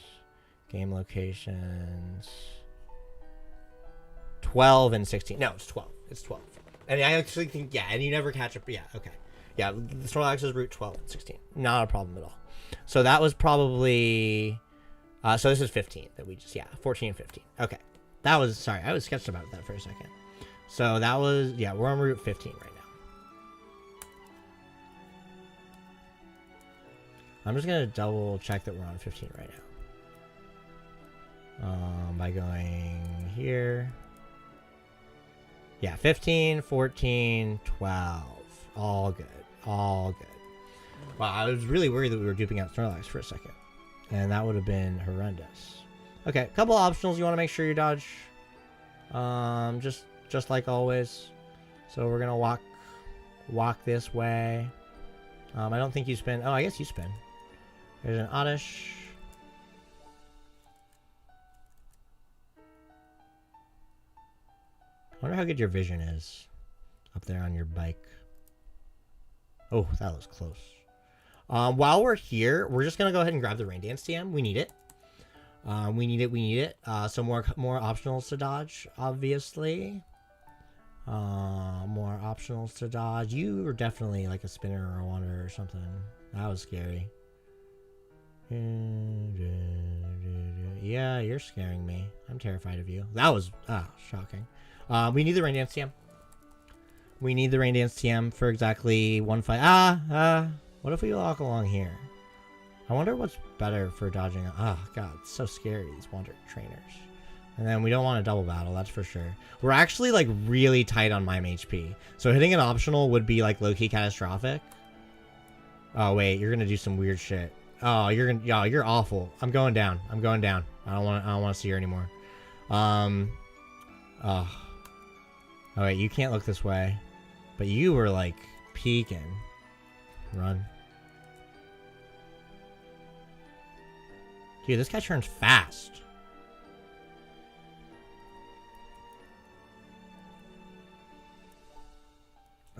game locations. 12 and 16. No, it's 12. It's 12. And I actually think, yeah, and you never catch up. Yeah, okay. Yeah, the Snorlax is route 12 and 16. Not a problem at all. So that was probably... so this is 15 that we just... Yeah, 14 and 15. Okay. That was... Sorry, I was sketched about that for a second. So that was... Yeah, we're on route 15 right now. I'm just going to double check that we're on 15 right now. By going here... Yeah, 15, 14, 12. All good. All good. Wow, I was really worried that we were duping out Snorlax for a second. And that would have been horrendous. Okay, a couple optionals you want to make sure you dodge. Just like always. So we're going to walk this way. I don't think you spin. Oh, I guess you spin. There's an Oddish. I wonder how good your vision is up there on your bike. Oh, that was close. While we're here, we're just going to go ahead and grab the Rain Dance TM. We need it. We need it. So more optionals to dodge, obviously. More optionals to dodge. You were definitely like a spinner or a wanderer or something. That was scary. Yeah, you're scaring me. I'm terrified of you. That was shocking. We need the Rain Dance TM. We need the Rain Dance TM for exactly one fight. What if we walk along here? I wonder what's better for dodging. Oh, God, it's so scary, these Wander trainers. And then we don't want a double battle, that's for sure. We're actually, like, really tight on Mime HP. So hitting an optional would be, like, low-key catastrophic. Oh, wait, you're gonna do some weird shit. Oh, you're awful. I'm going down. I don't want to see her anymore. Oh, wait, you can't look this way. But you were, like, peeking. Run. Dude, this guy turns fast.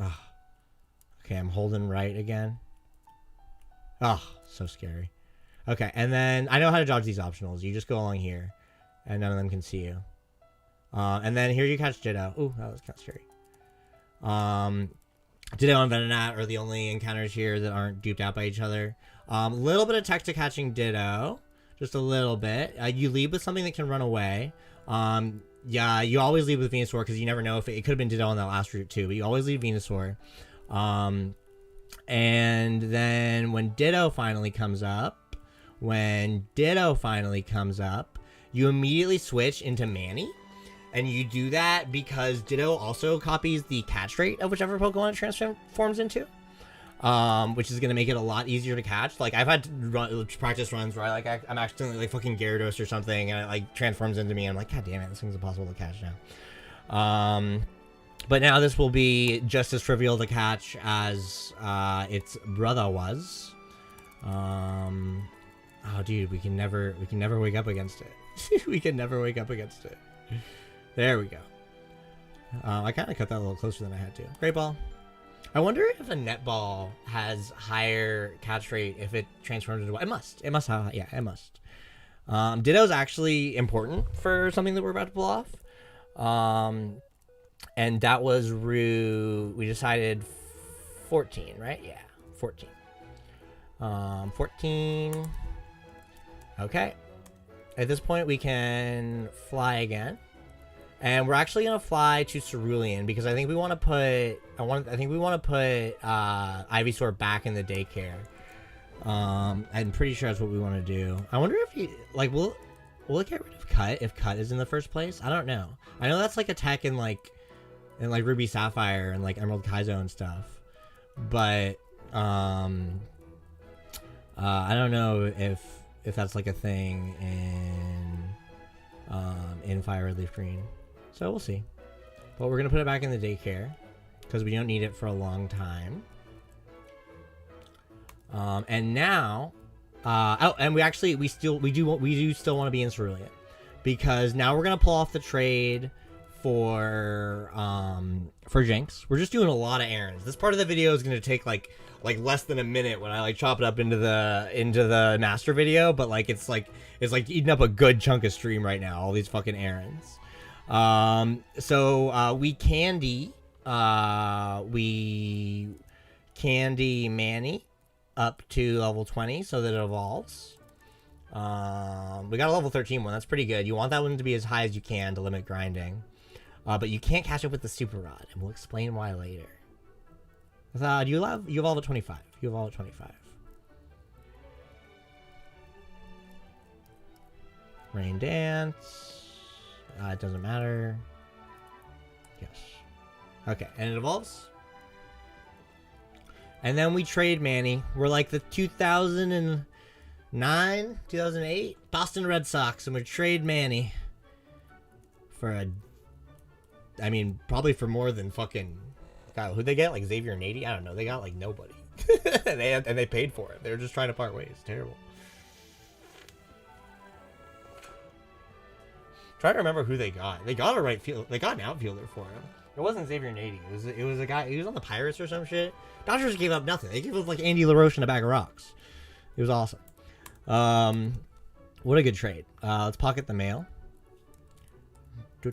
Ugh. Okay, I'm holding right again. Oh, so scary. Okay, and then I know how to dodge these optionals. You just go along here, and none of them can see you. And then here you catch Ditto. Ooh, that was kind of scary. Ditto and Venonat are the only encounters here that aren't duped out by each other. Little bit of tech to catching Ditto. Just a little bit. You lead with something that can run away. Yeah, you always lead with Venusaur because you never know if it could have been Ditto on that last route too, but you always lead Venusaur. And then when Ditto finally comes up, you immediately switch into Manny. And you do that because Ditto also copies the catch rate of whichever Pokemon it transforms into. Which is going to make it a lot easier to catch. Like, I've had practice runs where I'm accidentally, like, fucking Gyarados or something, and it, like, transforms into me, and I'm like, God damn it, this thing's impossible to catch now. But now this will be just as trivial to catch as its brother was. Oh, dude, we can never wake up against it. We can never wake up against it. There we go. I kind of cut that a little closer than I had to. Great ball. I wonder if a netball has higher catch rate if it transforms into... It must. It must have... Yeah, it must. Ditto's actually important for something that we're about to pull off. And that was route... We decided 14, right? Yeah, 14. 14. Okay. At this point, we can fly again. And we're actually gonna fly to Cerulean because I think we want to put Ivysaur back in the daycare. I'm pretty sure that's what we want to do. I wonder if will it get rid of Cut if Cut is in the first place? I don't know. I know that's like a tech in like Ruby Sapphire and like Emerald Kaizo and stuff, but I don't know if that's like a thing in Fire Red Leaf Green. So we'll see. But we're going to put it back in the daycare. because we don't need it for a long time. And now, and we do still want to be in Cerulean, because now we're gonna pull off the trade for Jinx. We're just doing a lot of errands. This part of the video is gonna take like less than a minute when I like chop it up into the master video, but like it's like eating up a good chunk of stream right now. All these fucking errands. So we candy Manny up to level 20 so that it evolves. We got a level 13 one. That's pretty good. You want that one to be as high as you can to limit grinding. But you can't catch up with the Super Rod, and we'll explain why later. You evolve at 25. You evolve at 25. Rain Dance. It doesn't matter. Yes. Okay, and it evolves. And then we trade Manny. We're like the 2009, 2008 Boston Red Sox, and we trade Manny for probably for more than fucking... God, who'd they get? Like Xavier and 80? I don't know. They got like nobody. and they paid for it. They were just trying to part ways. Terrible. Try to remember who they got. They got a right field. They got an outfielder for him. It wasn't Xavier and 80. It was a guy. He was on the Pirates or some shit. Dodgers gave up nothing. They gave up like Andy LaRoche and a bag of rocks. It was awesome. What a good trade. Let's pocket the mail. I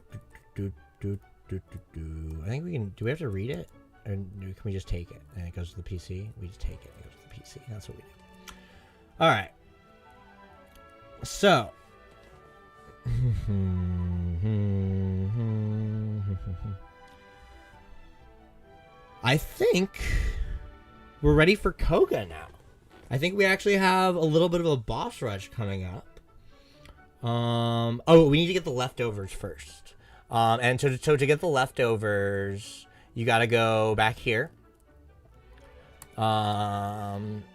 think we can. Do we have to read it, or can we just take it and it goes to the PC? We just take it and it goes to the PC. That's what we do. All right. So. I think we're ready for Koga now. I think we actually have a little bit of a boss rush coming up. Oh, we need to get the leftovers first. And so to get the leftovers, you got to go back here. And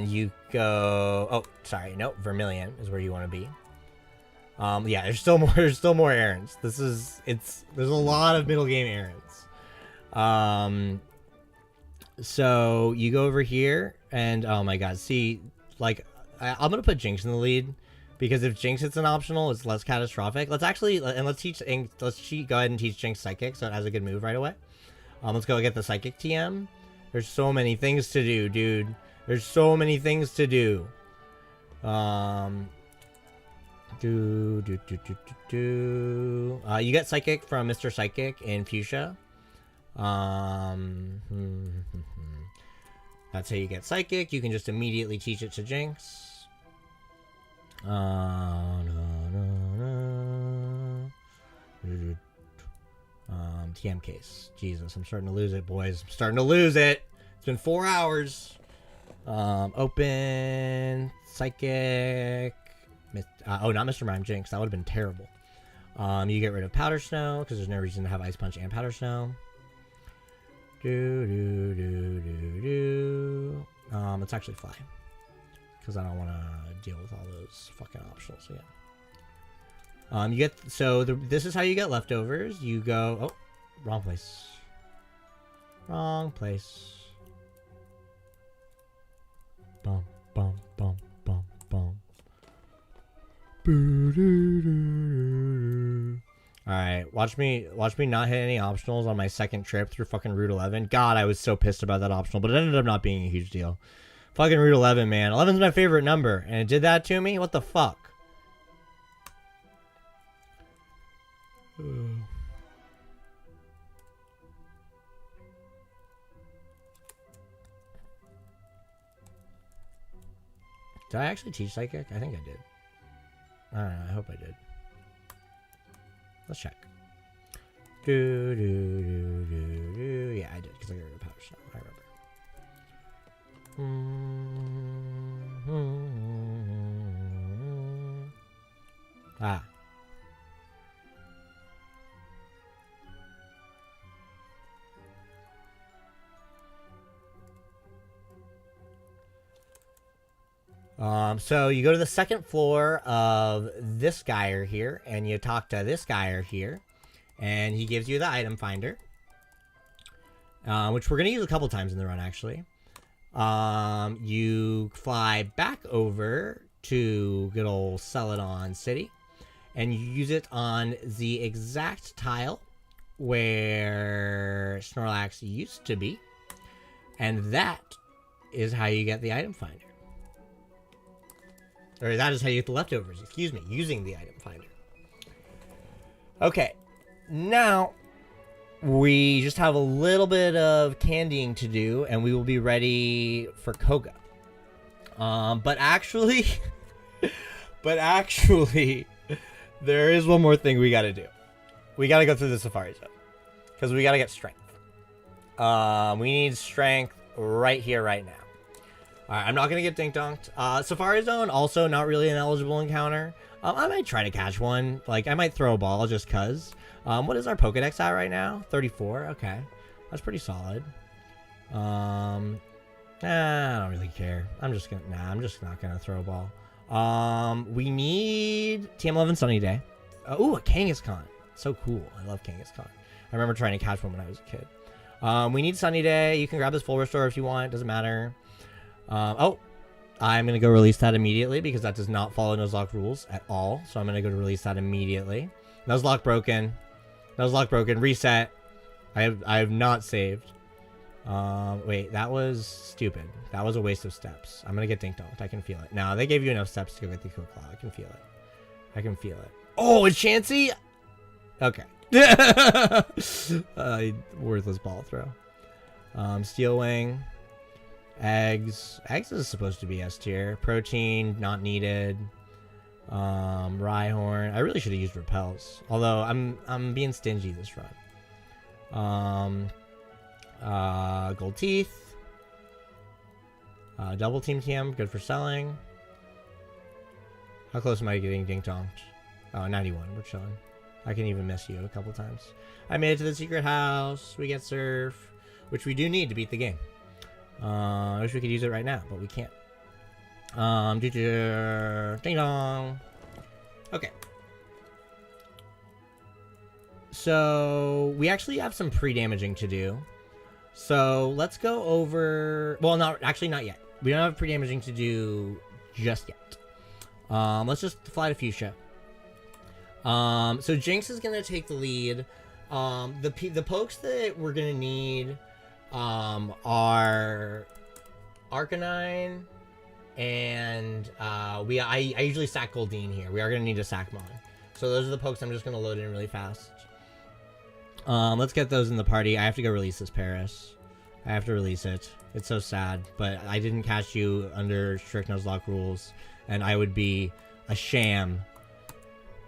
you go... Oh, sorry. No, Vermilion is where you want to be. Yeah, there's still more errands. There's a lot of middle game errands. So you go over here and oh my god, see, like I'm gonna put Jinx in the lead because if Jinx hits an optional, it's less catastrophic. Let's go ahead and teach Jinx Psychic so it has a good move right away. Let's go get the Psychic TM. There's so many things to do, dude. There's so many things to do. You get Psychic from Mr. Psychic in Fuchsia. That's how you get Psychic. You can just immediately teach it to Jinx. TM case. Jesus, I'm starting to lose it, boys. I'm starting to lose it. It's been 4 hours. Open Psychic. Oh, not Mr. Mime Jinx. That would have been terrible. You get rid of Powder Snow because there's no reason to have Ice Punch and Powder Snow. Let's actually fly because I don't want to deal with all those fucking optionals again. This is how you get leftovers. You go, oh, wrong place. Wrong place. Bum bum bum bum bum. Alright, watch me not hit any optionals on my second trip through fucking Route 11. God, I was so pissed about that optional, but it ended up not being a huge deal. Fucking Route 11, man. 11's my favorite number, and it did that to me? What the fuck? Did I actually teach Psychic? I think I did. I don't know. I hope I did. Let's check. Yeah, I did because I got rid of Powder Snow. I remember. Ah. So you go to the second floor of this guy here, and you talk to this guy here, and he gives you the item finder. which we're going to use a couple times in the run, actually. You fly back over to good old Celadon City, and you use it on the exact tile where Snorlax used to be, and that is how you get the item finder. Or that is how you get the leftovers, excuse me, using the item finder. Okay, now we just have a little bit of candying to do, and we will be ready for Koga. But actually, there is one more thing we gotta do. We gotta go through the Safari Zone, because we gotta get strength. We need strength right here, right now. Alright, I'm not gonna get dink-donked. Safari Zone, also not really an eligible encounter. I might try to catch one. Like, I might throw a ball just cuz. What is our Pokedex at right now? 34. Okay. That's pretty solid. I don't really care. I'm just not gonna throw a ball. We need TM11 Sunny Day. Ooh, a Kangaskhan. So cool. I love Kangaskhan. I remember trying to catch one when I was a kid. We need Sunny Day. You can grab this full restore if you want. Doesn't matter. Oh, I'm going to go release that immediately because that does not follow Nuzlocke rules at all. So I'm going to go to release that immediately. Nuzlocke broken. Nuzlocke broken. Reset. I have not saved. Wait, that was stupid. That was a waste of steps. I'm going to get dink-donked. I can feel it. Now, they gave you enough steps to go get the Cook Claw. I can feel it. I can feel it. Oh, it's Chansey? Okay. Worthless ball throw. Steel Wing. Eggs. Eggs is supposed to be S tier. Protein, not needed. Rhyhorn. I really should have used repels. Although I'm being stingy this run. Gold Teeth. Double Team TM, good for selling. How close am I to getting dink-donked? Oh, 91, we're chilling. I can even miss you a couple times. I made it to the secret house. We get Surf, which we do need to beat the game. I wish we could use it right now, but we can't. Ding dong. Okay. So we actually have some pre-damaging to do. So let's go over. Well, not yet. We don't have pre-damaging to do just yet. Let's just fly to Fuchsia. So Jinx is gonna take the lead. The pokes that we're gonna need are Arcanine and I usually sack Goldeen here. We are gonna need a Sackmon. So those are the pokes I'm just gonna load in really fast. Let's get those in the party. I have to go release this Paris. I have to release it. It's so sad, but I didn't catch you under strict Nuzlocke rules, and I would be a sham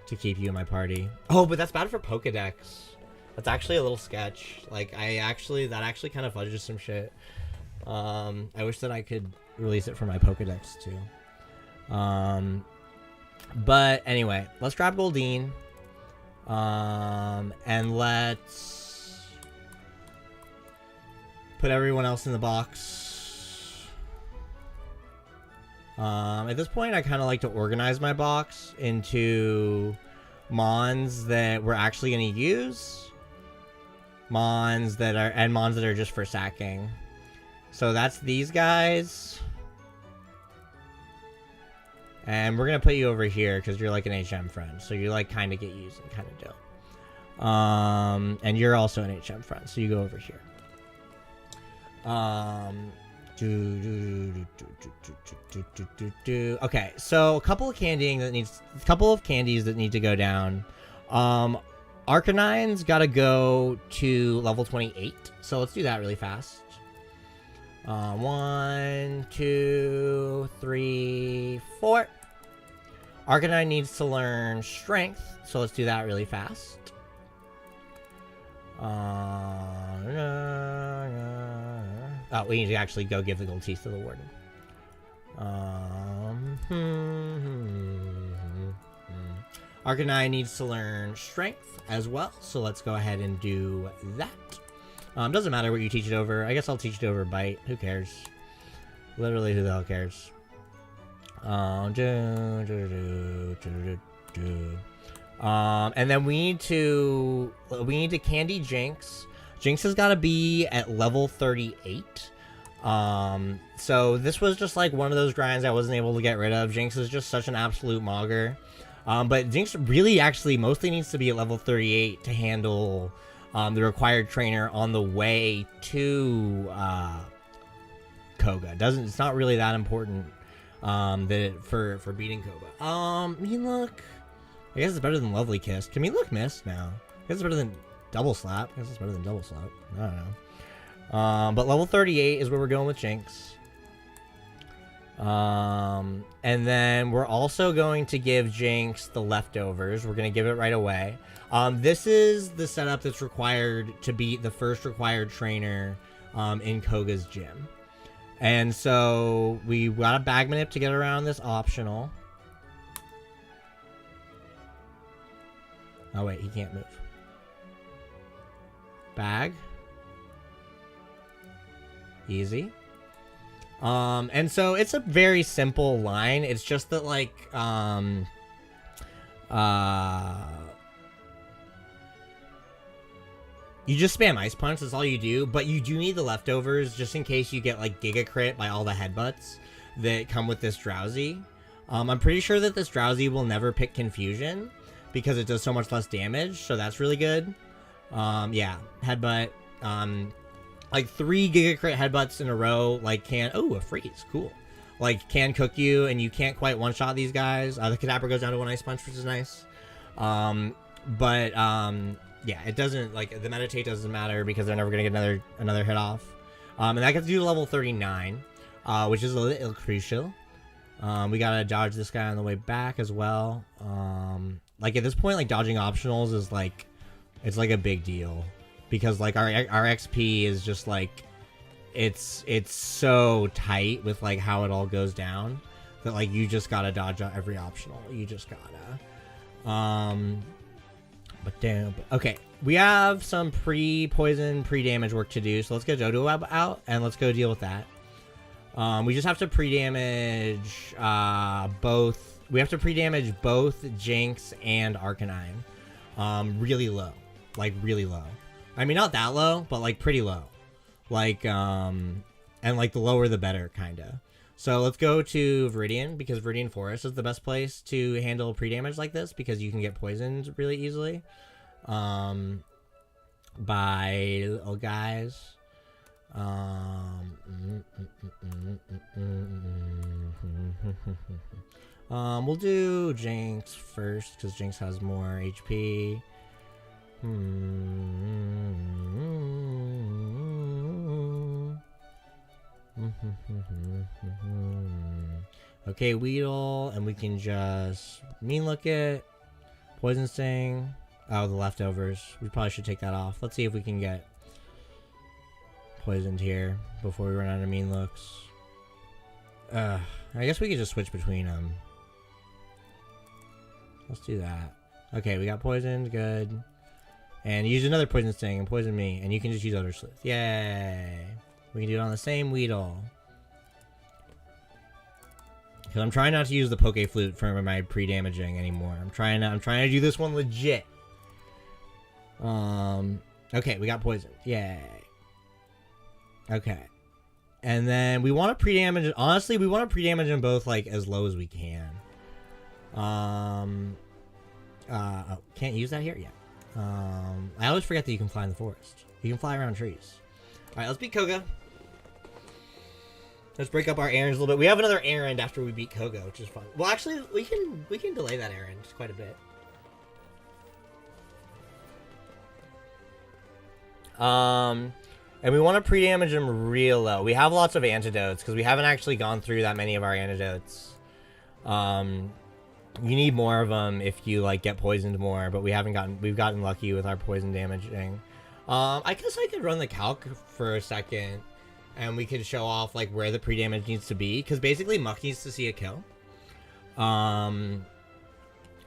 to keep you in my party. Oh, but that's bad for Pokedex. That's actually a little sketch. Like, that actually kind of fudges some shit. I wish that I could release it for my Pokedex, too. But anyway, let's grab Goldeen. And let's put everyone else in the box. At this point, I kind of like to organize my box into Mons that we're actually going to use. Mons that are just for sacking. So that's these guys. And we're going to put you over here because you're like an HM friend. So you like kind of get used and kind of don't. And you're also an HM friend. So you go over here. Okay, so a couple of candies that need to go down. Arcanine's got to go to level 28. So let's do that really fast. 1, 2, 3, 4. Arcanine needs to learn Strength, so let's do that really fast. Oh, we need to actually go give the gold teeth to the warden. Arcanine needs to learn Strength as well, so let's go ahead and do that. Doesn't matter what you teach it over. I guess I'll teach it over Bite. Who cares? Literally, who the hell cares? And then we need to candy Jinx Jinx has got to be at level 38. So this was just like one of those grinds I wasn't able to get rid of. Jinx is just such an absolute mogger. But Jinx really actually mostly needs to be at level 38 to handle the required trainer on the way to Koga. It's not really that important for beating Koga. Mean Look. I guess it's better than Lovely Kiss. Can Mean Look miss now? I guess it's better than Double Slap. I guess it's better than Double Slap. I don't know. But level 38 is where we're going with Jinx. And then we're also going to give Jinx the leftovers. We're going to give it right away. This is the setup that's required to beat the first required trainer in Koga's gym. And so we got a bag manip to get around this optional. Oh wait, he can't move. Bag. Easy. And so it's a very simple line. It's just that like you just spam Ice Punch, that's all you do, but you do need the leftovers just in case you get like Giga Crit by all the headbutts that come with this Drowsy. I'm pretty sure that this Drowsy will never pick Confusion because it does so much less damage, so that's really good. Yeah, headbutt. Like 3 Giga Crit headbutts in a row, like a freeze, cool. Like can cook you, and you can't quite one-shot these guys. The Kadabra goes down to 1 Ice Punch, which is nice. Yeah, it doesn't, like, the meditate doesn't matter because they're never gonna get another hit off. And that gets you to level 39, which is a little crucial. We gotta dodge this guy on the way back as well. Like at this point, like dodging optionals is like, it's like a big deal because like our XP is just like, it's so tight with like how it all goes down that like you just gotta dodge out every optional. You just gotta. But damn. Okay, we have some pre-poison, pre-damage work to do, so let's get Dojo out and let's go deal with that. We just have to pre-damage both. We have to pre-damage both Jinx and Arcanine. Really low, like really low. I mean, not that low, but like pretty low. Like and like the lower the better, kinda. So let's go to Viridian because Viridian Forest is the best place to handle pre-damage like this because you can get poisoned really easily by little guys. We'll do Jinx first because Jinx has more HP. Okay, Weedle, and we can just Mean Look it. Poison Sting. Oh, the leftovers. We probably should take that off. Let's see if we can get poisoned here before we run out of Mean Looks. I guess we could just switch between them. Let's do that. Okay, we got poisoned. Good. And use another Poison Sting and poison me, and you can just use Oddish Sleuth. Yay! We can do it on the same Weedle. Because I'm trying not to use the Poke Flute for my pre-damaging anymore. I'm trying to do this one legit. Okay, we got poisoned. Yay. Okay. And then we want to pre-damage. Honestly, we want to pre-damage them both like as low as we can. Oh, can't use that here yet. I always forget that you can fly in the forest. You can fly around trees. Alright, let's beat Koga. Let's break up our errands a little bit. We have another errand after we beat Koga, which is fun. Well, actually, we can delay that errand quite a bit. And we want to pre-damage him real low. We have lots of antidotes because we haven't actually gone through that many of our antidotes. You need more of them if you like get poisoned more, but we've gotten lucky with our poison damaging. I guess I could run the calc for a second and we could show off like where the pre-damage needs to be because basically Muck needs to see a kill.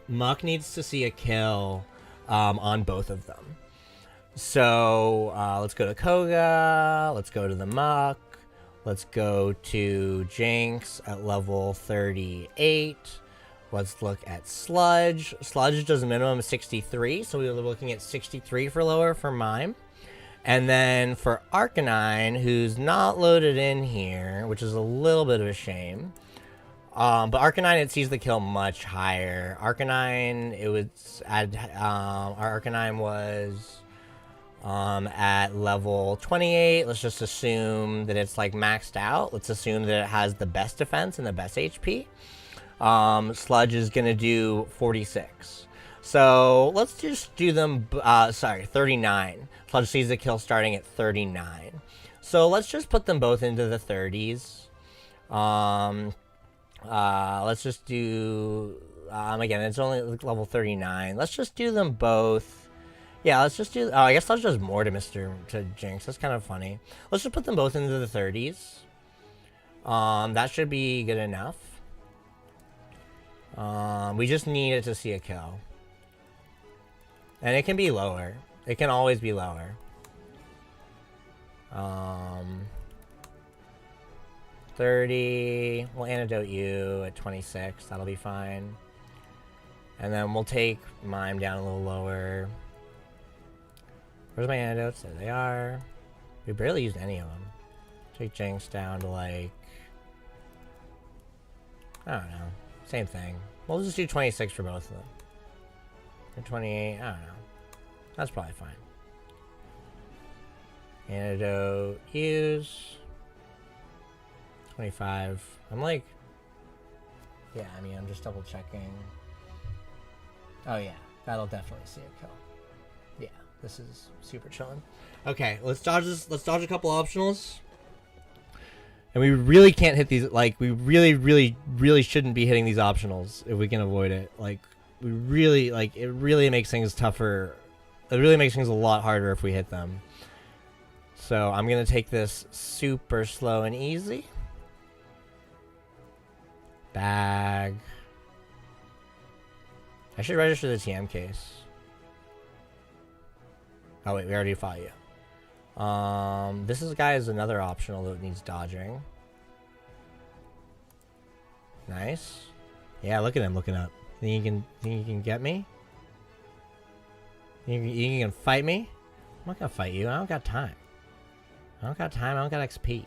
Muck needs to see a kill on both of them. So let's go to Koga, let's go to the Muck, let's go to Jinx at level 38. Let's look at Sludge. Sludge does a minimum of 63, so we were looking at 63 for lower for Mime. And then for Arcanine, who's not loaded in here, which is a little bit of a shame. But Arcanine, it sees the kill much higher. Arcanine, it was at, our Arcanine was at level 28. Let's just assume that it's like maxed out. Let's assume that it has the best defense and the best HP. Sludge is going to do 46. So let's just do them, 39. Sludge sees the kill starting at 39. So let's just put them both into the 30s. Let's just do, again, it's only level 39. Let's just do them both. Yeah, let's just do, I guess Sludge does more to Jinx. That's kind of funny. Let's just put them both into the 30s. That should be good enough. We just need it to see a kill. And it can be lower. It can always be lower. 30. We'll antidote you at 26. That'll be fine. And then we'll take Mime down a little lower. Where's my antidotes? There they are. We barely used any of them. Take Jinx down to like, I don't know. Same thing. We'll just do 26 for both of them. Or 28. I don't know. That's probably fine. Antidote. Use. 25. I'm like... Yeah, I mean, I'm just double checking. Oh yeah. That'll definitely see a kill. Yeah. This is super chilling. Okay. Let's dodge this. Let's dodge a couple optionals. And we really can't hit these, like, we really shouldn't be hitting these optionals if we can avoid it. Like, we really, like, it really makes things tougher. It really makes things a lot harder if we hit them. So, I'm going to take this super slow and easy. Bag. I should register the TM case. Oh, wait, we already fought you. This guy is another optional that needs dodging. Nice. Yeah, look at him looking up. Think you can get me? You can fight me? I'm not gonna fight you. I don't got time. I don't got XP.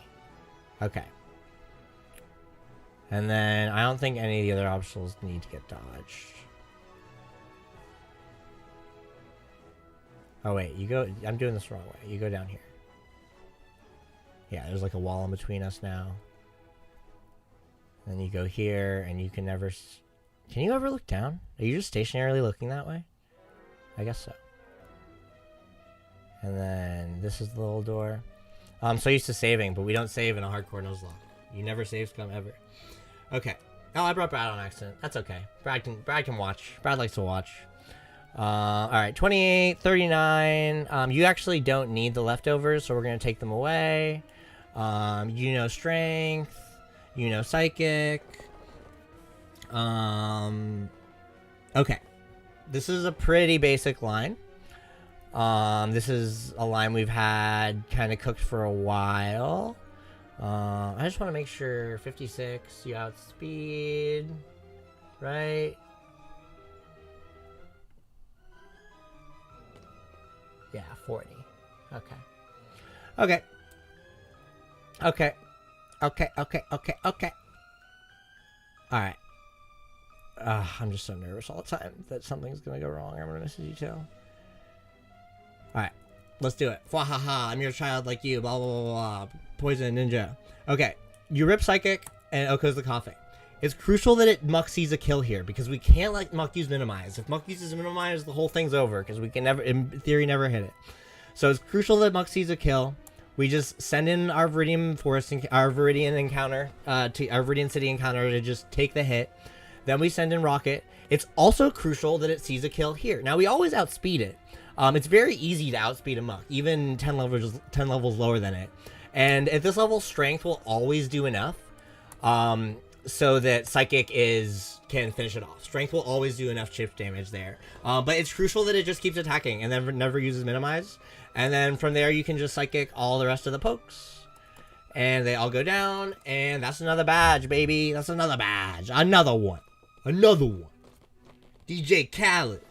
Okay. And then I don't think any of the other optionals need to get dodged. Oh wait, you go. I'm doing this the wrong way. You go down here. Yeah, there's like a wall in between us now. And then you go here, and you can never... Can you ever look down? Are you just stationarily looking that way? I guess so. And then this is the little door. I'm so used to saving, but we don't save in a hardcore Nuzlocke. You never save scum ever. Okay. Oh, I brought Brad on accident. That's okay. Brad can watch. Brad likes to watch. Alright, 28, 39. You actually don't need the leftovers, so we're going to take them away. You know strength. You know psychic. Okay. This is a pretty basic line. This is a line we've had kind of cooked for a while. I just want to make sure 56, you outspeed, right? Yeah, 40. Okay. Okay. Okay. Okay, okay, okay, okay. Alright. I'm just so nervous all the time that something's gonna go wrong. I'm gonna miss a detail. Alright. Let's do it. Fwahaha, I'm your child like you, blah, blah, blah, blah. Poison ninja. Okay. You rip Psychic, and Oko's the coughing. It's crucial that Muck sees a kill here, because we can't let Muck use Minimize. If Muck uses Minimize, the whole thing's over, because we can never, in theory, never hit it. So it's crucial that Muck sees a kill. We just send in our Viridian Forest, our Viridian encounter, our Viridian City encounter to just take the hit. Then we send in Rocket. It's also crucial that it sees a kill here. Now we always outspeed it. It's very easy to outspeed a Muck, even 10 levels lower than it. And at this level, Strength will always do enough, so that Psychic can finish it off. Strength will always do enough chip damage there. But it's crucial that it just keeps attacking and then never uses Minimize. And then from there, you can just Psychic all the rest of the pokes. And they all go down. And that's another badge, baby. That's another badge. Another one. Another one. DJ Khaled.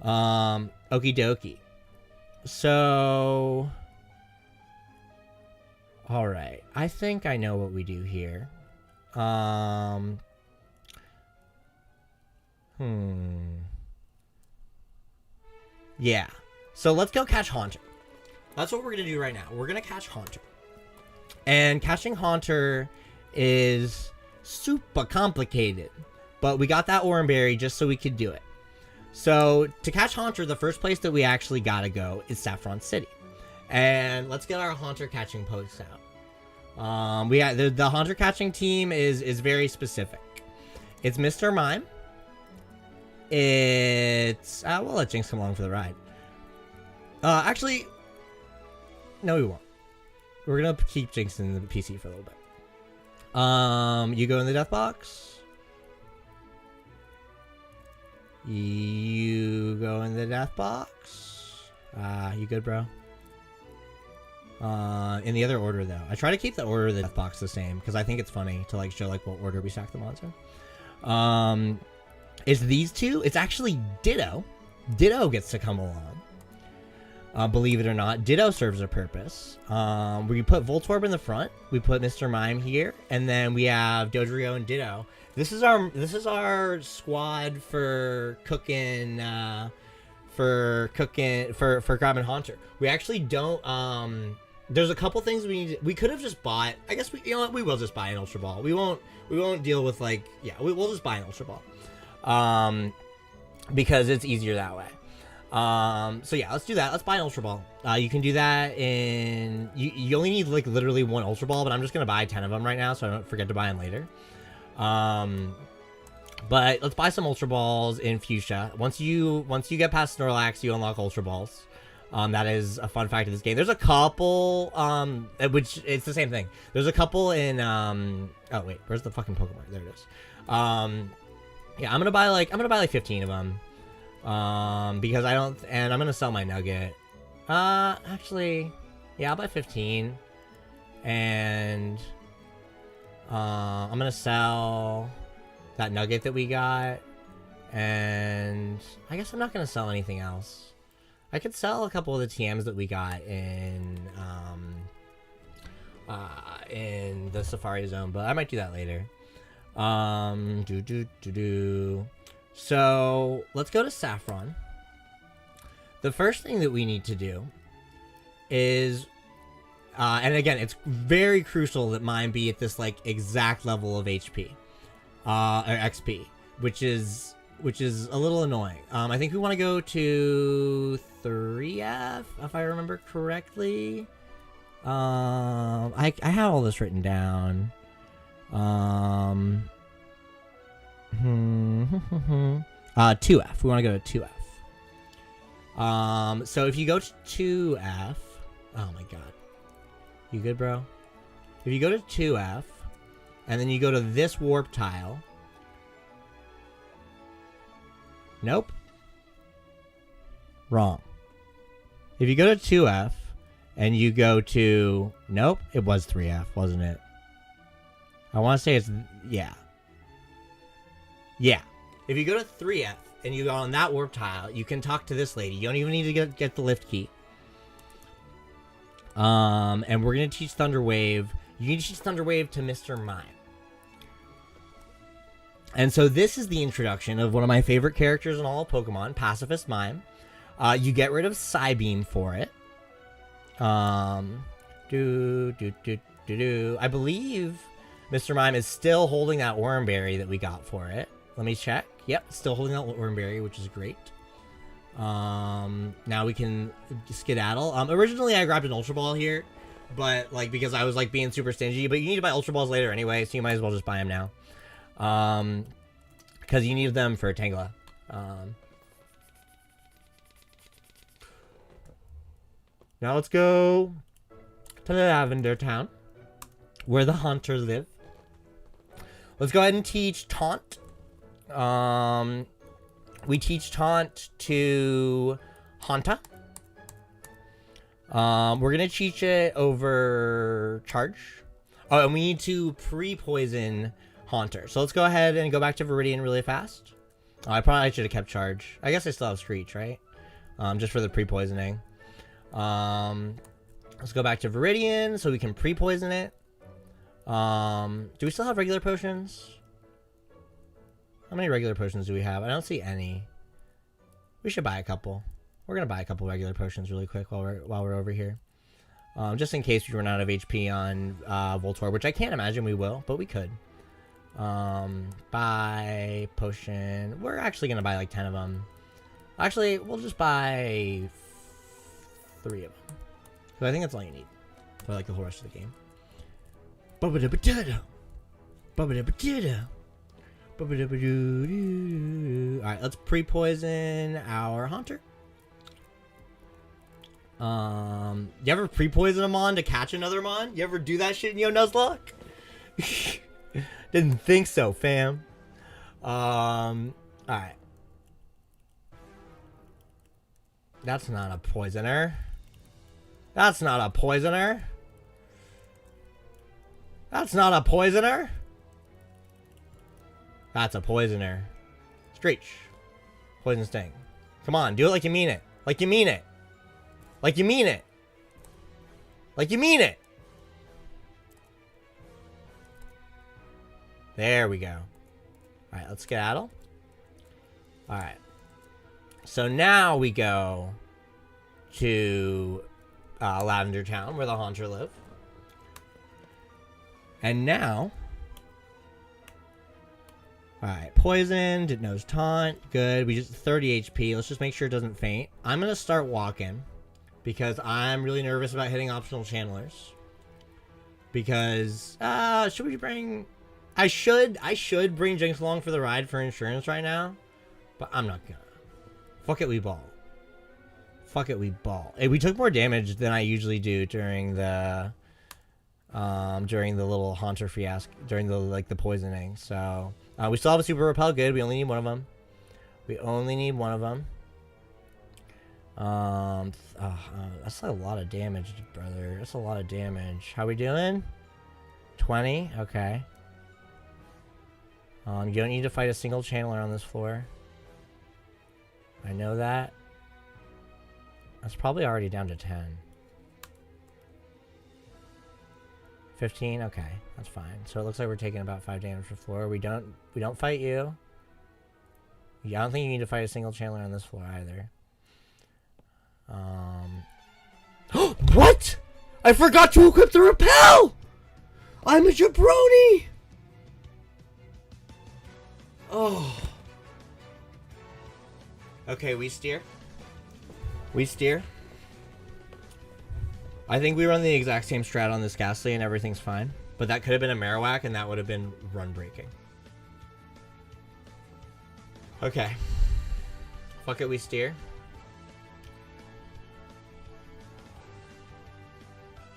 Okie dokie. So... Alright. I think I know what we do here. Yeah. So let's go catch Haunter. That's what we're going to do right now. We're going to catch Haunter. And catching Haunter is super complicated. But we got that Oranberry just so we could do it. So to catch Haunter, the first place that we actually got to go is Saffron City. And let's get our Haunter catching post out. We got the Haunter catching team is very specific. It's Mr. Mime. It's we'll let Jinx come along for the ride. Actually, no, we won't. We're gonna keep Jinx in the PC for a little bit. You go in the death box. You go in the death box. You good, bro? In the other order, though. I try to keep the order of the death box the same, because I think it's funny to, like, show, like, what order we stack them onto. It's these two. It's actually Ditto. Ditto gets to come along. Believe it or not. Ditto serves a purpose. We put Voltorb in the front. We put Mr. Mime here. And then we have Dodrio and Ditto. This is our squad for cooking, for grabbing Haunter. We actually don't, there's a couple things we could have just bought. I guess you know what, we will just buy an Ultra Ball. We won't deal with, like, yeah, we'll just buy an Ultra Ball. Because it's easier that way. So yeah, let's do that. Let's buy an Ultra Ball. You can do that in, you only need, like, literally one Ultra Ball, but I'm just gonna buy 10 of them right now so I don't forget to buy them later. But let's buy some Ultra Balls in Fuchsia. Once you get past Snorlax, you unlock Ultra Balls. That is a fun fact of this game. There's a couple, which it's the same thing. There's a couple in, oh wait, where's the fucking Pokemon? There it is. Yeah, I'm gonna buy like 15 of them. Because and I'm gonna sell my Nugget. Actually, yeah, I'll buy 15. And, I'm gonna sell that Nugget that we got. And I guess I'm not gonna sell anything else. I could sell a couple of the TMs that we got in the Safari Zone, but I might do that later. So let's go to Saffron. The first thing that we need to do is, and again, it's very crucial that mine be at this, like, exact level of HP, or XP, which is a little annoying. I think we want to go to 3F, if I remember correctly. I have all this written down. 2F. We want to go to 2F. So if you go to 2F, oh my god, you good, bro? If you go to 2F, and then you go to this warp tile. Nope. Wrong. If you go to 2F, and you go to... Nope, it was 3F, wasn't it? I want to say it's... Yeah. Yeah. If you go to 3F, and you go on that warp tile, you can talk to this lady. You don't even need to get the lift key. And we're going to teach Thunder Wave. You need to teach Thunder Wave to Mr. Mime. And so this is the introduction of one of my favorite characters in all of Pokemon, Pacifist Mime. You get rid of Psybeam for it. I believe Mr. Mime is still holding that Oranberry that we got for it. Let me check. Yep, still holding that Oranberry, which is great. Now we can skedaddle. Originally I grabbed an Ultra Ball here, but, like, because I was, like, being super stingy, but you need to buy Ultra Balls later anyway, so you might as well just buy them now. Because you need them for Tangela. Now let's go to the Lavender Town, where the Hunters live. Let's go ahead and teach Taunt. We teach Taunt to Haunta. We're gonna teach it over Charge. Oh, and we need to pre-poison Haunter. So let's go ahead and go back to Viridian really fast. I probably should have kept Charge. I guess I still have Screech, right? Just for the pre-poisoning. Let's go back to Viridian so we can pre-poison it. Do we still have regular potions? How many regular potions do we have? I don't see any. We should buy a couple. We're gonna buy a couple regular potions really quick while we're over here. Just in case we run out of HP on Voltorb, which I can't imagine we will, but we could. Buy potion. We're actually gonna buy like 10 of them. Actually, we'll just buy 3 of them. So I think that's all you need for like the whole rest of the game. Alright, let's pre-poison our Haunter. You ever pre-poison a Mon to catch another Mon? You ever do that shit in your Nuzlocke? Didn't think so, fam. Alright. That's not a poisoner. That's not a poisoner. That's not a poisoner. That's a poisoner. Screech. Poison Sting. Come on, do it like you mean it. Like you mean it. Like you mean it. Like you mean it. There we go. Alright, let's skedaddle. Alright. So now we go to Lavender Town, where the Haunter live. And now... Alright, poisoned, it knows taunt, good. We just 30 HP. Let's just make sure it doesn't faint. I'm gonna start walking because I'm really nervous about hitting optional channelers. Because should we bring... I should bring Jinx along for the ride for insurance right now, but I'm not gonna. Fuck it, we ball. Fuck it, we ball. Hey, we took more damage than I usually do during the little Haunter fiasco, during the poisoning. So we still have a super repel. Good. We only need one of them. We only need one of them. That's a lot of damage, brother. That's a lot of damage. How we doing? 20. Okay. You don't need to fight a single channeler on this floor. I know that. That's probably already down to 10. 15? Okay, that's fine. So it looks like we're taking about 5 damage per floor. We don't fight you. Yeah, I don't think you need to fight a single channeler on this floor either. What? I forgot to equip the repel! I'm a jabroni! Oh. Okay, we steer. We steer. I think we run the exact same strat on this Ghastly and everything's fine. But that could have been a Marowak and that would have been run breaking. Okay. Fuck it, we steer.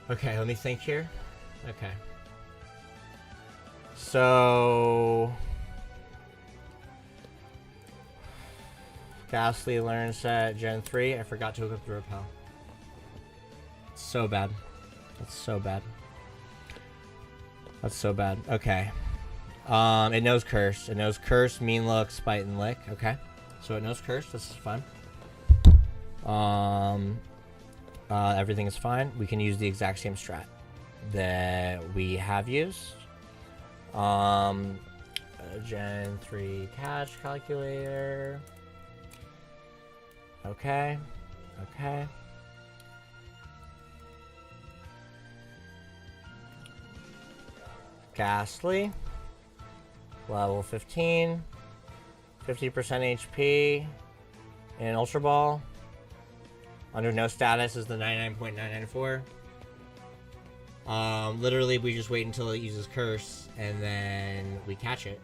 Okay, let me think here. Okay. So... Ghastly learns at Gen 3. I forgot to equip the Repel. It's so bad. That's so bad. That's so bad. Okay. It knows Curse. It knows Curse, Mean Look, Spite, and Lick. Okay. So it knows Curse. This is fun. Everything is fine. We can use the exact same strat that we have used. Gen 3 catch calculator. Okay. Okay. Ghastly. Level 15. 50% HP. And an Ultra Ball. Under no status is the 99.994. Literally, we just wait until it uses Curse, and then we catch it.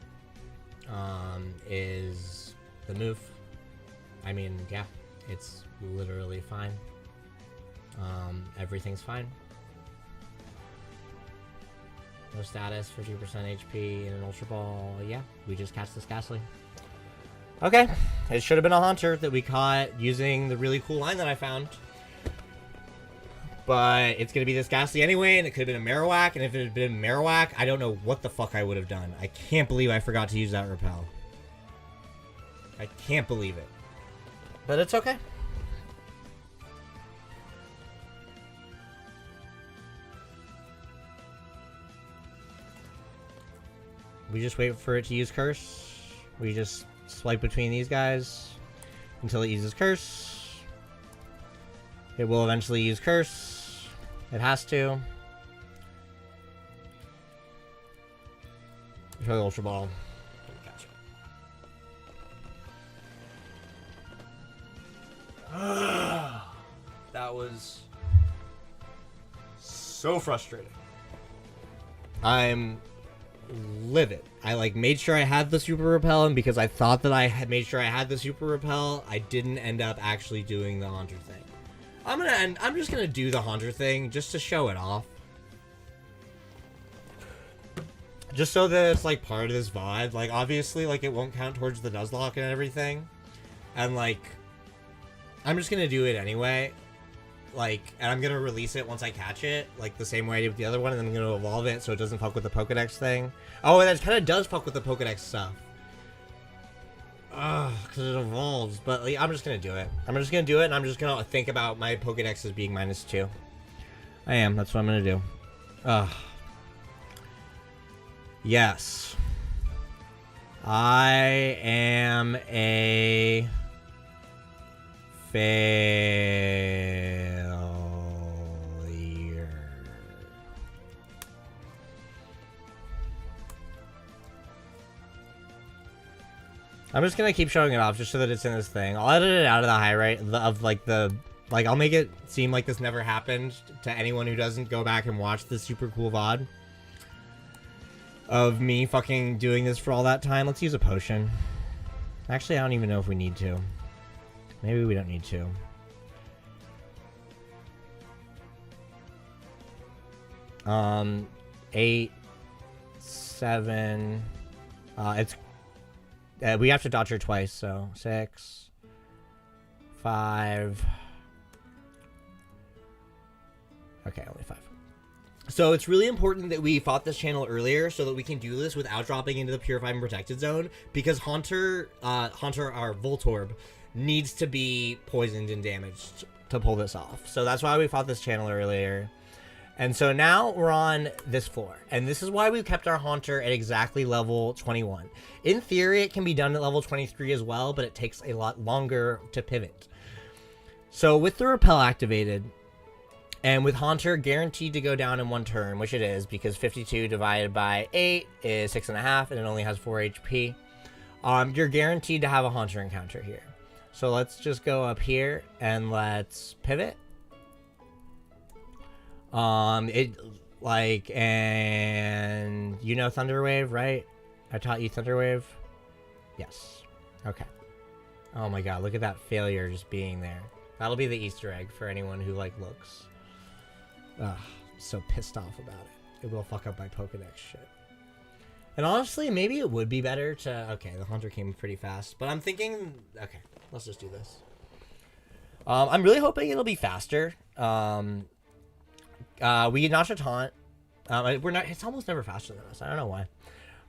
Is the move. I mean, yeah. It's literally fine. Everything's fine. No status, 50% HP, and an Ultra Ball. Yeah, we just catch this Ghastly. Okay, it should have been a Haunter that we caught using the really cool line that I found. But it's going to be this Ghastly anyway, and it could have been a Marowak, and if it had been a Marowak, I don't know what the fuck I would have done. I can't believe I forgot to use that Repel. I can't believe it. But it's okay. We just wait for it to use Curse. We just swipe between these guys until it uses Curse. It will eventually use Curse. It has to. Throw the Ultra Ball. That was so frustrating. I'm livid. I like made sure I had the Super Repel, and because I thought that I had made sure I had the Super Repel, I didn't end up actually doing the Haunter thing. I'm just gonna do the Haunter thing just to show it off. Just so that it's like part of this VOD. Like obviously like it won't count towards the Nuzlocke and everything. And like I'm just gonna do it anyway. Like, and I'm gonna release it once I catch it, like the same way I did with the other one, and then I'm gonna evolve it so it doesn't fuck with the Pokedex thing. Oh, and that kind of does fuck with the Pokedex stuff. Ugh, because it evolves. But like, I'm just gonna do it. I'm just gonna do it, and I'm just gonna think about my Pokedex as being -2. I am. That's what I'm gonna do. Ugh. Yes. I am a failure. I'm just gonna keep showing it off just so that it's in this thing. I'll edit it out of the highlight of like the I'll make it seem like this never happened to anyone who doesn't go back and watch the super cool VOD of me fucking doing this for all that time. Let's use a potion. Actually, I don't even know if we need to. Maybe we don't need to. Eight, 7. We have to dodge her twice, so 6, 5. Okay, only 5. So it's really important that we fought this channel earlier so that we can do this without dropping into the Purified and Protected Zone, because Haunter, our Voltorb, needs to be poisoned and damaged to pull this off. So that's why we fought this channel earlier. And so now we're on this floor. And this is why we kept our Haunter at exactly level 21. In theory, it can be done at level 23 as well, but it takes a lot longer to pivot. So with the Repel activated, and with Haunter guaranteed to go down in 1 turn, which it is, because 52 divided by 8 is 6.5, and it only has 4 HP. You're guaranteed to have a Haunter encounter here. So let's just go up here and let's pivot. And you know Thunder Wave, right? I taught you Thunder Wave? Yes. Okay. Oh my god, look at that failure just being there. That'll be the Easter egg for anyone who like looks. Ugh, so pissed off about it. It will fuck up my Pokedex shit. And honestly, maybe it would be better to... Okay, the Haunter came pretty fast. But I'm thinking... Okay, let's just do this. I'm really hoping it'll be faster. We get Notch a Taunt. We're not... It's almost never faster than us. I don't know why.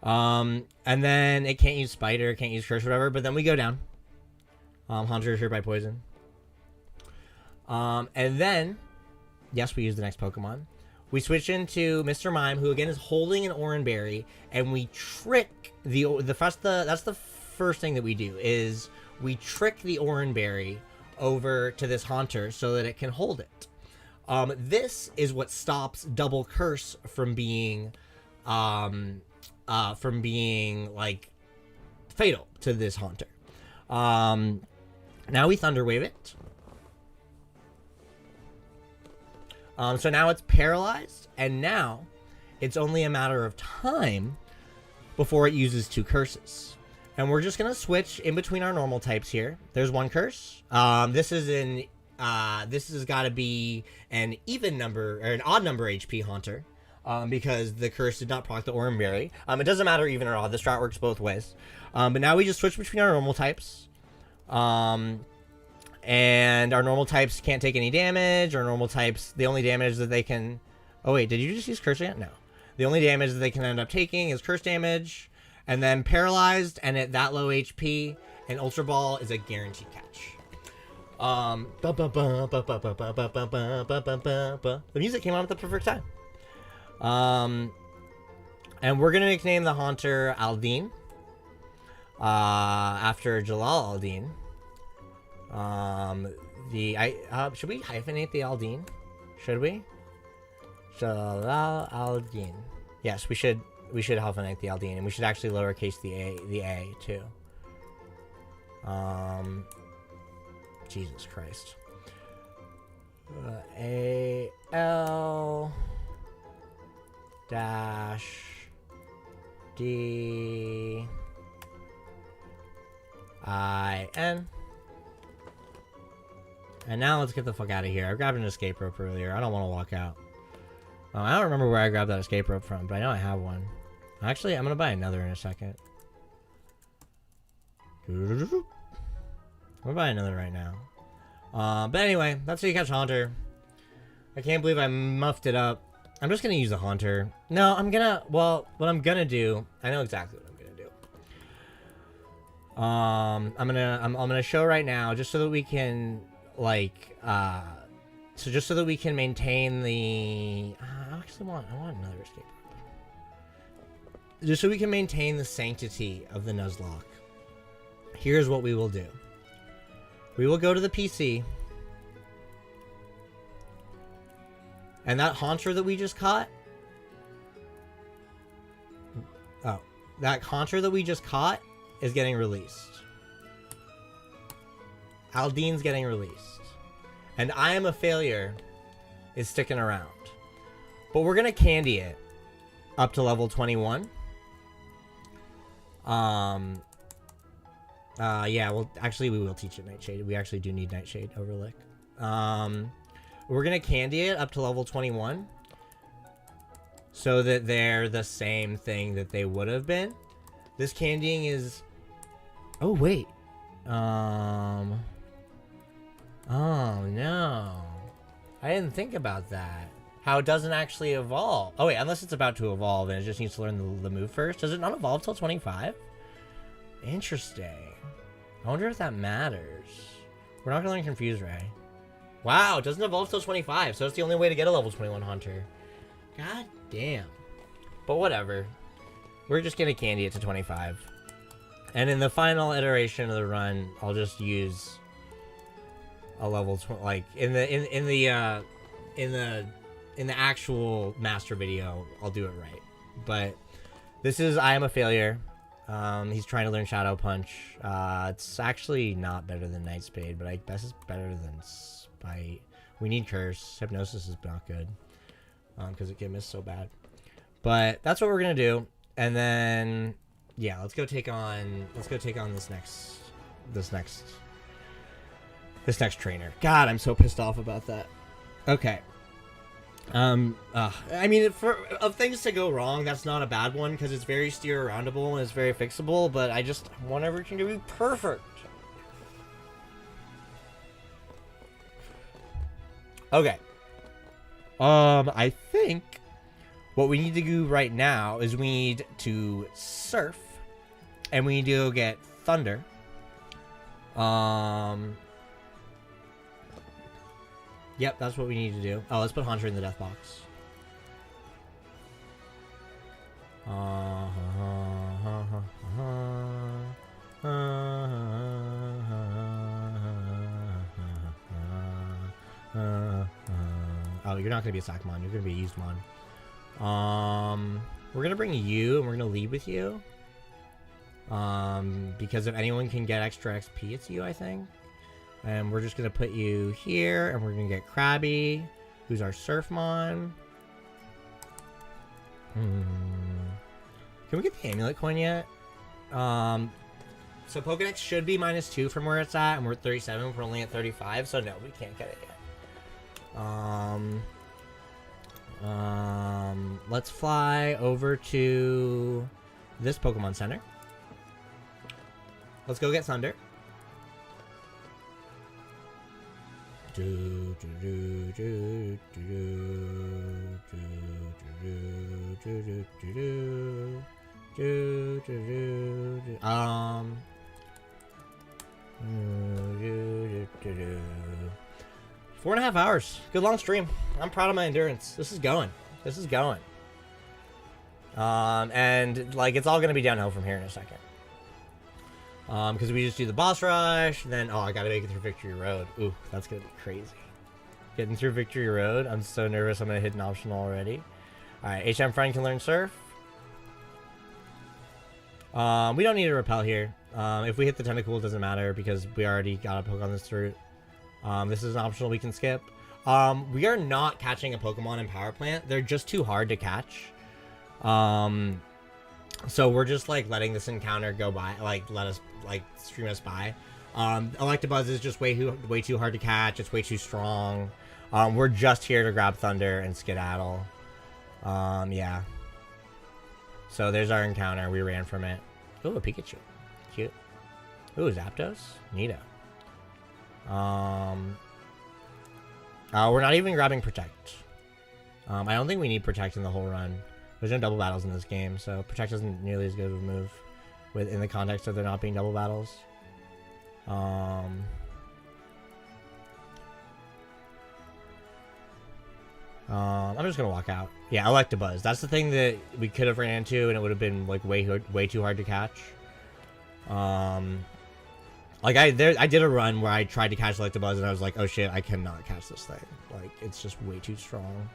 And then it can't use Spider, can't use Curse, whatever. But then we go down. Haunter is hurt by Poison. And then... Yes, we use the next Pokemon. We switch into Mr. Mime, who again is holding an Oran Berry, and we trick that's the first thing that we do is we trick the Oran Berry over to this Haunter so that it can hold it. This is what stops Double Curse from being like fatal to this Haunter. Now we Thunder Wave it. So now it's paralyzed, and now it's only a matter of time before it uses 2 curses. And we're just going to switch in between our normal types here. There's 1 curse. This has got to be an even number, or an odd number HP Haunter, because the curse did not proc the Oran Berry. It doesn't matter even or odd. The strat works both ways. But now we just switch between our normal types. And our normal types can't take any damage. Our normal types, the only damage that they can... Oh, wait, did you just use Curse again? No. The only damage that they can end up taking is Curse damage. And then Paralyzed, and at that low HP, an Ultra Ball is a guaranteed catch. The music came on at the perfect time. And we're going to nickname the Haunter Aldine. After Jalal Aldine. Should we hyphenate the Aldine? Should we? Jalal Aldine. Yes, we should hyphenate the Aldine, and we should actually lowercase the A too. Jesus Christ. A-L dash D-I-N. And now let's get the fuck out of here. I grabbed an escape rope earlier. I don't want to walk out. I don't remember where I grabbed that escape rope from, but I know I have one. Actually, I'm going to buy another in a second. I'm going to buy another right now. But anyway, that's how you catch Haunter. I can't believe I muffed it up. I'm just going to use the Haunter. No, I'm going to... Well, what I'm going to do... I know exactly what I'm going to do. I'm gonna show right now, just so that we can, like... So just so that we can maintain the... I want another escape rope. Just so we can maintain the sanctity of the Nuzlocke. Here's what we will do. We will go to the PC. And that Haunter that we just caught... Oh. That Haunter that we just caught is getting released. Aldine's getting released. And I Am a Failure is sticking around. But we're going to candy it up to level 21. Yeah, well, actually, we will teach it Nightshade. We actually do need Nightshade Overlook. We're going to candy it up to level 21. So that they're the same thing that they would have been. This candying is... Oh, wait. Oh, no. I didn't think about that. How it doesn't actually evolve. Oh, wait, unless it's about to evolve and it just needs to learn the move first. Does it not evolve till 25? Interesting. I wonder if that matters. We're not going to learn Confuse Ray. Wow, it doesn't evolve till 25, so that's the only way to get a level 21 Haunter. God damn. But whatever. We're just going to candy it to 25. And in the final iteration of the run, I'll just use a level 20, like in the actual master video, I'll do it right. But this is I Am a Failure. He's trying to learn Shadow Punch. It's actually not better than Night Spade, but I guess it's better than Spite. We need Curse. Hypnosis is not good, because it can miss so bad. But that's what we're gonna do, and then yeah, let's go take on this next trainer. God, I'm so pissed off about that. Okay. I mean, of things to go wrong, that's not a bad one, because it's very steer-aroundable and it's very fixable, but I just want everything to be perfect. Okay. I think what we need to do right now is we need to surf, and we need to go get Thunder. Yep, that's what we need to do. Oh, let's put Haunter in the death box. Oh, you're not going to be a sack mon. You're going to be a used mon. We're going to bring you, and we're going to lead with you. Because if anyone can get extra XP, it's you, I think. And we're just going to put you here, and we're going to get Krabby, who's our Surfmon. Can we get the Amulet coin yet? So Pokedex should be -2 from where it's at, and we're at 37. We're only at 35, so no, we can't get it yet. Let's fly over to this Pokemon Center. Let's go get Thunder. Four and a half hours. Good long stream. I'm proud of my endurance. This is going. And like it's all gonna be downhill from here in a second. Because we just do the boss rush, then I gotta make it through Victory Road. Ooh, that's gonna be crazy. Getting through Victory Road, I'm so nervous. I'm gonna hit an optional already. All right, HM friend can learn Surf. We don't need a Repel here. If we hit the Tentacool, it doesn't matter because we already got a poke on this route. This is an optional we can skip. We are not catching a Pokemon in Power Plant. They're just too hard to catch. So we're just like letting this encounter go by, like let us like stream us by. Electabuzz is just way too hard to catch. It's way too strong. We're just here to grab Thunder and skedaddle. Yeah. So there's our encounter. We ran from it. Ooh, a Pikachu. Cute. Ooh, Zapdos. Neato. We're not even grabbing Protect. I don't think we need Protect in the whole run. There's no double battles in this game, so Protect isn't nearly as good of a move in the context of there not being double battles. I'm just gonna walk out. Yeah, Electabuzz. That's the thing that we could have ran into, and it would have been like way too hard to catch. Like I did a run where I tried to catch Electabuzz, and I was like, oh shit, I cannot catch this thing. Like it's just way too strong.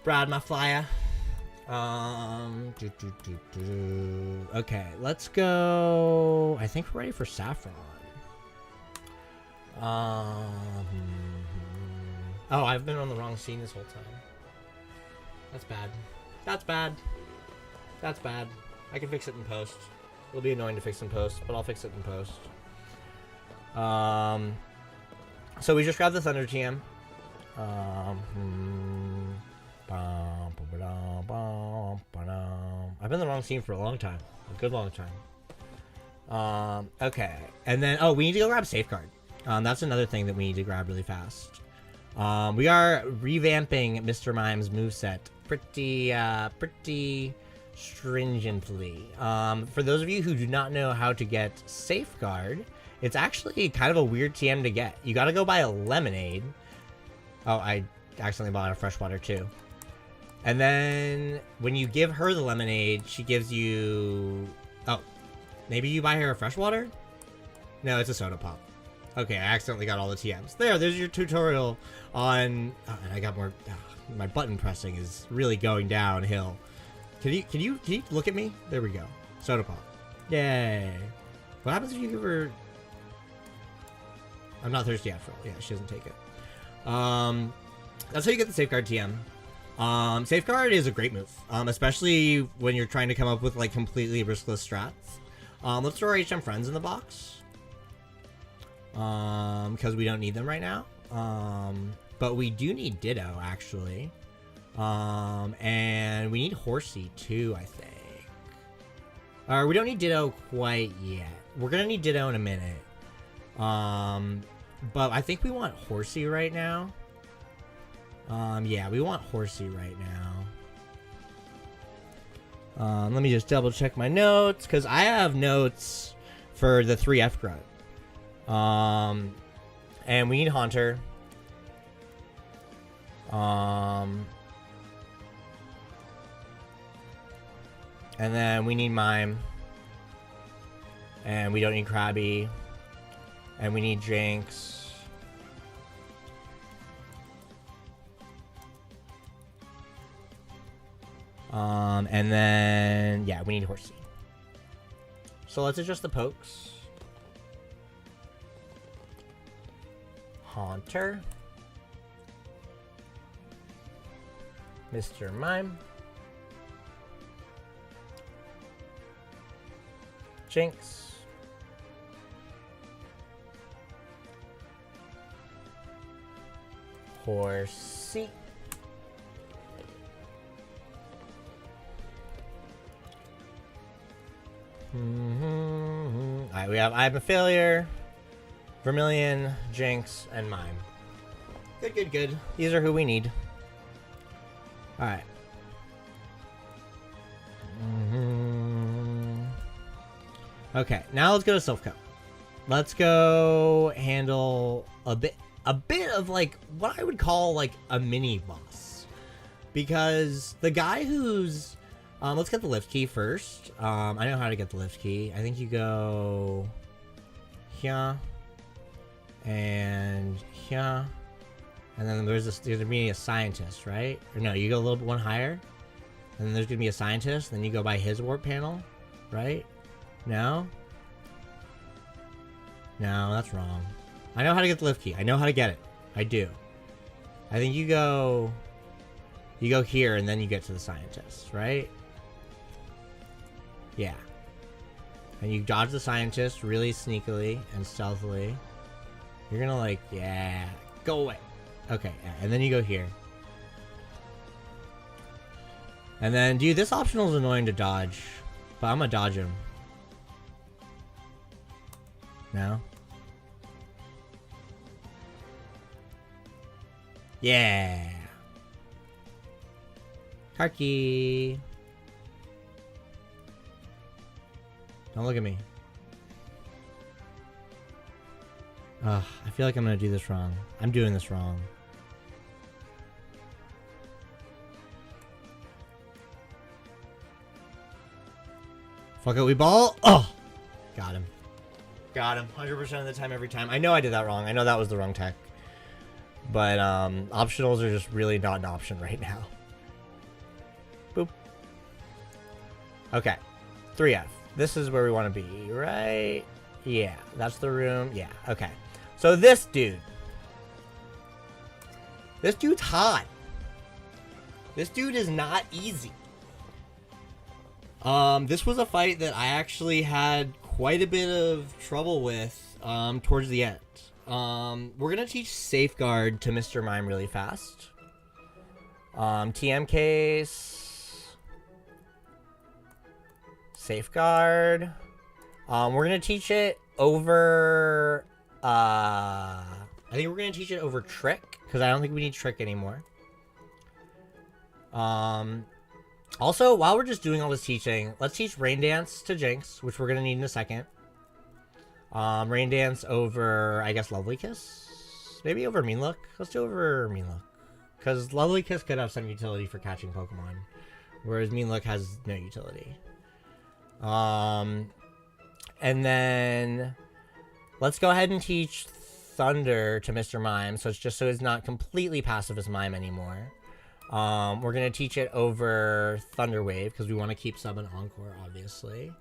Brad, my flyer. Okay, let's go. I think we're ready for Saffron. Oh, I've been on the wrong scene this whole time. That's bad. That's bad. That's bad. I can fix it in post. It'll be annoying to fix in post, but I'll fix it in post. So we just grabbed the Thunder TM. I've been in the wrong scene for a long time. A good long time. Okay. And then, we need to go grab Safeguard. That's another thing that we need to grab really fast. We are revamping Mr. Mime's moveset pretty stringently. For those of you who do not know how to get Safeguard, it's actually kind of a weird TM to get. You gotta go buy a lemonade. Oh, I accidentally bought a freshwater too. And then when you give her the lemonade, she gives you... Oh, maybe you buy her a freshwater? No, it's a soda pop. Okay, I accidentally got all the TMs. There's your tutorial on... Oh, and I got more... Oh, my button pressing is really going downhill. Can you look at me? There we go. Soda pop. Yay. What happens if you give her... I'm not thirsty after all. Yeah, she doesn't take it. That's how you get the Safeguard TM. Safeguard is a great move, especially when you're trying to come up with like completely riskless strats. Let's throw our HM friends in the box, because we don't need them right now. But we do need Ditto actually, and we need Horsey too, I think. We don't need Ditto quite yet. We're gonna need Ditto in a minute. But I think we want Horsey right now. Yeah, we want Horsey right now. Let me just double check my notes, because I have notes for the 3F Grunt. And we need Haunter. And then we need Mime. And we don't need Krabby. And we need Jinx. And then, yeah, we need Horsey. So let's adjust the pokes. Haunter. Mr. Mime. Jinx. Horsey. Alright, we have I'm a Failure, Vermilion, Jinx, and Mime. Good. These are who we need. Alright. Okay, now let's go to Silph Co. Let's go handle a bit of like what I would call like a mini boss, because the guy who's let's get the lift key first. I know how to get the lift key. I think you go here and here, and then there's gonna be a scientist, right? Or no, you go a little bit one higher, and then there's gonna be a scientist. Then you go by his warp panel, right? No, that's wrong. I know how to get the lift key. I know how to get it. I do. I think you go here, and then you get to the scientist, right? Yeah. And you dodge the scientist really sneakily and stealthily. You're gonna like, yeah, go away. Okay, yeah. And then you go here. And then, dude, this optional is annoying to dodge, but I'm gonna dodge him. No? Yeah. Karki. Don't look at me. Ugh, I feel like I'm gonna do this wrong. I'm doing this wrong. Fuck it, we ball. Oh! Got him. Got him. 100% of the time, every time. I know I did that wrong. I know that was the wrong tech. But, optionals are just really not an option right now. Boop. Okay. 3F. This is where we want to be, right? Yeah, that's the room. Yeah, okay. So this dude. This dude's hot. This dude is not easy. This was a fight that I actually had quite a bit of trouble with, towards the end. We're gonna teach Safeguard to Mr. Mime really fast. TM case. Safeguard. We're gonna teach it over, I think we're gonna teach it over Trick, because I don't think we need Trick anymore. Also, while we're just doing all this teaching, let's teach Rain Dance to Jinx, which we're gonna need in a second. Rain Dance over, I guess, Lovely Kiss? Maybe over Mean Look? Let's do over Mean Look. Because Lovely Kiss could have some utility for catching Pokemon, whereas Mean Look has no utility. And then let's go ahead and teach Thunder to Mr. Mime, so it's just so it's not completely passive as Mime anymore. We're gonna teach it over Thunder Wave because we want to keep sub and Encore, obviously.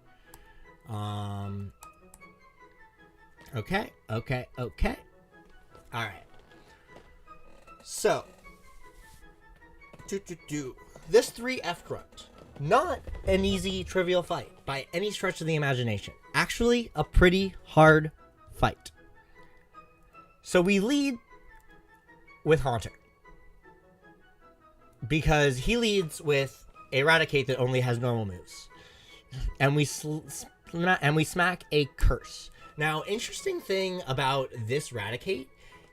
Okay. All right. So, this 3F Grunt, not an easy, trivial fight by any stretch of the imagination. Actually, a pretty hard fight. So we lead with Haunter, because he leads with Eradicate that only has normal moves, and we smack a Curse. Now, interesting thing about this Eradicate,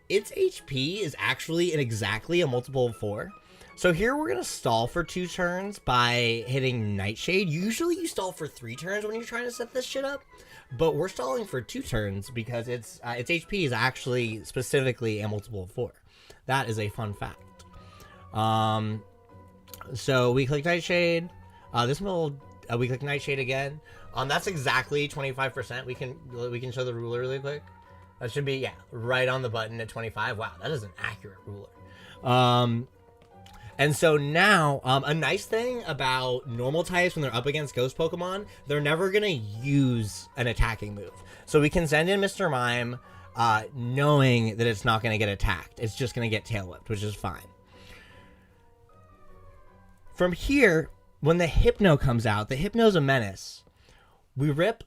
its HP is actually exactly a multiple of 4. So here we're gonna stall for 2 turns by hitting Nightshade. Usually you stall for 3 turns when you're trying to set this shit up, but we're stalling for 2 turns because its HP is actually specifically a multiple of 4. That is a fun fact. So we click Nightshade. We click Nightshade again. That's exactly 25%. We can show the ruler really quick. That should be, yeah, right on the button at 25. Wow, that is an accurate ruler. And so now, a nice thing about normal types when they're up against ghost Pokemon, they're never gonna use an attacking move. So we can send in Mr. Mime, knowing that it's not gonna get attacked. It's just gonna get tail whipped, which is fine. From here, when the Hypno comes out, the Hypno's a menace. We rip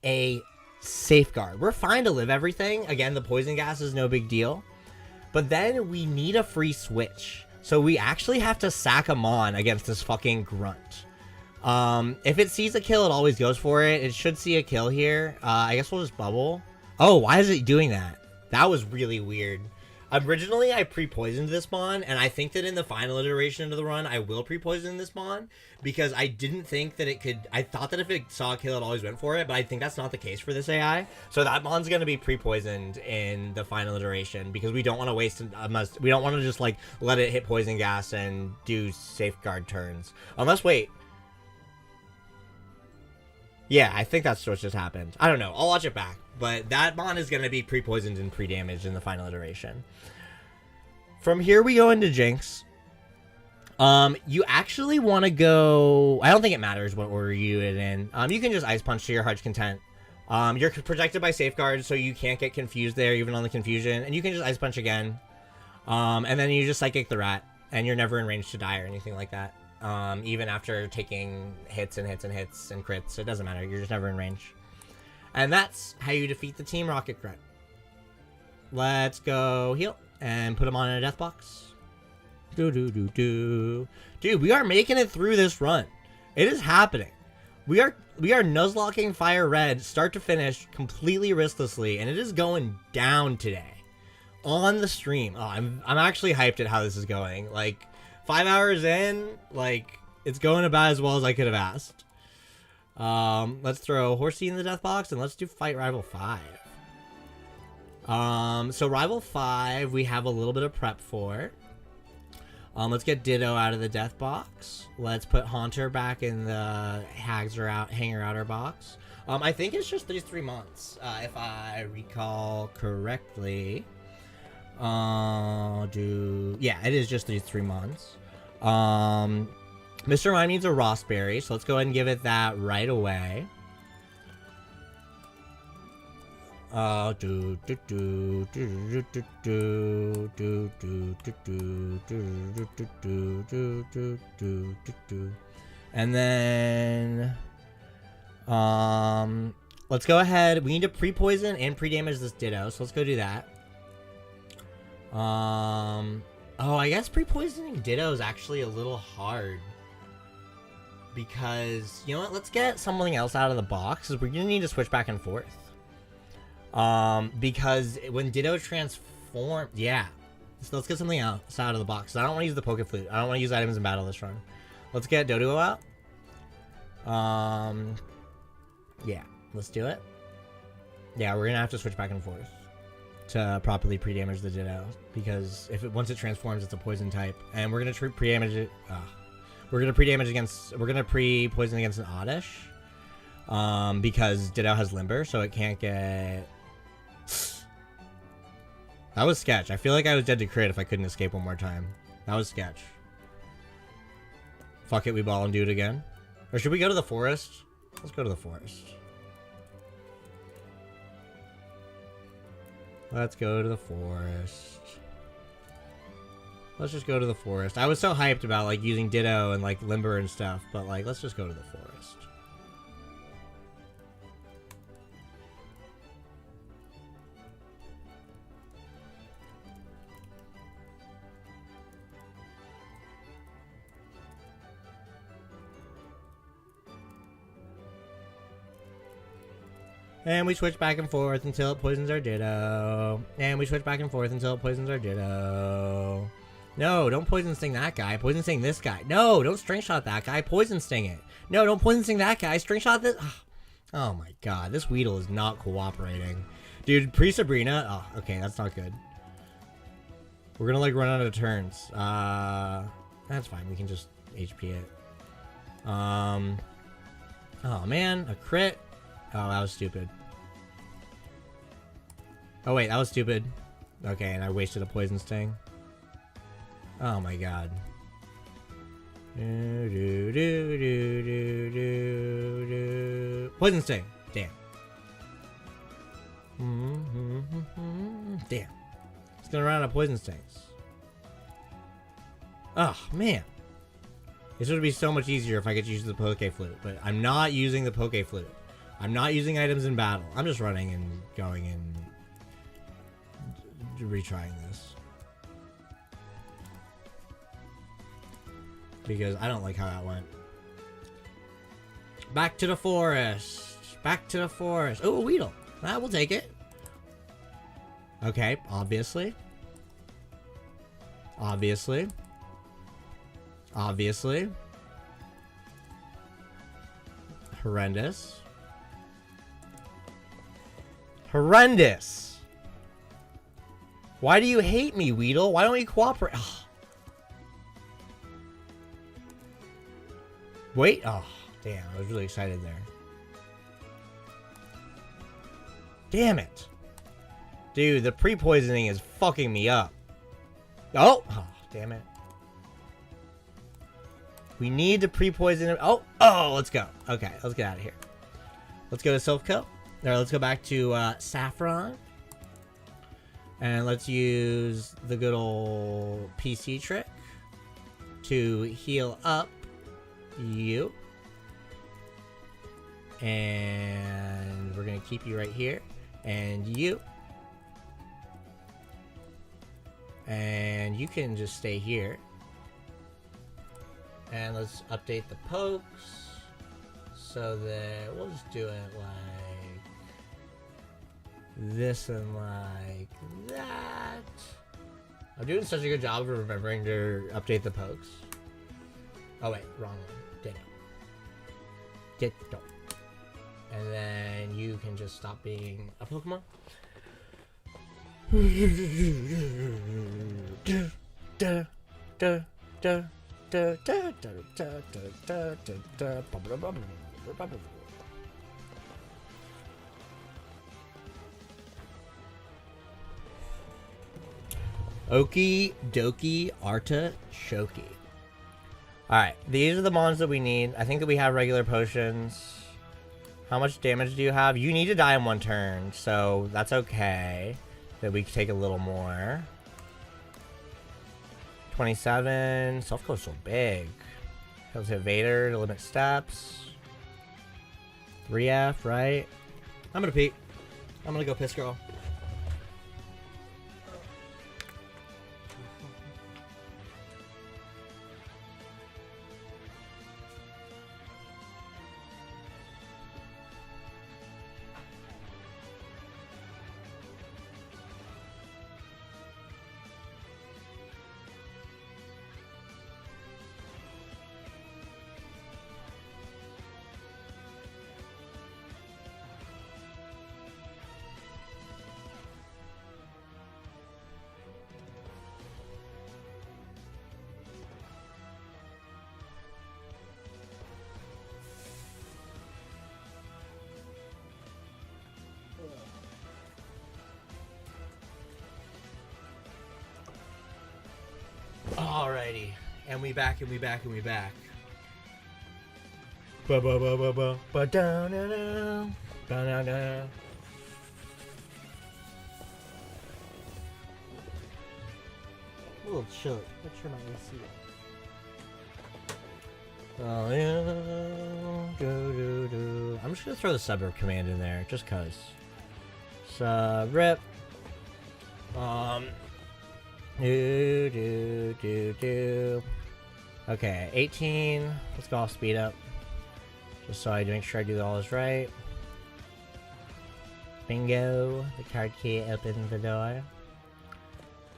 a Safeguard. We're fine to live everything. Again, the poison gas is no big deal. But then we need a free switch. So we actually have to sack him on against this fucking Grunt. If it sees a kill, it always goes for it. It should see a kill here. I guess we'll just bubble. Oh, why is it doing that? That was really weird. Originally, I pre-poisoned this Mon, and I think that in the final iteration of the run, I will pre-poison this Mon, because I didn't think that it could... I thought that if it saw a kill, it always went for it, but I think that's not the case for this AI. So that Mon's going to be pre-poisoned in the final iteration, because we don't want to waste... we don't want to just, like, let it hit poison gas and do safeguard turns. Unless, wait... Yeah, I think that's what just happened. I don't know. I'll watch it back. But that Mon is going to be pre-poisoned and pre-damaged in the final iteration. From here, we go into Jinx. You actually want to go... I don't think it matters what order you it in. You can just Ice Punch to your heart's content. You're protected by safeguards, so you can't get confused there, even on the confusion. And you can just Ice Punch again. And then you just Psychic the Rat. And you're never in range to die or anything like that. Even after taking hits and hits and hits and crits. It doesn't matter. You're just never in range. And that's how you defeat the Team Rocket Grunt. Let's go heal and put him on in a death box. Dude, we are making it through this run. It is happening. We are Nuzlocking Fire Red start to finish completely risklessly, and it is going down today on the stream. Oh, I'm actually hyped at how this is going. Like 5 hours in, like it's going about as well as I could have asked. Let's throw Horsey in the death box and let's do fight Rival 5. So Rival 5 we have a little bit of prep for. Let's get Ditto out of the death box. Let's put Haunter back in the Hanger Outer box. I think it's just these 3 months, if I recall correctly. Yeah, it is just these 3 months. Mr. Mime needs a Rossberry, so let's go ahead and give it that right away. And then let's go ahead. We need to pre-poison and pre-damage this Ditto, so let's go do that. Oh, I guess pre-poisoning Ditto is actually a little hard. Because, you know what, let's get something else out of the box, because we're going to need to switch back and forth. Because when Ditto transforms, yeah. So let's get something else out of the box. I don't want to use the Poke Flute. I don't want to use items in battle this run. Let's get Dodo out. Yeah, let's do it. Yeah, we're going to have to switch back and forth to properly pre-damage the Ditto, because once it transforms, it's a poison type, and we're going to pre-damage it. We're going to pre-damage against... We're going to pre-poison against an Oddish. Because Ditto has Limber, so it can't get... That was sketch. I feel like I was dead to crit if I couldn't escape one more time. That was sketch. Fuck it, we ball and do it again. Or should we go to the forest? Let's go to the forest. Let's go to the forest. Let's just go to the forest. I was so hyped about, like, using Ditto and, like, Limber and stuff, but, like, let's just go to the forest. And we switch back and forth until it poisons our Ditto. And we switch back and forth until it poisons our Ditto. No, don't poison sting that guy. Poison sting this guy. No, don't string shot that guy. Poison sting it. No, don't poison sting that guy. String shot this. Oh my god, this Weedle is not cooperating. Dude, pre-Sabrina. Oh, okay, that's not good. We're gonna like run out of turns. That's fine. We can just HP it. Oh man, a crit. Oh, that was stupid. Oh wait, that was stupid. Okay, and I wasted a poison sting. Oh my god. Poison sting. Damn. Damn. It's gonna run out of poison stings. Oh man. This would be so much easier if I could use the Poke Flute, but I'm not using the Poke Flute. I'm not using items in battle. I'm just running and going and retrying this. Because I don't like how that went. Back to the forest. Back to the forest. Oh, a Weedle. We'll take it. Okay, obviously. Obviously. Obviously. Horrendous. Horrendous. Why do you hate me, Weedle? Why don't you cooperate? Ugh. Wait. Oh, damn. I was really excited there. Damn it. Dude, the pre-poisoning is fucking me up. Oh. Oh, damn it. We need to pre-poison him. Oh. Oh, let's go. Okay, let's get out of here. Let's go to Silph Co. Or let's go back to Saffron. And let's use the good old PC trick to heal up you. And we're going to keep you right here. And you. And you can just stay here. And let's update the pokes. So that we'll just do it like this and like that. I'm doing such a good job of remembering to update the pokes. Oh wait, wrong one. Ditto. Ditto. And then you can just stop being a Pokemon. Okie dokie artichoke. Alright, these are the mons that we need. I think that we have regular potions. How much damage do you have? You need to die in one turn, so that's okay. That we can take a little more. 27. Self goes so big. He'll hit Vader to limit steps. 3F, right? I'm gonna peek. I'm gonna go piss girl. Alrighty, and we back, and we back, and we back. Ba ba ba ba ba ba da da da da da da. A little chilly. Let's turn my AC on. Oh yeah, do do do. I'm just gonna throw the suburb command in there, just cause. Rip. Do. Okay, 18. Let's go off speed up. Just so I make sure I do all this right. Bingo. The card key opens the door.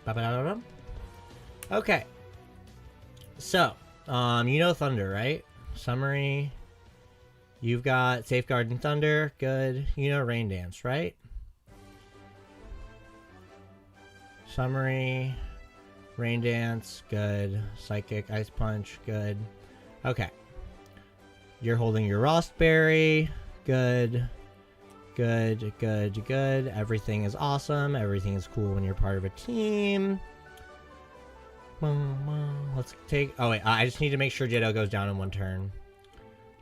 Ba-ba-da-da-dum. Okay. So, you know Thunder, right? Summary. You've got Safeguard and Thunder. Good. You know Rain Dance, right? Summary. Rain Dance, good. Psychic, Ice Punch, good. Okay. You're holding your Rostberry, good. Good, good, good. Everything is awesome. Everything is cool when you're part of a team. Let's take... Oh, wait. I just need to make sure Ditto goes down in one turn.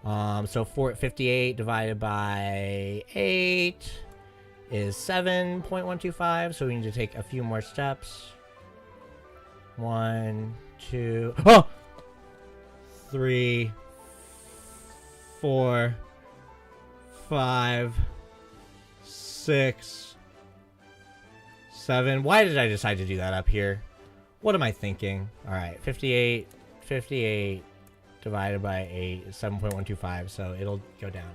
So 58 divided by 8 is 7.125. So we need to take a few more steps. 1, 2, 3, 4, 5, 6, 7. Why did I decide to do that up here? What am I thinking? Alright, 58 divided by 8 is 7.125, so it'll go down.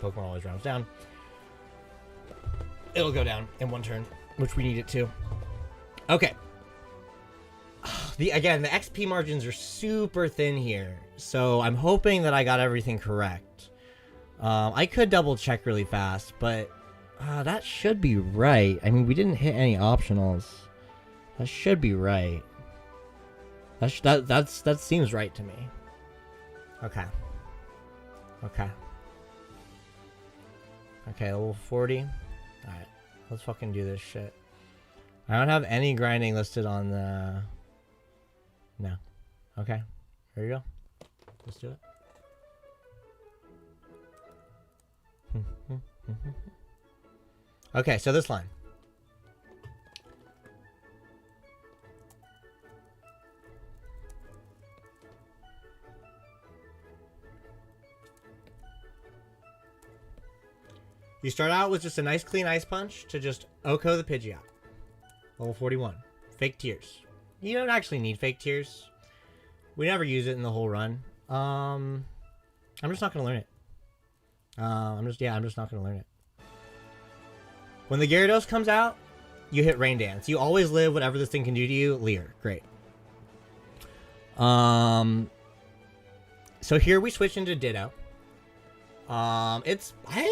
Pokemon always rounds down. It'll go down in one turn, which we need it to. Okay. Again, the XP margins are super thin here, so I'm hoping that I got everything correct. I could double check really fast, but that should be right. I mean, we didn't hit any optionals. That should be right. That seems right to me. Okay. Okay. Okay, level 40. Alright, let's fucking do this shit. I don't have any grinding listed on the... No. Okay, here you go. Let's do it. Okay, so this line. You start out with just a nice clean Ice Punch to just Oko the Pidgeot. Level 41. Fake Tears. You don't actually need Fake Tears. We never use it in the whole run. I'm just not going to learn it. I'm just not going to learn it. When the Gyarados comes out, you hit Rain Dance. You always live whatever this thing can do to you. Leer. Great. So here we switch into Ditto. I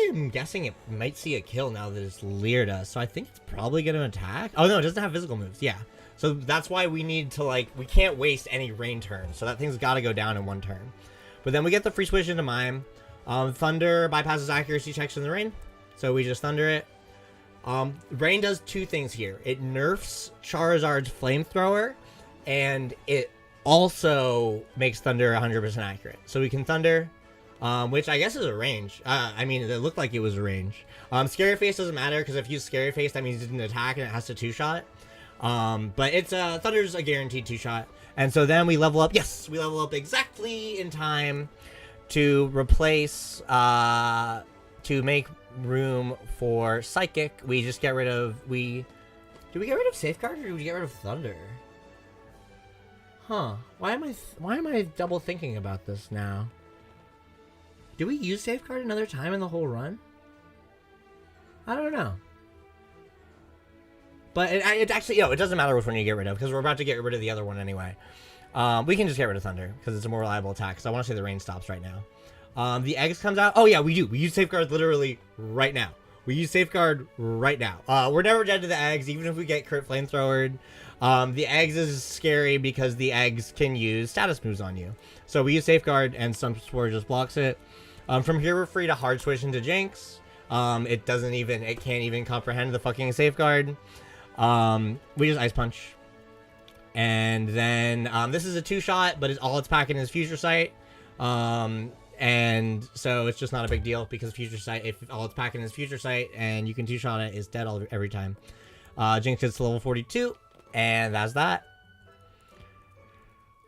am guessing it might see a kill now that it's leered us, so I think it's probably gonna attack. Oh no, it doesn't have physical moves. Yeah, so that's why we need to, like, we can't waste any rain turns, so that thing's got to go down in one turn. But then we get the free switch into Mime. Thunder bypasses accuracy checks in the rain, so we just Thunder it. Rain does two things here. It nerfs Charizard's Flamethrower, and it also makes Thunder 100% accurate. So we can Thunder. Which I guess is a range. I mean, it looked like it was a range. Scary Face doesn't matter, because if you use Scary Face, that means it didn't attack and it has to two-shot. But it's, Thunder's a guaranteed two-shot. And so then we level up. Yes, we level up exactly in time to replace, to make room for Psychic. We just get rid of, did we get rid of Safeguard, or did we get rid of Thunder? Huh. Why am I double thinking about this now? Do we use Safeguard another time in the whole run? I don't know. But it actually, it doesn't matter which one you get rid of, because we're about to get rid of the other one anyway. We can just get rid of Thunder, because it's a more reliable attack, so I want to say the rain stops right now. The eggs comes out. Oh yeah, we do. We use Safeguard literally right now. We use Safeguard right now. We're never dead to the eggs, even if we get crit flamethrowered. The eggs is scary because the eggs can use status moves on you. So we use Safeguard, and some Spore just blocks it. From here, we're free to hard switch into Jinx. It can't even comprehend the fucking Safeguard. We just Ice Punch. And then, this is a two-shot, but all it's packing is Future Sight. And so it's just not a big deal, because Future Sight, if all it's packing is Future Sight, and you can two-shot it, it's dead every time. Jinx gets to level 42, and that's that.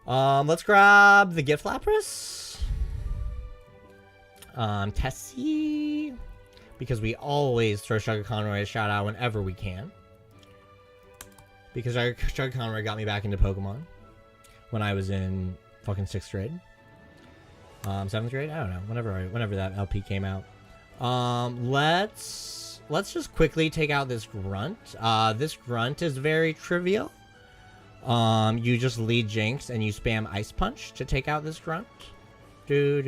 Let's grab the Gift Lapras. Tessie, because we always throw Sugar Conroy a shout out whenever we can, because Sugar Conroy got me back into Pokemon when I was in fucking 6th grade, 7th grade, I don't know, whenever that LP came out. Let's just quickly take out this Grunt. This Grunt is very trivial. You just lead Jinx and you spam Ice Punch to take out this Grunt. And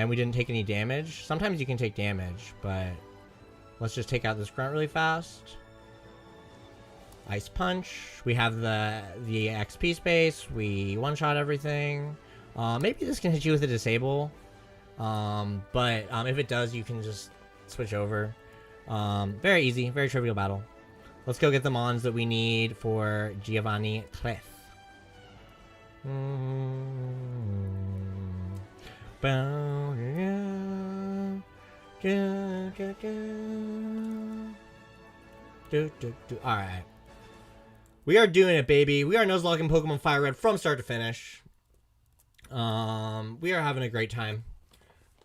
we didn't take any damage. Sometimes you can take damage, but let's just take out this Grunt really fast. Ice Punch. We have the XP space. We one-shot everything. Maybe this can hit you with a Disable. But if it does, you can just switch over. Very easy, very trivial battle. Let's go get the mons that we need for Giovanni Cliff. Alright. We are doing it, baby. We are Nuzlocke in Pokemon Fire Red from start to finish. We are having a great time.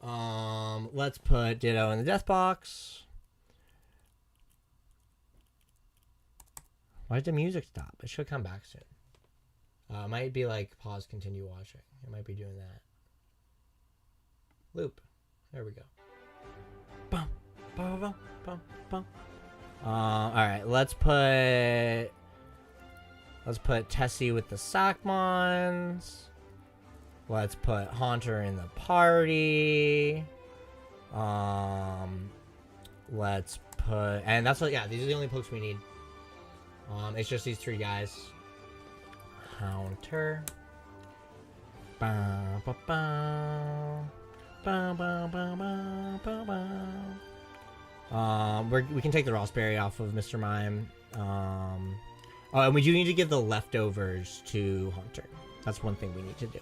Let's put Ditto in the death box. Why did the music stop? It should come back soon. It might be like pause, continue watching. It might be doing that. Loop. There we go. Bum, Alright, let's put Tessie with the Sackmons. Let's put Haunter in the party. Let's put, and that's what, yeah, these are the only pokes we need. It's just these 3 guys. Haunter. Ba, ba, ba. Ba, ba, ba, ba, ba, ba. We can take the Rossberry off of Mr. Mime. Oh, and we do need to give the leftovers to Haunter. That's one thing we need to do.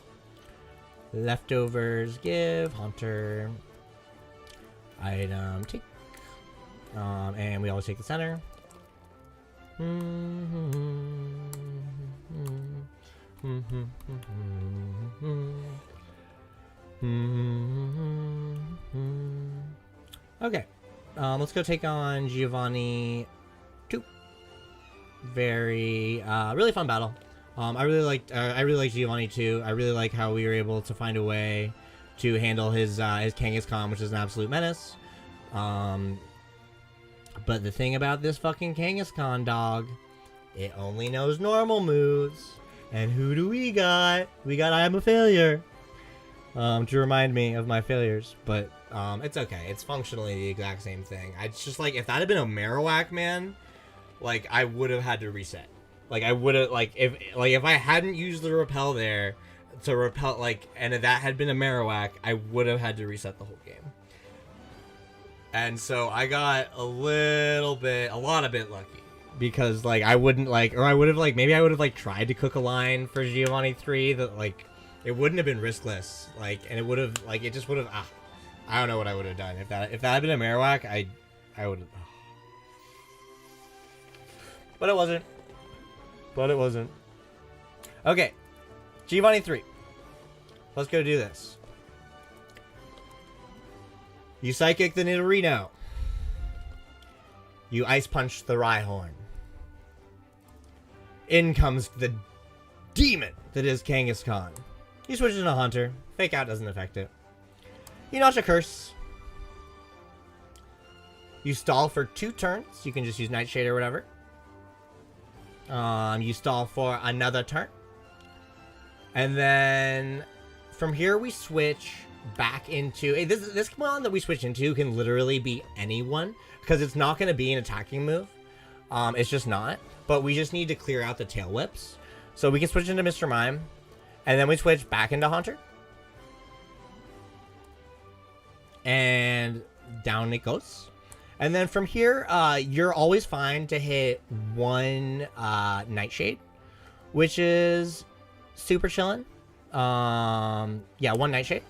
Leftovers, give Haunter. Item, take. And we always take the center. Okay. Let's go take on Giovanni 2. Very, really fun battle. I really liked Giovanni 2. I really like how we were able to find a way to handle his Kangaskhan, which is an absolute menace. But the thing about this fucking Kangaskhan, dog, it only knows normal moves. And who do we got? We got I Am a Failure. To remind me of my failures. But it's okay. It's functionally the exact same thing. It's just like, if that had been a Marowak, man, like, I would have had to reset. Like, I would have, like, if I hadn't used the Repel there to repel, like, and if that had been a Marowak, I would have had to reset the whole game. And so I got a lot of bit lucky. Because, like, I wouldn't, like, or I would have, like, maybe I would have, like, tried to cook a line for Giovanni 3 that, like, it wouldn't have been riskless. Like, and it would have, like, it just would have, I don't know what I would have done. If that had been a Marowak, I would have, But it wasn't. Okay. Giovanni 3. Let's go do this. You Psychic the Nidorino. You Ice Punch the Rhyhorn. In comes the demon that is Kangaskhan. You switch into Haunter. Fake Out doesn't affect it. You notch a Curse. You stall for 2 turns. You can just use Nightshade or whatever. You stall for another turn. And then from here we switch back into... This command that we switch into can literally be anyone. Because it's not going to be an attacking move. It's just not. But we just need to clear out the Tail Whips. So we can switch into Mr. Mime. And then we switch back into Haunter. And down it goes. And then from here, you're always fine to hit 1 Nightshade, which is super chillin'. Yeah, 1 Nightshade.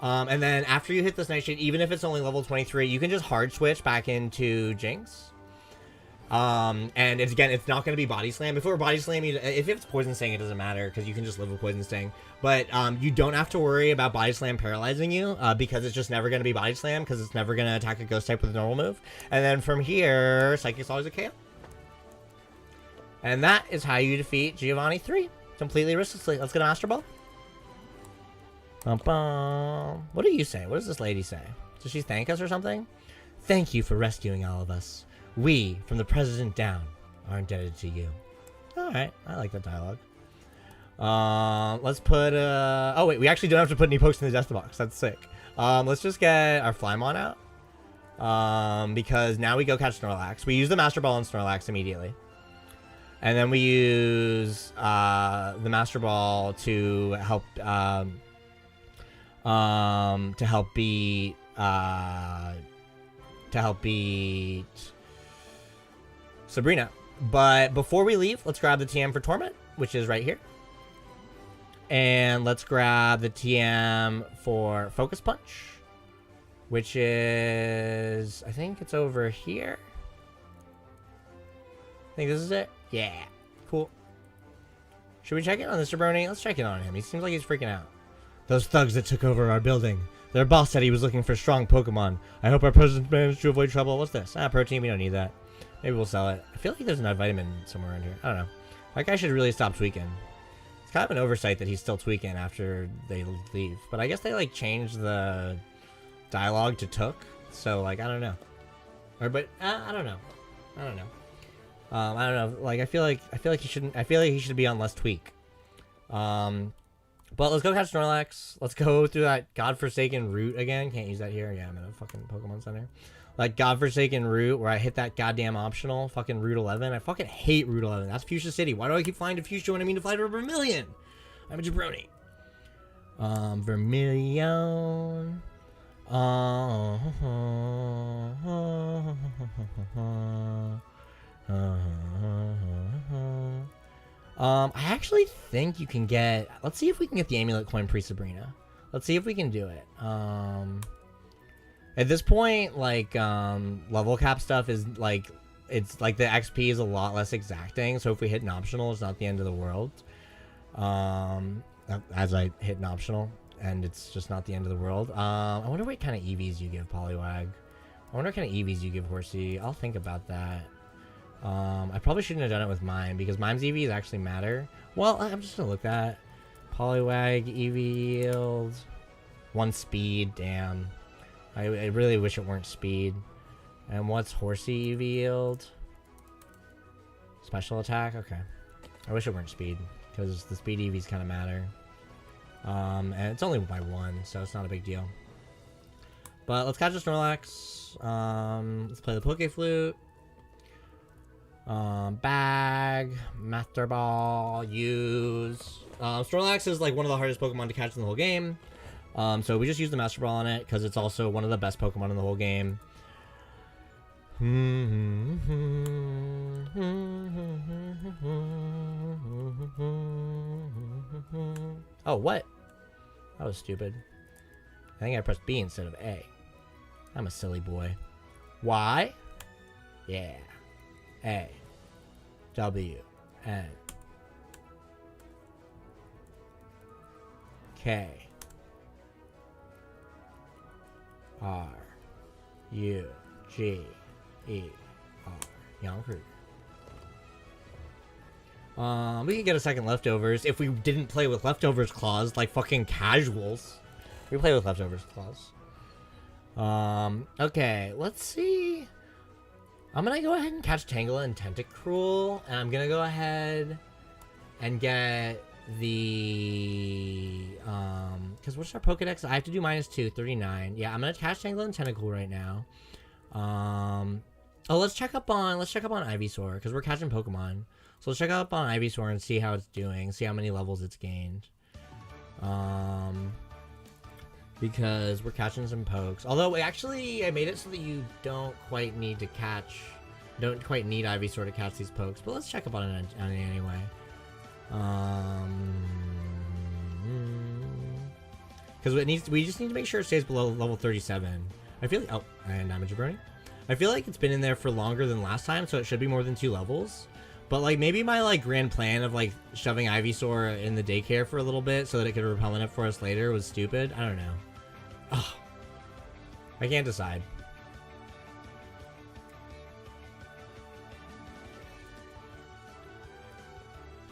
And then after you hit this Nightshade, even if it's only level 23, you can just hard switch back into Jinx. And it's not going to be Body Slam. If it were Body Slam, if it's Poison Sting, it doesn't matter because you can just live with Poison Sting. But you don't have to worry about Body Slam paralyzing you because it's just never going to be Body Slam because it's never going to attack a Ghost type with a normal move. And then from here, Psychic's always a KO. And that is how you defeat Giovanni 3. Completely risklessly. Let's get a Master Ball. Bum-bum. What do you say? What does this lady say? Does she thank us or something? Thank you for rescuing all of us. We, from the president down, are indebted to you. Alright, I like that dialogue. Let's put, oh wait, we actually don't have to put any pokes in the Death Box. That's sick. Let's just get our Flymon out. Because now we go catch Snorlax. We use the Master Ball on Snorlax immediately. And then we use, the Master Ball to help, beat Sabrina. But before we leave, let's grab the TM for Torment, which is right here. And let's grab the TM for Focus Punch, which is, I think it's over here. I think this is it. Yeah, cool. Should we check in on this jabroni? Let's check in on him. He seems like he's freaking out. Those thugs that took over our building. Their boss said he was looking for strong Pokemon. I hope our president managed to avoid trouble. What's this? Protein. We don't need that. Maybe we'll sell it. I feel like there's an vitamin somewhere in here. I don't know. That guy should really stop tweaking. It's kind of an oversight that he's still tweaking after they leave. But I guess they, like, changed the dialogue to took. So, like, I don't know. Or, but I don't know. I don't know. I don't know. Like I feel like he shouldn't. I feel like he should be on less tweak. But let's go catch Snorlax. Let's go through that godforsaken route again. Can't use that here. Yeah, I'm in a fucking Pokemon Center. Like godforsaken route where I hit that goddamn optional fucking Route 11. I fucking hate Route 11. That's Fuchsia City. Why do I keep flying to Fuchsia when I mean to fly to Vermilion? I'm a jabroni. Vermilion. I actually think you can get... Let's see if we can get the Amulet coin pre-Sabrina. Let's see if we can do it. At this point, like, level cap stuff is, like... It's, like, the XP is a lot less exacting. So if we hit an optional, it's not the end of the world. As I hit an optional. And it's just not the end of the world. I wonder what kind of EVs you give Poliwag. I wonder what kind of EVs you give Horsey. I'll think about that. I probably shouldn't have done it with Mime, because Mime's EVs actually matter. Well, I'm just gonna look at Poliwag EV yield. 1 speed, damn. I really wish it weren't speed. And what's Horsey EV yield? Special attack? Okay. I wish it weren't speed, because the speed EVs kind of matter. And it's only by 1, so it's not a big deal. But let's catch a Snorlax. Let's play the Poke Flute. Bag, Master Ball, use. Snorlax is like one of the hardest Pokemon to catch in the whole game. So we just use the Master Ball on it because it's also one of the best Pokemon in the whole game. Oh, what? That was stupid. I think I pressed B instead of A. I'm a silly boy. Y? Yeah. A. W. N. K. R. U. G. E. R. Young Fruit. We could get a second leftovers if we didn't play with leftovers clause like fucking casuals. We play with leftovers clause. Okay, let's see. I'm gonna go ahead and catch Tangela and Tentacruel, and I'm gonna go ahead and get the because what's our Pokedex? I have to do -2, 39. Yeah, I'm gonna catch Tangela and Tentacruel right now. Oh, let's check up on Ivysaur because we're catching Pokemon. So let's check up on Ivysaur and see how it's doing, see how many levels it's gained. Because we're catching some pokes. Although, actually, I made it so that you don't quite need Ivysaur to catch these pokes. But let's check up on it anyway. Because we just need to make sure it stays below level 37. I feel like, oh, and I'm a jabroni. I feel like it's been in there for longer than last time, so it should be more than 2 levels. But, like, maybe my, like, grand plan of, like, shoving Ivysaur in the daycare for a little bit so that it could repel it for us later was stupid. I don't know. Oh, I can't decide.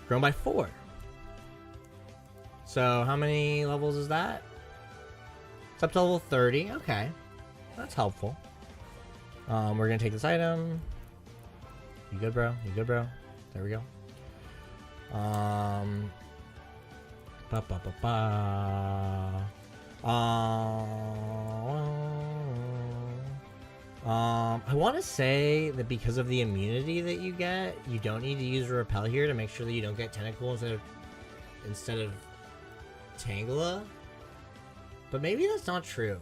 Grown by 4. So, how many levels is that? It's up to level 30. Okay. That's helpful. We're gonna take this item. You good, bro? You good, bro? There we go. I want to say that because of the immunity that you get, you don't need to use a Repel here to make sure that you don't get Tentacool instead of Tangela. But maybe that's not true.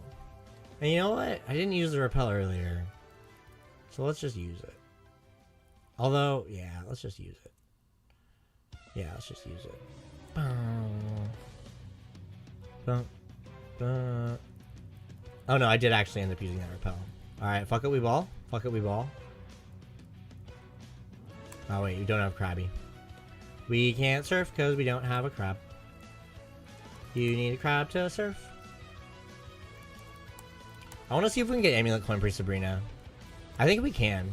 And you know what? I didn't use the Repel earlier. So let's just use it. Although, yeah, let's just use it. Yeah, let's just use it. Oh no, I did actually end up using that Repel. Alright, fuck it, we ball. Fuck it, we ball. Oh wait, you don't have Krabby. We can't surf because we don't have a crab. You need a crab to surf? I want to see if we can get Amulet Coin pre Sabrina. I think we can.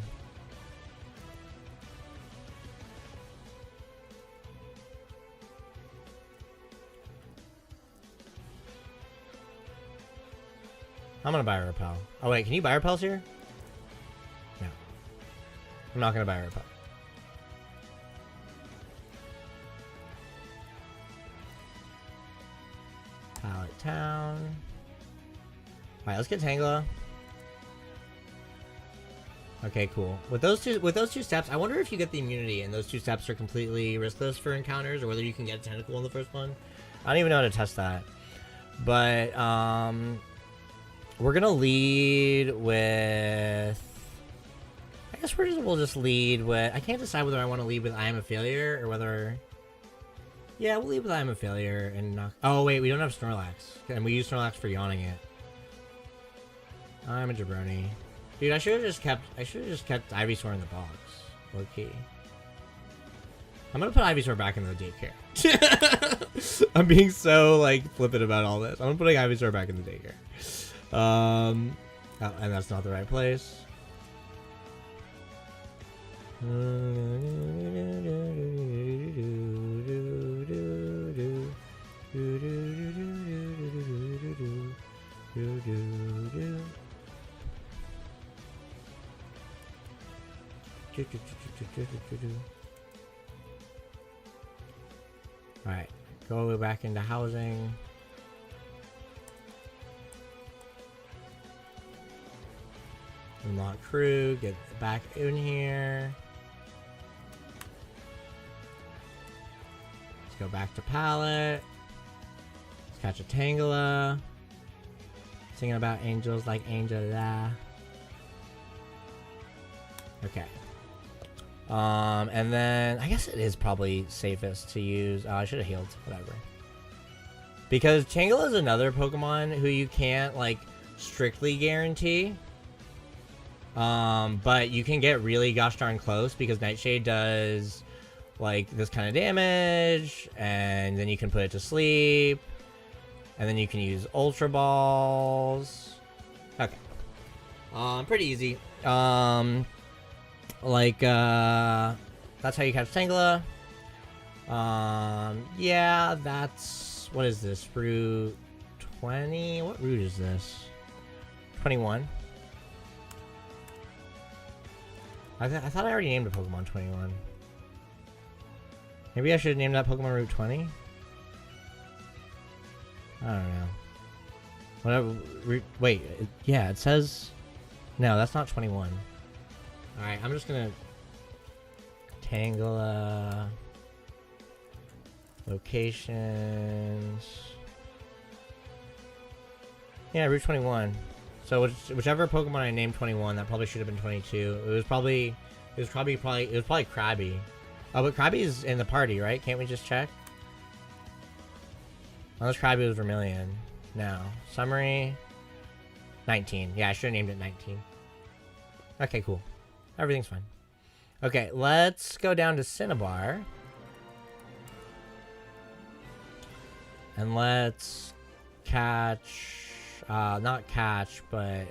I'm gonna buy a Repel. Oh wait, can you buy Repels here? I'm not gonna buy a Repel. Pallet Town. Alright, let's get Tangela. Okay, cool. With those two steps, I wonder if you get the immunity and those two steps are completely riskless for encounters, or whether you can get a tentacle in the first one. I don't even know how to test that. But we're gonna lead with, I guess we'll just lead with, I can't decide whether I want to lead with I Am a Failure or whether, yeah, we'll lead with I Am a Failure and knock. Oh wait, we don't have Snorlax, and we use Snorlax for yawning it. I'm a jabroni. Dude, I should have just kept Ivysaur in the box. Low key. I'm gonna put Ivysaur back in the daycare. I'm being so like flippant about all this. I'm putting Ivysaur back in the daycare. Oh, and that's not the right place. Alright, go back into housing. Unlock crew, get back in here. Let's go back to pallet. Let's catch a Tangela. Singing about angels like Angela. Okay. And then I guess it is probably safest to use. I should have healed, whatever. Because Tangela is another Pokemon who you can't like strictly guarantee. But you can get really gosh darn close because Nightshade does like this kind of damage, and then you can put it to sleep, and then you can use Ultra Balls. Okay. Pretty easy. Like, that's how you catch Tangela. Yeah, that's, what is this, Route 20? What route is this? 21. I thought I already named a Pokemon 21. Maybe I should have named that Pokemon Route 20? I don't know. Whatever, wait, yeah, it says, no, that's not 21. Alright, I'm just gonna Tangela locations. Yeah, Route 21. So whichever Pokemon I named 21, that probably should have been 22. It was probably Krabby. Oh, but Krabby is in the party, right? Can't we just check? Unless Krabby was Vermilion. No. Summary 19. Yeah, I should have named it 19. Okay, cool. Everything's fine. Okay, let's go down to Cinnabar. And let's catch, not catch, but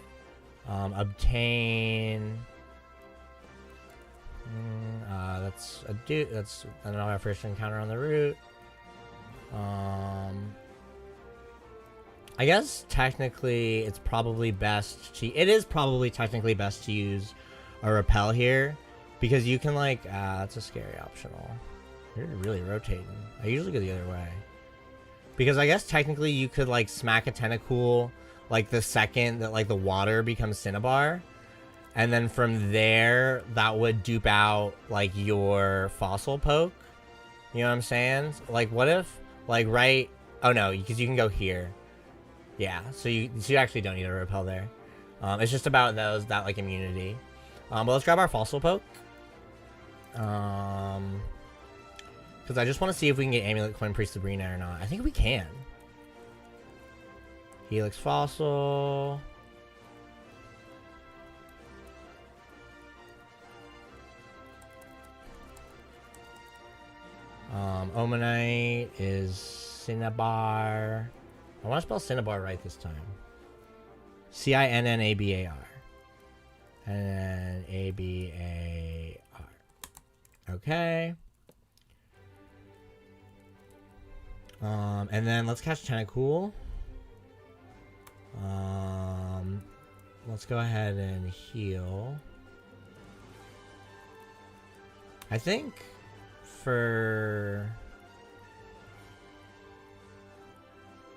obtain. That's our first encounter on the route. I guess technically it's probably best to, it is probably technically best to use a Repel here, because you can like, that's a scary optional. You're really rotating. I usually go the other way. Because I guess technically you could like smack a Tentacool like the second that like the water becomes Cinnabar. And then from there, that would dupe out like your fossil poke. You know what I'm saying? Like what if, like right, oh no, because you can go here. Yeah, so you actually don't need a Repel there. It's just about that like immunity. But let's grab our fossil poke. Because I just want to see if we can get Amulet Coin Pre-Sabrina or not. I think we can. Helix Fossil. Omanite is Cinnabar. I want to spell Cinnabar right this time. Cinnabar. Nabar. Okay. And then let's catch Tentacool. Let's go ahead and heal. I think for...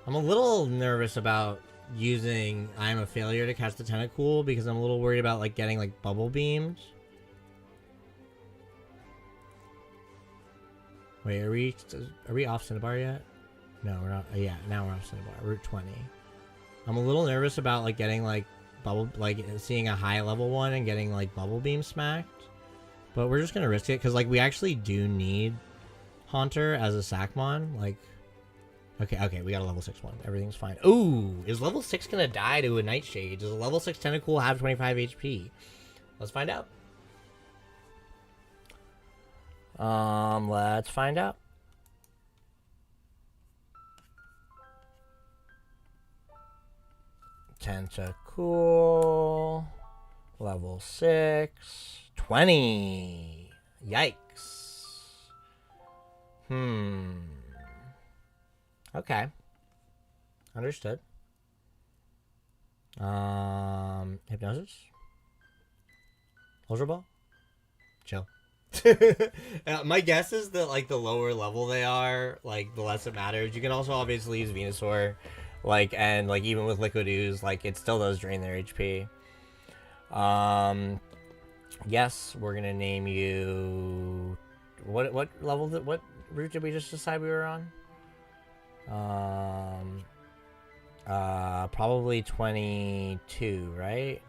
I'm a little nervous about using I Am a Failure to catch the Tentacool because I'm a little worried about like getting like bubble beams. Wait, are we off Cinnabar yet? No, we're not. Yeah, now we're off Cinnabar. Route 20. I'm a little nervous about like getting like seeing a high level one and getting like bubble beam smacked. But we're just gonna risk it because like we actually do need Haunter as a Sackmon. Like, okay, we got a level 6 one. Everything's fine. Ooh, is level 6 gonna die to a Nightshade? Does a level 6 Tentacool have 25 HP? Let's find out. Let's find out. Tentacool, level 6, 20. Yikes. Okay. Understood. Hypnosis. Ultra Ball. Chill. My guess is that like the lower level they are, like the less it matters. You can also obviously use Venusaur, like, and like even with Liquid Ooze, like it still does drain their HP. Yes, we're gonna name you. What level? What route did we just decide we were on? Probably 22, right?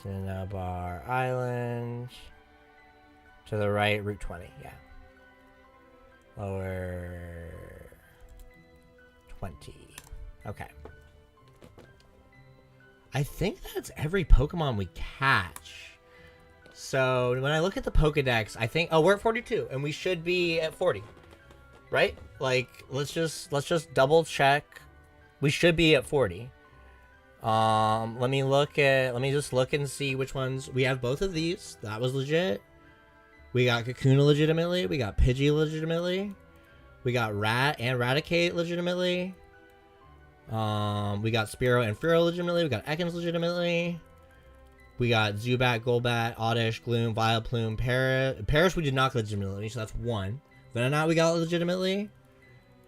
Cinnabar Island. To the right, Route 20, yeah. Lower 20. Okay. I think that's every Pokemon we catch. So when I look at the Pokedex, I think, oh, we're at 42, and we should be at 40, right? Like, let's just double check. We should be at 40. Let me just look and see which ones we have. Both of these. That was legit. We got Kakuna legitimately. We got Pidgey legitimately. We got Rat and Raticate legitimately. We got Spearow and Fearow legitimately. We got Ekans legitimately. We got Zubat, Golbat, Oddish, Gloom, Vileplume, Paris we did not legitimately, so that's 1. Venonat we got legitimately.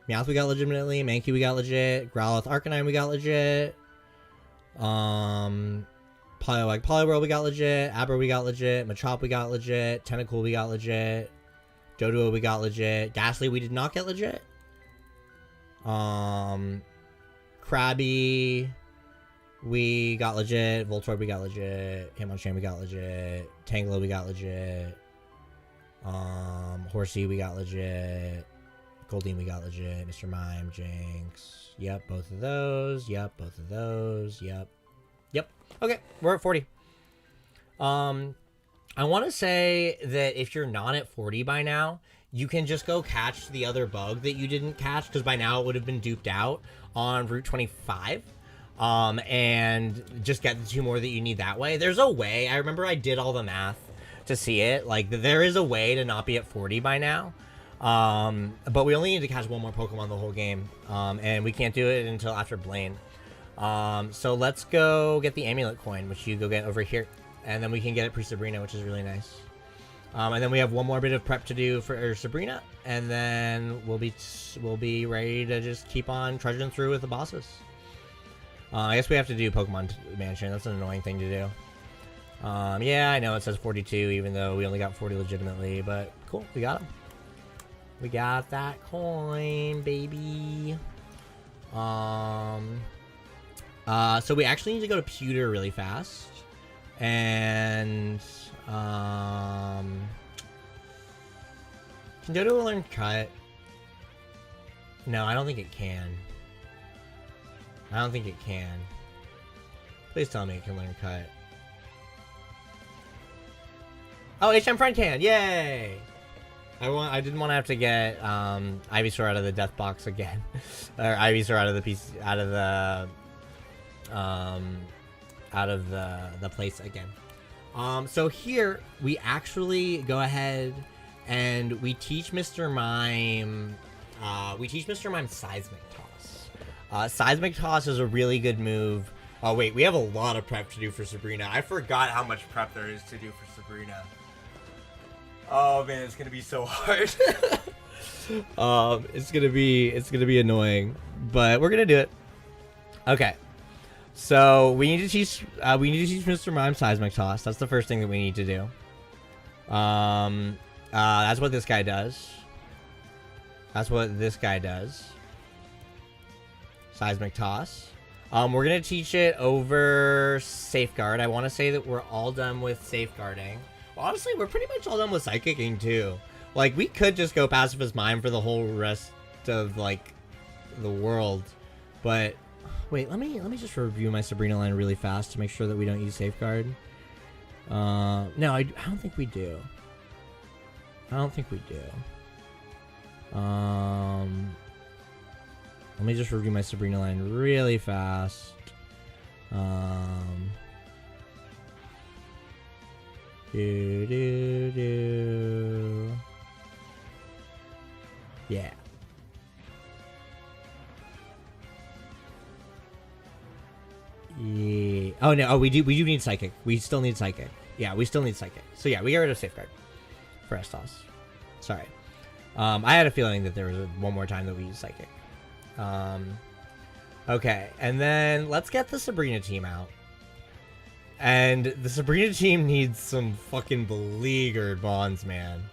Meowth we got legitimately. Mankey we got legit. Growlithe, Arcanine we got legit. Poliwag, we got legit. Aber, we got legit. Machop, we got legit. Tentacool, we got legit. Doduo, we got legit. Ghastly, we did not get legit. Krabby, we got legit. Voltorb, we got legit. Hitmonchan, we got legit. Tangela, we got legit. Horsey, we got legit. Goldeen, we got legit. Mr. Mime, Jinx. Yep, both of those. Yep, both of those. Yep. Okay, we're at 40. I want to say that if you're not at 40 by now, you can just go catch the other bug that you didn't catch, because by now it would have been duped out on Route 25. And just get the 2 more that you need that way. There's a way. I remember I did all the math to see it. Like, there is a way to not be at 40 by now. But we only need to catch 1 more Pokemon the whole game. And we can't do it until after Blaine. So let's go get the Amulet coin, which you go get over here. And then we can get it pre-Sabrina, which is really nice. And then we have 1 more bit of prep to do for Sabrina. And then we'll be ready to just keep on trudging through with the bosses. I guess we have to do Pokemon Mansion. That's an annoying thing to do. Yeah, I know it says 42, even though we only got 40 legitimately. But cool, we got them. We got that coin, baby. So we actually need to go to Pewter really fast. And, can Dodo learn Cut? No, I don't think it can. I don't think it can. Please tell me it can learn Cut. Oh, HM Friend can! Yay! I didn't want to have to get Ivysaur out of the death box again. Or Ivysaur out of the piece, out of the place again. So here we actually go ahead and we teach Mr. Mime. We teach Mr. Mime Seismic Toss. Seismic Toss is a really good move. Oh wait, we have a lot of prep to do for Sabrina. I forgot how much prep there is to do for Sabrina. Oh man, it's gonna be so hard. It's gonna be annoying, but we're gonna do it. Okay. So we need to teach Mr. Mime Seismic Toss. That's the first thing that we need to do. That's what this guy does. That's what this guy does. Seismic Toss. We're gonna teach it over Safeguard. I want to say that we're all done with Safeguarding. Well, honestly, we're pretty much all done with Psychicking too. Like, we could just go Pacifist Mime for the whole rest of like the world, but wait, let me just review my Sabrina line really fast to make sure that we don't use Safeguard. No, I don't think we do. I don't think we do. Let me just review my Sabrina line really fast. Yeah. Yeah. Oh no. Oh, we do need Psychic. We still need Psychic. Yeah, we still need Psychic. So yeah, we got rid of Safeguard for Estos. Sorry. I had a feeling that there was one more time that we used Psychic. Okay, and then let's get the Sabrina team out. And the Sabrina team needs some fucking beleaguered bonds, man.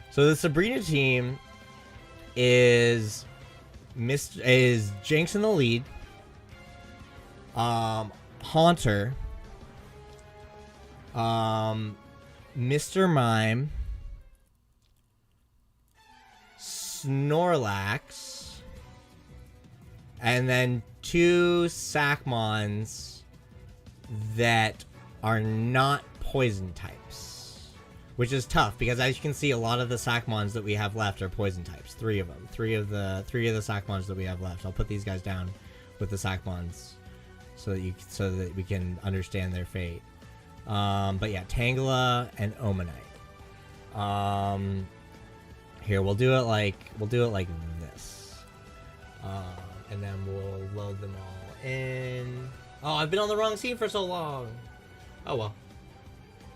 So the Sabrina team is Jinx in the lead. Haunter. Mr. Mime. Snorlax. And then 2 Sackmons that are not poison types. Which is tough, because as you can see, a lot of the Sackmons that we have left are poison types. 3 of them. 3 of the Sackmons that we have left. I'll put these guys down with the Sackmons so that we can understand their fate. But yeah, Tangela and Omanite. Here, we'll do it like this. And then we'll load them all in. Oh, I've been on the wrong scene for so long. Oh well.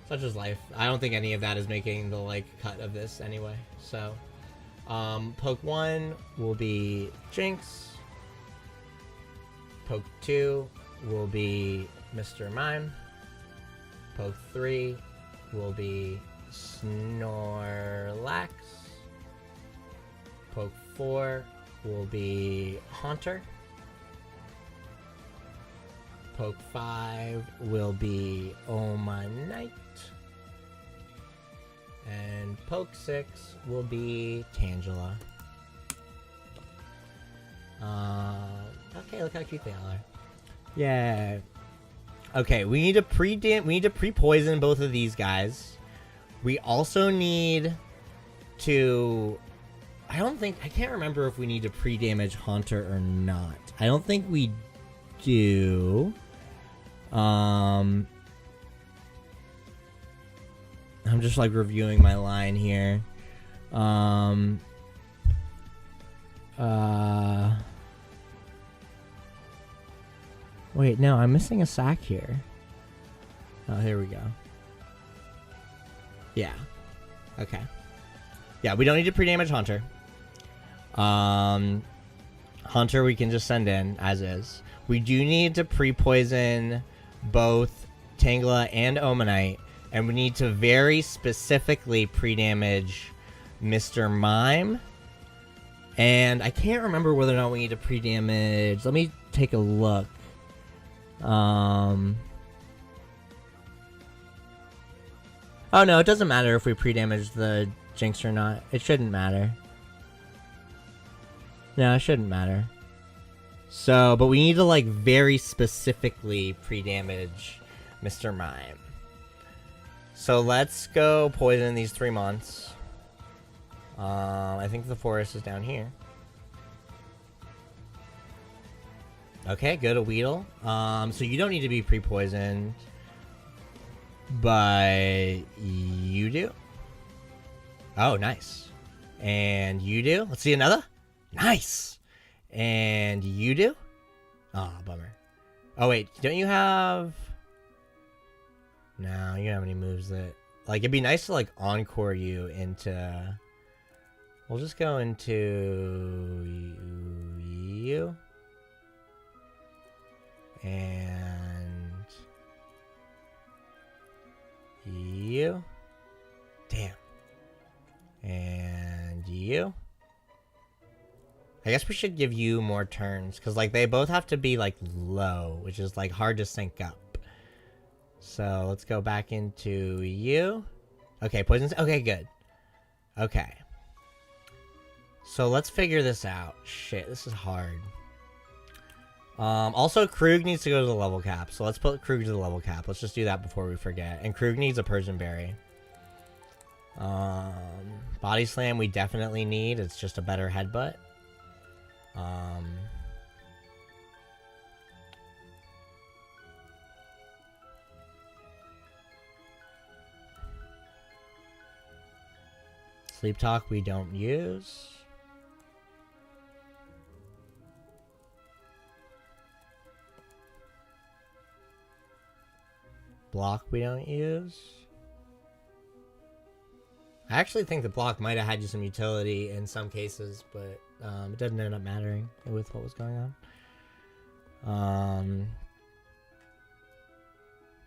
Such is life. I don't think any of that is making the like cut of this anyway. So, poke 1 will be Jinx. Poke 2 will be Mr. Mime. Poke 3 will be Snorlax. Poke 4 will be Haunter. Poke 5 will be Omanite. And poke 6 will be Tangela. Okay, look how cute they all are. Yeah. Okay, we need to pre-poison both of these guys. We also need to... I can't remember if we need to pre-damage Haunter or not. I don't think we do. I'm just like reviewing my line here. Wait, no, I'm missing a sack here. Oh, here we go. Yeah. Okay. Yeah, we don't need to pre-damage Haunter. Haunter we can just send in as is. We do need to pre-poison both Tangela and Omanite, and we need to very specifically pre-damage Mr. Mime. And I can't remember whether or not we need to pre-damage. Let me take a look. Oh no, it doesn't matter if we pre-damage the Jinx or not. It shouldn't matter. No, it shouldn't matter. So, but we need to like very specifically pre-damage Mr. Mime. So let's go poison these 3 months. I think the forest is down here. Okay, good, a Weedle. So you don't need to be pre-poisoned. But you do. Oh, nice. And you do. Let's see another. Nice. And you do. Oh, bummer. Oh, wait. Don't you have... No, you don't have any moves that Like, it'd be nice to, like, encore you into... We'll just go into you. And... you. Damn. And you. I guess we should give you more turns, because, like, they both have to be, like, low, which is, like, hard to sync up. So, let's go back into you. Okay, poisons. Okay, good. Okay. So, let's figure this out. Shit, this is hard. Also, Krug needs to go to the level cap, so let's put Krug to the level cap. Let's just do that before we forget. And Krug needs a Persian Berry. Body Slam we definitely need. It's just a better headbutt. Sleep Talk we don't use. Block we don't use. I actually think the block might have had you some utility in some cases, but it doesn't end up mattering with what was going on.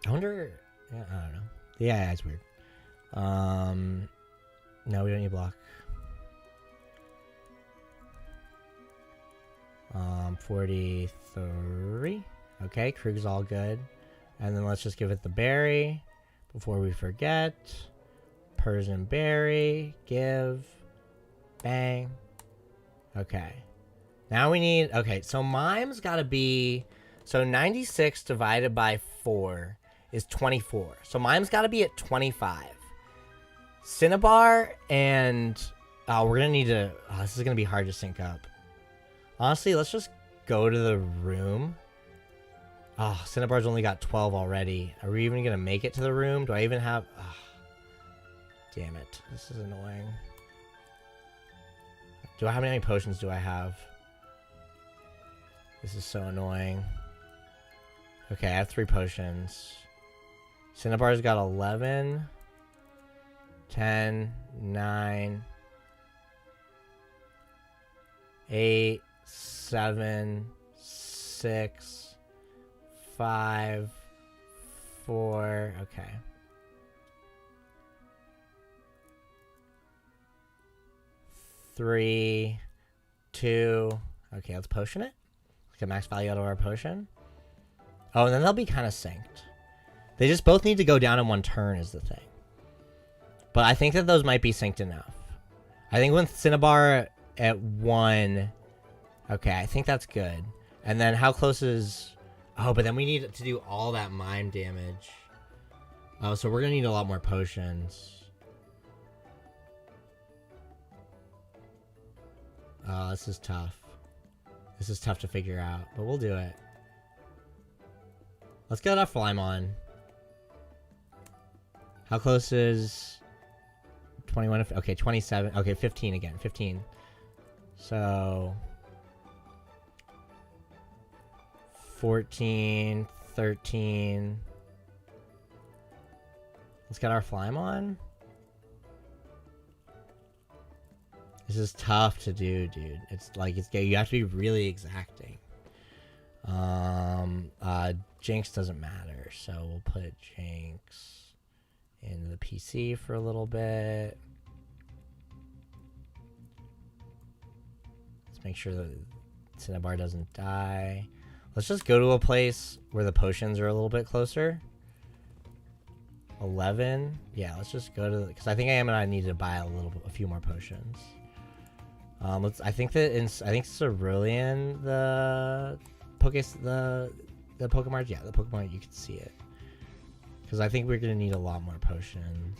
I wonder... Yeah, I don't know. Yeah, it's weird. No, we don't need block. 43. Okay, Krug's all good. And then let's just give it the berry before we forget. Persian Berry, give, bang. Okay. Now we need, okay, so Mime's gotta be, so 96 divided by 4 is 24. So Mime's gotta be at 25. Cinnabar and, oh, we're gonna need to, oh, this is gonna be hard to sync up. Honestly, let's just go to the room. Oh, Cinnabar's only got 12 already. Are we even gonna make it to the room? Do I even have, oh. Damn it. This is annoying. How many potions do I have? This is so annoying. Okay, I have 3 potions. Cinnabar's got 11. 10. 9. 8. 7. 6. 5. 4. Okay. 3, 2. Okay, let's potion it. Let's get max value out of our potion. Oh, and then they'll be kind of synced. They just both need to go down in 1 turn is the thing. But I think that those might be synced enough. I think with Cinnabar at 1... Okay, I think that's good. And then how close is... Oh, but then we need to do all that mime damage. Oh, so we're going to need a lot more potions. Oh, this is tough. This is tough to figure out, but we'll do it. Let's get our Flymon. How close is 21? Okay, 27. Okay, 15 again. 15. So 14, 13. Let's get our Flymon. This is tough to do, dude. It's like, you have to be really exacting. Jinx doesn't matter, so we'll put Jinx in the PC for a little bit. Let's make sure that Cinnabar doesn't die. Let's just go to a place where the potions are a little bit closer. 11. Yeah, let's just go to, because I think I need to buy a few more potions. I think Cerulean, the Pokemon, yeah, the Pokemon, you can see it. Because I think we're gonna need a lot more potions.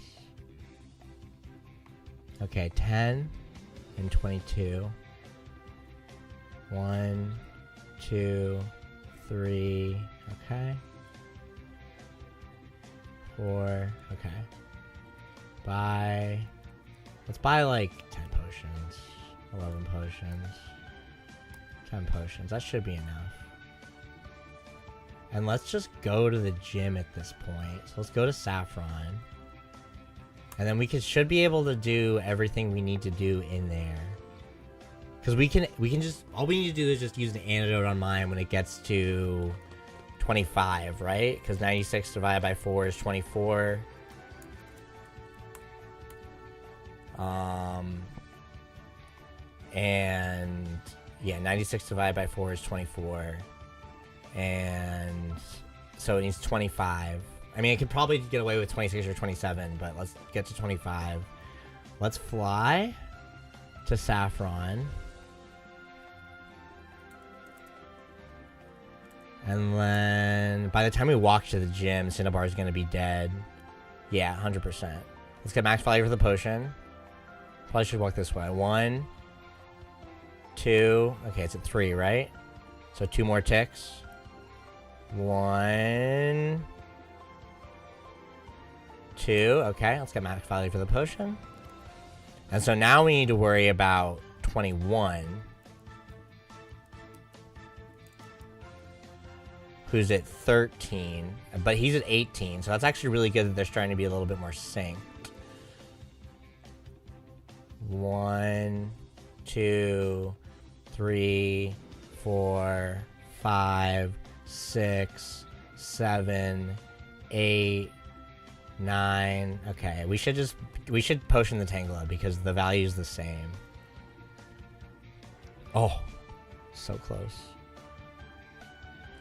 Okay, 10 and 22. 1, 2, 3. Okay. 4. Okay. Let's buy like 10 potions. 11 potions. 10 potions. That should be enough. And let's just go to the gym at this point. So let's go to Saffron. And then we should be able to do everything we need to do in there. Because we can just, all we need to do is just use the antidote on mine when it gets to 25, right? Because 96 divided by 4 is 24. And yeah, 96 divided by 4 is 24. And so it needs 25. I mean, I could probably get away with 26 or 27, but let's get to 25. Let's fly to Saffron. And then by the time we walk to the gym, Cinnabar is going to be dead. Yeah, 100%. Let's get max value for the potion. Probably should walk this way. 1, 2. Okay, it's at 3, right? So 2 more ticks. 1, 2. Okay, let's get max value for the potion. And so now we need to worry about 21. Who's at 13. But he's at 18. So that's actually really good that they're starting to be a little bit more synced. 1, 2, 3, 4, 5, 6, 7, 8, 9. Okay, we should potion the Tangela because the value is the same. Oh, so close.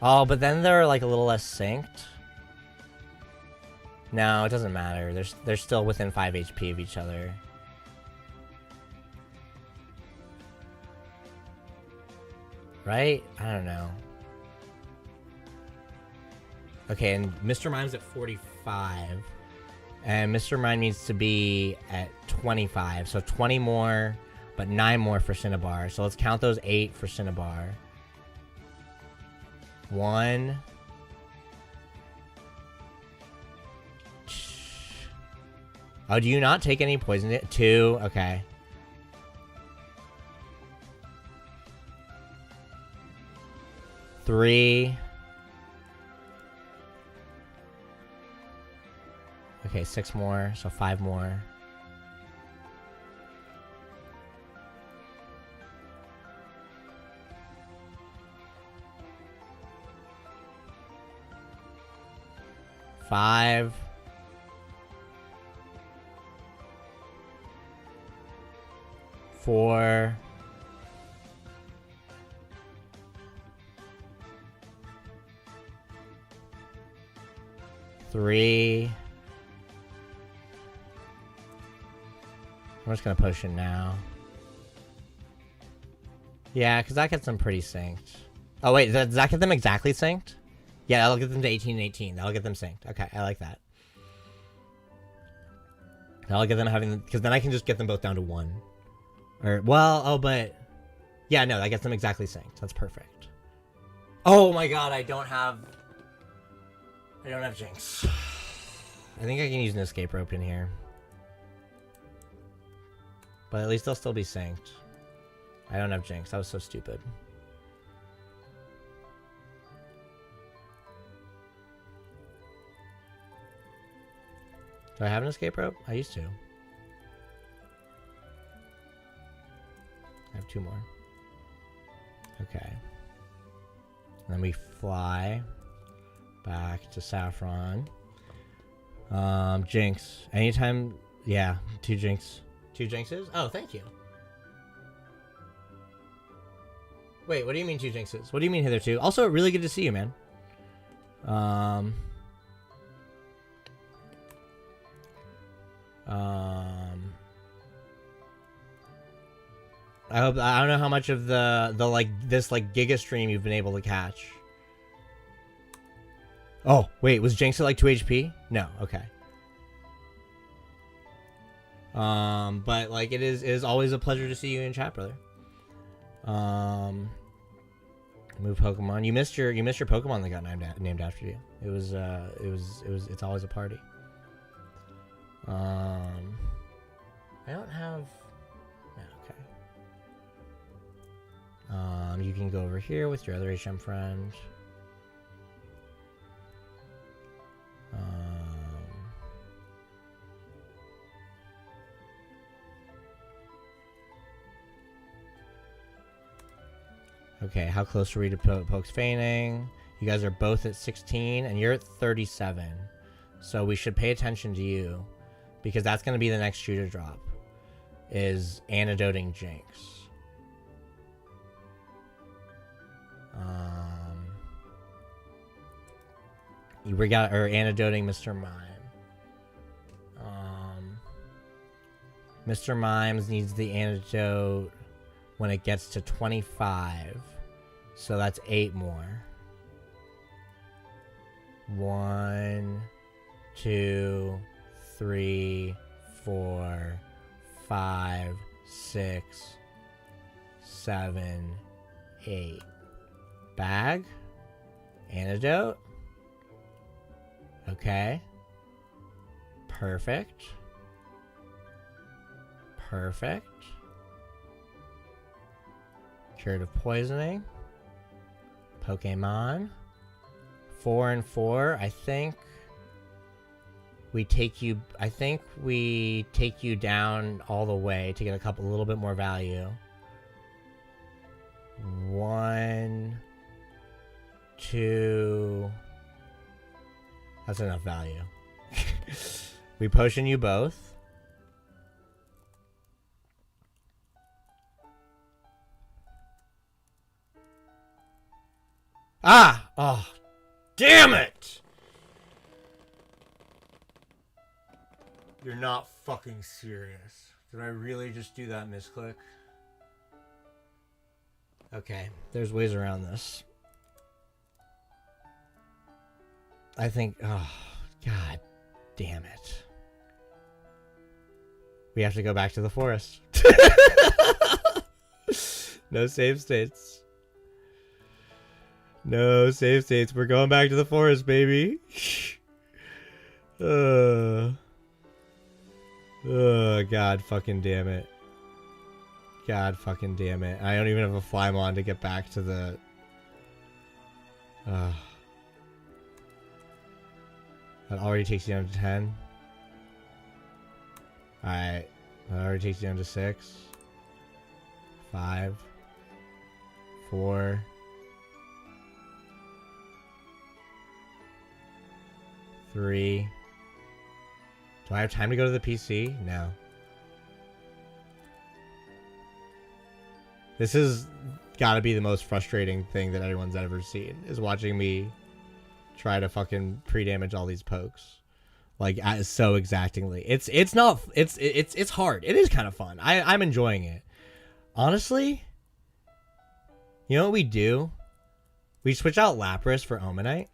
Oh, but then they're like a little less synced. No, it doesn't matter. They're still within 5 HP of each other. Right? I don't know. Okay, and Mr. Mime's at 45. And Mr. Mime needs to be at 25. So 20 more, but 9 more for Cinnabar. So let's count those 8 for Cinnabar. 1. Oh, do you not take any poison? 2. Okay. 3. Okay, 6 more, so 5 more. Five. 4. 3. I'm just gonna potion now. Yeah, because that gets them pretty synced. Oh wait, does that get them exactly synced? Yeah, that'll get them to 18 and 18. That'll get them synced. Okay, I like that. That'll get them having... Because then I can just get them both down to 1. Or, well, oh, but... Yeah, no, that gets them exactly synced. That's perfect. Oh my god, I don't have Jinx. I think I can use an escape rope in here. But at least they'll still be synced. I don't have Jinx. That was so stupid. Do I have an escape rope? I used to. I have 2 more. Okay. And then we fly back to Saffron. Jinx. Anytime... Yeah, 2 Jinx. 2 Jinxes? Oh, thank you. Wait, what do you mean 2 Jinxes? What do you mean hitherto? Also, really good to see you, man. I don't know how much of the this Giga stream you've been able to catch. Oh, wait, was Jinx at like 2 HP? No, okay. But like it is always a pleasure to see you in chat, brother. Move Pokemon. You missed your Pokemon that got named after you. It's always a party. I don't have... Okay. You can go over here with your other HM friend. Okay, how close are we to Poke's feigning? You guys are both at 16, and you're at 37. So we should pay attention to you, because that's going to be the next shoe to drop, is Antidoting Jinx. We got, or Antidoting Mr. Mime. Mr. Mimes needs the antidote when it gets to 25. So that's 8 more. 1, 2, 3, 4, 5, 6, 7, 8. Bag. Antidote. Okay. Perfect. Perfect. Curative Poisoning. Pokemon. 4 and 4. I think we take you down all the way to get a little bit more value. 1, 2. That's enough value. We potion you both. Ah! Oh, damn it! You're not fucking serious. Did I really just do that misclick? Okay, there's ways around this. I think, oh, god damn it. We have to go back to the forest. No save states. No save states. We're going back to the forest, baby. God fucking damn it. God fucking damn it. I don't even have a Flymon to get back to the... That already takes you down to 10. Alright. That already takes you down to 6. 5. 4. 3. Do I have time to go to the PC? No. This has gotta be the most frustrating thing that anyone's ever seen, is watching me try to fucking pre-damage all these pokes. Like, so exactingly. It's hard. It is kind of fun. I'm enjoying it. Honestly, you know what we do? We switch out Lapras for Omanite,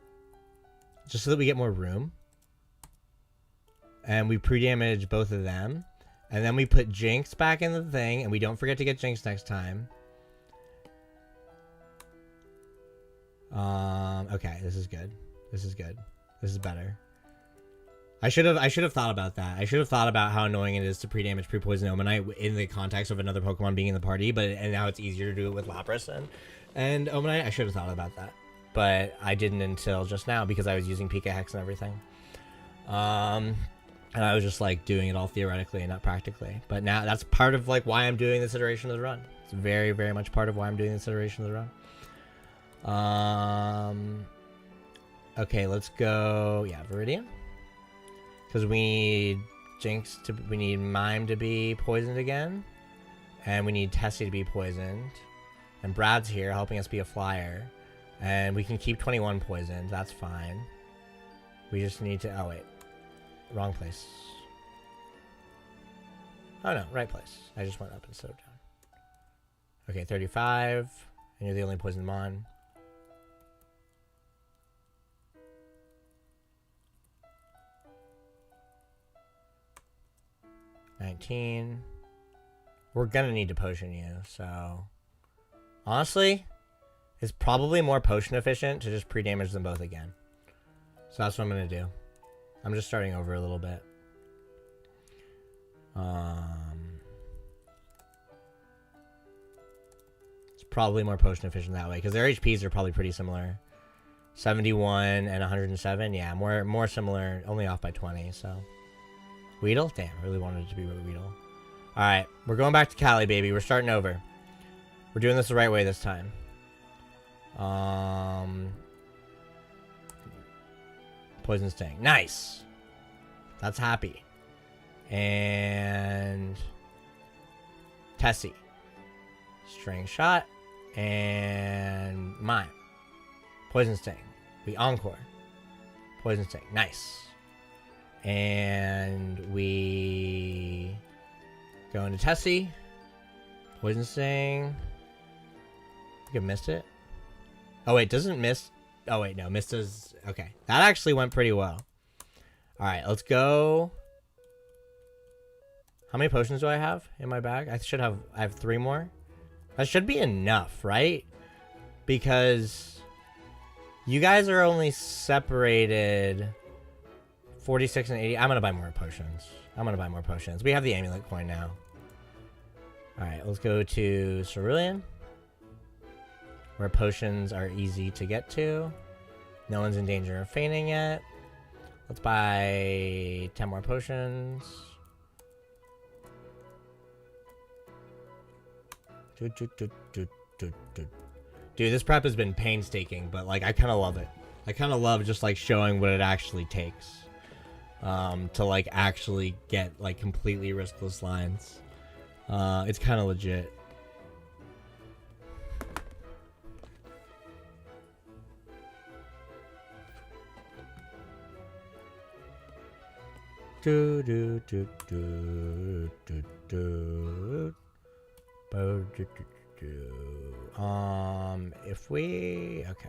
just so that we get more room. And we pre-damage both of them. And then we put Jinx back in the thing, and we don't forget to get Jinx next time. Okay, this is good. This is good. This is better. I should have thought about that. I should have thought about how annoying it is to pre-damage, pre-poison Omanite in the context of another Pokemon being in the party, and now it's easier to do it with Lapras and Omanite. I should have thought about that. But I didn't until just now because I was using Pika Hex and everything. And I was just like doing it all theoretically and not practically. But now that's part of like why I'm doing this iteration of the run. It's very, very much part of why I'm doing this iteration of the run. Okay, let's go. Yeah, Viridian. Because we need Jinx to, we need Mime to be poisoned again. And we need Tessie to be poisoned. And Brad's here helping us be a flyer. And we can keep 21 poisoned. That's fine. We just need to, oh wait. Wrong place. Oh no, right place. I just went up instead of down. Okay, 35. And you're the only poisoned Mon. $19. We're gonna need to potion you, so honestly, it's probably more potion efficient to just pre-damage them both again. So that's what I'm gonna do. I'm just starting over a little bit. It's probably more potion efficient that way because their HPs are probably pretty similar. 71 and 107, yeah, more similar, only off by 20. So Weedle, damn, I really wanted it to be Weedle. All right, we're going back to Cali, baby. We're starting over. We're doing this the right way this time. Poison Sting. Nice. That's happy. And Tessie. String Shot. And Mime. Poison Sting. We Encore. Poison Sting. Nice. And we go into Tessie. Poison Sting. I think I missed it. Oh, wait. Doesn't miss. Oh, wait. No. Missed is. Okay. That actually went pretty well. All right. Let's go. How many potions do I have in my bag? I have 3 more. That should be enough, right? Because you guys are only separated 46 and 80. I'm going to buy more potions. We have the amulet coin now. All right, let's go to Cerulean, where potions are easy to get to. No one's in danger of fainting yet. Let's buy 10 more potions. Dude, this prep has been painstaking, but like I kind of love it. I kind of love just like showing what it actually takes to like actually get like completely riskless lines. It's kind of legit. If we... Okay.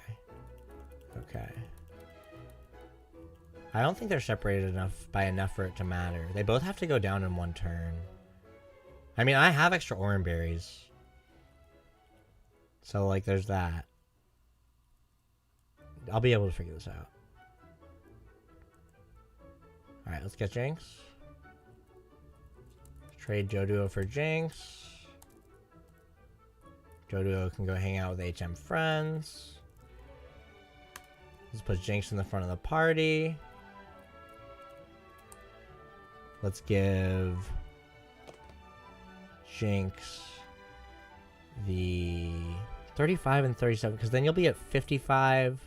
I don't think they're separated enough by enough for it to matter. They both have to go down in one turn. I mean, I have extra orange berries. So, like, there's that. I'll be able to figure this out. Alright, let's get Jinx. Trade Joduo for Jinx. Joduo can go hang out with HM friends. Let's put Jinx in the front of the party. Let's give Jinx the 35 and 37, because then you'll be at 55.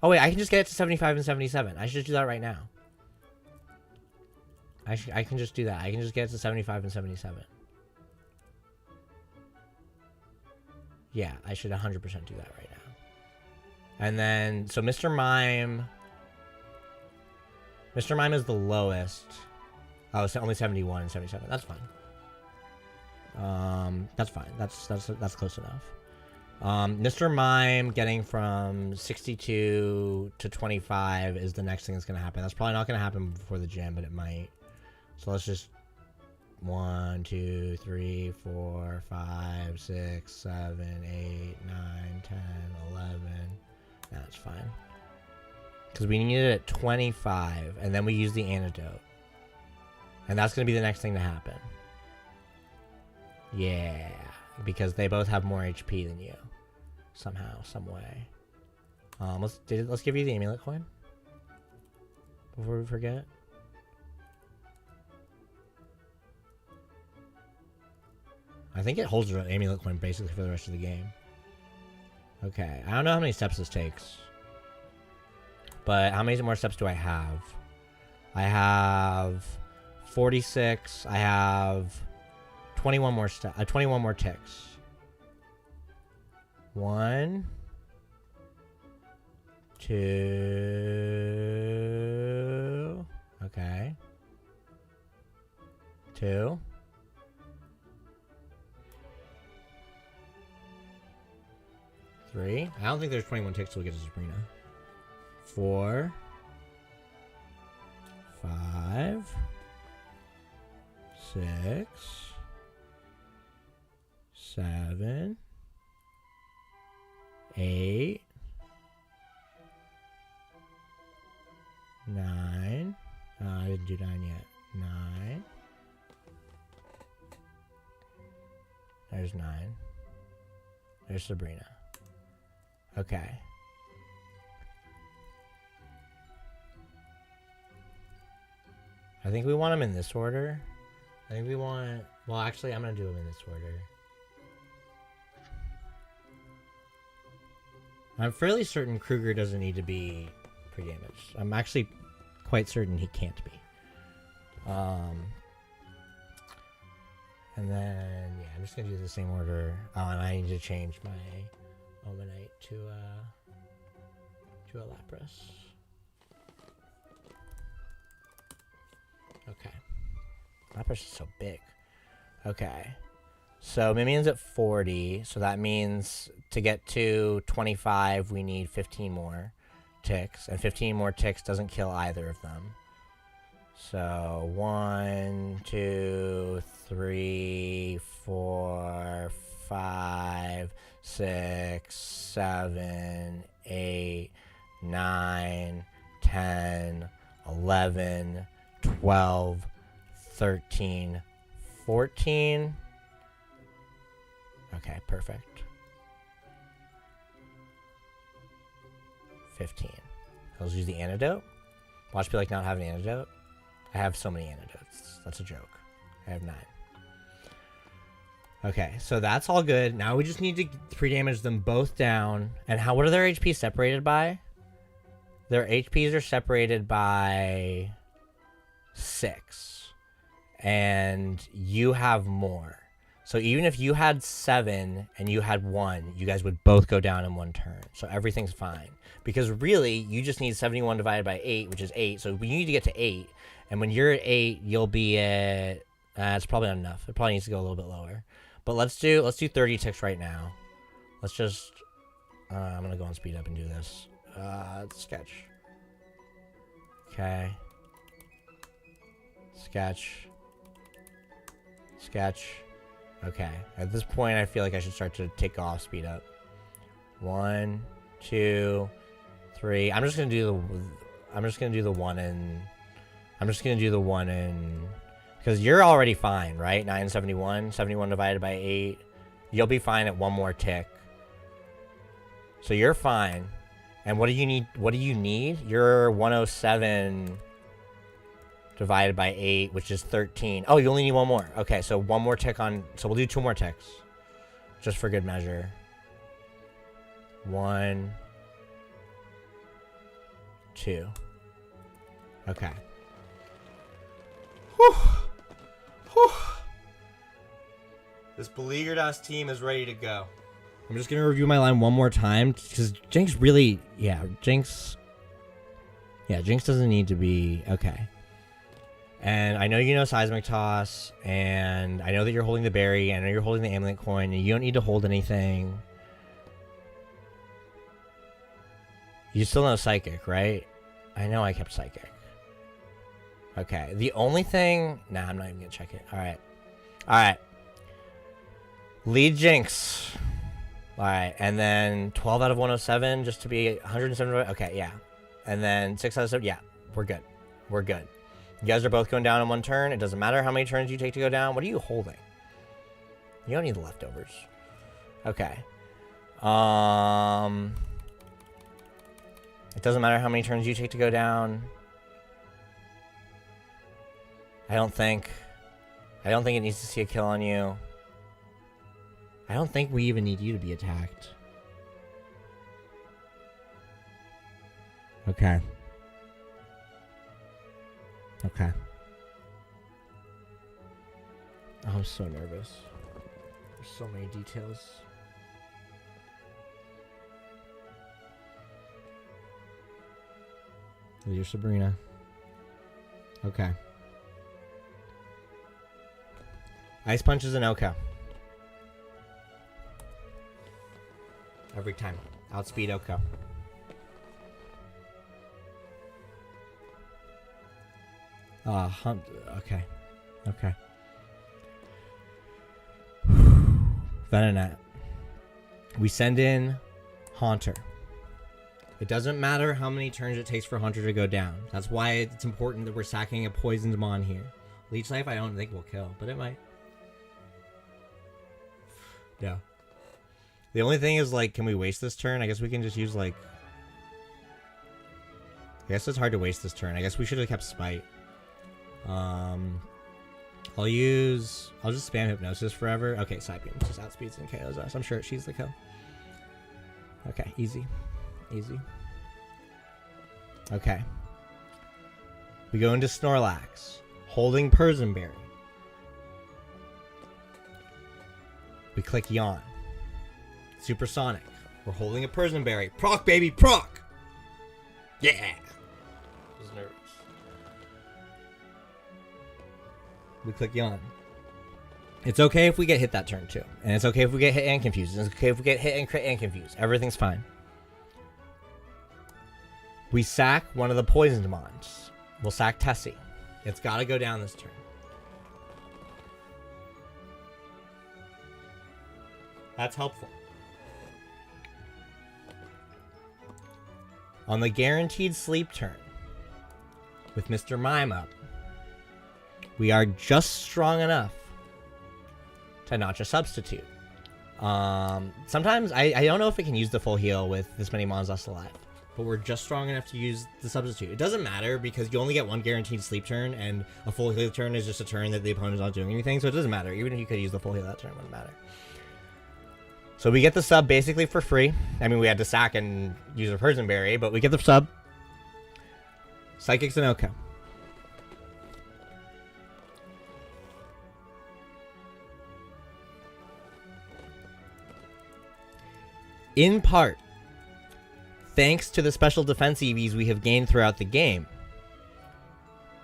Oh wait, I can just get it to 75 and 77. I should do that right now. I can just do that. I can just get it to 75 and 77. Yeah, I should 100% do that right now. And then, so Mr. Mime is the lowest. Oh, it's only 71 and 77. That's fine. That's fine. That's close enough. Mr. Mime getting from 62 to 25 is the next thing that's gonna happen. That's probably not gonna happen before the gym, but it might. So let's just 1, 2, 3, 4, 5, 6, 7, 8, 9, 10, 11. That's fine. Because we need it at 25, and then we use the antidote. And that's going to be the next thing to happen. Yeah. Because they both have more HP than you. Somehow, some way. Let's give you the amulet coin. Before we forget. I think it holds the amulet coin basically for the rest of the game. Okay. I don't know how many steps this takes. But how many more steps do I have? I have 46. I have 21 more steps. 21 more ticks. 1, 2. Okay. 2. 3. I don't think there's 21 ticks till we get to Sabrina. 4. 5. 6. 7. 8. 9. I didn't do 9 yet. 9. There's 9. There's Sabrina. Okay. I think we want them in this order. I think we want... Well, actually, I'm going to do them in this order. I'm fairly certain Kruger doesn't need to be pre-damaged. I'm actually quite certain he can't be. And then, yeah, I'm just going to do the same order. Oh, and I need to change my Omanite to a Lapras. Okay. Lapras is so big. Okay. So Mimion's at 40, so that means to get to 25, we need 15 more ticks, and 15 more ticks doesn't kill either of them. So 1, 2, 3, 4, 5, 6, 7, 8, 9, 10, 11, 12, 13, 14. Okay, perfect. 15. Let's use the antidote. Watch me like not having an antidote. I have so many antidotes. That's a joke. I have 9. Okay, so that's all good. Now we just need to pre-damage them both down. And what are their HP separated by? Their HPs are separated by 6. And you have more. So even if you had 7 and you had 1, you guys would both go down in one turn. So everything's fine. Because really, you just need 71 divided by 8, which is 8. So we need to get to 8. And when you're at 8, you'll be at... it's probably not enough. It probably needs to go a little bit lower. But let's do 30 ticks right now. Let's just... I'm going to go on speed up and do this. Sketch. Okay. Sketch. Sketch. Okay. At this point, I feel like I should start to take off speed up. 1, 2, 3. I'm just gonna do the 1 and... I'm just gonna do the 1 and... Because you're already fine, right? 971. 71 divided by 8. You'll be fine at 1 more tick. So you're fine. And what do you need? What do you need? You're 107... divided by 8, which is 13. Oh, you only need 1 more. Okay, so 1 more tick on... So we'll do 2 more ticks. Just for good measure. 1, 2. Okay. Whew. Whew. This beleaguered ass team is ready to go. I'm just going to review my line one more time, because Jinx really... Yeah, Jinx... Yeah, Jinx doesn't need to be... Okay. And I know you know Seismic Toss, and I know that you're holding the berry, and I know you're holding the Amulet coin, and you don't need to hold anything. You still know Psychic, right? I know I kept Psychic. Okay, the only thing... Nah, I'm not even gonna check it. Alright. Alright. Lead Jinx. Alright, and then 12 out of 107, just to be 107... Okay, yeah. And then 6 out of 7... Yeah, we're good. We're good. You guys are both going down in 1 turn. It doesn't matter how many turns you take to go down. What are you holding? You don't need the leftovers. Okay. It doesn't matter how many turns you take to go down. I don't think it needs to see a kill on you. I don't think we even need you to be attacked. Okay. Okay. Oh, I'm so nervous. There's so many details. You're Sabrina. Okay. Ice Punch is an Oka. Every time. Outspeed Oka. Okay. Okay. Venonat. We send in Haunter. It doesn't matter how many turns it takes for Haunter to go down. That's why it's important that we're sacking a poisoned Mon here. Leech Life I don't think will kill, but it might. Yeah. The only thing is, like, can we waste this turn? I guess we can just use, like... I guess it's hard to waste this turn. I guess we should have kept Spite. I'll just spam Hypnosis forever. Okay, Psybeam just outspeeds and KOs us. I'm sure she's the kill. Okay, easy. Easy. Okay. We go into Snorlax, holding Persianberry. We click Yawn. Supersonic. We're holding a Persianberry. Proc, baby, proc! Yeah! I was nervous. We click Yawn. It's okay if we get hit that turn too. And it's okay if we get hit and confused. It's okay if we get hit and crit and confused. Everything's fine. We sack one of the poisoned mons. We'll sack Tessie. It's gotta go down this turn. That's helpful. On the guaranteed sleep turn, with Mr. Mime up, we are just strong enough to notch a substitute. Sometimes, I don't know if it can use the full heal with this many mons left alive, but we're just strong enough to use the substitute. It doesn't matter because you only get one guaranteed sleep turn, and a full heal turn is just a turn that the opponent's not doing anything, so it doesn't matter. Even if you could use the full heal that turn, it wouldn't matter. So we get the sub basically for free. I mean, we had to sack and use a Persianberry, but we get the sub. Psychic Sunoco. In part, thanks to the special defense EVs we have gained throughout the game,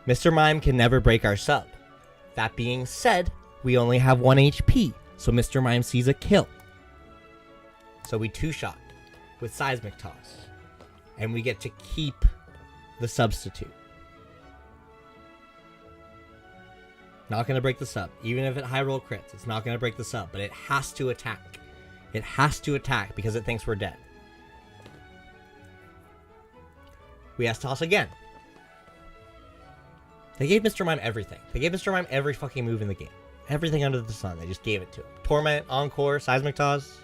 Mr. Mime can never break our sub. That being said, we only have 1 HP, so Mr. Mime sees a kill. So we two-shot with Seismic Toss, and we get to keep the substitute. Not going to break the sub. Even if it high roll crits, it's not going to break the sub, but it has to attack. It has to attack because it thinks we're dead. We S-Toss again. They gave Mr. Mime everything. They gave Mr. Mime every fucking move in the game. Everything under the sun. They just gave it to him. Torment, Encore, Seismic Toss,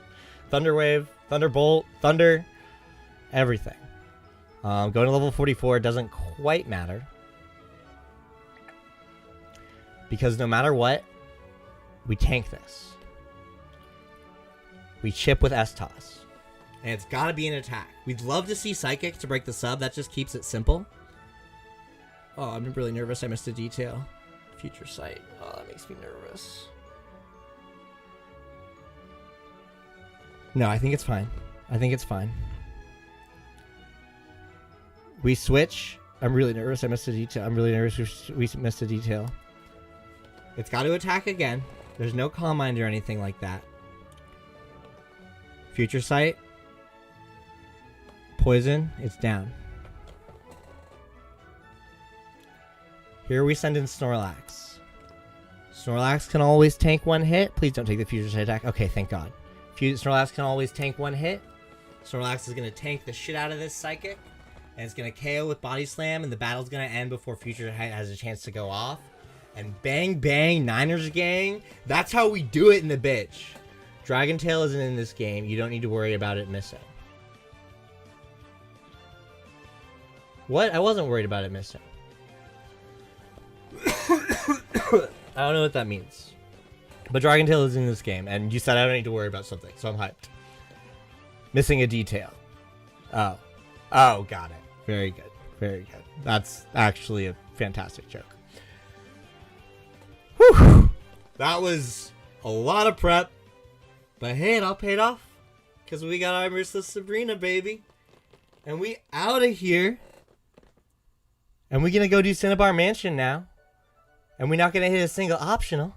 Thunder Wave, Thunderbolt, Thunder, everything. Going to level 44 doesn't quite matter. Because no matter what, we tank this. We chip with S-Toss. And it's got to be an attack. We'd love to see Psychic to break the sub. That just keeps it simple. Oh, I'm really nervous. I missed a detail. Future Sight. Oh, that makes me nervous. No, I think it's fine. I think it's fine. We switch. I'm really nervous. I missed a detail. I'm really nervous we missed a detail. It's got to attack again. There's no Calm Mind or anything like that. Future Sight. Poison. It's down. Here we send in Snorlax. Snorlax can always tank 1 hit. Please don't take the Future Sight attack. Okay, thank God. Snorlax can always tank 1 hit. Snorlax is going to tank the shit out of this Psychic. And it's going to KO with Body Slam. And the battle's going to end before Future Sight has a chance to go off. And bang, bang, Niners gang. That's how we do it in the bitch. Dragon Tail isn't in this game. You don't need to worry about it missing. What? I wasn't worried about it missing. I don't know what that means. But Dragon Tail is in this game, and you said I don't need to worry about something, so I'm hyped. Missing a detail. Oh. Oh, got it. Very good. Very good. That's actually a fantastic joke. Whew. That was a lot of prep. But hey, it all paid off. Because we got our Riskless Sabrina, baby. And we out of here. And we're going to go do Cinnabar Mansion now. And we're not going to hit a single optional.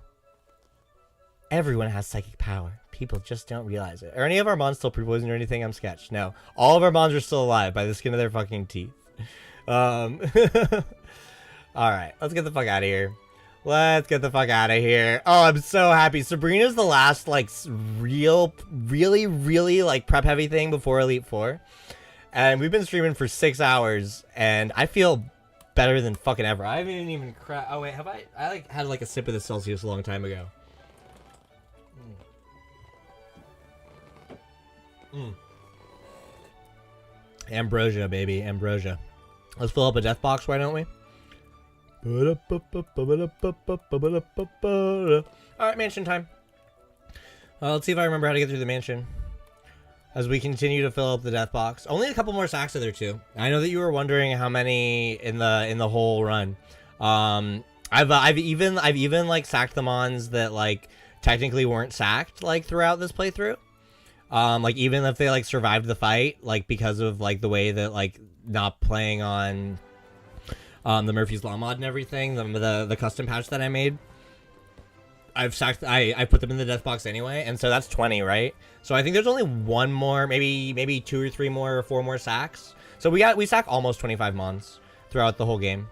Everyone has psychic power. People just don't realize it. Are any of our mons still pre-poisoned or anything? I'm sketched. No. All of our mons are still alive by the skin of their fucking teeth. Alright. Let's get the fuck out of here. Let's get the fuck out of here. Oh, I'm so happy. Sabrina's the last, like, really, like, prep-heavy thing before Elite Four. And we've been streaming for 6 hours. And I feel better than fucking ever. I haven't even oh, wait. Have I? I, like, had, like, a sip of the Celsius a long time ago. Ambrosia, baby. Ambrosia. Let's fill up a death box, why don't we? Alright, mansion time. Let's see if I remember how to get through the mansion. as we continue to fill up the death box. Only a couple more sacks are there too. I know that you were wondering how many in the whole run. I've even like sacked the mons that like technically weren't sacked like throughout this playthrough. Like even if they like survived the fight, like because of like the way that like not playing on the Murphy's Law mod and everything, the custom patch that I made, I've sacked. I put them in the death box anyway, and so that's 20, right? So I think there's only one more, maybe 2 or 3 more or 4 more sacks. So we sack almost 25 mons throughout the whole game.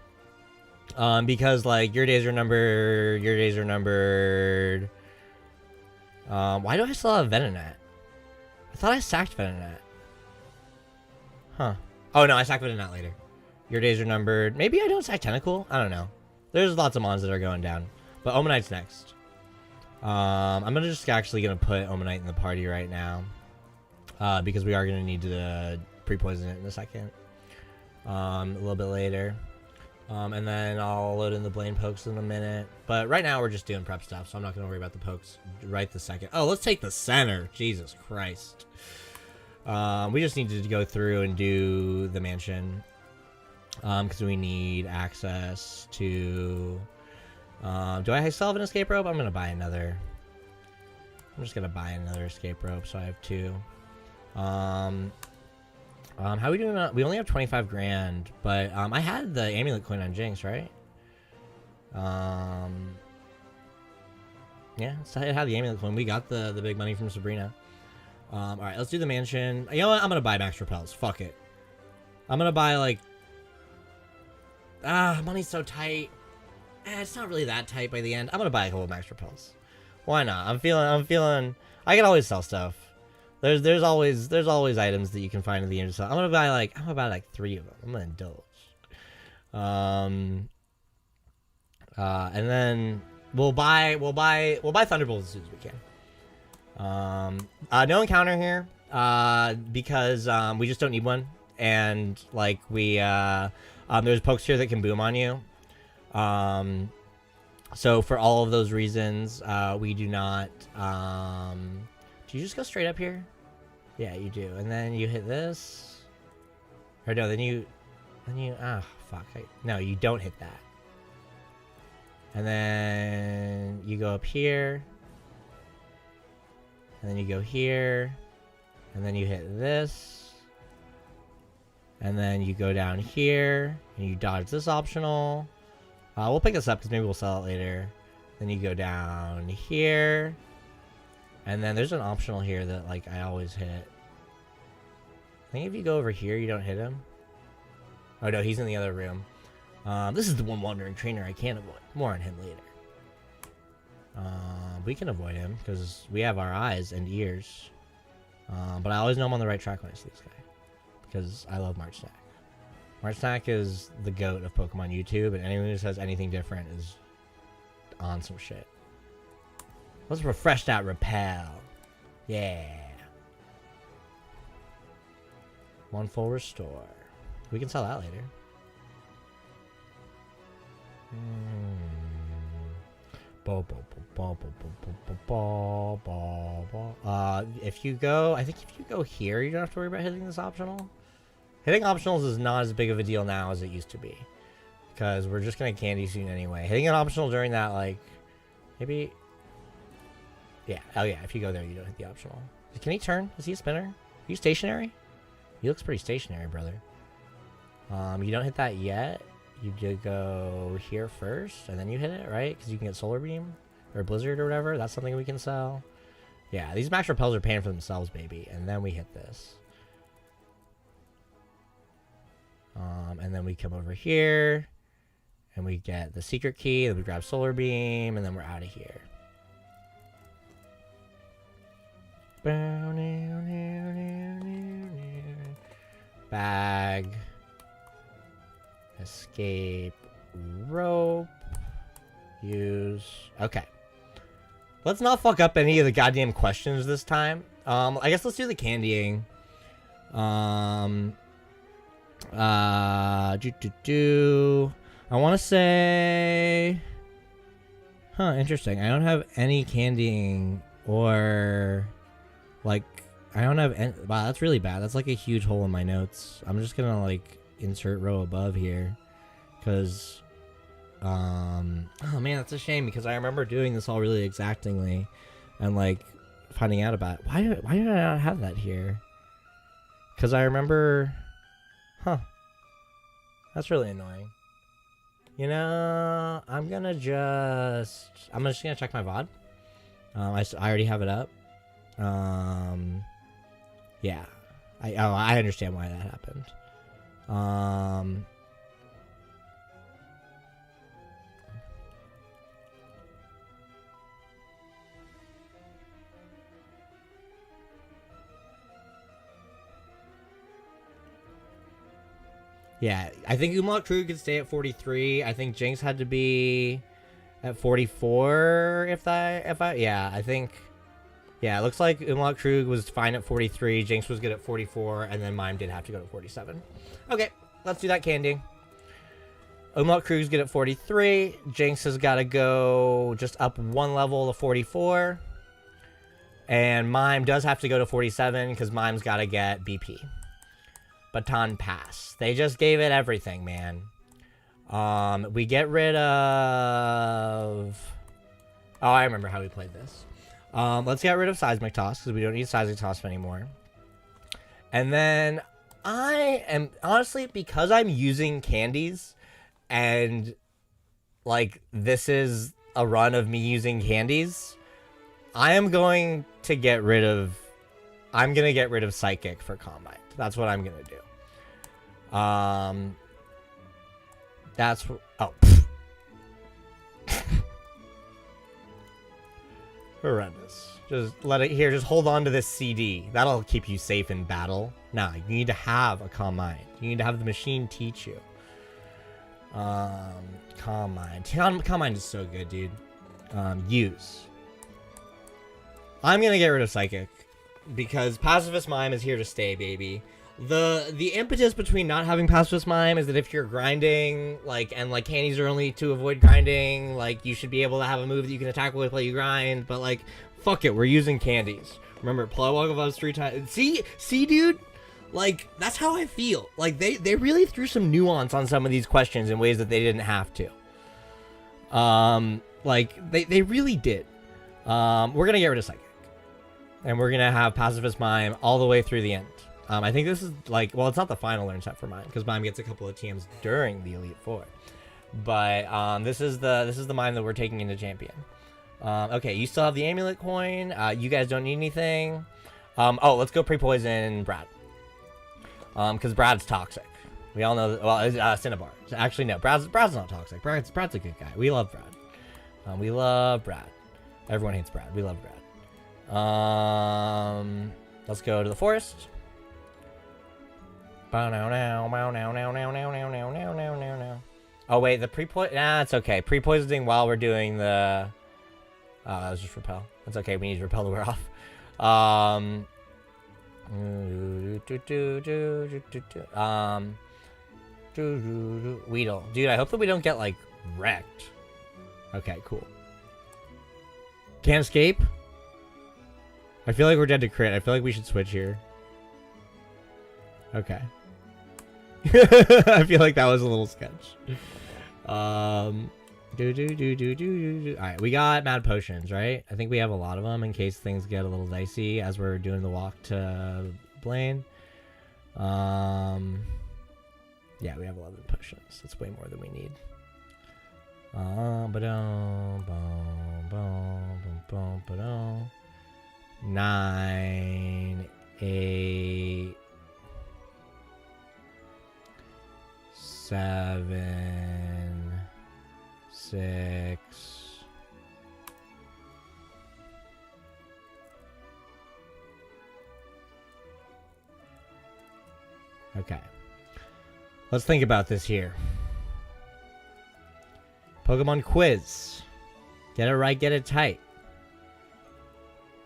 Because like your days are numbered. Why do I still have Venonat? I thought I sacked Venonat. Huh. Oh no, I sacked Venonat later. Your days are numbered. Maybe I don't sack Tentacle. I don't know. There's lots of mons that are going down, but Omanite's next. I'm just actually gonna put Omanite in the party right now, because we are gonna need to pre-poison it in a second, a little bit later, and then I'll load in the Blaine pokes in a minute. But right now we're just doing prep stuff, so I'm not gonna worry about the pokes right this second. Oh, let's take the center. Jesus Christ. We just needed to go through and do the mansion, because we need access to. Do I still have an escape rope? I'm gonna buy another. I'm just gonna buy another escape rope, so I have 2. How are we doing? We only have 25 grand, but I had the amulet coin on Jinx, right? Yeah, so I had the amulet coin. We got the big money from Sabrina. All right, let's do the mansion. You know what? I'm gonna buy max repels. Fuck it. I'm gonna buy like. Money's so tight. It's not really that tight by the end. I'm gonna buy a couple of max repels. Why not? I'm feeling. I can always sell stuff. There's always items that you can find in the end. So I'm gonna buy like 3 of them. I'm gonna indulge. And then we'll buy Thunderbolts as soon as we can. No encounter here. Because we just don't need one, and like there's pokes here that can boom on you. So for all of those reasons, we do not, do you just go straight up here? Yeah, you do. And then you hit this, or no, then you, fuck. No, you don't hit that. And then you go up here, and then you go here, and then you hit this, and then you go down here, and you dodge this optional. We'll pick this up because maybe we'll sell it later. Then you go down here. And then there's an optional here that like I always hit. I think if you go over here, you don't hit him. Oh no, he's in the other room. This is the one wandering trainer I can't avoid. More on him later. We can avoid him because we have our eyes and ears. But I always know I'm on the right track when I see this guy. Because I love March Snack. March Snack is the GOAT of Pokemon YouTube, and anyone who says anything different is on some shit. Let's refresh that Repel. Yeah. 1 full restore. We can sell that later. If you go, I think if you go here, you don't have to worry about hitting this optional. Hitting optionals is not as big of a deal now as it used to be, because we're just gonna candy soon anyway. Hitting an optional during that, like, maybe, yeah, oh yeah, if you go there, you don't hit the optional. Can he turn? Is he a spinner? Are you stationary? He looks pretty stationary, brother. You don't hit that yet. You do go here first, and then you hit it, right? Because you can get Solar Beam, or Blizzard, or whatever. That's something we can sell. Yeah, these max repels are paying for themselves, baby. And then we hit this. And then we come over here, and we get the secret key, then we grab Solar Beam, and then we're out of here. Bag. Escape. Rope. Use. Okay. Let's not fuck up any of the goddamn questions this time. I guess let's do the candying. I want to say, interesting. I don't have any candying or like I don't have any, wow, that's really bad. That's like a huge hole in my notes. I'm just gonna like insert row above here. Because, oh man, that's a shame because I remember doing this all really exactingly and like finding out about it. Why did I not have that here? Because I remember, that's really annoying. You know, I'm just gonna check my VOD. I already have it up. Yeah, I understand why that happened. Yeah, I think Umlaut Crew could stay at 43. I think Jinx had to be at 44 yeah, I think, yeah, it looks like Umlaut Krug was fine at 43, Jinx was good at 44, and then Mime did have to go to 47. Okay, let's do that candy. Umlaut Krug's good at 43, Jinx has got to go just up one level to 44, and Mime does have to go to 47 because Mime's got to get BP. Baton Pass. They just gave it everything, man. We get rid of... Oh, I remember how we played this. Let's get rid of Seismic Toss, because we don't need Seismic Toss anymore. And then I am... Honestly, because I'm using candies, and, like, this is a run of me using candies, I am going to get rid of... I'm going to get rid of Psychic for Combine. That's what I'm going to do. That's... Oh. Horrendous. Just let it... Here, just hold on to this CD. That'll keep you safe in battle. Nah, you need to have a Calm Mind. You need to have the machine teach you. Calm Mind. Calm Mind is so good, dude. Use. I'm going to get rid of Psychic. Because Pacifist Mime is here to stay, baby. The impetus between not having Pacifist Mime is that if you're grinding, like, and, like, candies are only to avoid grinding, like, you should be able to have a move that you can attack with while you grind, but, like, fuck it, we're using candies. Remember, play walk of us 3 times. See, dude? Like, that's how I feel. Like, they really threw some nuance on some of these questions in ways that they didn't have to. Like, they really did. We're gonna get rid of Psychic. And we're gonna have Pacifist Mime all the way through the end. I think this is like, well, it's not the final learn set for Mime because Mime gets a couple of TMs during the Elite Four, but this is the Mime that we're taking into Champion. Okay, you still have the Amulet coin. You guys don't need anything. Oh, let's go pre-poison Brad. Because Brad's toxic. We all know that. Well, Cinnabar. Actually, no, Brad's not toxic. Brad's a good guy. We love Brad. We love Brad. Everyone hates Brad. We love Brad. Let's go to the forest. Oh wait, the pre-poison. Nah, it's okay. Pre-poisoning while we're doing the. Oh, that was just Repel. That's okay. We need Repel to wear off. Weedle, dude. I hope that we don't get like wrecked. Okay, cool. Can't escape. I feel like we're dead to crit. I feel like we should switch here. Okay. I feel like that was a little sketch. Alright, we got mad potions, right? I think we have a lot of them in case things get a little dicey as we're doing the walk to Blaine. Yeah, we have 11 potions. That's way more than we need. 9, 8, 7, 6. Okay. Let's think about this here. Pokemon quiz. Get it right, get it tight.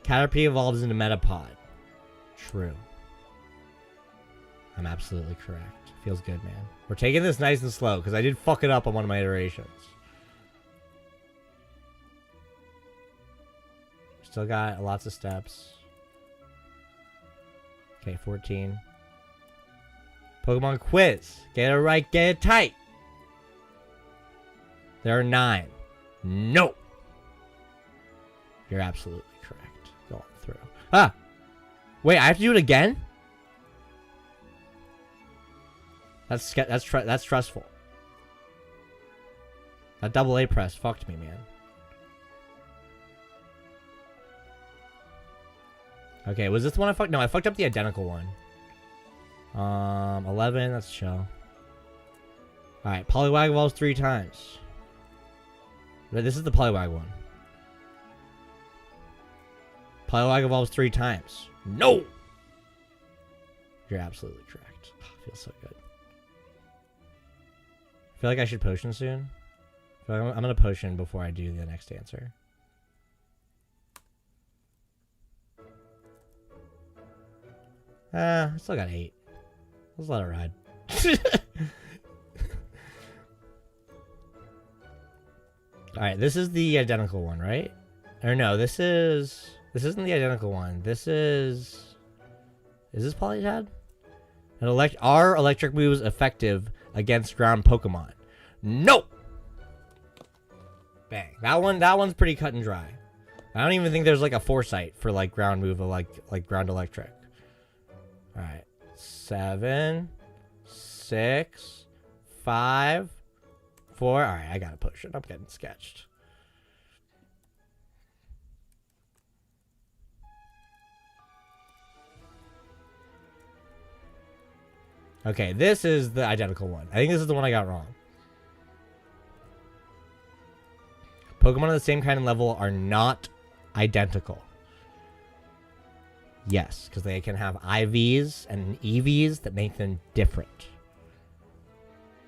Caterpie evolves into Metapod. True. I'm absolutely correct. Feels good, man. We're taking this nice and slow, because I did fuck it up on one of my iterations. Still got lots of steps. Okay, 14. Pokemon quiz. Get it right, get it tight. There are 9. No. You're absolutely correct. Going through. Ah! Wait, I have to do it again? That's stressful. That double A press fucked me, man. Okay, was this the one I fucked? No, I fucked up the identical one. 11, that's chill. Alright, Poliwag evolves 3 times. This is the Poliwag one. Poliwag evolves 3 times. No! You're absolutely correct. Oh, feels so good. I feel like I should potion soon. But I'm gonna potion before I do the next answer. I still got 8. Let's let it ride. Alright, this is the identical one, right? Or no, this isn't the identical one. This is... Is this Polytad? Are electric moves effective against ground Pokemon? No! Bang. That one's pretty cut and dry. I don't even think there's like a foresight for like ground move or like ground electric. Alright. 7, 6, 5, 4. Alright, I gotta push it. I'm getting sketched. Okay, this is the identical one. I think this is the one I got wrong. Pokemon of the same kind of level are not identical. Yes, because they can have IVs and EVs that make them different.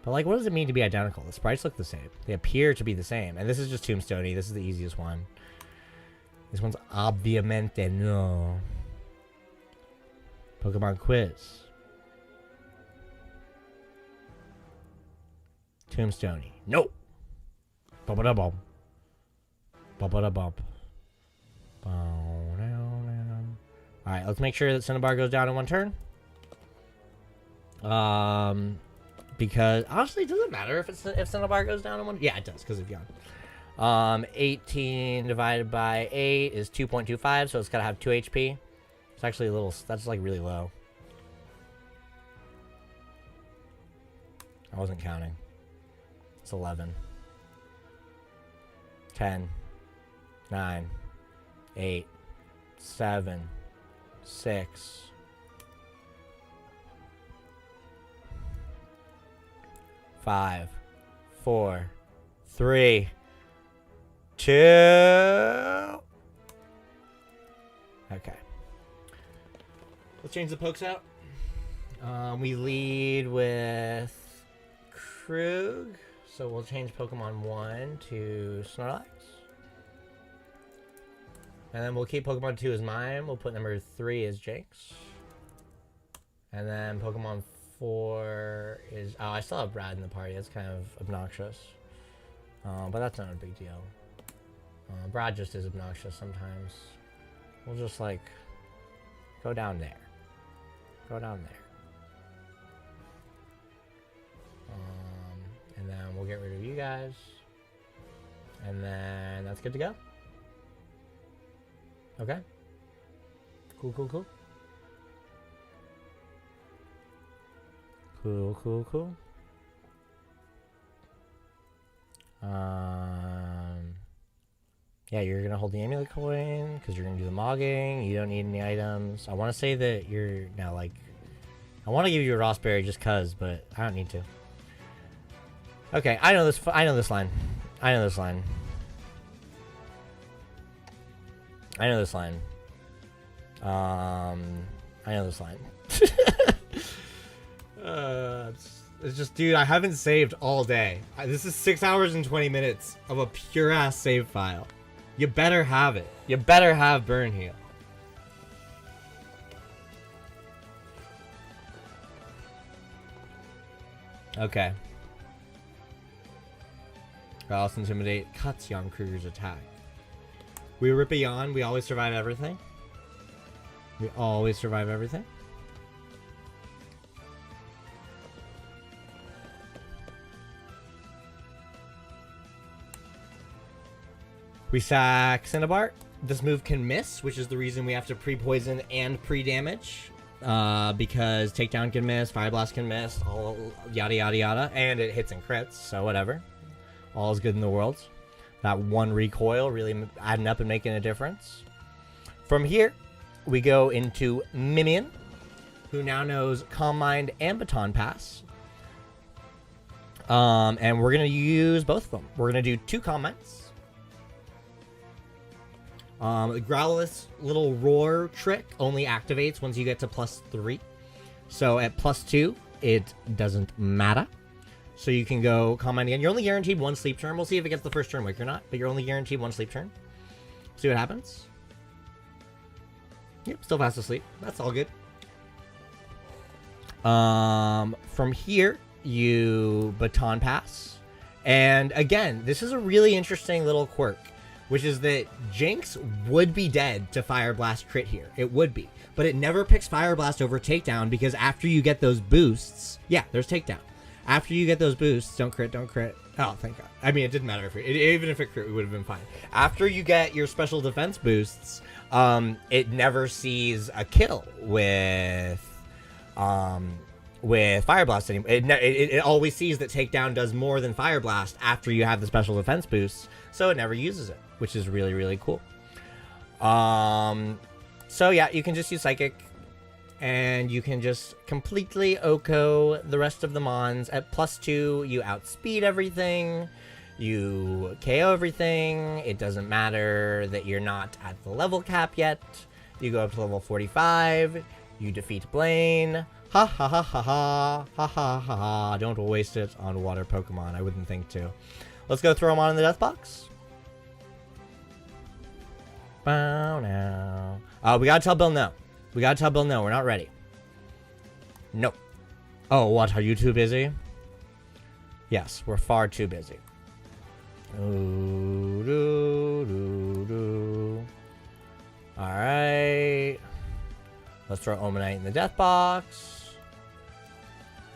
But, like, what does it mean to be identical? The sprites look the same. They appear to be the same. And this is just Tombstone-y. This is the easiest one. This one's obviamente no. Pokemon quiz. Tombstone-y. No! Bum-ba-da-bum. Bum-ba-da-bump. Alright, let's make sure that Cinnabar goes down in 1 turn. Because, honestly, it doesn't matter if Cinnabar goes down in 1... Yeah, it does, because of Yon. 18 divided by 8 is 2.25, so it's got to have 2 HP. It's actually a little... That's, like, really low. I wasn't counting. It's 11. 10. 9. 8. 7. 6. 5. 4. 3. 2. Okay. Let's change the pokes out. We lead with Krug. So we'll change Pokemon 1 to Snorlax. And then we'll keep Pokemon 2 as Mime. We'll put number 3 as Jinx. And then Pokemon 4 is... Oh, I still have Brad in the party. That's kind of obnoxious. But that's not a big deal. Brad just is obnoxious sometimes. We'll just, like, go down there. Go down there. And then we'll get rid of you guys. And then that's good to go. Okay. Cool, cool, cool. Cool, cool, cool. Yeah, you're gonna hold the amulet coin because you're gonna do the mogging. You don't need any items. I want to say that you're now like... I want to give you a Rossberry just cause, but I don't need to. Okay, I know this. I know this line. I know this line. I know this line. I know this line. It's just, dude, I haven't saved all day. This is 6 hours and 20 minutes of a pure ass save file. You better have it. You better have Burn Heal. Okay. Alice Intimidate cuts Jan Kruger's attack. We rip a Jan. We always survive everything. We always survive everything. We sack Cinnabar. This move can miss, which is the reason we have to pre-poison and pre-damage. Because Takedown can miss, Fire Blast can miss, all yada yada yada. And it hits and crits, so whatever. All is good in the world. That one recoil really adding up and making a difference. From here, we go into Mimian, who now knows Calm Mind and Baton Pass. And we're going to use both of them. We're going to do 2 Calm Minds. The Growlithe's little roar trick only activates once you get to +3. So at +2, it doesn't matter. So you can go Calm Mind again. You're only guaranteed 1 sleep turn. We'll see if it gets the first turn wake or not, but you're only guaranteed 1 sleep turn. See what happens. Yep, still fast asleep. That's all good. From here, you Baton Pass. And again, this is a really interesting little quirk, which is that Jinx would be dead to Fire Blast crit here. It would be. But it never picks Fire Blast over Takedown because after you get those boosts... Yeah, there's Takedown. After you get those boosts... Don't crit, don't crit. Oh, thank God. I mean, it didn't matter if it... Even if it crit, it would have been fine. After you get your special defense boosts, it never sees a kill with Fire Blast anymore. It always sees that Takedown does more than Fire Blast after you have the special defense boosts, so it never uses it, which is really, really cool. So yeah, you can just use Psychic, and you can just completely Oko the rest of the Mons. At +2, you outspeed everything, you KO everything. It doesn't matter that you're not at the level cap yet. You go up to level 45, you defeat Blaine. Ha ha ha ha ha ha ha ha ha. Don't waste it on water Pokemon. I wouldn't think to. Let's go throw them on in the death box. Bow now. We gotta tell Bill no. We gotta tell Bill no. We're not ready. Nope. Oh, what? Are you too busy? Yes, we're far too busy. Ooh, doo, doo, doo. All right. Let's throw Omanite in the death box.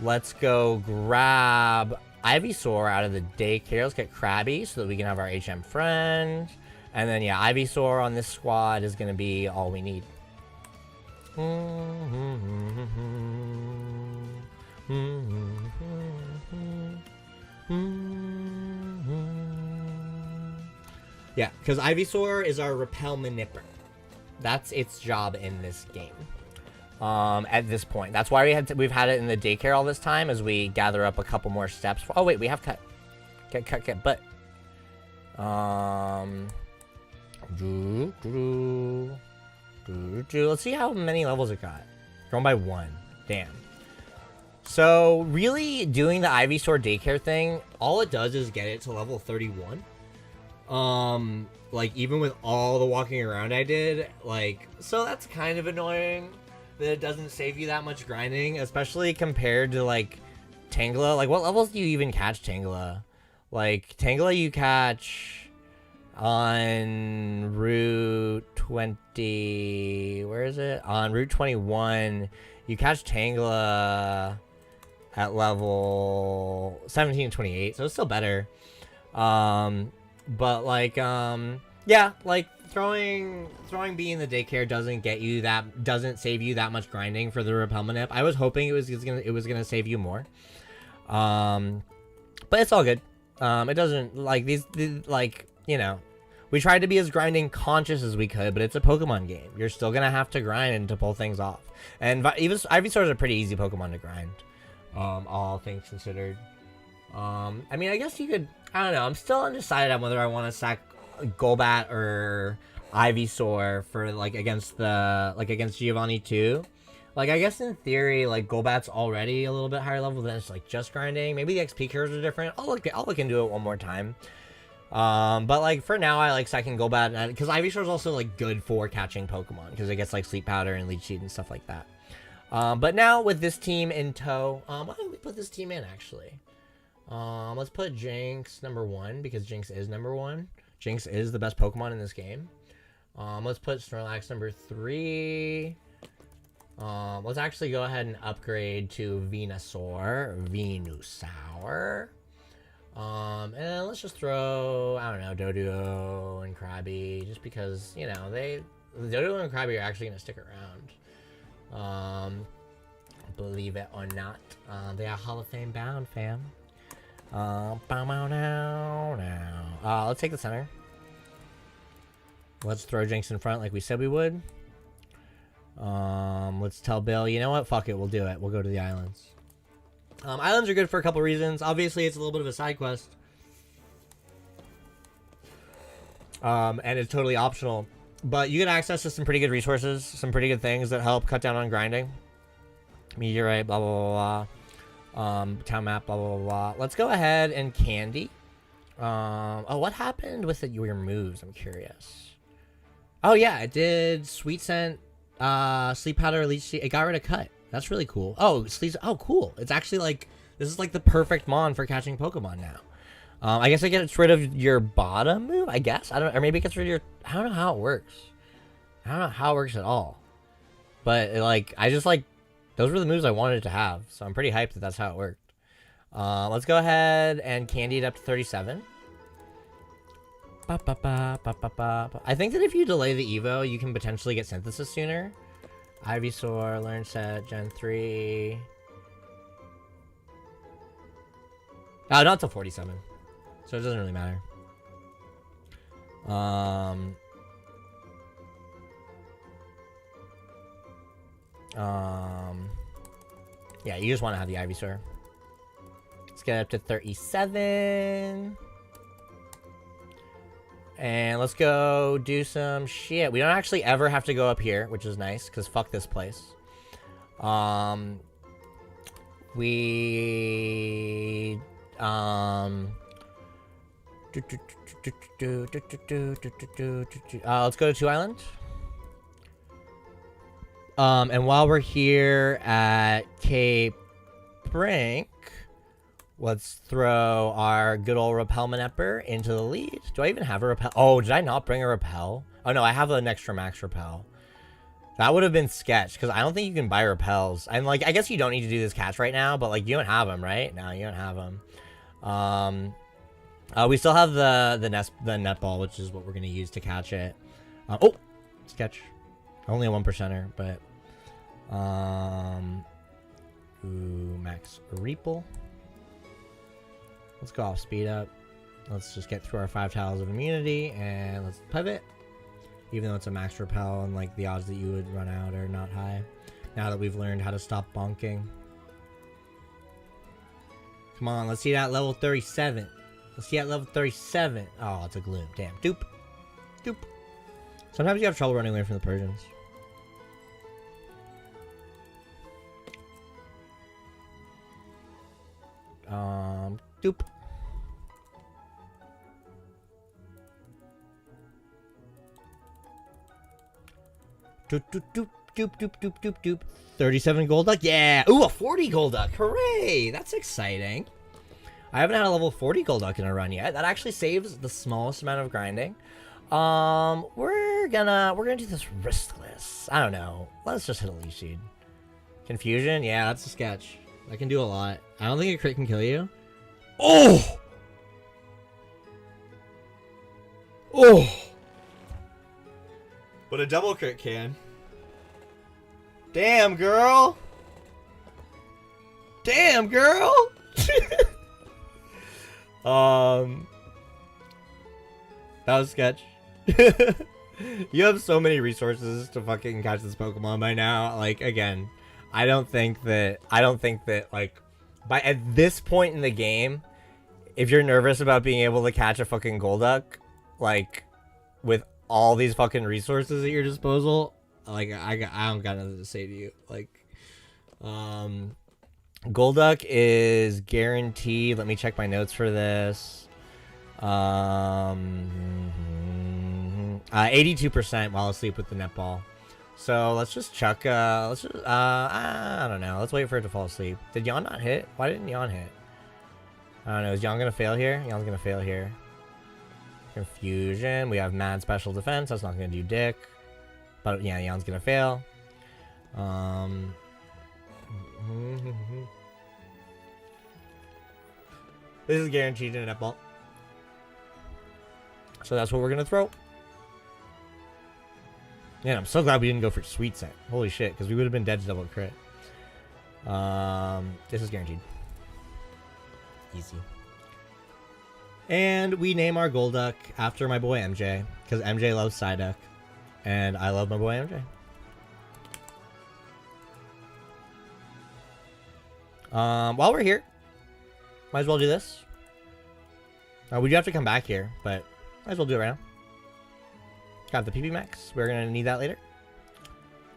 Let's go grab Ivysaur out of the daycare. Let's get Krabby so that we can have our HM friend. And then, yeah, Ivysaur on this squad is going to be all we need. Yeah, because Ivysaur is our Repel Manipper. That's its job in this game. At this point, that's why we've had it in the daycare all this time, as we gather up a couple more steps. Oh wait, we have cut. Get. But let's see how many levels it got. Grown by 1. Damn. So really, doing the Ivysaur daycare thing, all it does is get it to level 31. Like, even with all the walking around I did, like, so that's kind of annoying that it doesn't save you that much grinding, especially compared to, like, Tangela. Like, what levels do you even catch Tangela? Like, Tangela you catch on Route 20, where is it? On Route 21, you catch Tangela at level 17 and 28, so it's still better. But like, yeah, like throwing B in the daycare doesn't save you that much grinding for the Repel Manip. I was hoping it was gonna save you more. But it's all good. It doesn't, like, these like, you know, we tried to be as grinding conscious as we could, but it's a Pokemon game. You're still gonna have to grind to pull things off. And Ivysaur is a pretty easy Pokemon to grind, all things considered. I mean, I guess you could, I don't know, I'm still undecided on whether I want to sack Golbat or Ivysaur for, like, against Giovanni too. Like, I guess in theory, like, Golbat's already a little bit higher level than it's, like, just grinding. Maybe the XP curves are different. I'll look into it one more time. But, like, for now, I like sacking Golbat, because Ivysaur's also, like, good for catching Pokemon, because it gets, like, Sleep Powder and Leech Seed and stuff like that. But now, with this team in tow, why don't we put this team in, actually? Let's put Jinx number 1, because Jinx is number 1. Jinx is the best Pokemon in this game. Let's put Snorlax number 3. Let's actually go ahead and upgrade to Venusaur. And then let's just throw, I don't know, Dojo and Krabby, just because, you know, Dojo and Krabby are actually going to stick around. Believe it or not. They are Hall of Fame bound, fam. Let's take the center. Let's throw Jinx in front like we said we would. Let's tell Bill, you know what? Fuck it, we'll do it. We'll go to the islands. Islands are good for a couple reasons. Obviously, it's a little bit of a side quest. And it's totally optional. But you get access to some pretty good resources, some pretty good things that help cut down on grinding. Meteorite, blah, blah, blah, blah. Town map, blah, blah, blah, blah. Let's go ahead and candy. Oh, what happened with your moves? I'm curious. Oh, yeah, it did Sweet Scent, Sleep Powder, Leech Seed. It got rid of Cut. That's really cool. Oh, oh, cool. It's actually like, this is like the perfect mon for catching Pokemon now. I guess it gets rid of your bottom move, I guess. I don't know. Or maybe it gets rid of your, I don't know how it works. I don't know how it works at all. But, like, I just, like, those were the moves I wanted to have. So I'm pretty hyped that that's how it worked. Let's go ahead and candy it up to 37. I think that if you delay the Evo, you can potentially get Synthesis sooner. Ivysaur, Learn Set, Gen 3. Oh, not till 47. So it doesn't really matter. Yeah, you just want to have the Ivysaur. Let's get up to 37. And let's go do some shit. We don't actually ever have to go up here, which is nice, because fuck this place. Let's go to 2 Island. And while we're here at Cape Brink, let's throw our good old Repel Manipur into the lead. Do I even have a Repel? Oh, did I not bring a Repel? Oh, no, I have an extra max Repel. That would have been sketch, because I don't think you can buy Repels. And, like, I guess you don't need to do this catch right now, but, like, you don't have them, right? No, you don't have them. We still have the netball, which is what we're going to use to catch it. Oh, sketch. Only a 1%er, but... Ooh, max Repel. Let's go off speed up. Let's just get through our 5 tiles of immunity and let's pivot. Even though it's a max Repel and like the odds that you would run out are not high. Now that we've learned how to stop bonking. Come on, let's see that level 37. Let's see that level 37. Oh, it's a Gloom. Damn. Doop. Doop. Sometimes you have trouble running away from the Persians. Doop. Doop, doop, doop, doop, doop, doop, doop, doop. 37 Golduck? Yeah! Ooh, a 40 Golduck! Hooray! That's exciting. I haven't had a level 40 Golduck in a run yet. That actually saves the smallest amount of grinding. We're gonna do this riskless. I don't know. Let's just hit a Leech Seed. Confusion? Yeah, that's a sketch. That can do a lot. I don't think a crit can kill you. Oh! Oh! But a double crit can. Damn, girl! Damn, girl! That was sketch. You have so many resources to fucking catch this Pokemon by now. Like, again, I don't think that, like, at this point in the game, if you're nervous about being able to catch a fucking Golduck, like, with all these fucking resources at your disposal, like, I don't got nothing to say to you. Like, Golduck is guaranteed. Let me check my notes for this. 82% while asleep with the netball. So let's just chuck, I don't know. Let's wait for it to fall asleep. Did Yawn not hit? Why didn't Yawn hit? I don't know. Is Yawn gonna fail here? Yawn's gonna fail here. Confusion. We have mad special defense. That's not gonna do dick. But yeah, Yawn's gonna fail. This is guaranteed in a netball. So that's what we're gonna throw. Man, I'm so glad we didn't go for sweet set. Holy shit, because we would have been dead to double crit. This is guaranteed. Easy. And we name our Golduck after my boy MJ, because MJ loves Psyduck, and I love my boy MJ. While we're here, might as well do this. We do have to come back here, but might as well do it right now. Got the PP Max. We're gonna need that later.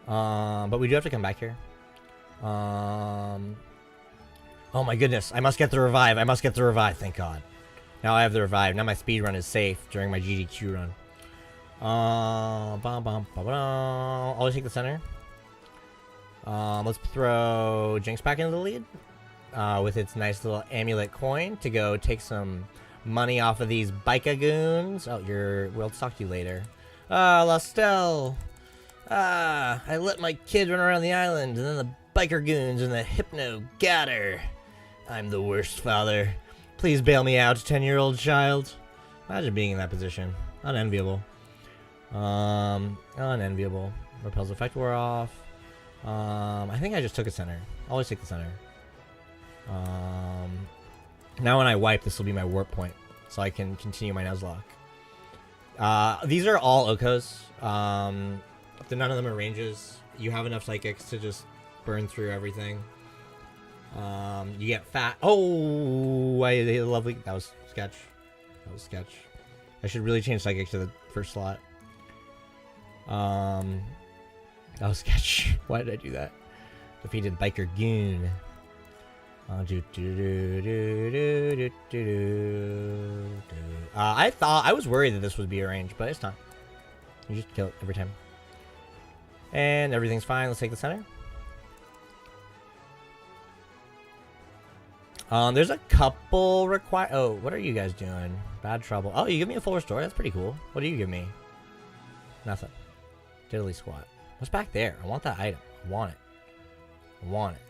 But we do have to come back here. Oh my goodness! I must get the revive. I must get the revive. Thank God. Now I have the revive. Now my speed run is safe during my GDQ run. Always take the center. Let's throw Jinx back into the lead with its nice little amulet coin to go take some money off of these Bika goons. Oh, we'll talk to you later. Lastel. I let my kid run around the island, and then the biker goons and the hypno got her. I'm the worst father. Please bail me out, 10-year-old child. Imagine being in that position. Unenviable. Unenviable. Repel's effect wore off. I think I just took a center. Always take the center. Now when I wipe, this will be my warp point, so I can continue my Nuzlocke. These are all Okos. None of them are ranges. You have enough psychics to just burn through everything. You get fat. Oh, I hit a lovely. That was sketch. That was sketch. I should really change psychic to the first slot. That was sketch. Why did I do that? Defeated biker goon. I was worried that this would be a range, but it's not. You just kill it every time. And everything's fine. Let's take the center. There's a couple require. Oh, what are you guys doing? Bad trouble. Oh, you give me a full restore. That's pretty cool. What do you give me? Nothing. Diddly squat. What's back there? I want that item. I want it. I want it.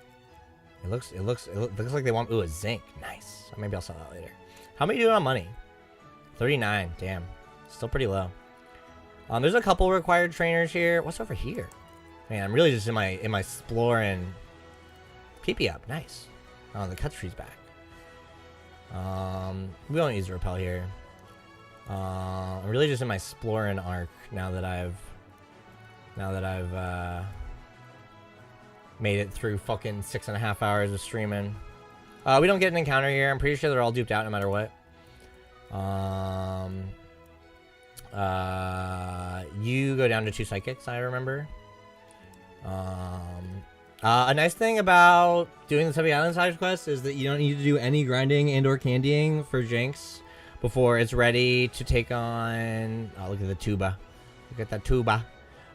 It looks like they want. Ooh, a zinc. Nice. Maybe I'll sell that later. How many doing on money? 39. Damn. Still pretty low. There's a couple required trainers here. What's over here? Man, I'm really just in my exploring. PP up. Nice. Oh, the cut tree's back. We don't use the repel here. I'm really just in my exploring arc now that I've made it through fucking 6.5 hours of streaming. We don't get an encounter here. I'm pretty sure they're all duped out no matter what. You go down to 2 psychics, I remember. A nice thing about doing the Sevii Islands side quest is that you don't need to do any grinding and or candying for Jinx before it's ready to take on... Oh, look at the tuba. Look at that tuba.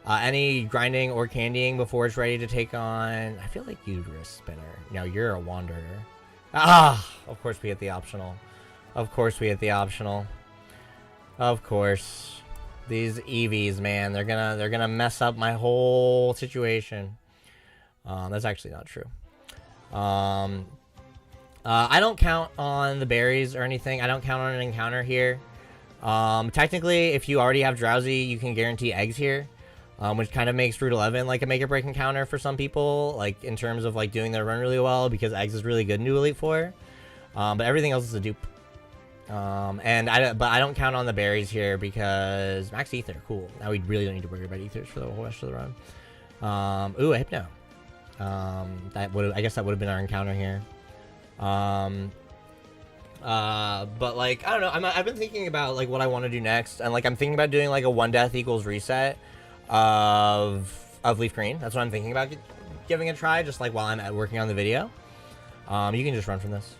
Any grinding or candying before it's ready to take on... I feel like you'd risk spinner. No, you're a wanderer. Ah! Of course we hit the optional. Of course we hit the optional. Of course. These EVs, man, they're gonna mess up my whole situation. That's actually not true. I don't count on the berries or anything. I don't count on an encounter here. Technically, if you already have Drowsy, you can guarantee eggs here, which kind of makes Route 11 like a make or break encounter for some people, like in terms of like doing their run really well, because eggs is really good in New Elite 4. But everything else is a dupe. But I don't count on the berries here because max ether, cool. Now we really don't need to worry about ethers for the whole rest of the run. Ooh, a hypno. I guess that would have been our encounter here. But like, I don't know. I've been thinking about like what I want to do next, and like I'm thinking about doing like a 1 death equals reset of Leaf Green. That's what I'm thinking about giving a try, just like while I'm working on the video. You can just run from this.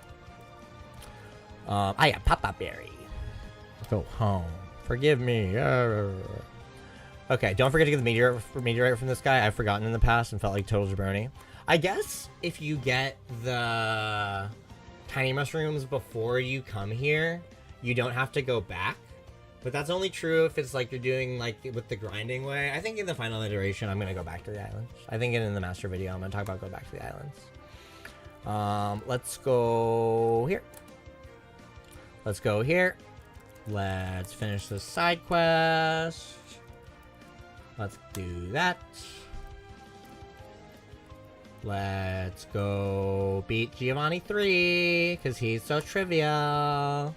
I got Papa Berry. Go home. Forgive me. Okay, don't forget to get the meteorite from this guy. I've forgotten in the past and felt like total jabroni. I guess if you get the tiny mushrooms before you come here, you don't have to go back. But that's only true if it's like you're doing like with the grinding way. I think in the final iteration, I'm gonna go back to the islands. I think in the master video, I'm gonna talk about going back to the islands. Let's go here. Let's go here. Let's finish this side quest. Let's do that. Let's go beat Giovanni 3, because he's so trivial.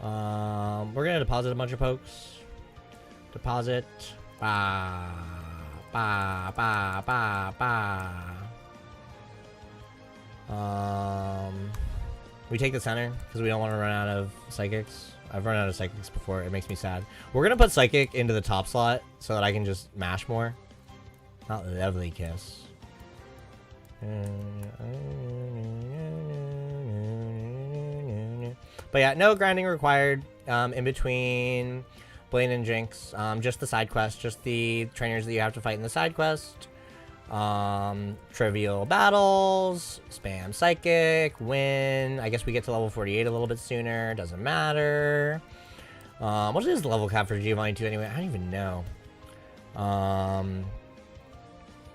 We're gonna deposit a bunch of pokes. Deposit. Ba, ba, ba, ba, ba. We take the center, because we don't want to run out of psychics. I've run out of psychics before, it makes me sad. We're gonna put psychic into the top slot, so that I can just mash more. Not the Lovely Kiss. But yeah, no grinding required in between Blaine and Jinx. Just the side quest, just the trainers that you have to fight in the side quest. Trivial battles, spam psychic, win. I guess we get to level 48 a little bit sooner. Doesn't matter. What is the level cap for Giovanni 2 anyway? I don't even know.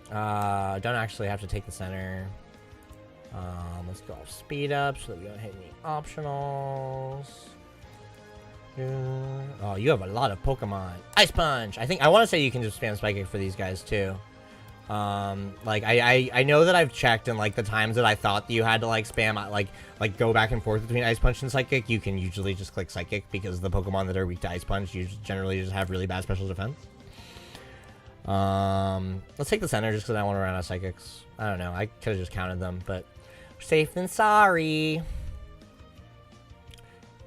Don't actually have to take the center. Let's go off speed up so that we don't hit any optionals. Oh, you have a lot of Pokemon. Ice Punch! I want to say you can just spam Psychic for these guys too. Like I know that I've checked, and like the times that I thought that you had to like spam like go back and forth between Ice Punch and Psychic, you can usually just click Psychic because the Pokemon that are weak to Ice Punch generally just have really bad special defense. Let's take the center just because I want to run out of Psychics. I don't know. I could have just counted them, but safe than sorry.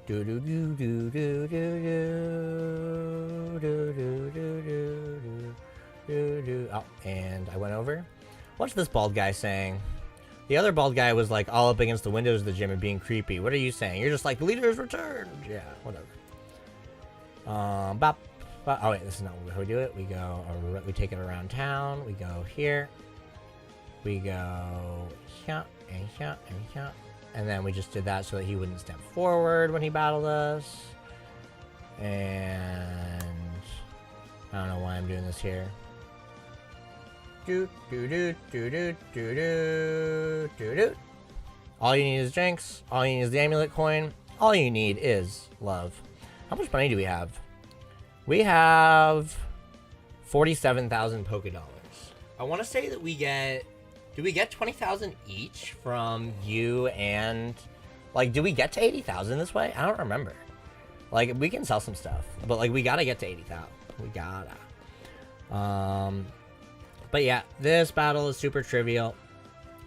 Do do do do do do do do do do. Oh, and I went over. What's this bald guy saying? The other bald guy was like all up against the windows of the gym and being creepy. What are you saying? You're just like, the leader has returned. Yeah, whatever. Bop. Oh wait, this is not how we do it. We go, we take it around town. We go here. We go here and here and here. And then we just did that so that he wouldn't step forward when he battled us. And I don't know why I'm doing this here. Do do do do do do do do do. All you need is Jinx. All you need is the Amulet coin. All you need is love. How much money do we have? We have 47,000 Poké Dollars. I want to say that we get. Do we get 20,000 each from you and like? Do we get to 80,000 this way? I don't remember. Like we can sell some stuff, but like we gotta get to 80,000. We gotta. But yeah, this battle is super trivial.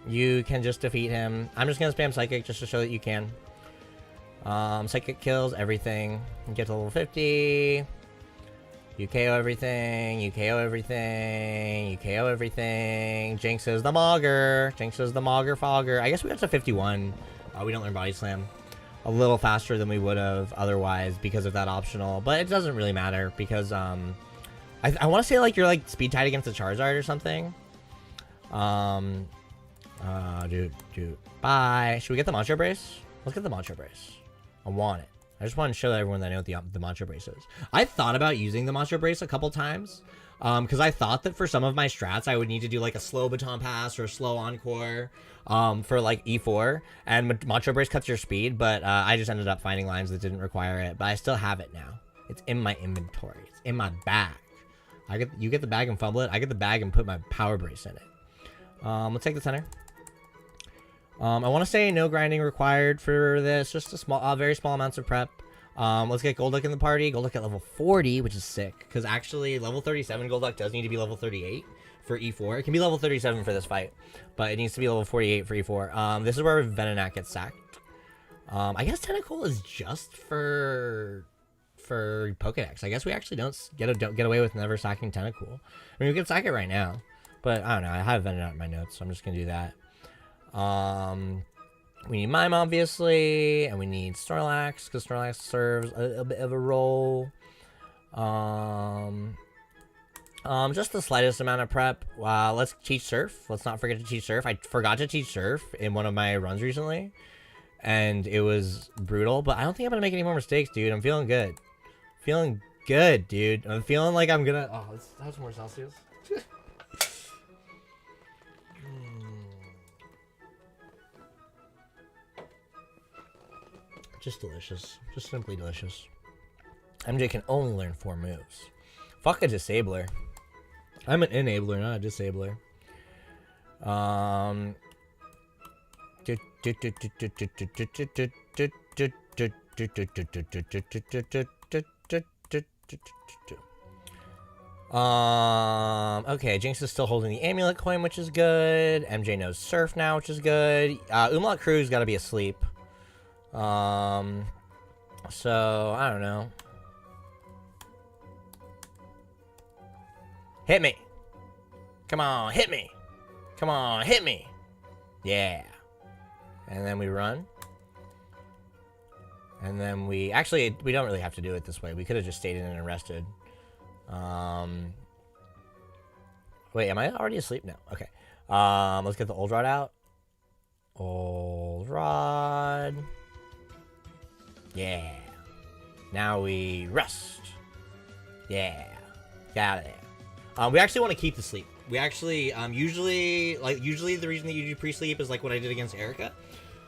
You can just defeat him. I'm just gonna spam Psychic just to show that you can. Psychic kills everything. You get to level 50. You KO everything. You KO everything. You KO everything. Jinx is the Mogger. Jinx is the Mogger Fogger. I guess we got to 51. We don't learn Body Slam. A little faster than we would have otherwise because of that optional. But it doesn't really matter because I want to say like you're like speed tied against the Charizard or something. Dude. Bye. Should we get the Mantra Brace? Let's get the Mantra Brace. I want it. I just want to show everyone that I know what the Mantra Brace is. I thought about using the Mantra Brace a couple times. Because I thought that for some of my strats, I would need to do like a slow Baton Pass or a slow Encore for like E4. And Mantra Brace cuts your speed, but I just ended up finding lines that didn't require it. But I still have it now. It's in my inventory. It's in my bag. You get the bag and fumble it. I get the bag and put my Power Brace in it. Let's take the center. I want to say no grinding required for this. Just a very small amounts of prep. Let's get Golduck in the party. Golduck at level 40, which is sick. Because actually, level 37 Golduck does need to be level 38 for E4. It can be level 37 for this fight, but it needs to be level 48 for E4. This is where Venonat gets sacked. I guess Tentacool is just for Pokedex. I guess we actually don't get away with never sacking Tentacool. I mean, we can sack it right now, but I don't know. I have Venonat in my notes, so I'm just gonna do that. We need Mime, obviously, and we need Snorlax, because Snorlax serves a bit of a role. Just the slightest amount of prep. Let's teach Surf. Let's not forget to teach Surf. I forgot to teach Surf in one of my runs recently, and it was brutal, but I don't think I'm gonna make any more mistakes, dude. I'm feeling good. Feeling good, dude. I'm feeling like I'm gonna... Oh, let's have some more Celsius. Just delicious. Just simply delicious. MJ can only learn 4 moves. Fuck a disabler. I'm an enabler, not a disabler. Okay, Jinx is still holding the amulet coin, which is good. MJ knows Surf now, which is good. Umlaut Crew's got to be asleep. So I don't know. Hit me. Come on, hit me. Come on, hit me. Yeah. And then we run. And then we... Actually, we don't really have to do it this way. We could have just stayed in and rested. Wait, am I already asleep? No. Okay. Let's get the old rod out. Old rod. Yeah. Now we rest. Yeah. Got it. We actually want to keep the sleep. We actually, usually the reason that you do pre-sleep is like what I did against Erika.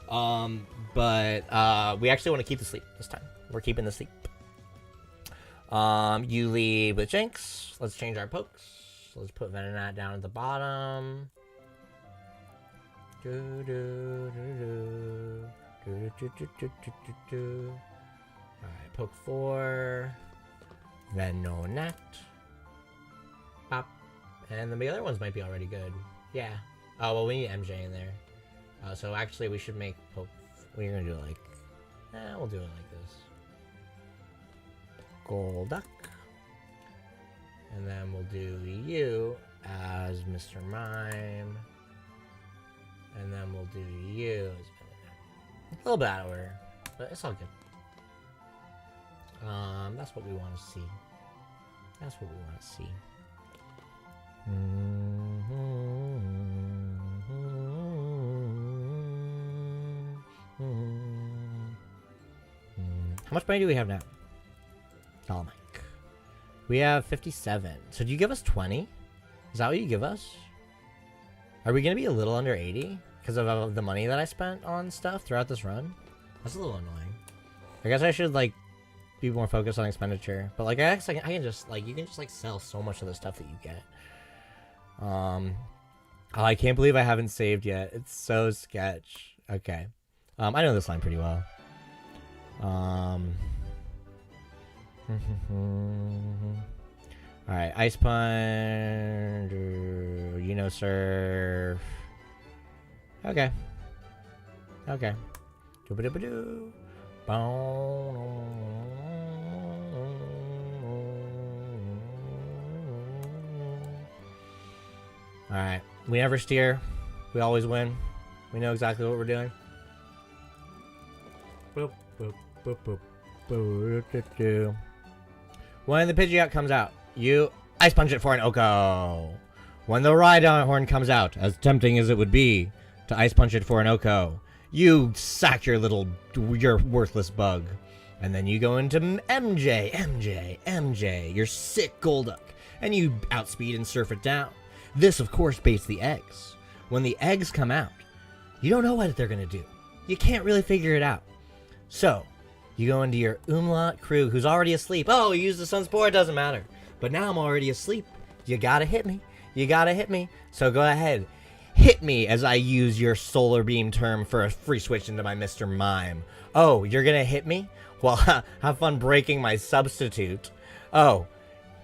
But we actually want to keep the sleep this time. We're keeping the sleep. You leave with Jinx. Let's change our pokes. Let's put Venonat down at the bottom. Alright, poke 4. Venonat. Pop. And then the other ones might be already good. Yeah. Oh, well, we need MJ in there. So actually, we should make poke... We're gonna do it like... we'll do it like this. Golduck. And then we'll do you as Mr. Mime. And then we'll do you as... A little bit out of order, but it's all good. That's what we want to see. That's what we want to see. How much money do we have now? Oh my. We have 57. So do you give us 20? Is that what you give us? Are we going to be a little under 80? Because of the money that I spent on stuff throughout this run? That's a little annoying. I guess I should, like, be more focused on expenditure. But, like, I can just, like, you can just, like, sell so much of the stuff that you get. Oh, I can't believe I haven't saved yet. It's so sketch. Okay. I know this line pretty well. Alright, Ice Punch, you know, Surf. Okay. Okay. Doo-ba-doo-ba-doo. Alright, we never steer. We always win. We know exactly what we're doing. Boop, boop, boop, boop. Boop. When the Pidgeot comes out, you Ice Punch it for an Oko. When the Rhydon horn comes out, as tempting as it would be to Ice Punch it for an Oko, you sack your worthless bug. And then you go into MJ, your sick Golduck, and you outspeed and surf it down. This, of course, baits the eggs. When the eggs come out, you don't know what they're going to do. You can't really figure it out. So, you go into your Umlaut crew, who's already asleep. Oh, you used the Sunspore, it doesn't matter. But now I'm already asleep. You gotta hit me. You gotta hit me. So go ahead. Hit me as I use your Solar Beam term for a free switch into my Mr. Mime. Oh, you're gonna hit me? Well, have fun breaking my substitute. Oh,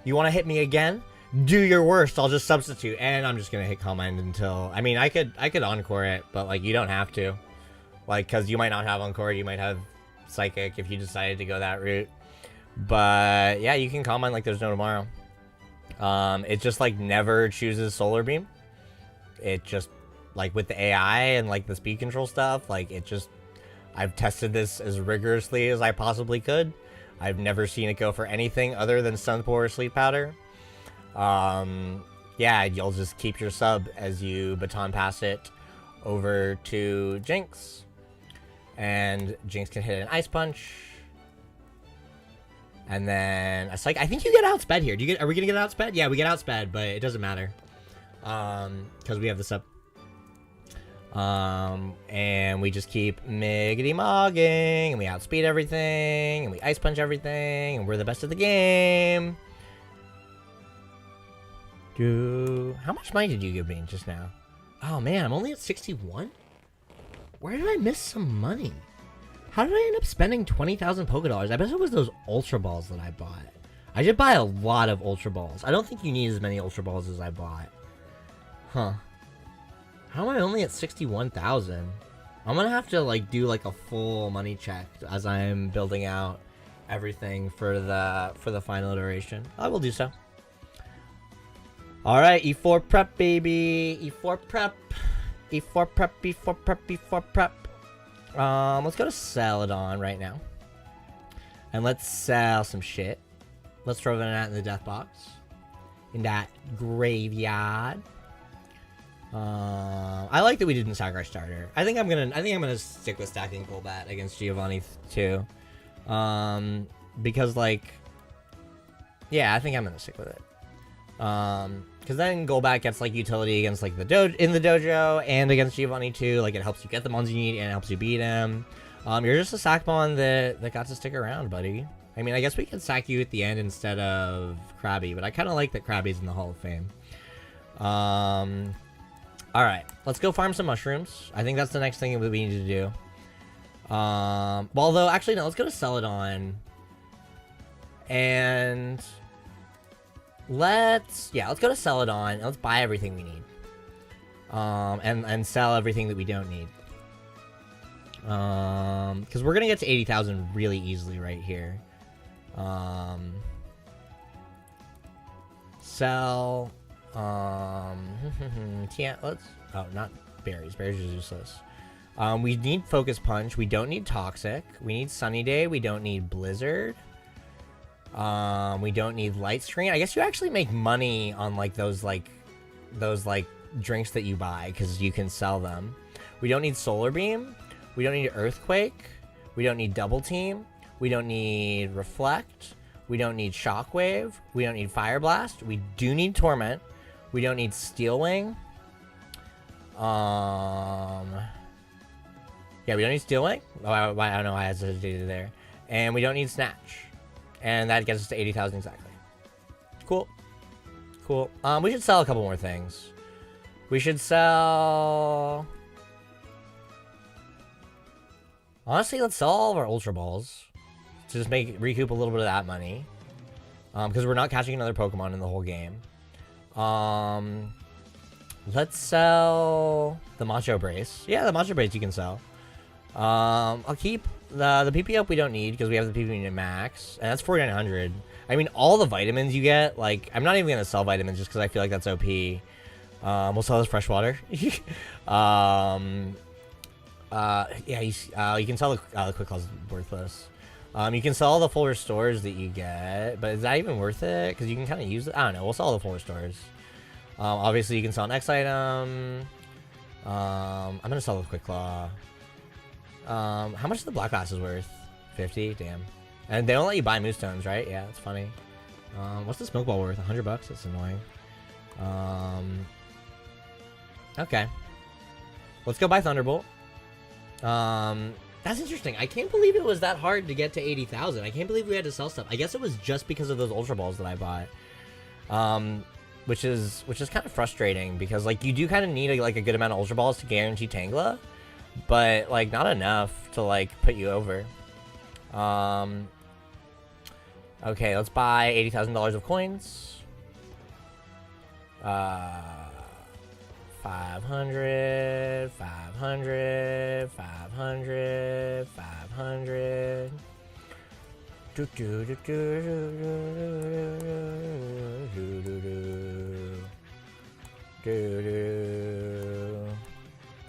you wanna hit me again? Do your worst, I'll just substitute. And I'm just gonna hit Calm Mind until... I mean, I could Encore it, but, like, you don't have to. Like, because you might not have Encore, you might have Psychic if you decided to go that route. But, yeah, you can Calm Mind like there's no tomorrow. It just, like, never chooses Solar Beam. It just, like, with the AI and, like, the speed control stuff, like, it just... I've tested this as rigorously as I possibly could. I've never seen it go for anything other than Sunspore or Sleep Powder. Yeah, you'll just keep your sub as you baton pass it over to Jinx. And Jinx can hit an Ice Punch. And then a Psych. I think you get outsped here. Are we gonna get outsped? Yeah, we get outsped, but it doesn't matter. Because we have the sub. And we just keep miggity-mogging, and we outspeed everything, and we ice punch everything, and we're the best at the game. How much money did you give me just now? Oh man, I'm only at 61? Where did I miss some money? How did I end up spending 20,000 Pokédollars? I bet it was those Ultra Balls that I bought. I did buy a lot of Ultra Balls. I don't think you need as many Ultra Balls as I bought. Huh. How am I only at 61,000? I'm gonna have to like do like a full money check as I'm building out everything for the final iteration. I will do so. All right, E4 prep, baby. E4 prep. E4 prep. E4 prep. E4 prep. Let's go to Celadon right now, and let's sell some shit. Let's throw that in the death box, in that graveyard. I like that we didn't sack our starter. I think I'm gonna stick with stacking Golbat against Giovanni too, because like, yeah, I think I'm gonna stick with it. Because then Golbat gets like utility against like the dojo and against Giovanni too. Like it helps you get the mons you need and it helps you beat him. You're just a sack mon that got to stick around, buddy. I mean, I guess we could sack you at the end instead of Krabby, but I kind of like that Krabby's in the Hall of Fame. All right, let's go farm some mushrooms. I think that's the next thing that we need to do. Well, though, actually, no, let's go to Celadon. And let's go to Celadon and let's buy everything we need. And sell everything that we don't need. Because we're gonna get to 80,000 really easily right here. Sell. Yeah, oh, not berries. Berries are useless. We need Focus Punch. We don't need Toxic. We need Sunny Day. We don't need Blizzard. We don't need Light Screen. I guess you actually make money on like those drinks that you buy because you can sell them. We don't need Solar Beam. We don't need Earthquake. We don't need Double Team. We don't need Reflect. We don't need Shockwave. We don't need Fire Blast. We do need Torment. We don't need Steel Wing. Yeah, we don't need Steel Wing. Oh, I don't know why I hesitated there. And we don't need Snatch. And that gets us to 80,000 exactly. Cool. Cool. We should sell a couple more things. We should sell... Honestly, let's sell all of our Ultra Balls. To just recoup a little bit of that money. Because we're not catching another Pokemon in the whole game. Let's sell the Macho Brace. Yeah, the Macho Brace you can sell. I'll keep the PP up we don't need because we have the PP max. And that's 4,900. I mean, all the vitamins you get, like, I'm not even going to sell vitamins just because I feel like that's OP. We'll sell this freshwater. Yeah, you can sell the Quick Claws worthless. You can sell all the full restores that you get, but is that even worth it? Because you can kind of use it. I don't know. We'll sell all the full restores. Obviously, you can sell an X item. I'm going to sell the Quick Claw. How much is the Black Glasses worth? 50? Damn. And they don't let you buy Moonstones, right? Yeah, that's funny. What's the Smoke Ball worth? $100? That's annoying. Okay. Let's go buy Thunderbolt. That's interesting. I can't believe it was that hard to get to 80,000. I can't believe we had to sell stuff. I guess it was just because of those Ultra Balls that I bought. Which is kind of frustrating because like you do kind of need a good amount of Ultra Balls to guarantee Tangela, but like not enough to like put you over. Okay, let's buy $80,000 of coins. 500, 500, 500, 500.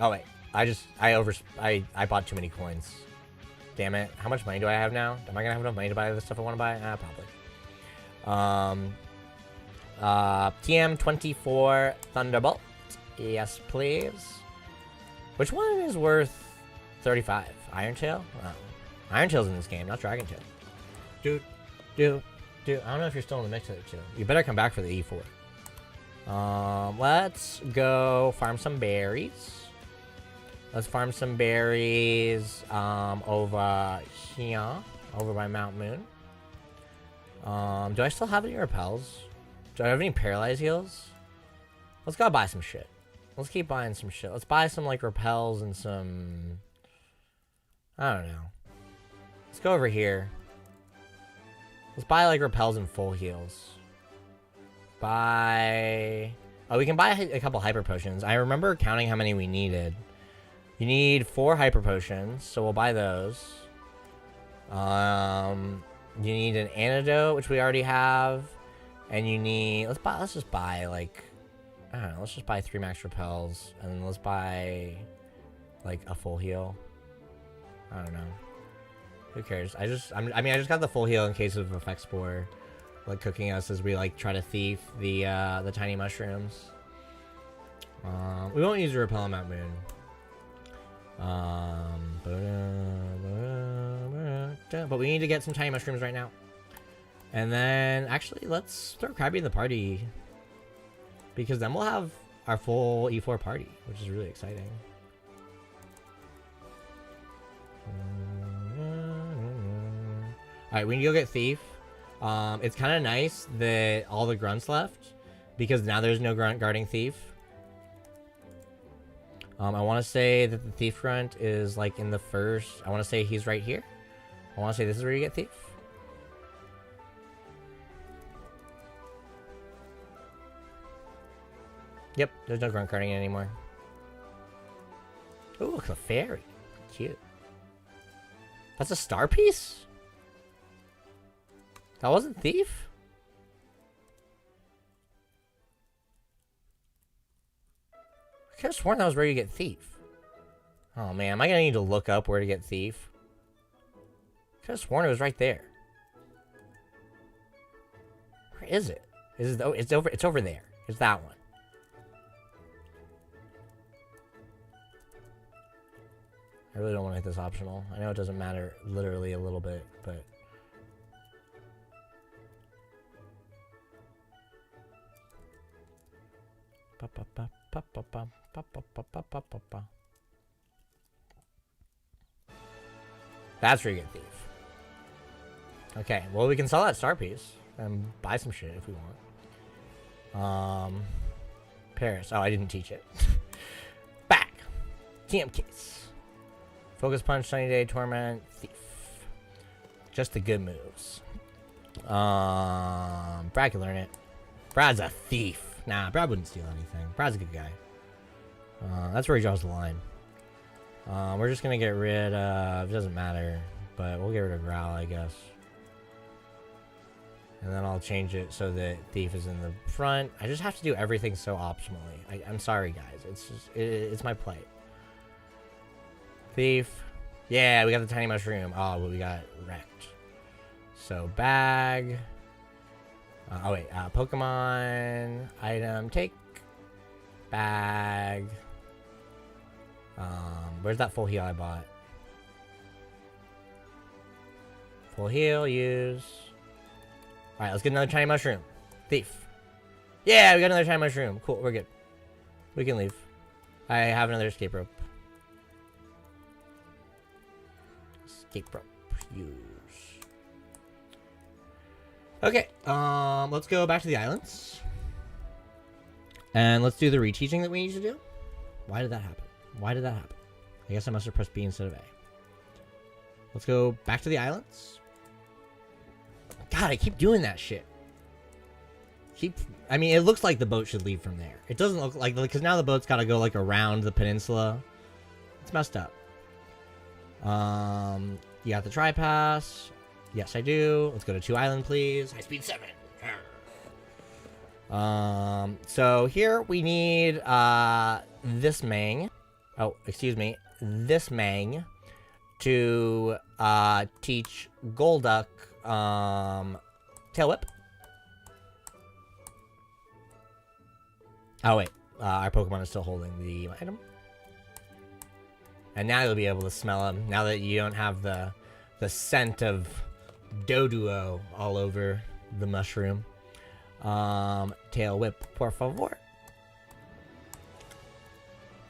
Oh wait, I bought too many coins. Damn it! How much money do I have now? Am I gonna have enough money to buy the stuff I want to buy? Probably. TM24 Thunderbolt. Yes, please. Which one is worth 35? Iron Tail? Oh. Iron Tail's in this game, not Dragon Tail. Dude. I don't know if you're still in the mix of it too. You better come back for the E4. Let's go farm some berries. Let's farm some berries over here, over by Mount Moon. Do I still have any repels? Do I have any paralyzed heals? Let's go buy some shit. Let's keep buying some shit. Let's buy some like repels and some, I don't know. Let's go over here. Let's buy like repels and full heals. Buy. Oh, we can buy a couple hyper potions. I remember counting how many we needed. You need 4 hyper potions, so we'll buy those. You need an antidote, which we already have, and you need. Let's just buy like, I don't know. Let's just buy 3 max repels, and then let's buy like a full heal. I don't know. Who cares? I just got the full heal in case of Effect Spore, like cooking us as we like try to thief the tiny mushrooms. We won't use a repel on Mount Moon. But we need to get some tiny mushrooms right now. And then actually let's throw Krabby in the party, because then we'll have our full E4 party, which is really exciting. Alright, we need to go get Thief. It's kind of nice that all the grunts left, because now there's no grunt guarding Thief. I want to say that the Thief grunt is like in the first. I want to say he's right here. I want to say this is where you get Thief. Yep, there's no grunt guarding anymore. Ooh, look, a fairy. Cute. That's a star piece? That wasn't Thief? I could have sworn that was where you get Thief. Oh man, am I gonna need to look up where to get Thief? I could have sworn it was right there. Where is it? Is it? Oh, it's over there. It's that one. I really don't want to hit this optional. I know it doesn't matter literally a little bit, but... That's where you get Thief. Okay, well we can sell that star piece and buy some shit if we want. Paris. Oh, I didn't teach it. Back. TM case. Focus Punch, Sunny Day, Torment, Thief. Just the good moves. Brad can learn it. Brad's a thief. Nah, Brad wouldn't steal anything. Brad's a good guy. That's where he draws the line. We're just gonna get rid of... It doesn't matter, but we'll get rid of Growl, I guess. And then I'll change it so that Thief is in the front. I just have to do everything so optimally. I'm sorry, guys. It's just... It's my play. Thief. Yeah, we got the tiny mushroom. Oh, but we got wrecked. So, bag. Oh, wait. Pokemon. Item. Take. Bag. Where's that full heal I bought? Full heal. Use. Alright, let's get another tiny mushroom. Thief. Yeah, we got another tiny mushroom. Cool, we're good. We can leave. I have another escape rope. Escape rope. Use. Okay, let's go back to the islands. And let's do the reteaching that we need to do. Why did that happen? Why did that happen? I guess I must have pressed B instead of A. Let's go back to the islands. God, I keep doing that shit. I mean, it looks like the boat should leave from there. It doesn't look like, because now the boat's got to go like around the peninsula. It's messed up. You got the tri-pass. Yes, I do. Let's go to 2 island, please. High speed 7. So here we need this Mang. Oh, excuse me. This Mang to teach Golduck Tail Whip. Oh wait, our Pokemon is still holding the item. And now you'll be able to smell him, now that you don't have the scent of Doduo all over the mushroom. Tail Whip, por favor.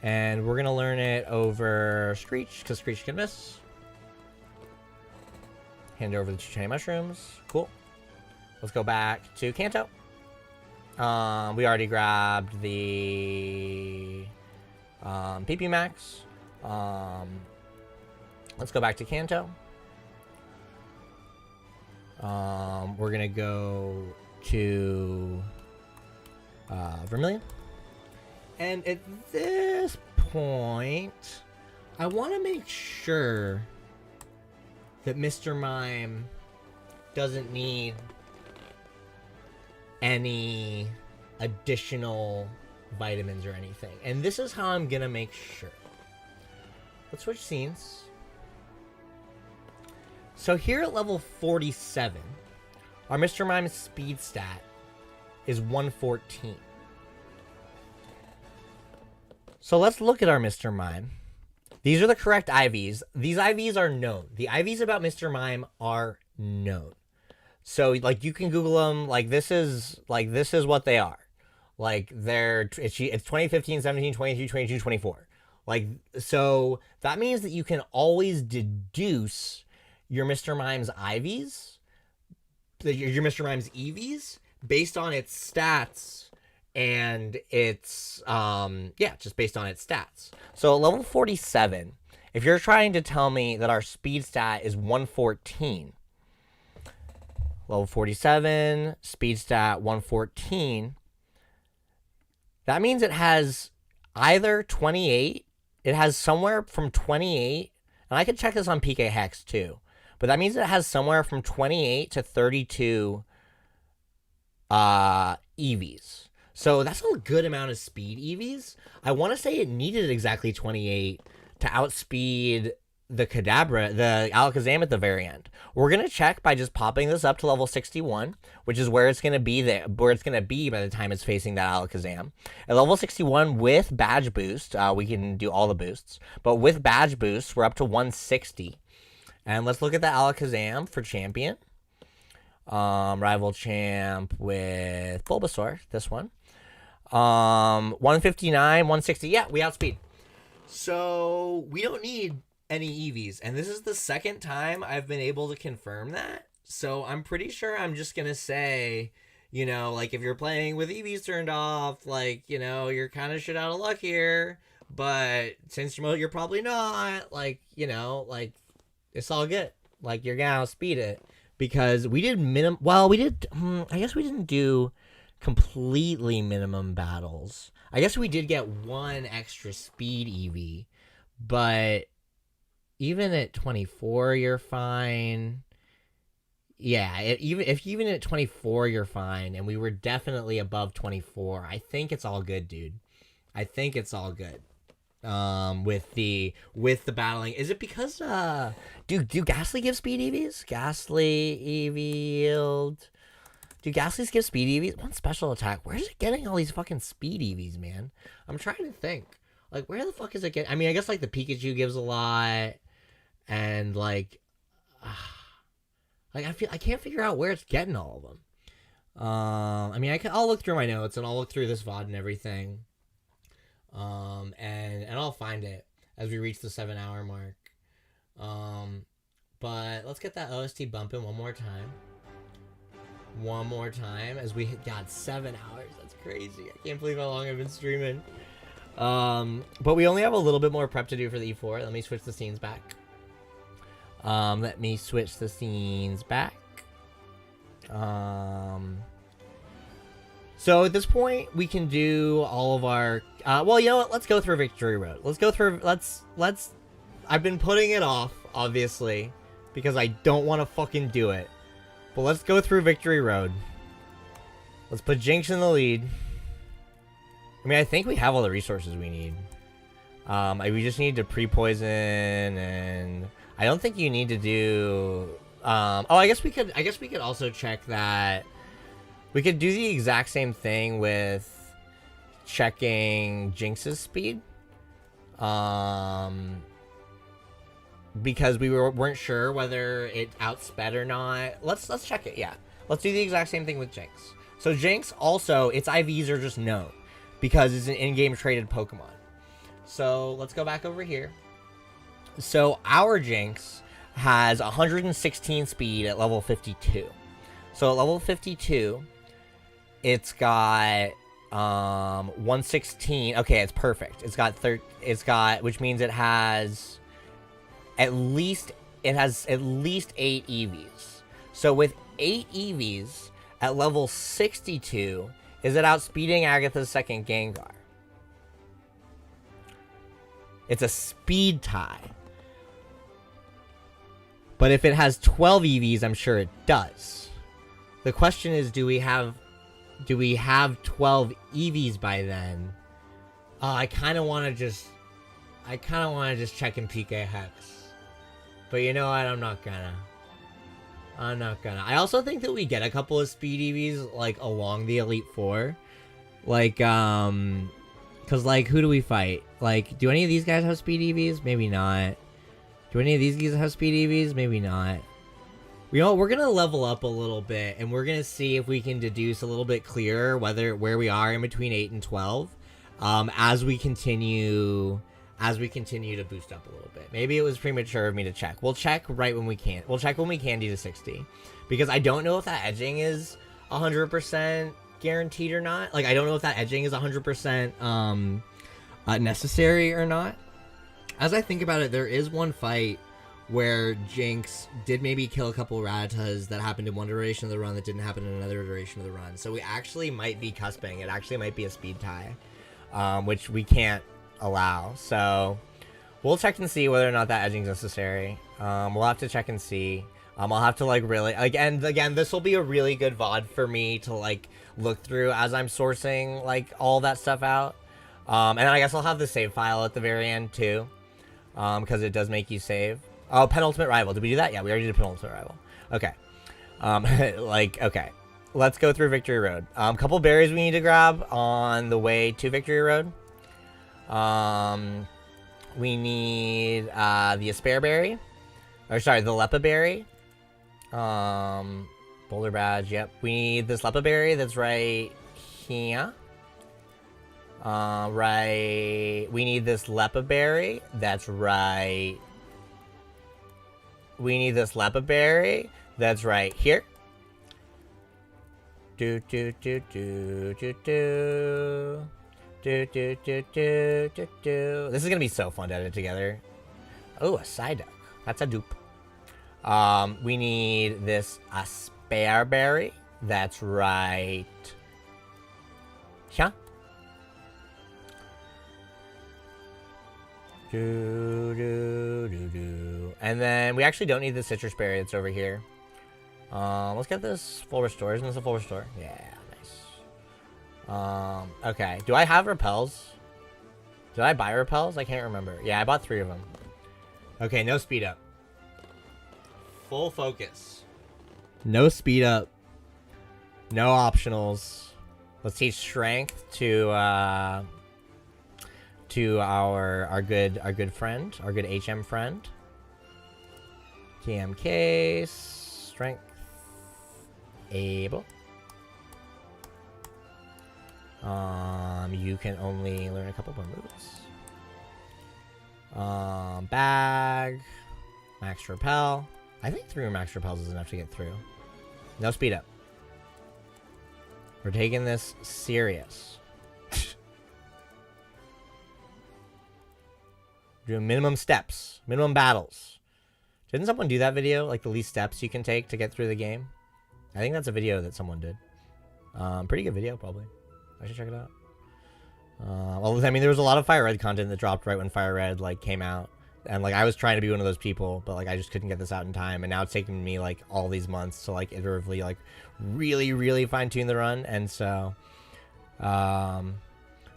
And we're going to learn it over Screech, because Screech can miss. Hand over the 2 shiny mushrooms. Cool. Let's go back to Kanto. We already grabbed the PP Max. Let's go back to Kanto. We're going to go to Vermilion. And at this point, I want to make sure that Mr. Mime doesn't need any additional vitamins or anything. And this is how I'm going to make sure. Let's switch scenes. So here at level 47, our Mr. Mime's speed stat is 114. So let's look at our Mr. Mime. These are the correct IVs. These IVs are known. The IVs about Mr. Mime are known. So like you can Google them. Like this is what they are. Like it's 2015, 17, 22, 22, 24. Like so that means that you can always deduce your Mr. Mime's IVs, your Mr. Mime's EVs based on its stats. And it's, just based on its stats. So at level 47, if you're trying to tell me that our speed stat is 114, level 47, speed stat 114, that means it has either 28, it has somewhere from 28, and I can check this on PK Hex too, but that means it has somewhere from 28 to 32 EVs. So that's a good amount of speed EVs. I want to say it needed exactly 28 to outspeed the Alakazam at the very end. We're going to check by just popping this up to level 61, which is where it's going to be by the time it's facing that Alakazam. At level 61 with badge boost, we can do all the boosts, but with badge boost, we're up to 160. And let's look at the Alakazam for champion. Rival champ with Bulbasaur, this one. 159, 160. Yeah, we outspeed. So we don't need any EVs. And this is the second time I've been able to confirm that. So I'm pretty sure I'm just going to say, like if you're playing with EVs turned off, like, you're kind of shit out of luck here. But since you're probably not, like, it's all good. Like you're going to outspeed it. Because we did I guess we didn't do completely minimum battles. I guess we did get one extra speed EV, but even at 24, you're fine. Yeah, even at 24, you're fine, and we were definitely above 24. I think it's all good, dude. I think it's all good. With the battling, is it because do Ghastly give speed EVs? Ghastly EV yield. Do Ghastlies give speed EVs? One special attack. Where's it getting all these fucking speed EVs, man? I'm trying to think. Like, where the fuck is it getting? I mean, I guess like the Pikachu gives a lot, and like I can't figure out where it's getting all of them. I mean, I'll look through my notes and I'll look through this VOD and everything. And I'll find it as we reach the 7-hour mark. But let's get that OST bumping one more time. As we got 7 hours. That's crazy. I can't believe how long I've been streaming. But we only have a little bit more prep to do for the E4. Let me switch the scenes back. So at this point, we can do all of our... well, you know what? Let's go through Victory Road. I've been putting it off, obviously, because I don't want to fucking do it. But let's go through Victory Road. Let's put Jinx in the lead. I mean, I think we have all the resources we need. We just need to pre-poison, and I don't think you need to do... I guess we could also check that... We could do the exact same thing with checking Jinx's speed. Because we weren't sure whether it outsped or not. Let's check it, yeah. Let's do the exact same thing with Jinx. So Jinx also, its IVs are just known because it's an in-game traded Pokemon. So let's go back over here. So our Jinx has 116 speed at level 52. So at level 52, it's got 116. Okay, it's perfect. It's got which means it has at least 8 EVs. So with 8 EVs at level 62, is it outspeeding Agatha's second Gengar? It's a speed tie. But if it has 12 EVs, I'm sure it does. The question is, do we have 12 EVs by then? I kind of want to just check in PK Hex. But you know what? I'm not gonna. I also think that we get a couple of speed EVs, like, along the Elite Four. Like, because, like, who do we fight? Like, do any of these guys have speed EVs? Maybe not. Do any of these guys have speed EVs? Maybe not. You know, we're gonna level up a little bit, and we're gonna see if we can deduce a little bit clearer where we are in between 8 and 12, as we continue to boost up a little bit. Maybe it was premature of me to check. We'll check right when we can. We'll check when we can do to 60, because I don't know if that edging is 100% guaranteed or not. Like, I don't know if that edging is 100% necessary or not. As I think about it, there is one fight where Jinx did maybe kill a couple Rattatas that happened in one duration of the run that didn't happen in another duration of the run. So we actually might be cusping. It actually might be a speed tie, which we can't allow. So we'll check and see whether or not that edging is necessary. We'll have to check and see. I'll have to, like, really, like, and again, this will be a really good VOD for me to, like, look through as I'm sourcing, like, all that stuff out. And I guess I'll have the save file at the very end too, because it does make you save. Oh, Penultimate Rival. Did we do that? Yeah, we already did Penultimate Rival. Okay. Okay. Let's go through Victory Road. Couple berries we need to grab on the way to Victory Road. We need the Aspare Berry. Or, sorry, the Lepa Berry. Boulder Badge, yep. We need this Lepa Berry that's right here. Right. We need this Lepa Berry that's right. We need this Lepa Berry that's right here. This is gonna be so fun to edit together. Oh, a Psyduck. That's a dupe. We need this Aspare Berry that's right here. And then we actually don't need the citrus berry that's over here. Let's get this full restore. Isn't this a full restore? Yeah, nice. Okay. Do I have repels? Did I buy repels? I can't remember. Yeah, I bought 3 of them. Okay, no speed up. Full focus. No speed up. No optionals. Let's teach strength to our good friend, our good HM friend. TMK, strength, able. You can only learn a couple more moves. Bag, max repel. I think 3 max repels is enough to get through. No speed up. We're taking this serious. Doing minimum steps, minimum battles. Didn't someone do that video? Like the least steps you can take to get through the game? I think that's a video that someone did. Pretty good video, probably. I should check it out. Well, I mean, there was a lot of Fire Red content that dropped right when Fire Red, like, came out. And, like, I was trying to be one of those people, but, like, I just couldn't get this out in time. And now it's taking me, like, all these months to, like, iteratively, like, really, really fine-tune the run. And so,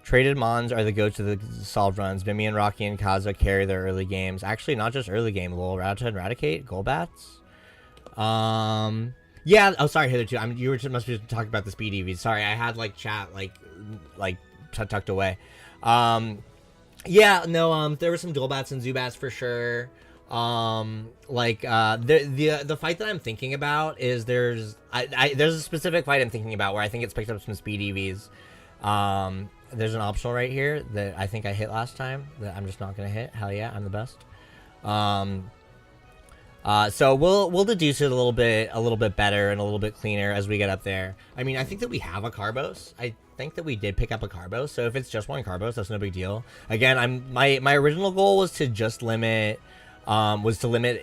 traded Mons are the go-to the solved runs. Mimian, Rocky, and Kaza carry their early games. Actually, not just early game. Lol, Rattata and Raticate, Golbats. Yeah. Oh, sorry, Hitherto. You must be talking about the speed EVs. Sorry, I had, like, chat, like tucked away. Yeah, no, there were some Golbats and Zubats for sure. The fight that I'm thinking about is there's a specific fight I'm thinking about where I think it's picked up some speed EVs. there's an optional right here that I think I hit last time that I'm just not gonna hit. Hell yeah, I'm the best. So we'll deduce it a little bit better and a little bit cleaner as we get up there. I mean, I think that we have a Carbos. I think that we did pick up a Carbos. So if it's just one Carbos, that's no big deal. Again, my original goal was to just limit vitamin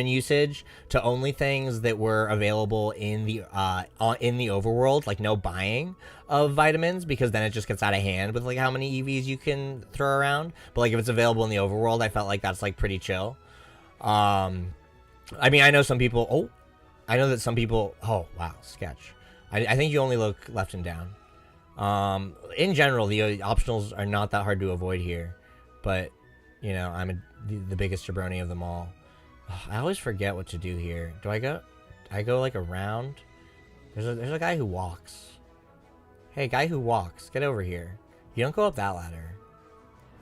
usage to only things that were available in the overworld, like no buying of vitamins, because then it just gets out of hand with like how many EVs you can throw around. But like if it's available in the overworld, I felt like that's like pretty chill. I mean, I know that some people. Oh wow, sketch. I think you only look left and down. In general, the optionals are not that hard to avoid here, but you know, I'm the biggest jabroni of them all. I always forget what to do here. Do I go like around? There's a guy who walks. Hey, guy who walks, get over here. You don't go up that ladder.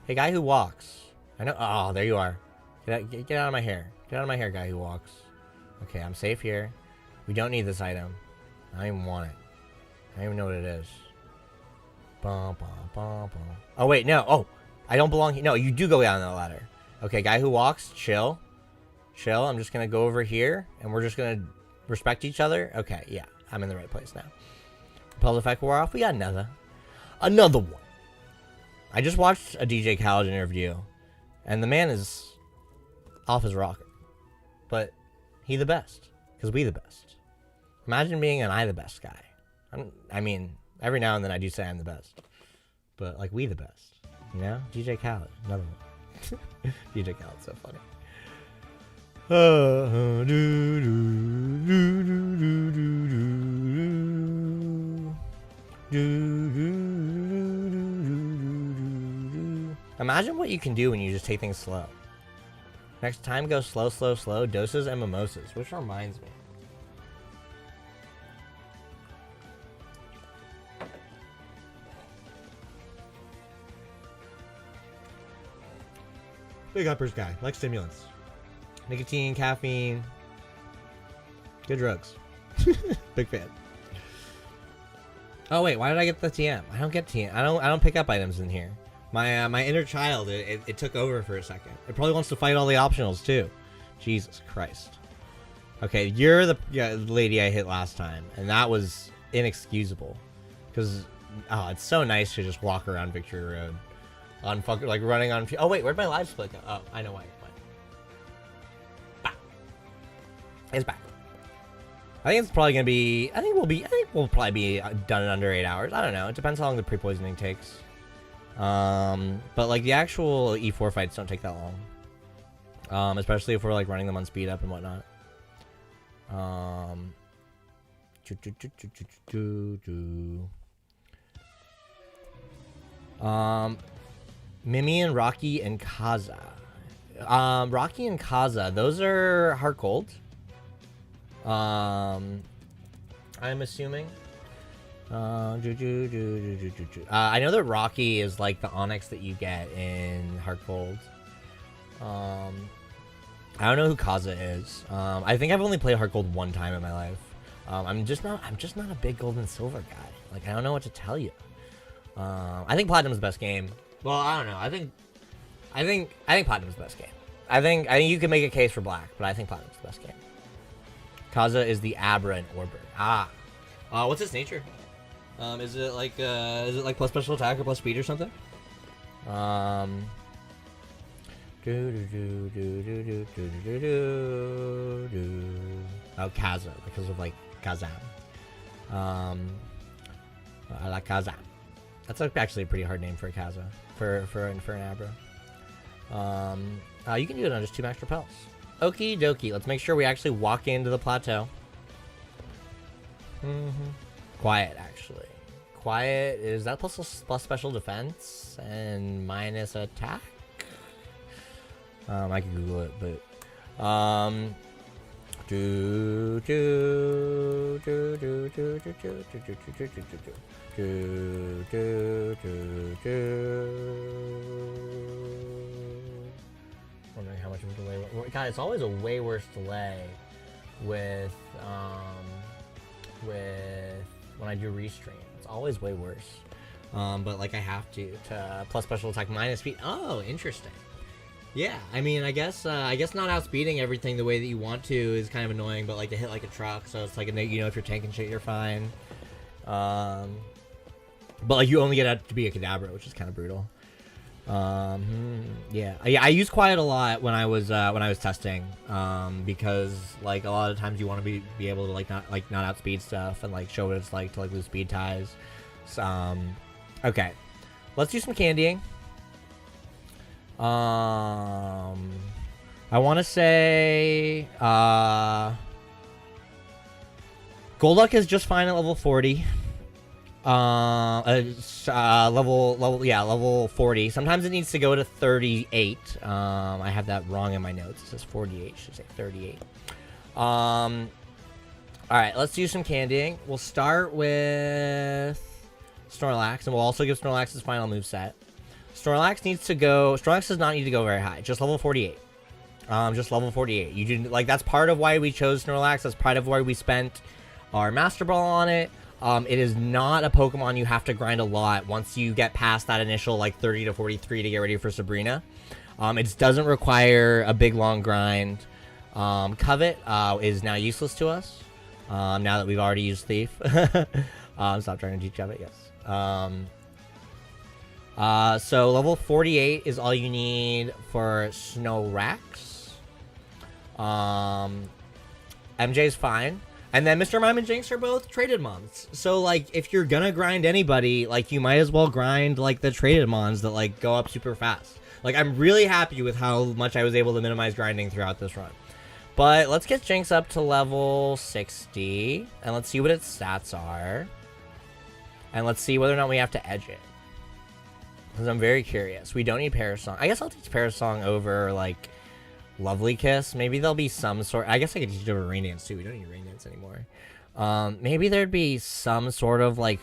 Hey, guy who walks. I know. Oh, there you are. Get out of my hair. Get out of my hair, guy who walks. Okay, I'm safe here. We don't need this item. I don't even want it. I don't even know what it is. Bum, bum, bum, bum. Oh, wait, no. Oh, I don't belong here. No, you do go down that ladder. Okay, guy who walks, chill. Chill. I'm just going to go over here, and we're just going to respect each other. Okay, yeah. I'm in the right place now. Repel's effect wore off. We got another one. I just watched a DJ Khaled interview, and the man is off his rocker. But he the best, because we the best. Imagine being an I the best guy. I mean, every now and then I do say I'm the best. But, like, we the best. You know? DJ Khaled. Another one. DJ Khaled's so funny. Imagine what you can do when you just take things slow. Next time, go slow, slow, slow. Doses and mimosas. Which reminds me. Big uppers guy. Like stimulants. Nicotine, caffeine. Good drugs. Big fan. Oh wait, why did I get the TM? I don't get TM. I don't pick up items in here. My inner child, it took over for a second. It probably wants to fight all the optionals too. Jesus Christ. Okay, you're the lady I hit last time, and that was inexcusable. Because it's so nice to just walk around Victory Road, on like running on. Oh wait, where'd my live split go? Oh, I know why. Back. It's back. I think it's probably gonna be. I think we'll probably be done in under 8 hours. I don't know. It depends how long the pre-poisoning takes. But like the actual E4 fights don't take that long. Especially if we're like running them on speed up and whatnot. Mimi and Rocky and Kaza. Rocky and Kaza, those are Heart Gold. I'm assuming. I know that Rocky is like the Onyx that you get in Heart Gold. I don't know who Kaza is. I think I've only played Heart Gold one time in my life. I'm just not a big gold and silver guy. Like, I don't know what to tell you. I think Platinum's the best game. Well, I don't know. I think Platinum's the best game. I think you can make a case for Black, but I think Platinum's the best game. Kaza is the Abra and Orbiter. What's its nature? Is it like plus special attack or plus speed or something? Oh, Kaza, because of like Kazam. I like Kazam. That's actually a pretty hard name for a Kaza, for an Abra. You can do it on just 2 max repels. Okie dokie. Let's make sure we actually walk into the plateau. Quiet, actually. Quiet is that plus special defense and minus attack. I can Google it, but wondering how much of a delay. God, it's always a way worse delay with when I do restream. It's always way worse. But like I have to plus special attack minus speed. Oh, interesting. Yeah, I mean, I guess not outspeeding everything the way that you want to is kind of annoying, but like to hit like a truck, so it's like you know, if you're tanking shit, you're fine. But like you only get out to be a Kadabra, which is kind of brutal. Yeah, I use quiet a lot when I was testing, because like a lot of times you want to be able to not outspeed stuff and like show what it's like to like lose speed ties. So, okay, let's do some candying. I want to say Golduck is just fine at level 40. Level 40. Sometimes it needs to go to 38. I have that wrong in my notes. It says 48. It should say 38. All right, let's do some candying. We'll start with Snorlax, and we'll also give Snorlax his final moveset. Snorlax does not need to go very high. Just level 48. Just level 48. You do like that's part of why we chose Snorlax. That's part of why we spent our Master Ball on it. It is not a Pokemon you have to grind a lot once you get past that initial like 30 to 43 to get ready for Sabrina. It doesn't require a big long grind. Covet is now useless to us now that we've already used Thief. Stop trying to teach Covet, yes. So level 48 is all you need for Snorlax. MJ's fine. And then Mr. Mime and Jinx are both traded mons. So, like, if you're gonna grind anybody, like, you might as well grind, like, the traded mons that, like, go up super fast. Like, I'm really happy with how much I was able to minimize grinding throughout this run. But let's get Jinx up to level 60. And let's see what its stats are. And let's see whether or not we have to edge it. Because I'm very curious. We don't need Parasong. I guess I'll teach Parasong over, like, Lovely Kiss. Maybe there'll be some sort. I guess I could teach it over Rain Dance too. We don't need Rain Dance anymore. Maybe there'd be some sort of like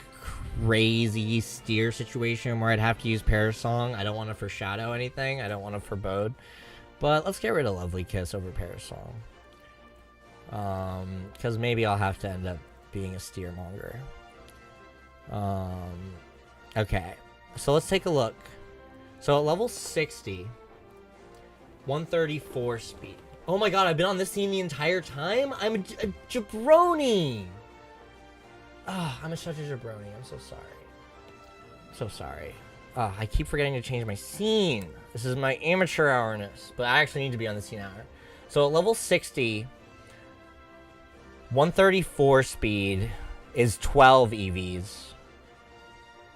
crazy steer situation where I'd have to use Parasong. I don't want to foreshadow anything. I don't want to forebode. But let's get rid of Lovely Kiss over Parasong. Because maybe I'll have to end up being a steer monger. Okay. So let's take a look. So at level 60. 134 speed. Oh my god, I've been on this team the entire time? I'm a jabroni! I'm such a jabroni. I'm so sorry. I'm so sorry. I keep forgetting to change my scene. This is my amateur hourness, but I actually need to be on the scene hour. So at level 60, 134 speed is 12 EVs.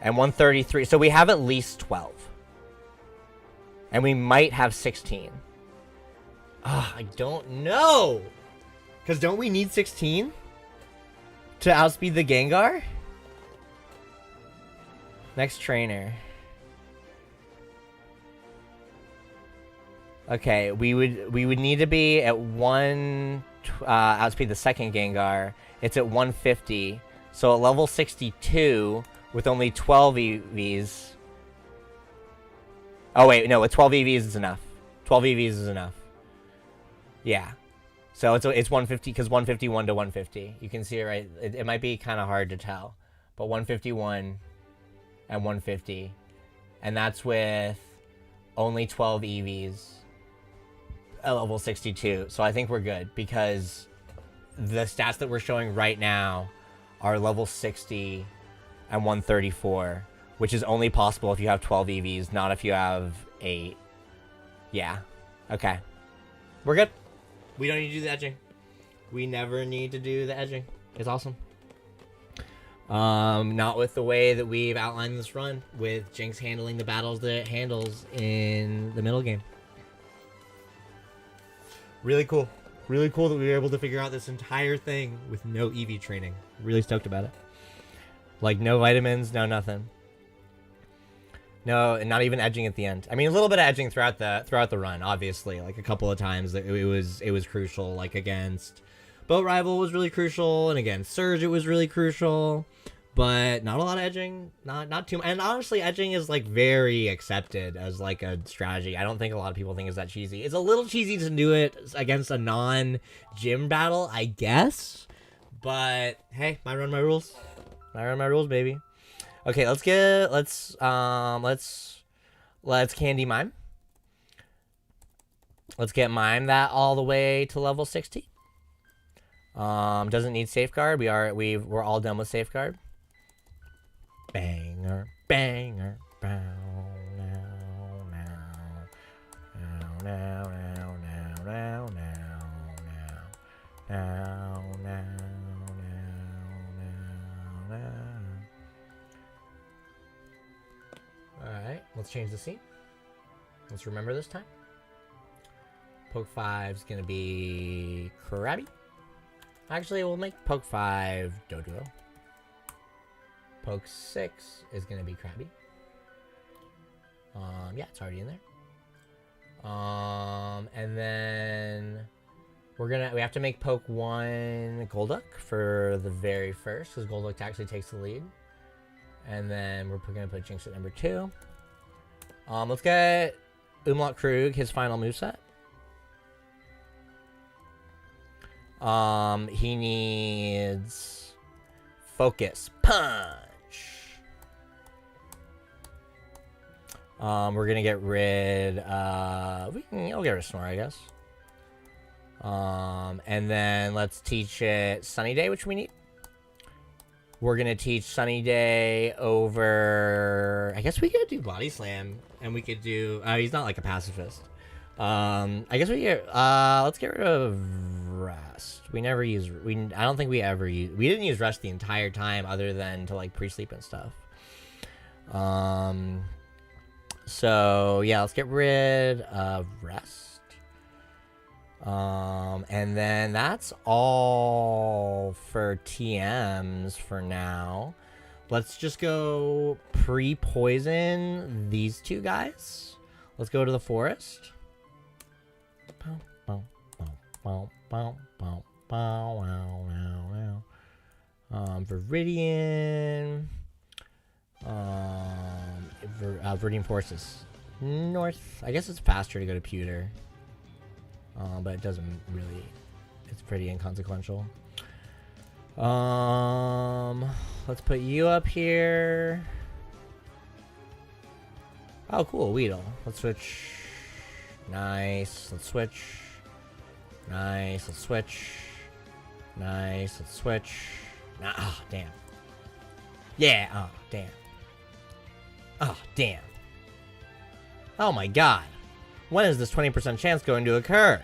And 133, so we have at least 12. And we might have 16. I don't know. Because don't we need 16 to outspeed the Gengar? Next trainer. Okay, we would need to be at 1 outspeed the second Gengar. It's at 150. So at level 62 with only 12 EVs. Oh wait, no, with 12 EVs is enough. 12 EVs is enough. Yeah. So it's 150 because 151 to 150. You can see it right. It might be kind of hard to tell, but 151 and 150, and that's with only 12 EVs at level 62. So I think we're good because the stats that we're showing right now are level 60 and 134, which is only possible if you have 12 EVs, not if you have 8. Yeah. Okay. We're good. We don't need to do the edging. We never need to do the edging. It's awesome. Not with the way that we've outlined this run, with Jinx handling the battles that it handles in the middle game. Really cool. Really cool that we were able to figure out this entire thing with no EV training. Really stoked about it. Like, no vitamins, no nothing. No, and not even edging at the end. I mean, a little bit of edging throughout the run, obviously. Like, a couple of times it was crucial. Like, against Boat Rival was really crucial, and against Surge it was really crucial. But not a lot of edging. Not too much. And honestly, edging is, like, very accepted as, like, a strategy. I don't think a lot of people think it's that cheesy. It's a little cheesy to do it against a non-gym battle, I guess. But, hey, my run, my rules. I remember my rules, baby. Okay, let's candy Mime. Let's get Mime that all the way to level 60. Doesn't need safeguard. We're all done with safeguard. Banger, banger, bow, now, now, now, now, now, now, now, now, now, now. Alright, let's change the scene. Let's remember this time. Poke 5's gonna be Krabby. Actually, we'll make Poke 5 Dojo. Poke 6 is gonna be Krabby. Yeah, it's already in there. And then we have to make Poke 1 Golduck for the very first, because Golduck actually takes the lead. And then we're gonna put Jinx at number 2. Let's get Umlaut Krug his final moveset. He needs Focus Punch. We're gonna get rid of... I'll get rid of Snore, I guess. And then let's teach it Sunny Day, which we need. We're gonna teach Sunny Day over... I guess we could do Body Slam, and we could do... he's not like a pacifist. I guess we get... let's get rid of Rest. We never use... I don't think we ever use... We didn't use Rest the entire time, other than to, like, pre-sleep and stuff. So, yeah, let's get rid of Rest. And then that's all for TMs for now. Let's just go pre-poison these two guys. Let's go to the forest. Viridian. Viridian Forces. North. I guess it's faster to go to Pewter. But it doesn't really... It's pretty inconsequential. Let's put you up here. Oh, cool. Weedle. Let's switch. Nice. Let's switch. Nice. Let's switch. Nice. Let's switch. Nah. Oh, damn. Yeah. Oh, damn. Oh, damn. Oh, my God. When is this 20% chance going to occur?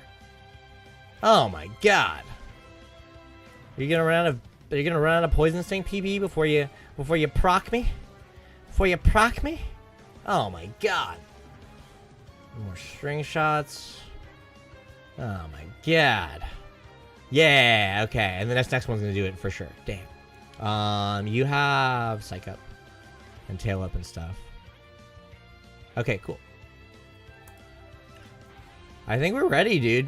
Oh my God! Are you gonna run out of Poison Sting PB before you proc me? Before you proc me? Oh my God! More string shots. Oh my God! Yeah. Okay. And the next one's gonna do it for sure. Damn. You have Psych Up and Tail Up and stuff. Okay. Cool. I think we're ready, dude.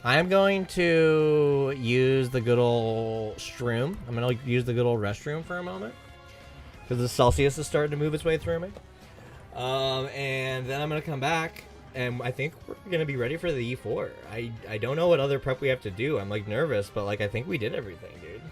I'm going to use the good old Shroom. I'm going to use the good old restroom for a moment. Because the Celsius is starting to move its way through me. And then I'm going to come back. And I think we're going to be ready for the E4. I don't know what other prep we have to do. I'm, like, nervous. But, like, I think we did everything, dude.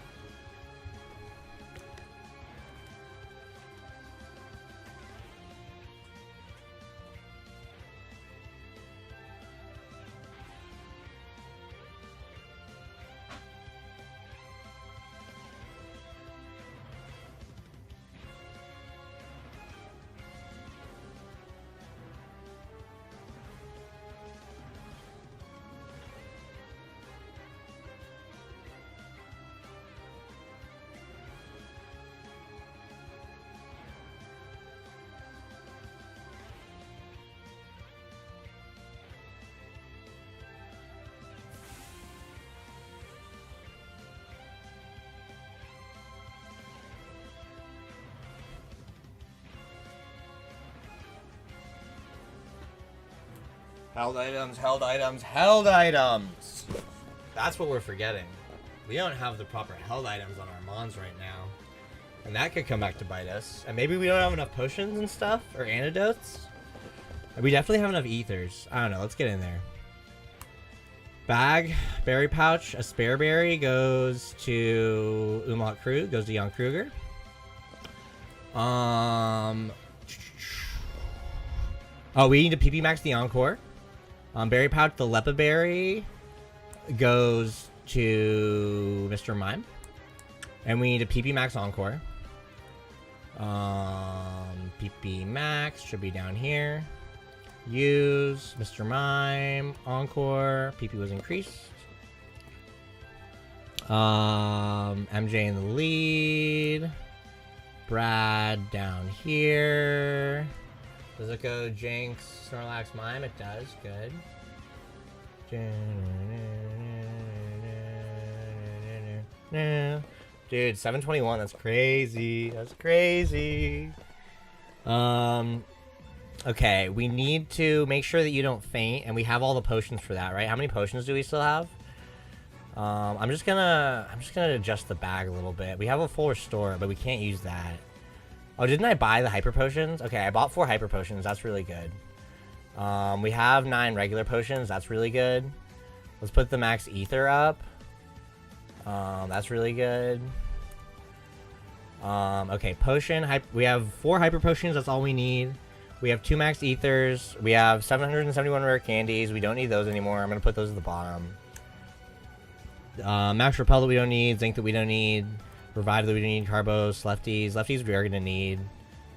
Held items, held items, held items! That's what we're forgetting. We don't have the proper held items on our Mons right now. And that could come back to bite us. And maybe we don't have enough potions and stuff, or antidotes. We definitely have enough ethers. I don't know, let's get in there. Bag, berry pouch, a spare berry goes to Umlaut Krug, goes to Jan Kruger. Oh, we need to PP max the Encore. Berry Pouch, the Lepa Berry goes to Mr. Mime. And we need to PP max Encore. PP max should be down here. Use Mr. Mime, Encore. PP was increased. MJ in the lead. Brad down here. Does it go Jinx, Snorlax, Mime? It does. Good. Dude, 721. That's crazy. That's crazy. Okay, we need to make sure that you don't faint, and we have all the potions for that, right? How many potions do we still have? I'm just gonna adjust the bag a little bit. We have a full restore, but we can't use that. Oh, didn't I buy the hyper potions? Okay, I bought 4 hyper potions. That's really good. We have 9 regular potions. That's really good. Let's put the max ether up. That's really good. Okay, potion. We have 4 hyper potions. That's all we need. We have 2 max ethers. We have 771 rare candies. We don't need those anymore. I'm gonna put those at the bottom. Max Repel that we don't need. Zinc that we don't need. Revive that we don't need. Carbos, Lefties. Lefties we are gonna need.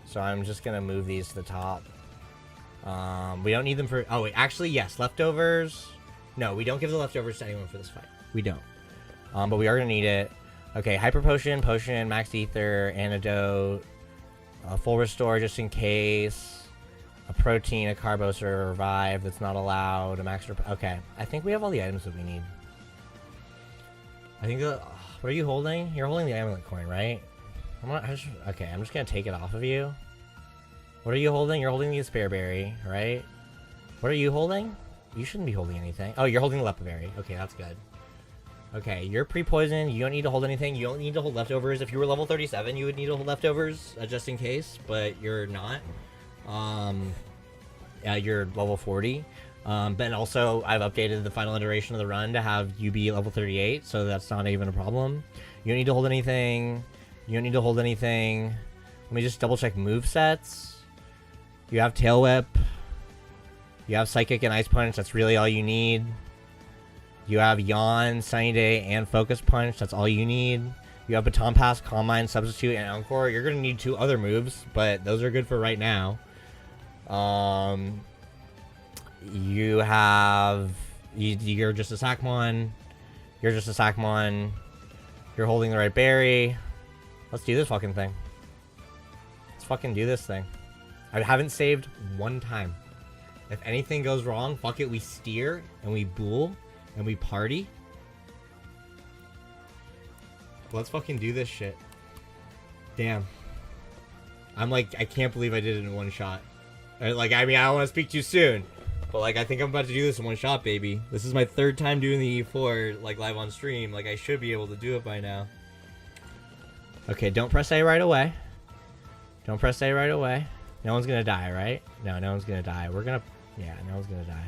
So I'm just gonna move these to the top. We don't need them for... Oh, wait. Actually, yes. Leftovers. No, we don't give the leftovers to anyone for this fight. We don't. But we are gonna need it. Okay, Hyper Potion, Potion, Max Ether, Antidote, Full Restore just in case, a Protein, a Carbos, or a Revive that's not allowed, a Max... Okay, I think we have all the items that we need. I think... what are you holding? You're holding the Amulet coin, right? Okay, I'm just gonna take it off of you. What are you holding? You're holding the Spearberry, right? What are you holding? You shouldn't be holding anything. Oh, you're holding the Lepa Berry. Okay, that's good. Okay, you're pre-poisoned. You don't need to hold anything. You don't need to hold leftovers. If you were level 37, you would need to hold leftovers, just in case, but you're not. You're level 40. But also, I've updated the final iteration of the run to have you be level 38, so that's not even a problem. You don't need to hold anything. You don't need to hold anything. Let me just double check movesets. You have Tail Whip. You have Psychic and Ice Punch. That's really all you need. You have Yawn, Sunny Day, and Focus Punch. That's all you need. You have Baton Pass, Calm Mind, Substitute, and Encore. You're going to need 2 other moves, but those are good for right now. You have... You're just a Sackmon. You're just a Sackmon. You're holding the right berry. Let's do this fucking thing. Let's fucking do this thing. I haven't saved one time. If anything goes wrong, fuck it, we steer, and we bool, and we party. Let's fucking do this shit. Damn. I'm like, I can't believe I did it in one shot. Like, I mean, I don't want to speak too soon. But, like, I think I'm about to do this in one shot, baby. This is my 3rd time doing the E4, like, live on stream. Like, I should be able to do it by now. Okay, don't press A right away. Don't press A right away. No one's gonna die, right? No, no one's gonna die. We're gonna... Yeah, no one's gonna die.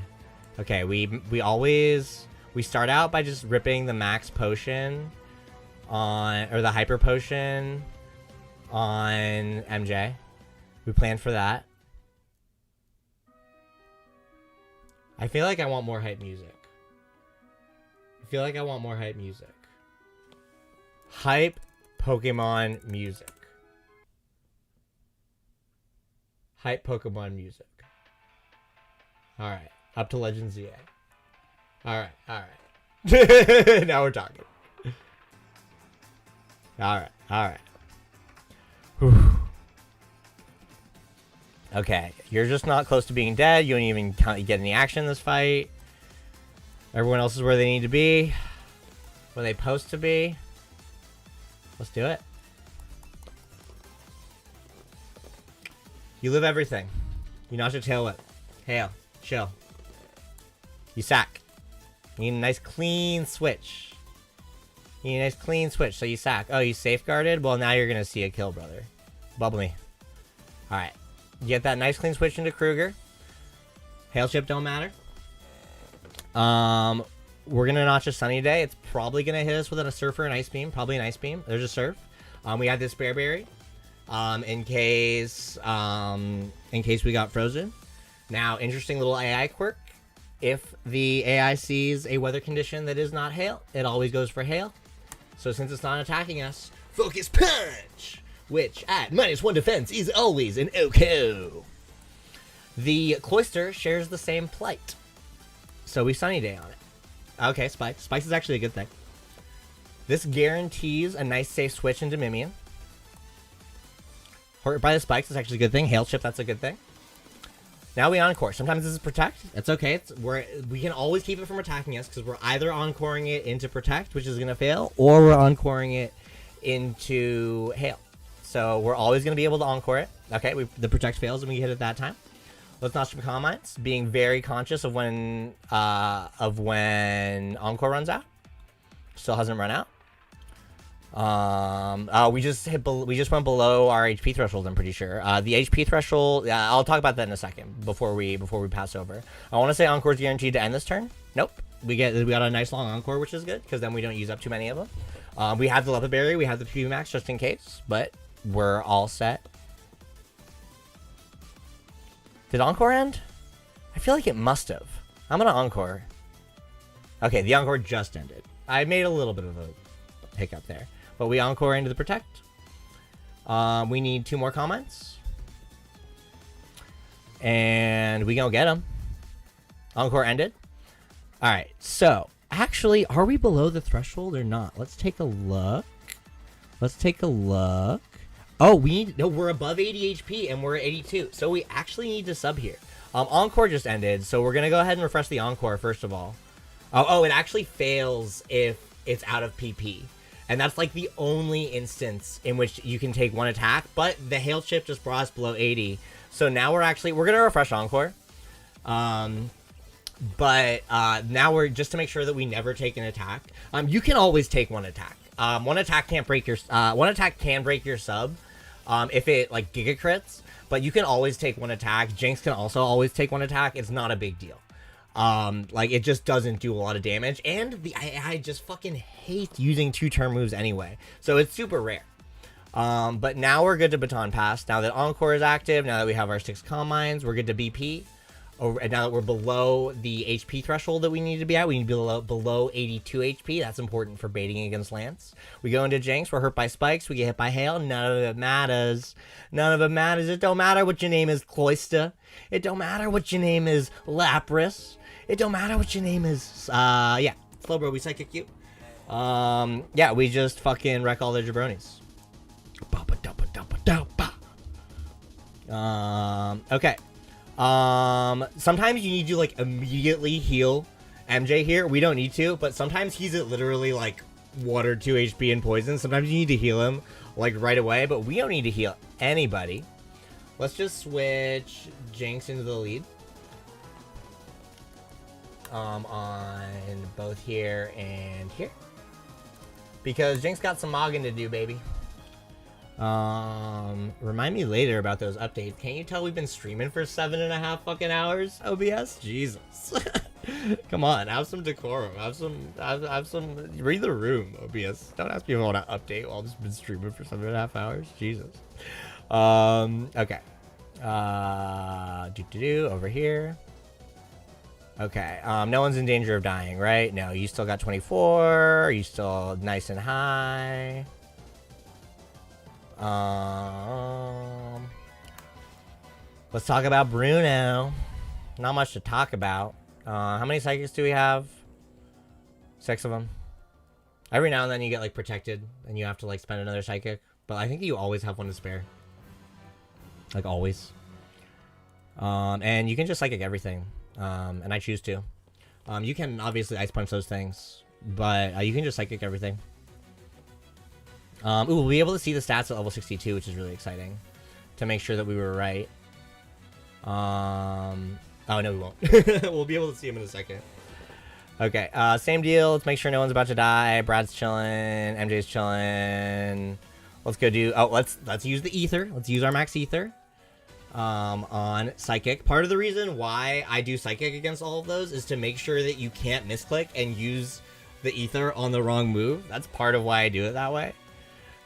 Okay, we always... We start out by just ripping the max potion on... Or the hyper potion on MJ. We planned for that. I feel like I want more hype music. I feel like I want more hype music. Hype Pokemon music. Hype Pokemon music. Alright. Up to Legend ZA. Alright, alright. Now we're talking. Alright, alright. Okay, you're just not close to being dead. You don't even get any action in this fight. Everyone else is where they need to be. Where they supposed to be. Let's do it. You live everything. You notch your tail whip. Hail. Chill. You sack. You need a nice clean switch. You need a nice clean switch, so you sack. Oh, you safeguarded? Well, now you're going to see a kill, brother. Bubble me. Alright. You get that nice clean switch into Kruger. Hail chip don't matter. We're going to notch a Sunny Day. It's probably going to hit us with a Surfer and Ice Beam. Probably an Ice Beam. There's a Surf. We have this Bearberry. in case we got frozen. Now, interesting little AI quirk. If the AI sees a weather condition that is not hail, it always goes for hail. So since it's not attacking us, Focus Punch, which at -1 defense is always an OHKO. The Cloyster shares the same plight, so we Sunny Day on it. Okay, Spikes. Spikes is actually a good thing. This guarantees a nice safe switch into Mimian. Hurt by the Spikes is actually a good thing. Hail Chip, that's a good thing. Now we Encore. Sometimes this is Protect. That's okay. We can always keep it from attacking us because we're either Encoring it into Protect, which is going to fail, or we're Encoring it into Hail. So we're always going to be able to Encore it. Okay, the Protect fails and we hit it that time. Let's not strip Calm Minds, being very conscious of when Encore runs out. Still hasn't run out. We just went below our HP threshold, I'm pretty sure. The HP threshold, I'll talk about that in a second before we pass over. I want to say Encore is guaranteed to end this turn. Nope. We got a nice long Encore, which is good because then we don't use up too many of them. We have the Leopard Berry, we have the PV Max just in case, but we're all set. Did Encore end? I feel like it must have. I'm gonna Encore. Okay, the Encore just ended. I made a little bit of a hiccup there. But we Encore into the Protect. We need 2 more comments. And we gonna get them. Encore ended. Alright, so, actually, are we below the threshold or not? Let's take a look. Oh, we're above 80 HP and we're at 82. So we actually need to sub here. Encore just ended, so we're gonna go ahead and refresh the Encore first of all. Oh, it actually fails if it's out of PP. And that's like the only instance in which you can take 1 attack, but the Hail Chip just brought us below 80. So now we're gonna refresh Encore. But now we're, just to make sure that we never take an attack. You can always take 1 attack. 1 attack can break your sub if it like Giga Crits, but you can always take 1 attack. Jinx can also always take 1 attack. It's not a big deal. Like, it just doesn't do a lot of damage, and the AI just fucking hates using 2-turn moves anyway, so it's super rare. But now we're good to Baton Pass. Now that Encore is active, now that we have our 6 Calm Minds, we're good to BP. And now that we're below the HP threshold that we need to be at, we need to be below 82 HP. That's important for baiting against Lance. We go into Jinx, we're hurt by Spikes, we get hit by Hail, none of it matters. None of it matters. It don't matter what your name is, Cloyster. It don't matter what your name is, Lapras. It don't matter what your name is. Yeah. Slowbro, we psychic you. Yeah, we just fucking wreck all their jabronis. Okay. Sometimes you need to, like, immediately heal MJ here. We don't need to, but sometimes he's at literally, like, 1 or 2 HP and poison. Sometimes you need to heal him, like, right away, but we don't need to heal anybody. Let's just switch Jinx into the lead. On both here and here. Because Jinx got some mogging to do, baby. Remind me later about those updates. Can't you tell we've been streaming for 7.5 fucking hours, OBS? Jesus. Come on, have some decorum. Have some, read the room, OBS. Don't ask me if I want to update while I've just been streaming for 7.5 hours. Jesus. Okay. Over here. Okay, no one's in danger of dying, right? No, you still got 24. Are you still nice and high? Let's talk about Bruno. Not much to talk about. How many psychics do we have? 6 of them. Every now and then you get, like, protected, and you have to, like, spend another psychic. But I think you always have 1 to spare. Like, always. And you can just psychic everything. And I choose to. You can obviously ice punch those things, but you can just psychic everything. Ooh, we'll be able to see the stats at level 62, which is really exciting, to make sure that we were right. Oh no, we won't. We'll be able to see him in a second. Okay, same deal. Let's make sure no one's about to die. Brad's chilling. MJ's chilling. Let's go do. Oh, let's use the ether. Let's use our max ether. On Psychic. Part of the reason why I do Psychic against all of those is to make sure that you can't misclick and use the Ether on the wrong move. That's part of why I do it that way.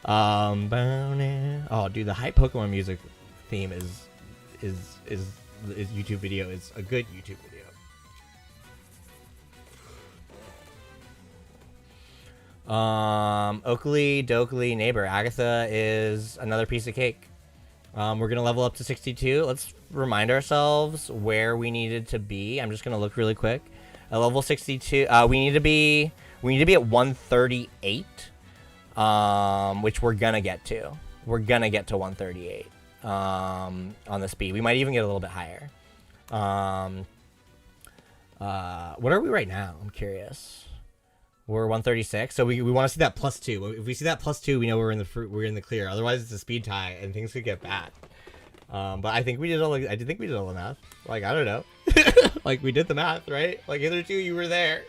Oh, dude, the hype Pokemon music theme is YouTube video is a good YouTube video. Oakley, Dokley, neighbor. Agatha is another piece of cake. We're gonna level up to 62. Let's remind ourselves where we needed to be. I'm just gonna look really quick. At level 62, we need to be at 138. Which we're gonna get to. We're gonna get to 138 on the speed. We might even get a little bit higher. What are we right now? I'm curious. We're 136, so we want to see that +2. If we see that +2, we know we're in the clear. Otherwise, it's a speed tie, and things could get bad. But I think we did all. I did think we did all the math. Like, I don't know. Like, we did the math, right? Like, hitherto you were there.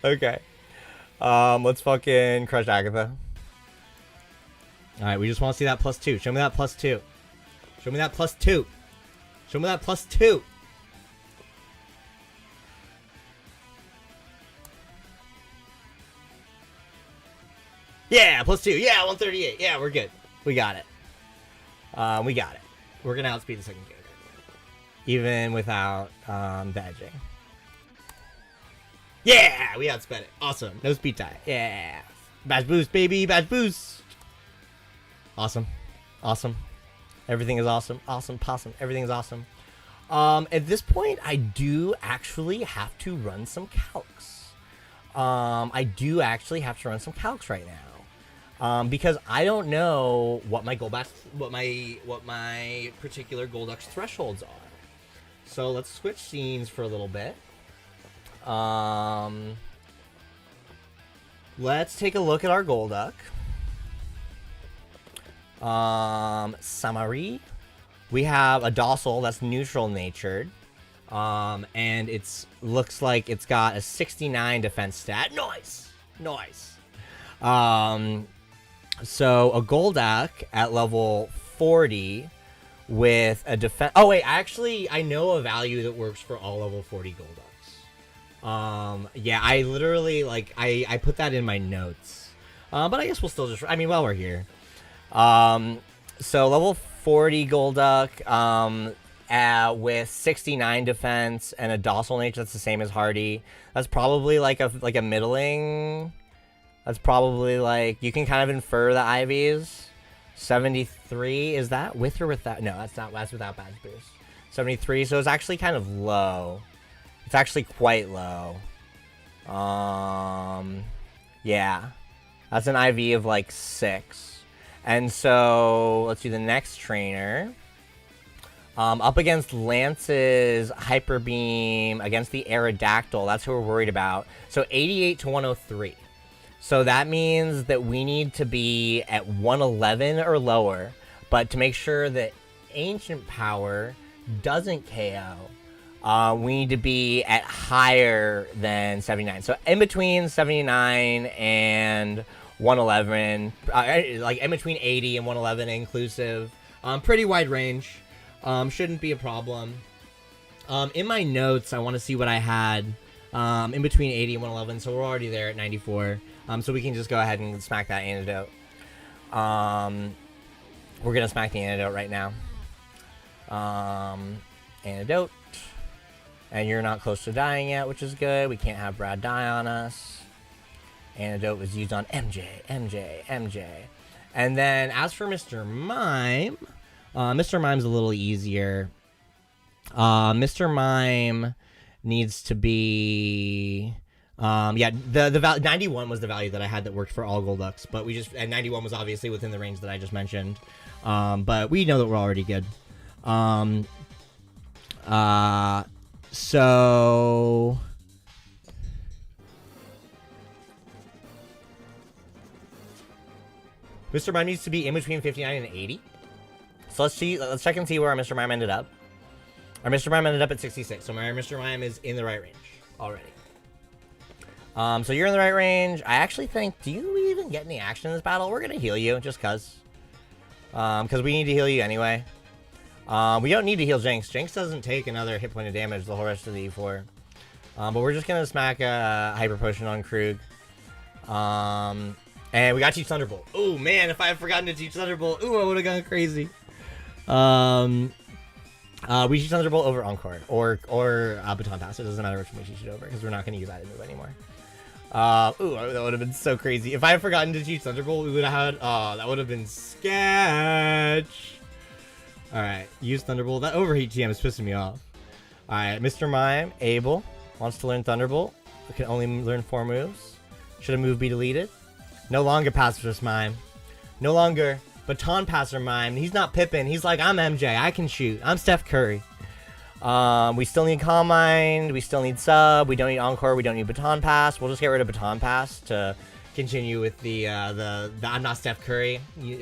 Okay. Let's fucking crush Agatha. Alright, we just want to see that +2. Show me that +2. Show me that +2. Show me that +2. Yeah, +2. Yeah, 138. Yeah, we're good. We got it. We got it. We're gonna outspeed the second game. Even without the edging. Yeah, we outsped it. Awesome. No speed tie. Yeah. Badge boost, baby. Badge boost. Awesome. Awesome. Everything is awesome. Awesome. Possum. Everything is awesome. At this point, I do actually have to run some calcs. I do actually have to run some calcs right now. Because I don't know what my what my particular Golduck's thresholds are. So let's switch scenes for a little bit. Let's take a look at our Golduck. Summary. We have a docile that's neutral natured. And looks like it's got a 69 defense stat. Nice! Nice. So a Golduck at level 40 with a defense. Oh wait, actually I know a value that works for all level 40 Golducks. Yeah, I literally I put that in my notes. But I guess we'll still just, I mean, while we're here. So level 40 Golduck, with 69 defense and a docile nature that's the same as Hardy. That's probably like a middling. That's probably like, you can kind of infer the IVs. 73, is that with or without? No, that's not, that's without badge boost. 73, so it's actually kind of low. It's actually quite low. Yeah. That's an IV of like 6. And so, let's do the next trainer. Up against Lance's Hyper Beam, against the Aerodactyl, that's who we're worried about. So 88 to 103. So that means that we need to be at 111 or lower, but to make sure that Ancient Power doesn't KO, we need to be at higher than 79. So in between 79 and 111, like in between 80 and 111 inclusive. Pretty wide range. Shouldn't be a problem. In my notes, I want to see what I had in between 80 and 111, so we're already there at 94. So we can just go ahead and smack that antidote. We're going to smack the antidote right now. Antidote. And you're not close to dying yet, which is good. We can't have Brad die on us. Antidote was used on MJ. And then as for Mr. Mime, Mr. Mime's a little easier. Mr. Mime needs to be... yeah, the value 91 was the value that I had that worked for all Golducks, but and 91 was obviously within the range that I just mentioned. But we know that we're already good. So Mr. Mime needs to be in between 59 and 80. So let's check and see where our Mr. Mime ended up. Our Mr. Mime ended up at 66, so my Mr. Mime is in the right range already. So you're in the right range. I actually think, do you even get any action in this battle? We're gonna heal you, just cause we need to heal you anyway. We don't need to heal Jinx. Jinx doesn't take another hit point of damage the whole rest of the E4. But we're just gonna smack a Hyper Potion on Krug. And we got to teach Thunderbolt. Oh man, if I had forgotten to teach Thunderbolt, ooh, I would have gone crazy. We teach Thunderbolt over Encore or Baton Pass. It doesn't matter which one we teach it over because we're not going to use that move anymore. Ooh, that would have been so crazy. If I had forgotten to teach Thunderbolt, we would have had, that would have been sketch. Alright, use Thunderbolt. That overheat TM is pissing me off. Alright, Mr. Mime, Abel, wants to learn Thunderbolt. We can only learn 4 moves. Should a move be deleted? No longer Pacifist Mime. No longer Baton Passer Mime. He's not Pippin. He's like, I'm MJ. I can shoot. I'm Steph Curry. We still need Calm Mind. We still need Sub. We don't need Encore. We don't need Baton Pass. We'll just get rid of Baton Pass to continue with the I'm not Steph Curry.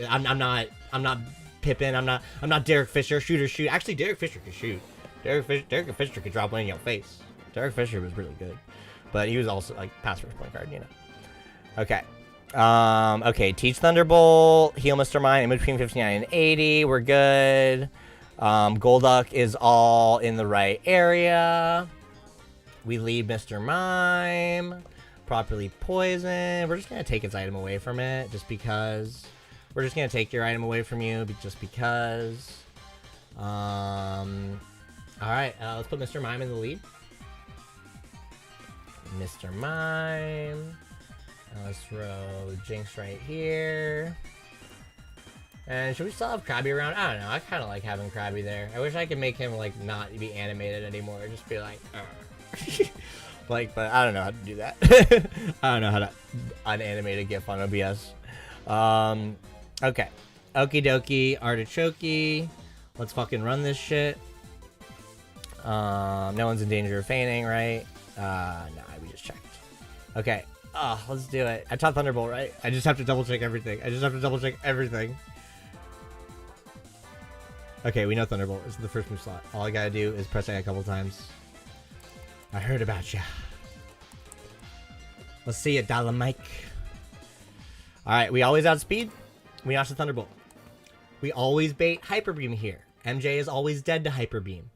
I'm not Pippin. I'm not Derek Fisher. Shooter shoot. Actually, Derek Fisher could shoot. Derek Fisher could drop one in your face. Derek Fisher was really good, but he was also like pass first point guard, you know. Okay. Okay, teach Thunderbolt, heal Mr. Mime in between 59 and 80. We're good. Golduck is all in the right area. We lead Mr. Mime. Properly poison. We're just gonna take its item away from it, just because. We're just gonna take your item away from you, just because. Alright, let's put Mr. Mime in the lead. Mr. Mime. Let's throw Jinx right here. And should we still have Krabby around? I don't know. I kind of like having Krabby there. I wish I could make him, like, not be animated anymore. Just be like, like, but I don't know how to do that. I don't know how to unanimate a GIF on OBS. Okay. Okie dokie, artichoke. Let's fucking run this shit. No one's in danger of fainting, right? No, we just checked. Okay. Let's do it. I taught Thunderbolt, right? I just have to double check everything. Okay, we know Thunderbolt is the first move slot. All I gotta do is press A a couple times. I heard about ya. Let's see it, Dollar Mike. Alright, we always outspeed. We notch the Thunderbolt. We always bait Hyper Beam here. MJ is always dead to Hyper Beam.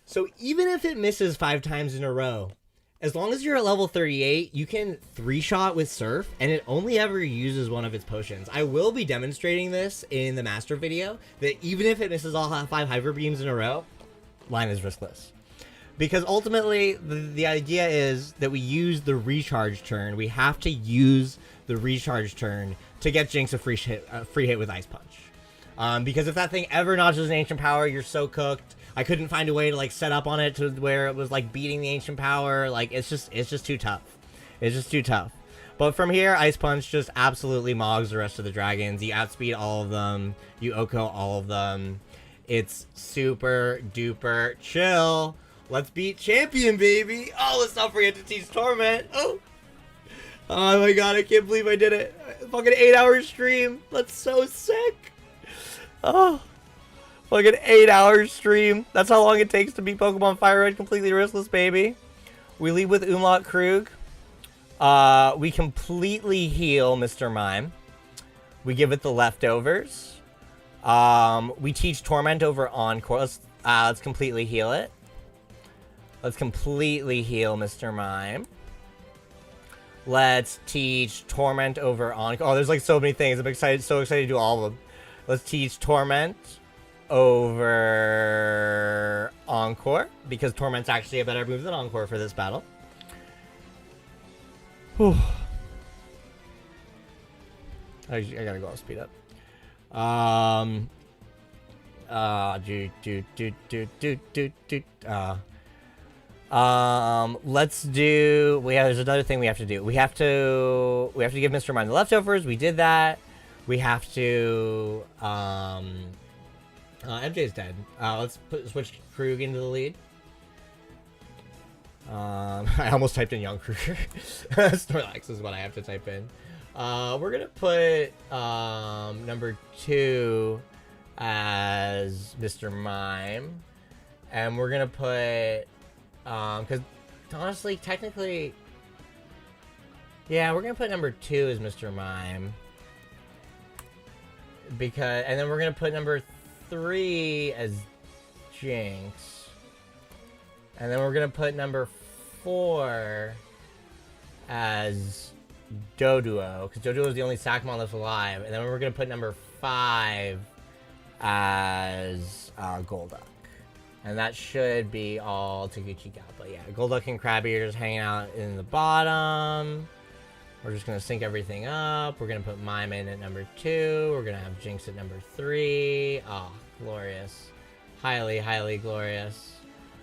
So even if it misses 5 times in a row, as long as you're at level 38, you can 3-shot with Surf, and it only ever uses one of its potions. I will be demonstrating this in the master video, that even if it misses all 5 Hyper Beams in a row, line is riskless. Because ultimately, the idea is that we use the recharge turn. We have to use the recharge turn to get Jinx a free hit with Ice Punch. Because if that thing ever notches an Ancient Power, you're so cooked. I couldn't find a way to like set up on it to where it was like beating the Ancient Power. Like it's just too tough. It's just too tough. But from here, Ice Punch just absolutely mogs the rest of the dragons. You outspeed all of them. You Oko all of them. It's super duper chill. Let's beat Champion, baby. Oh, let's not forget to teach Torment. Oh my god, I can't believe I did it. Fucking 8-hour stream. That's so sick. Oh. Like an 8-hour stream. That's how long it takes to beat Pokemon Fire Red completely riskless, baby. We lead with Umlaut Krug. We completely heal Mr. Mime. We give it the leftovers. We teach Torment over Encore. Let's completely heal it. Let's completely heal Mr. Mime. Let's teach Torment over Encore. Oh, there's like so many things. I'm excited, so excited to do all of them. Let's teach Torment over Encore, because Torment's actually a better move than Encore for this battle. Whew. I gotta go off speed up. Let's do. There's another thing we have to do. We have to give Mr. Mime the leftovers. We did that. We have to. MJ's dead. Let's switch Krug into the lead. I almost typed in Young Kruger. Snorlax is what I have to type in. We're gonna put number 2 as Mr. Mime, and we're gonna put because honestly, technically, yeah, we're gonna put number 2 as Mr. Mime, because, and then we're gonna put number 3 as Jinx, and then we're gonna put number 4 as Doduo, because Doduo is the only Sackmon that's alive. And then we're going to put number 5 as Golduck. And that should be all Taguchi got. But yeah, Golduck and Krabby are just hanging out in the bottom. We're just going to sync everything up. We're going to put Mime in at number 2. We're going to have Jinx at number 3. Oh, glorious. Highly, highly glorious.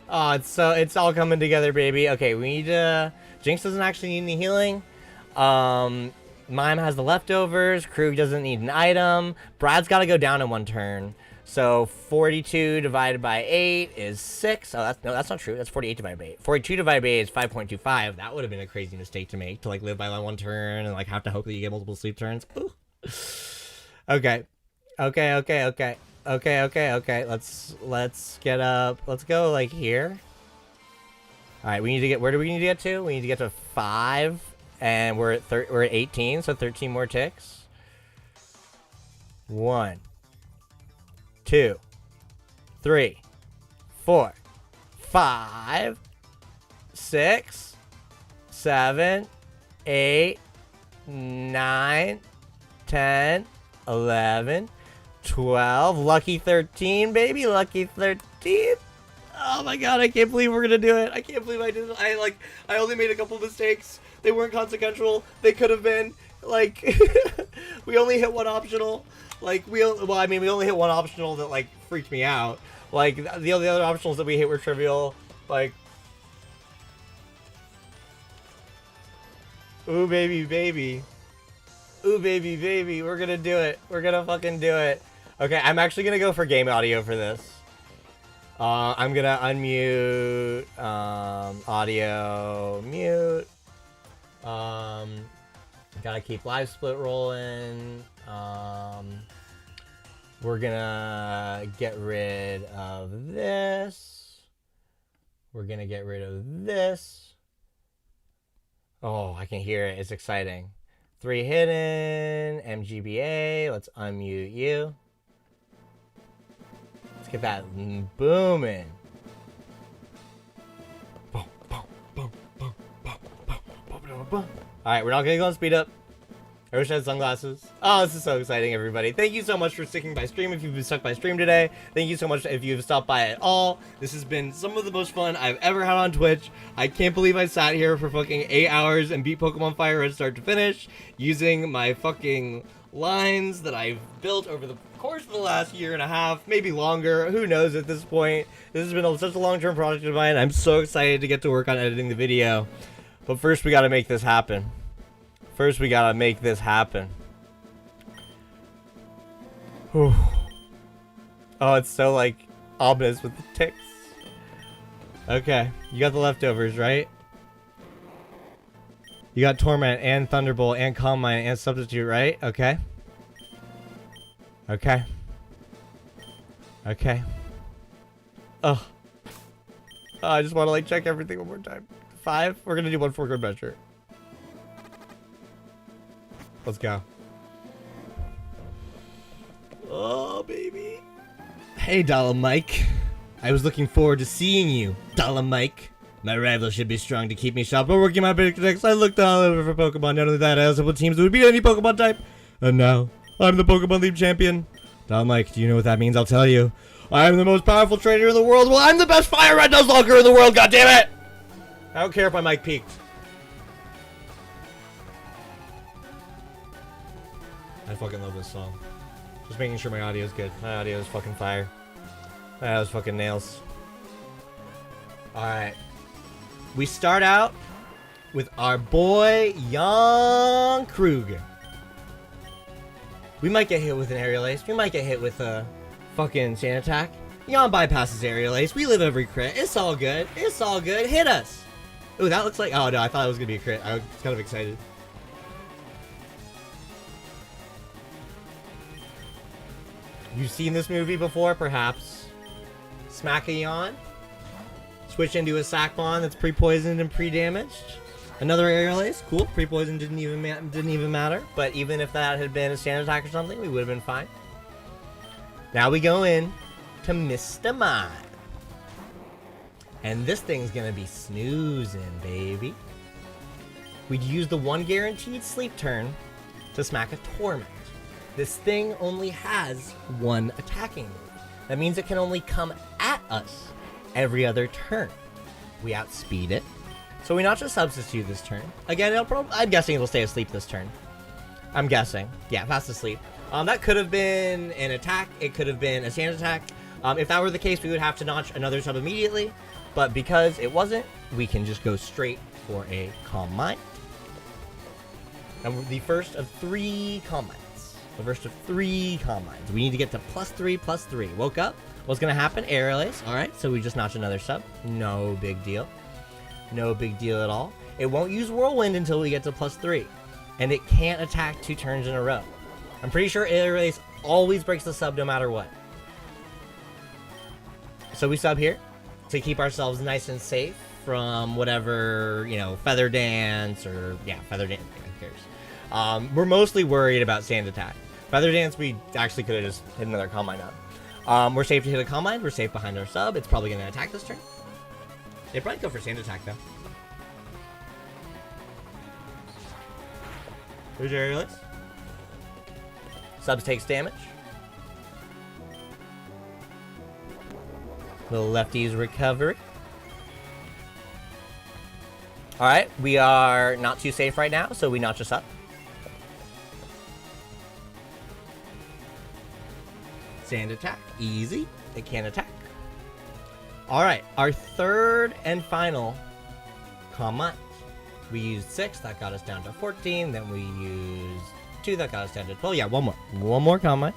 Oh, it's all coming together, baby. Okay, we need to... Jinx doesn't actually need any healing. Mime has the leftovers. Krug doesn't need an item. Brad's got to go down in 1 turn. So 42 divided by 8 is 6. Oh, that's not true. That's 48 divided by 8. 42 divided by 8 is 5.25. That would have been a crazy mistake to make, to like live by 1 turn and like have to hope that you get multiple sleep turns. Ooh. Okay. Let's get up. Let's go like here. All right, we need to get, where do we need to get to? We need to get to 5, and we're at 18, so 13 more ticks. 1, 2, 3, 4, 5, 6, 7, 8, 9, 10, 11, 12. Lucky 13, baby. Lucky 13. Oh my god, I can't believe we're gonna do it. I can't believe I did it. I only made a couple mistakes. They weren't consequential. They could have been. Like, we only hit 1 optional. Like, we only hit 1 optional that, like, freaked me out. Like, the other optionals that we hit were trivial. Like, ooh, baby, baby. Ooh, baby, baby. We're gonna do it. We're gonna fucking do it. Okay, I'm actually gonna go for game audio for this. I'm gonna unmute, audio, mute. Gotta keep live split rolling. We're gonna get rid of this. We're gonna get rid of this. Oh, I can hear it. It's exciting. 3 hidden, MGBA. Let's unmute you. Let's get that booming. Alright, we're not gonna go on speed up. I wish I had sunglasses. Oh, this is so exciting, everybody. Thank you so much for sticking by stream if you've been stuck by stream today. Thank you so much if you've stopped by at all. This has been some of the most fun I've ever had on Twitch. I can't believe I sat here for fucking 8 hours and beat Pokemon Fire Red start to finish using my fucking lines that I've built over the course of the last 1.5 years, maybe longer. Who knows at this point? This has been such a long-term project of mine. I'm so excited to get to work on editing the video. But first, we gotta make this happen. First, we gotta make this happen. Whew. Oh, it's so, like, ominous with the ticks. Okay, you got the leftovers, right? You got Torment and Thunderbolt and Calm Mind and Substitute, right? Okay. Okay. Okay. Ugh. Oh, I just want to, like, check everything one more time. 5? We're gonna do 1 for good measure. Let's go. Oh, baby. Hey, Dolomike. I was looking forward to seeing you, Dolomike. My rival should be strong to keep me sharp, but working my big decks, I looked all over for Pokemon. Not only that, I also put teams that would beat any Pokemon type. And now, I'm the Pokemon League champion. Dolomike, do you know what that means? I'll tell you. I am the most powerful trainer in the world. Well, I'm the best Fire Red Nuzlocke in the world, goddammit! I don't care if my mic peaked. I fucking love this song. Just making sure my audio is good. My audio is fucking fire. My audio is fucking nails. Alright. We start out with our boy, Young Kruger. We might get hit with an Aerial Ace. We might get hit with a fucking Sand Attack. Yon bypasses Aerial Ace. We live every crit. It's all good. It's all good. Hit us. Ooh, that looks like... Oh, no. I thought it was going to be a crit. I was kind of excited. You've seen this movie before, perhaps. Smack a Yawn. Switch into a Sackmon that's pre-poisoned and pre-damaged. Another Aerial Ace. Cool. Pre-poison didn't even matter. But even if that had been a Sand Attack or something, we would have been fine. Now we go in to Mr. Mime. And this thing's gonna be snoozing, baby. we'd use the one guaranteed sleep turn to smack a Torment. This thing only has one attacking move. That means it can only come at us every other turn. We outspeed it. So we not just substitute this turn. Again, I'm guessing it'll stay asleep this turn. I'm guessing. Yeah, fast asleep. That could have been an attack. It could have been a stand attack. If that were the case, we would have to notch another sub immediately. But because it wasn't, we can just go straight for a Calm Mind. And the first of 3 Calm Minds. The first of 3 Calm Minds. We need to get to +3/+3. Woke up. What's going to happen? Errands. Alright, so we just notch another sub. No big deal. No big deal at all. It won't use Whirlwind until we get to +3. And it can't attack 2 turns in a row. I'm pretty sure Errands always breaks the sub no matter what. So we sub here to keep ourselves nice and safe from whatever, you know, Feather Dance or, yeah, Feather Dance, who cares. We're mostly worried about Sand Attack. Feather Dance, we actually could have just hit another Calm Mind on. We're safe to hit a Calm Mind. We're safe behind our sub. It's probably going to attack this turn. They probably go for Sand Attack, though. Here's Errands. Subs takes damage. Little lefties recovery. Alright, we are not too safe right now, so we notch us up. Sand attack. Easy. It can attack. Alright, our third and final Calm Mind. We used 6, that got us down to 14. Then we used 2, that got us down to 12. Yeah, one more. One more Calm Mind.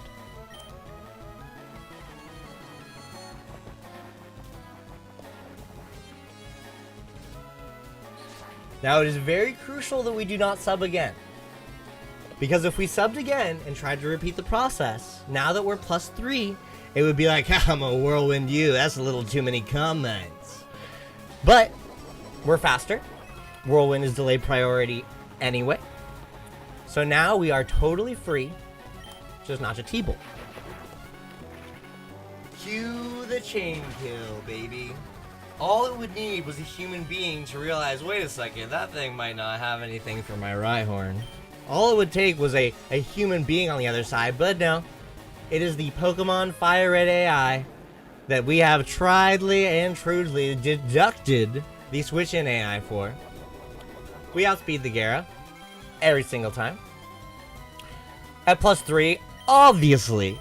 Now, it is very crucial that we do not sub again. Because if we subbed again and tried to repeat the process, now that we're +3, it would be like, I'm a Whirlwind you. That's a little too many comments. But we're faster. Whirlwind is delayed priority anyway. So now we are totally free. Just notch a T-Bolt. Cue the chain kill, baby. All it would need was a human being to realize, wait a second, that thing might not have anything for my Rhyhorn. All it would take was a human being on the other side, but no. It is the Pokemon Fire Red AI that we have tridely and trudely deducted the Switch in AI for. We outspeed the Gara every single time. At +3, obviously,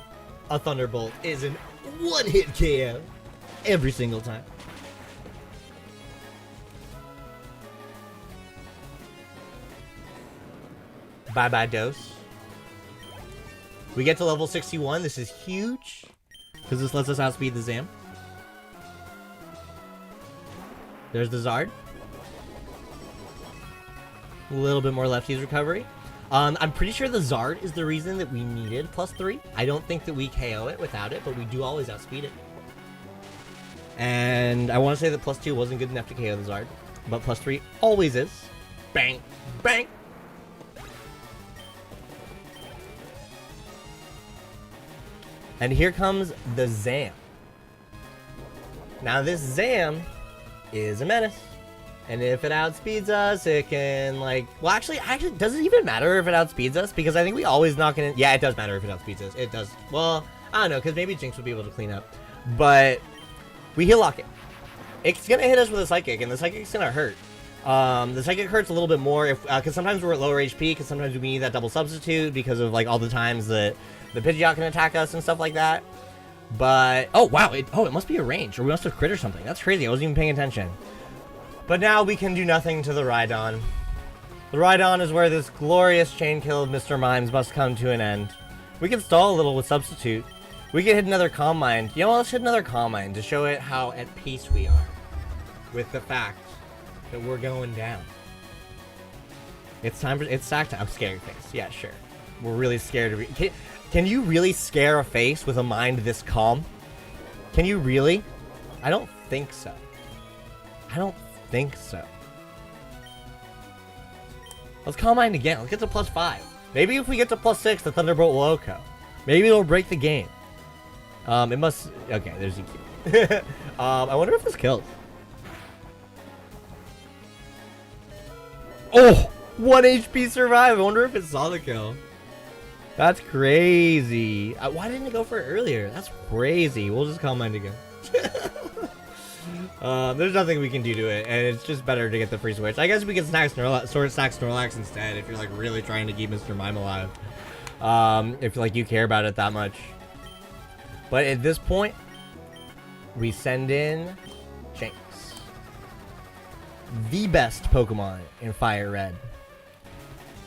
a Thunderbolt is an one-hit KO every single time. Bye-bye dose. We get to level 61. This is huge, because this lets us outspeed the Zam. There's the Zard. A little bit more lefties recovery. I'm pretty sure the Zard is the reason that we needed +3. I don't think that we KO it without it, but we do always outspeed it. And I want to say that +2 wasn't good enough to KO the Zard, but +3 always is. Bang, bang. And here comes the Zam. Now this Zam is a menace. And if it outspeeds us, it can like... Well, actually, does it even matter if it outspeeds us? Because I think we always knock it in... Yeah, it does matter if it outspeeds us. It does. Well, I don't know, because maybe Jinx would be able to clean up. But we heal lock it. It's going to hit us with a Psychic, and the Psychic's going to hurt. The Psychic hurts a little bit more if because sometimes we're at lower HP, because sometimes we need that double substitute because of like all the times that the Pidgeot can attack us and stuff like that. But, oh wow, it must be a range, or we must have crit or something. That's crazy, I wasn't even paying attention. But now we can do nothing to the Rhydon. The Rhydon is where this glorious chain kill of Mr. Mimes must come to an end. We can stall a little with Substitute. We can hit another Calm Mind. You know what, let's hit another Calm Mind to show it how at peace we are with the fact that we're going down. It's time for, it's sack time. I'm scared face. Yeah, sure. We're really scared of can you really scare a face with a mind this calm? Can you really? I don't think so. I don't think so. Let's Calm Mind again. Let's get to +5. Maybe if we get to +6, the Thunderbolt will OHKO. Maybe it'll break the game. It must... Okay, there's EQ. I wonder if this kills. Oh! 1 HP survive. I wonder if it saw the kill. That's crazy. Why didn't it go for it earlier? That's crazy. We'll just Calm Mind again. There's nothing we can do to it, and it's just better to get the free switch. I guess we can snack Snorlax instead if you're like really trying to keep Mr. Mime alive. If like you care about it that much. But at this point, we send in Jinx. The best Pokemon in Fire Red.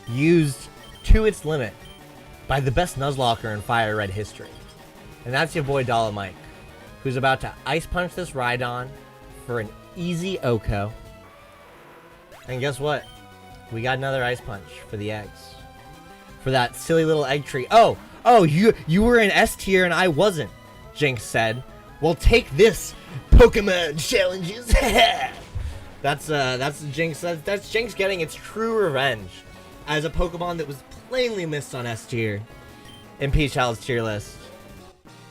Used to its limit by the best Nuzlocker in Fire Red history. And that's your boy Dolomite, who's about to Ice Punch this Rhydon for an easy OHKO. And guess what? We got another Ice Punch for the eggs. For that silly little egg tree. Oh, you were in S tier and I wasn't, Jinx said. Well, take this, Pokemon challenges. That's Jinx. That's Jinx getting its true revenge as a Pokemon that was plainly missed on S tier in Peach Child's tier list.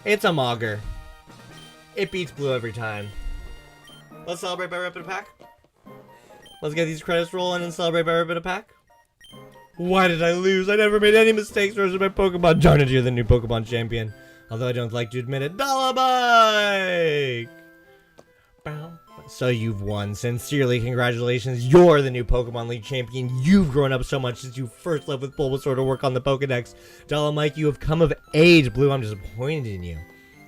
It's a Mauger. It beats Blue every time. Let's celebrate by ripping a pack. Let's get these credits rolling and celebrate by ripping a pack. Why did I lose? I never made any mistakes versus my Pokemon. Darn it, you're the new Pokemon champion. Although I don't like to admit it. Dolomite! So you've won. Sincerely, congratulations. You're the new Pokemon League champion. You've grown up so much since you first left with Bulbasaur to work on the Pokedex. Dolomite, you have come of age. Blue, I'm disappointed in you.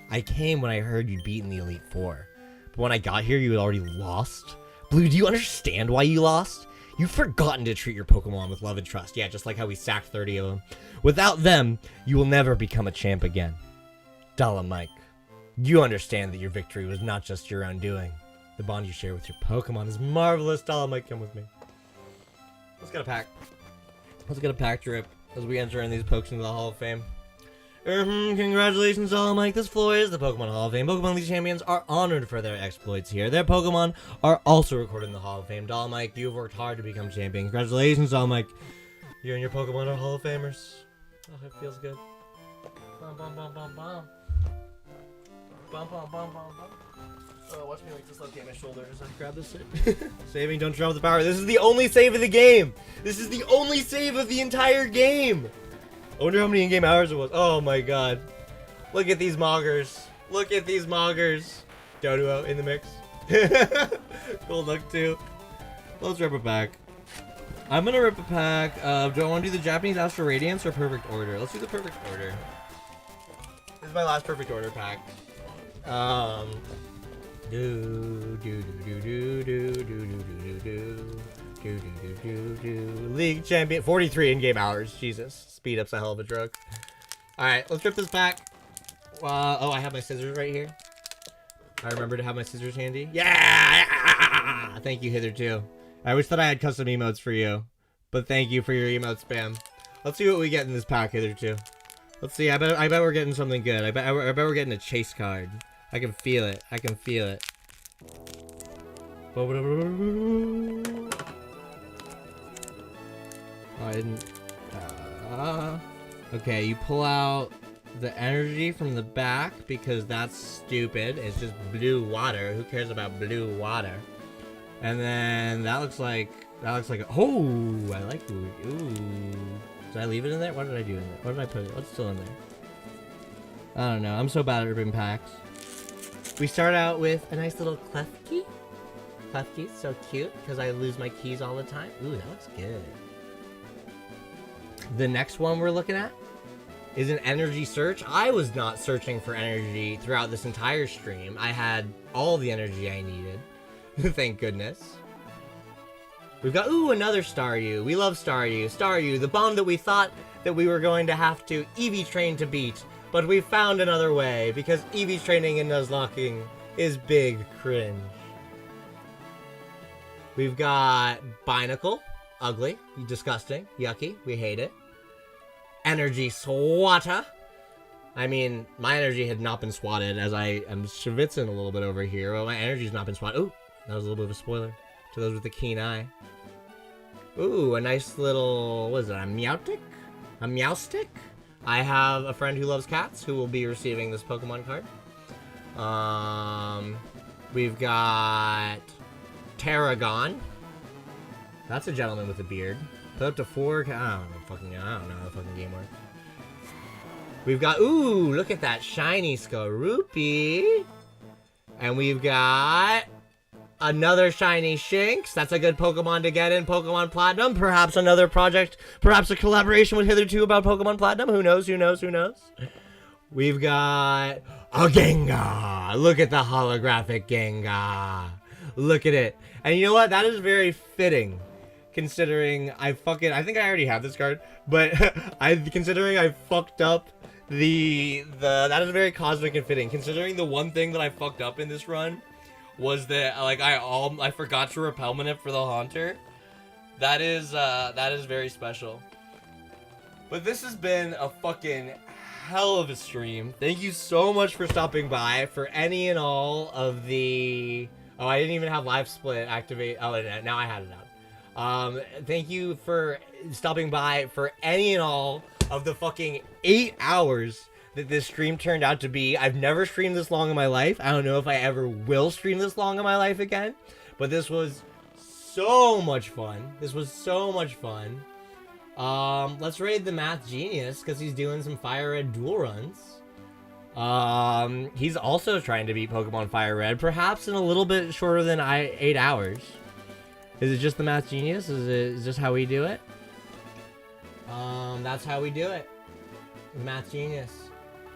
I came when I heard you'd beaten the Elite Four. But when I got here, you had already lost. Blue, do you understand why you lost? You've forgotten to treat your Pokemon with love and trust. Yeah, just like how we sacked 30 of them. Without them, you will never become a champ again. Dolomite, you understand that your victory was not just your own doing. The bond you share with your Pokemon is marvelous. Dolomite, come with me. Let's get a pack. Let's get a pack drip as we enter in these pokes into the Hall of Fame. Congratulations, Dolomite. This floor is the Pokemon Hall of Fame. Pokemon League champions are honored for their exploits here. Their Pokemon are also recorded in the Hall of Fame. Dolomite, you've worked hard to become champion. Congratulations, Dolomite. You and your Pokemon are Hall of Famers. Oh, it feels good. Bum, bum, bum, bum, bum. Bum, bum, bum, bum, bum. Oh, watch me like dislocate my shoulder as I grab this shit. Saving, don't drop the power. This is the only save of the game. This is the only save of the entire game. I wonder how many in-game hours it was. Oh my god. Look at these Maugers. Look at these Maugers. Dodo in the mix. Cool look too. Let's rip a pack. I'm gonna rip a pack of, do I want to do the Japanese Astral Radiance or Perfect Order? Let's do the Perfect Order. This is my last Perfect Order pack. League champion, 43 in-game hours. Jesus, speed up's a hell of a drug. All right, let's rip this pack. Oh, I have my scissors right here. I remember to have my scissors handy. Yeah! Thank you, Hitherto. I wish that I had custom emotes for you, but thank you for your emote spam. Let's see what we get in this pack, Hitherto. Let's see. I bet we're getting something good. I bet we're getting a chase card. I can feel it. I can feel it. Oh, I didn't. Okay, you pull out the energy from the back because that's stupid. It's just blue water. Who cares about blue water? And then that looks like a, oh, I like it. Ooh. Did I leave it in there? What did I do in there? What did I put it? What's still in there? I don't know. I'm so bad at ripping packs. We start out with a nice little Klefki. Klefki's so cute because I lose my keys all the time. Ooh, that looks good. The next one we're looking at is an energy search. I was not searching for energy throughout this entire stream. I had all the energy I needed. Thank goodness. We've got, ooh, another Staryu. We love Staryu. Staryu, the bomb that we thought that we were going to have to EV train to beat. But we found another way, because EV training and Nuzlocking is big cringe. We've got Binacle. Ugly. Disgusting. Yucky. We hate it. Energy Swatter. I mean, my energy had not been swatted, as I am schwitzing a little bit over here. Well, my energy's not been swatted. Ooh, that was a little bit of a spoiler to those with the keen eye. Ooh, a nice little, what is it, a Meowtic? A Meowstick? I have a friend who loves cats who will be receiving this Pokemon card. We've got Terragon. That's a gentleman with a beard. Put up to 4. I don't know how the fucking game works. We've got, ooh, look at that shiny Skorupi. And we've got another shiny Shinx. That's a good Pokemon to get in Pokemon Platinum. Perhaps another project, perhaps a collaboration with Hitherto about Pokemon Platinum. Who knows, who knows, who knows? We've got a Gengar. Look at the holographic Gengar. Look at it. And you know what? That is very fitting. Considering I think I already have this card, but considering I fucked up that is very cosmic and fitting. Considering the one thing that I fucked up in this run was that I forgot to repel Manip for the Haunter. That is very special. But this has been a fucking hell of a stream. Thank you so much for stopping by. For any and all of the I didn't even have live split activate. Oh, now I had it out. Thank you for stopping by for any and all of the fucking 8 hours that this stream turned out to be. I've never streamed this long in my life. I don't know if I ever will stream this long in my life again, but this was so much fun. This was so much fun. Let's raid the Math Genius because he's doing some Fire Red dual runs. He's also trying to beat Pokemon Fire Red, perhaps in a little bit shorter than 8 hours. Is it just the Math Genius? Is this how we do it? That's how we do it. Math Genius.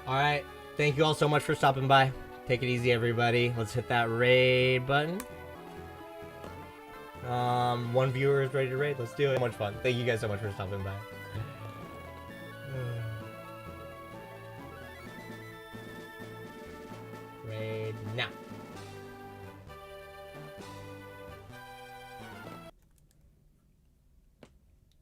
Alright, thank you all so much for stopping by. Take it easy, everybody. Let's hit that raid button. One viewer is ready to raid. Let's do it. So much fun. Thank you guys so much for stopping by.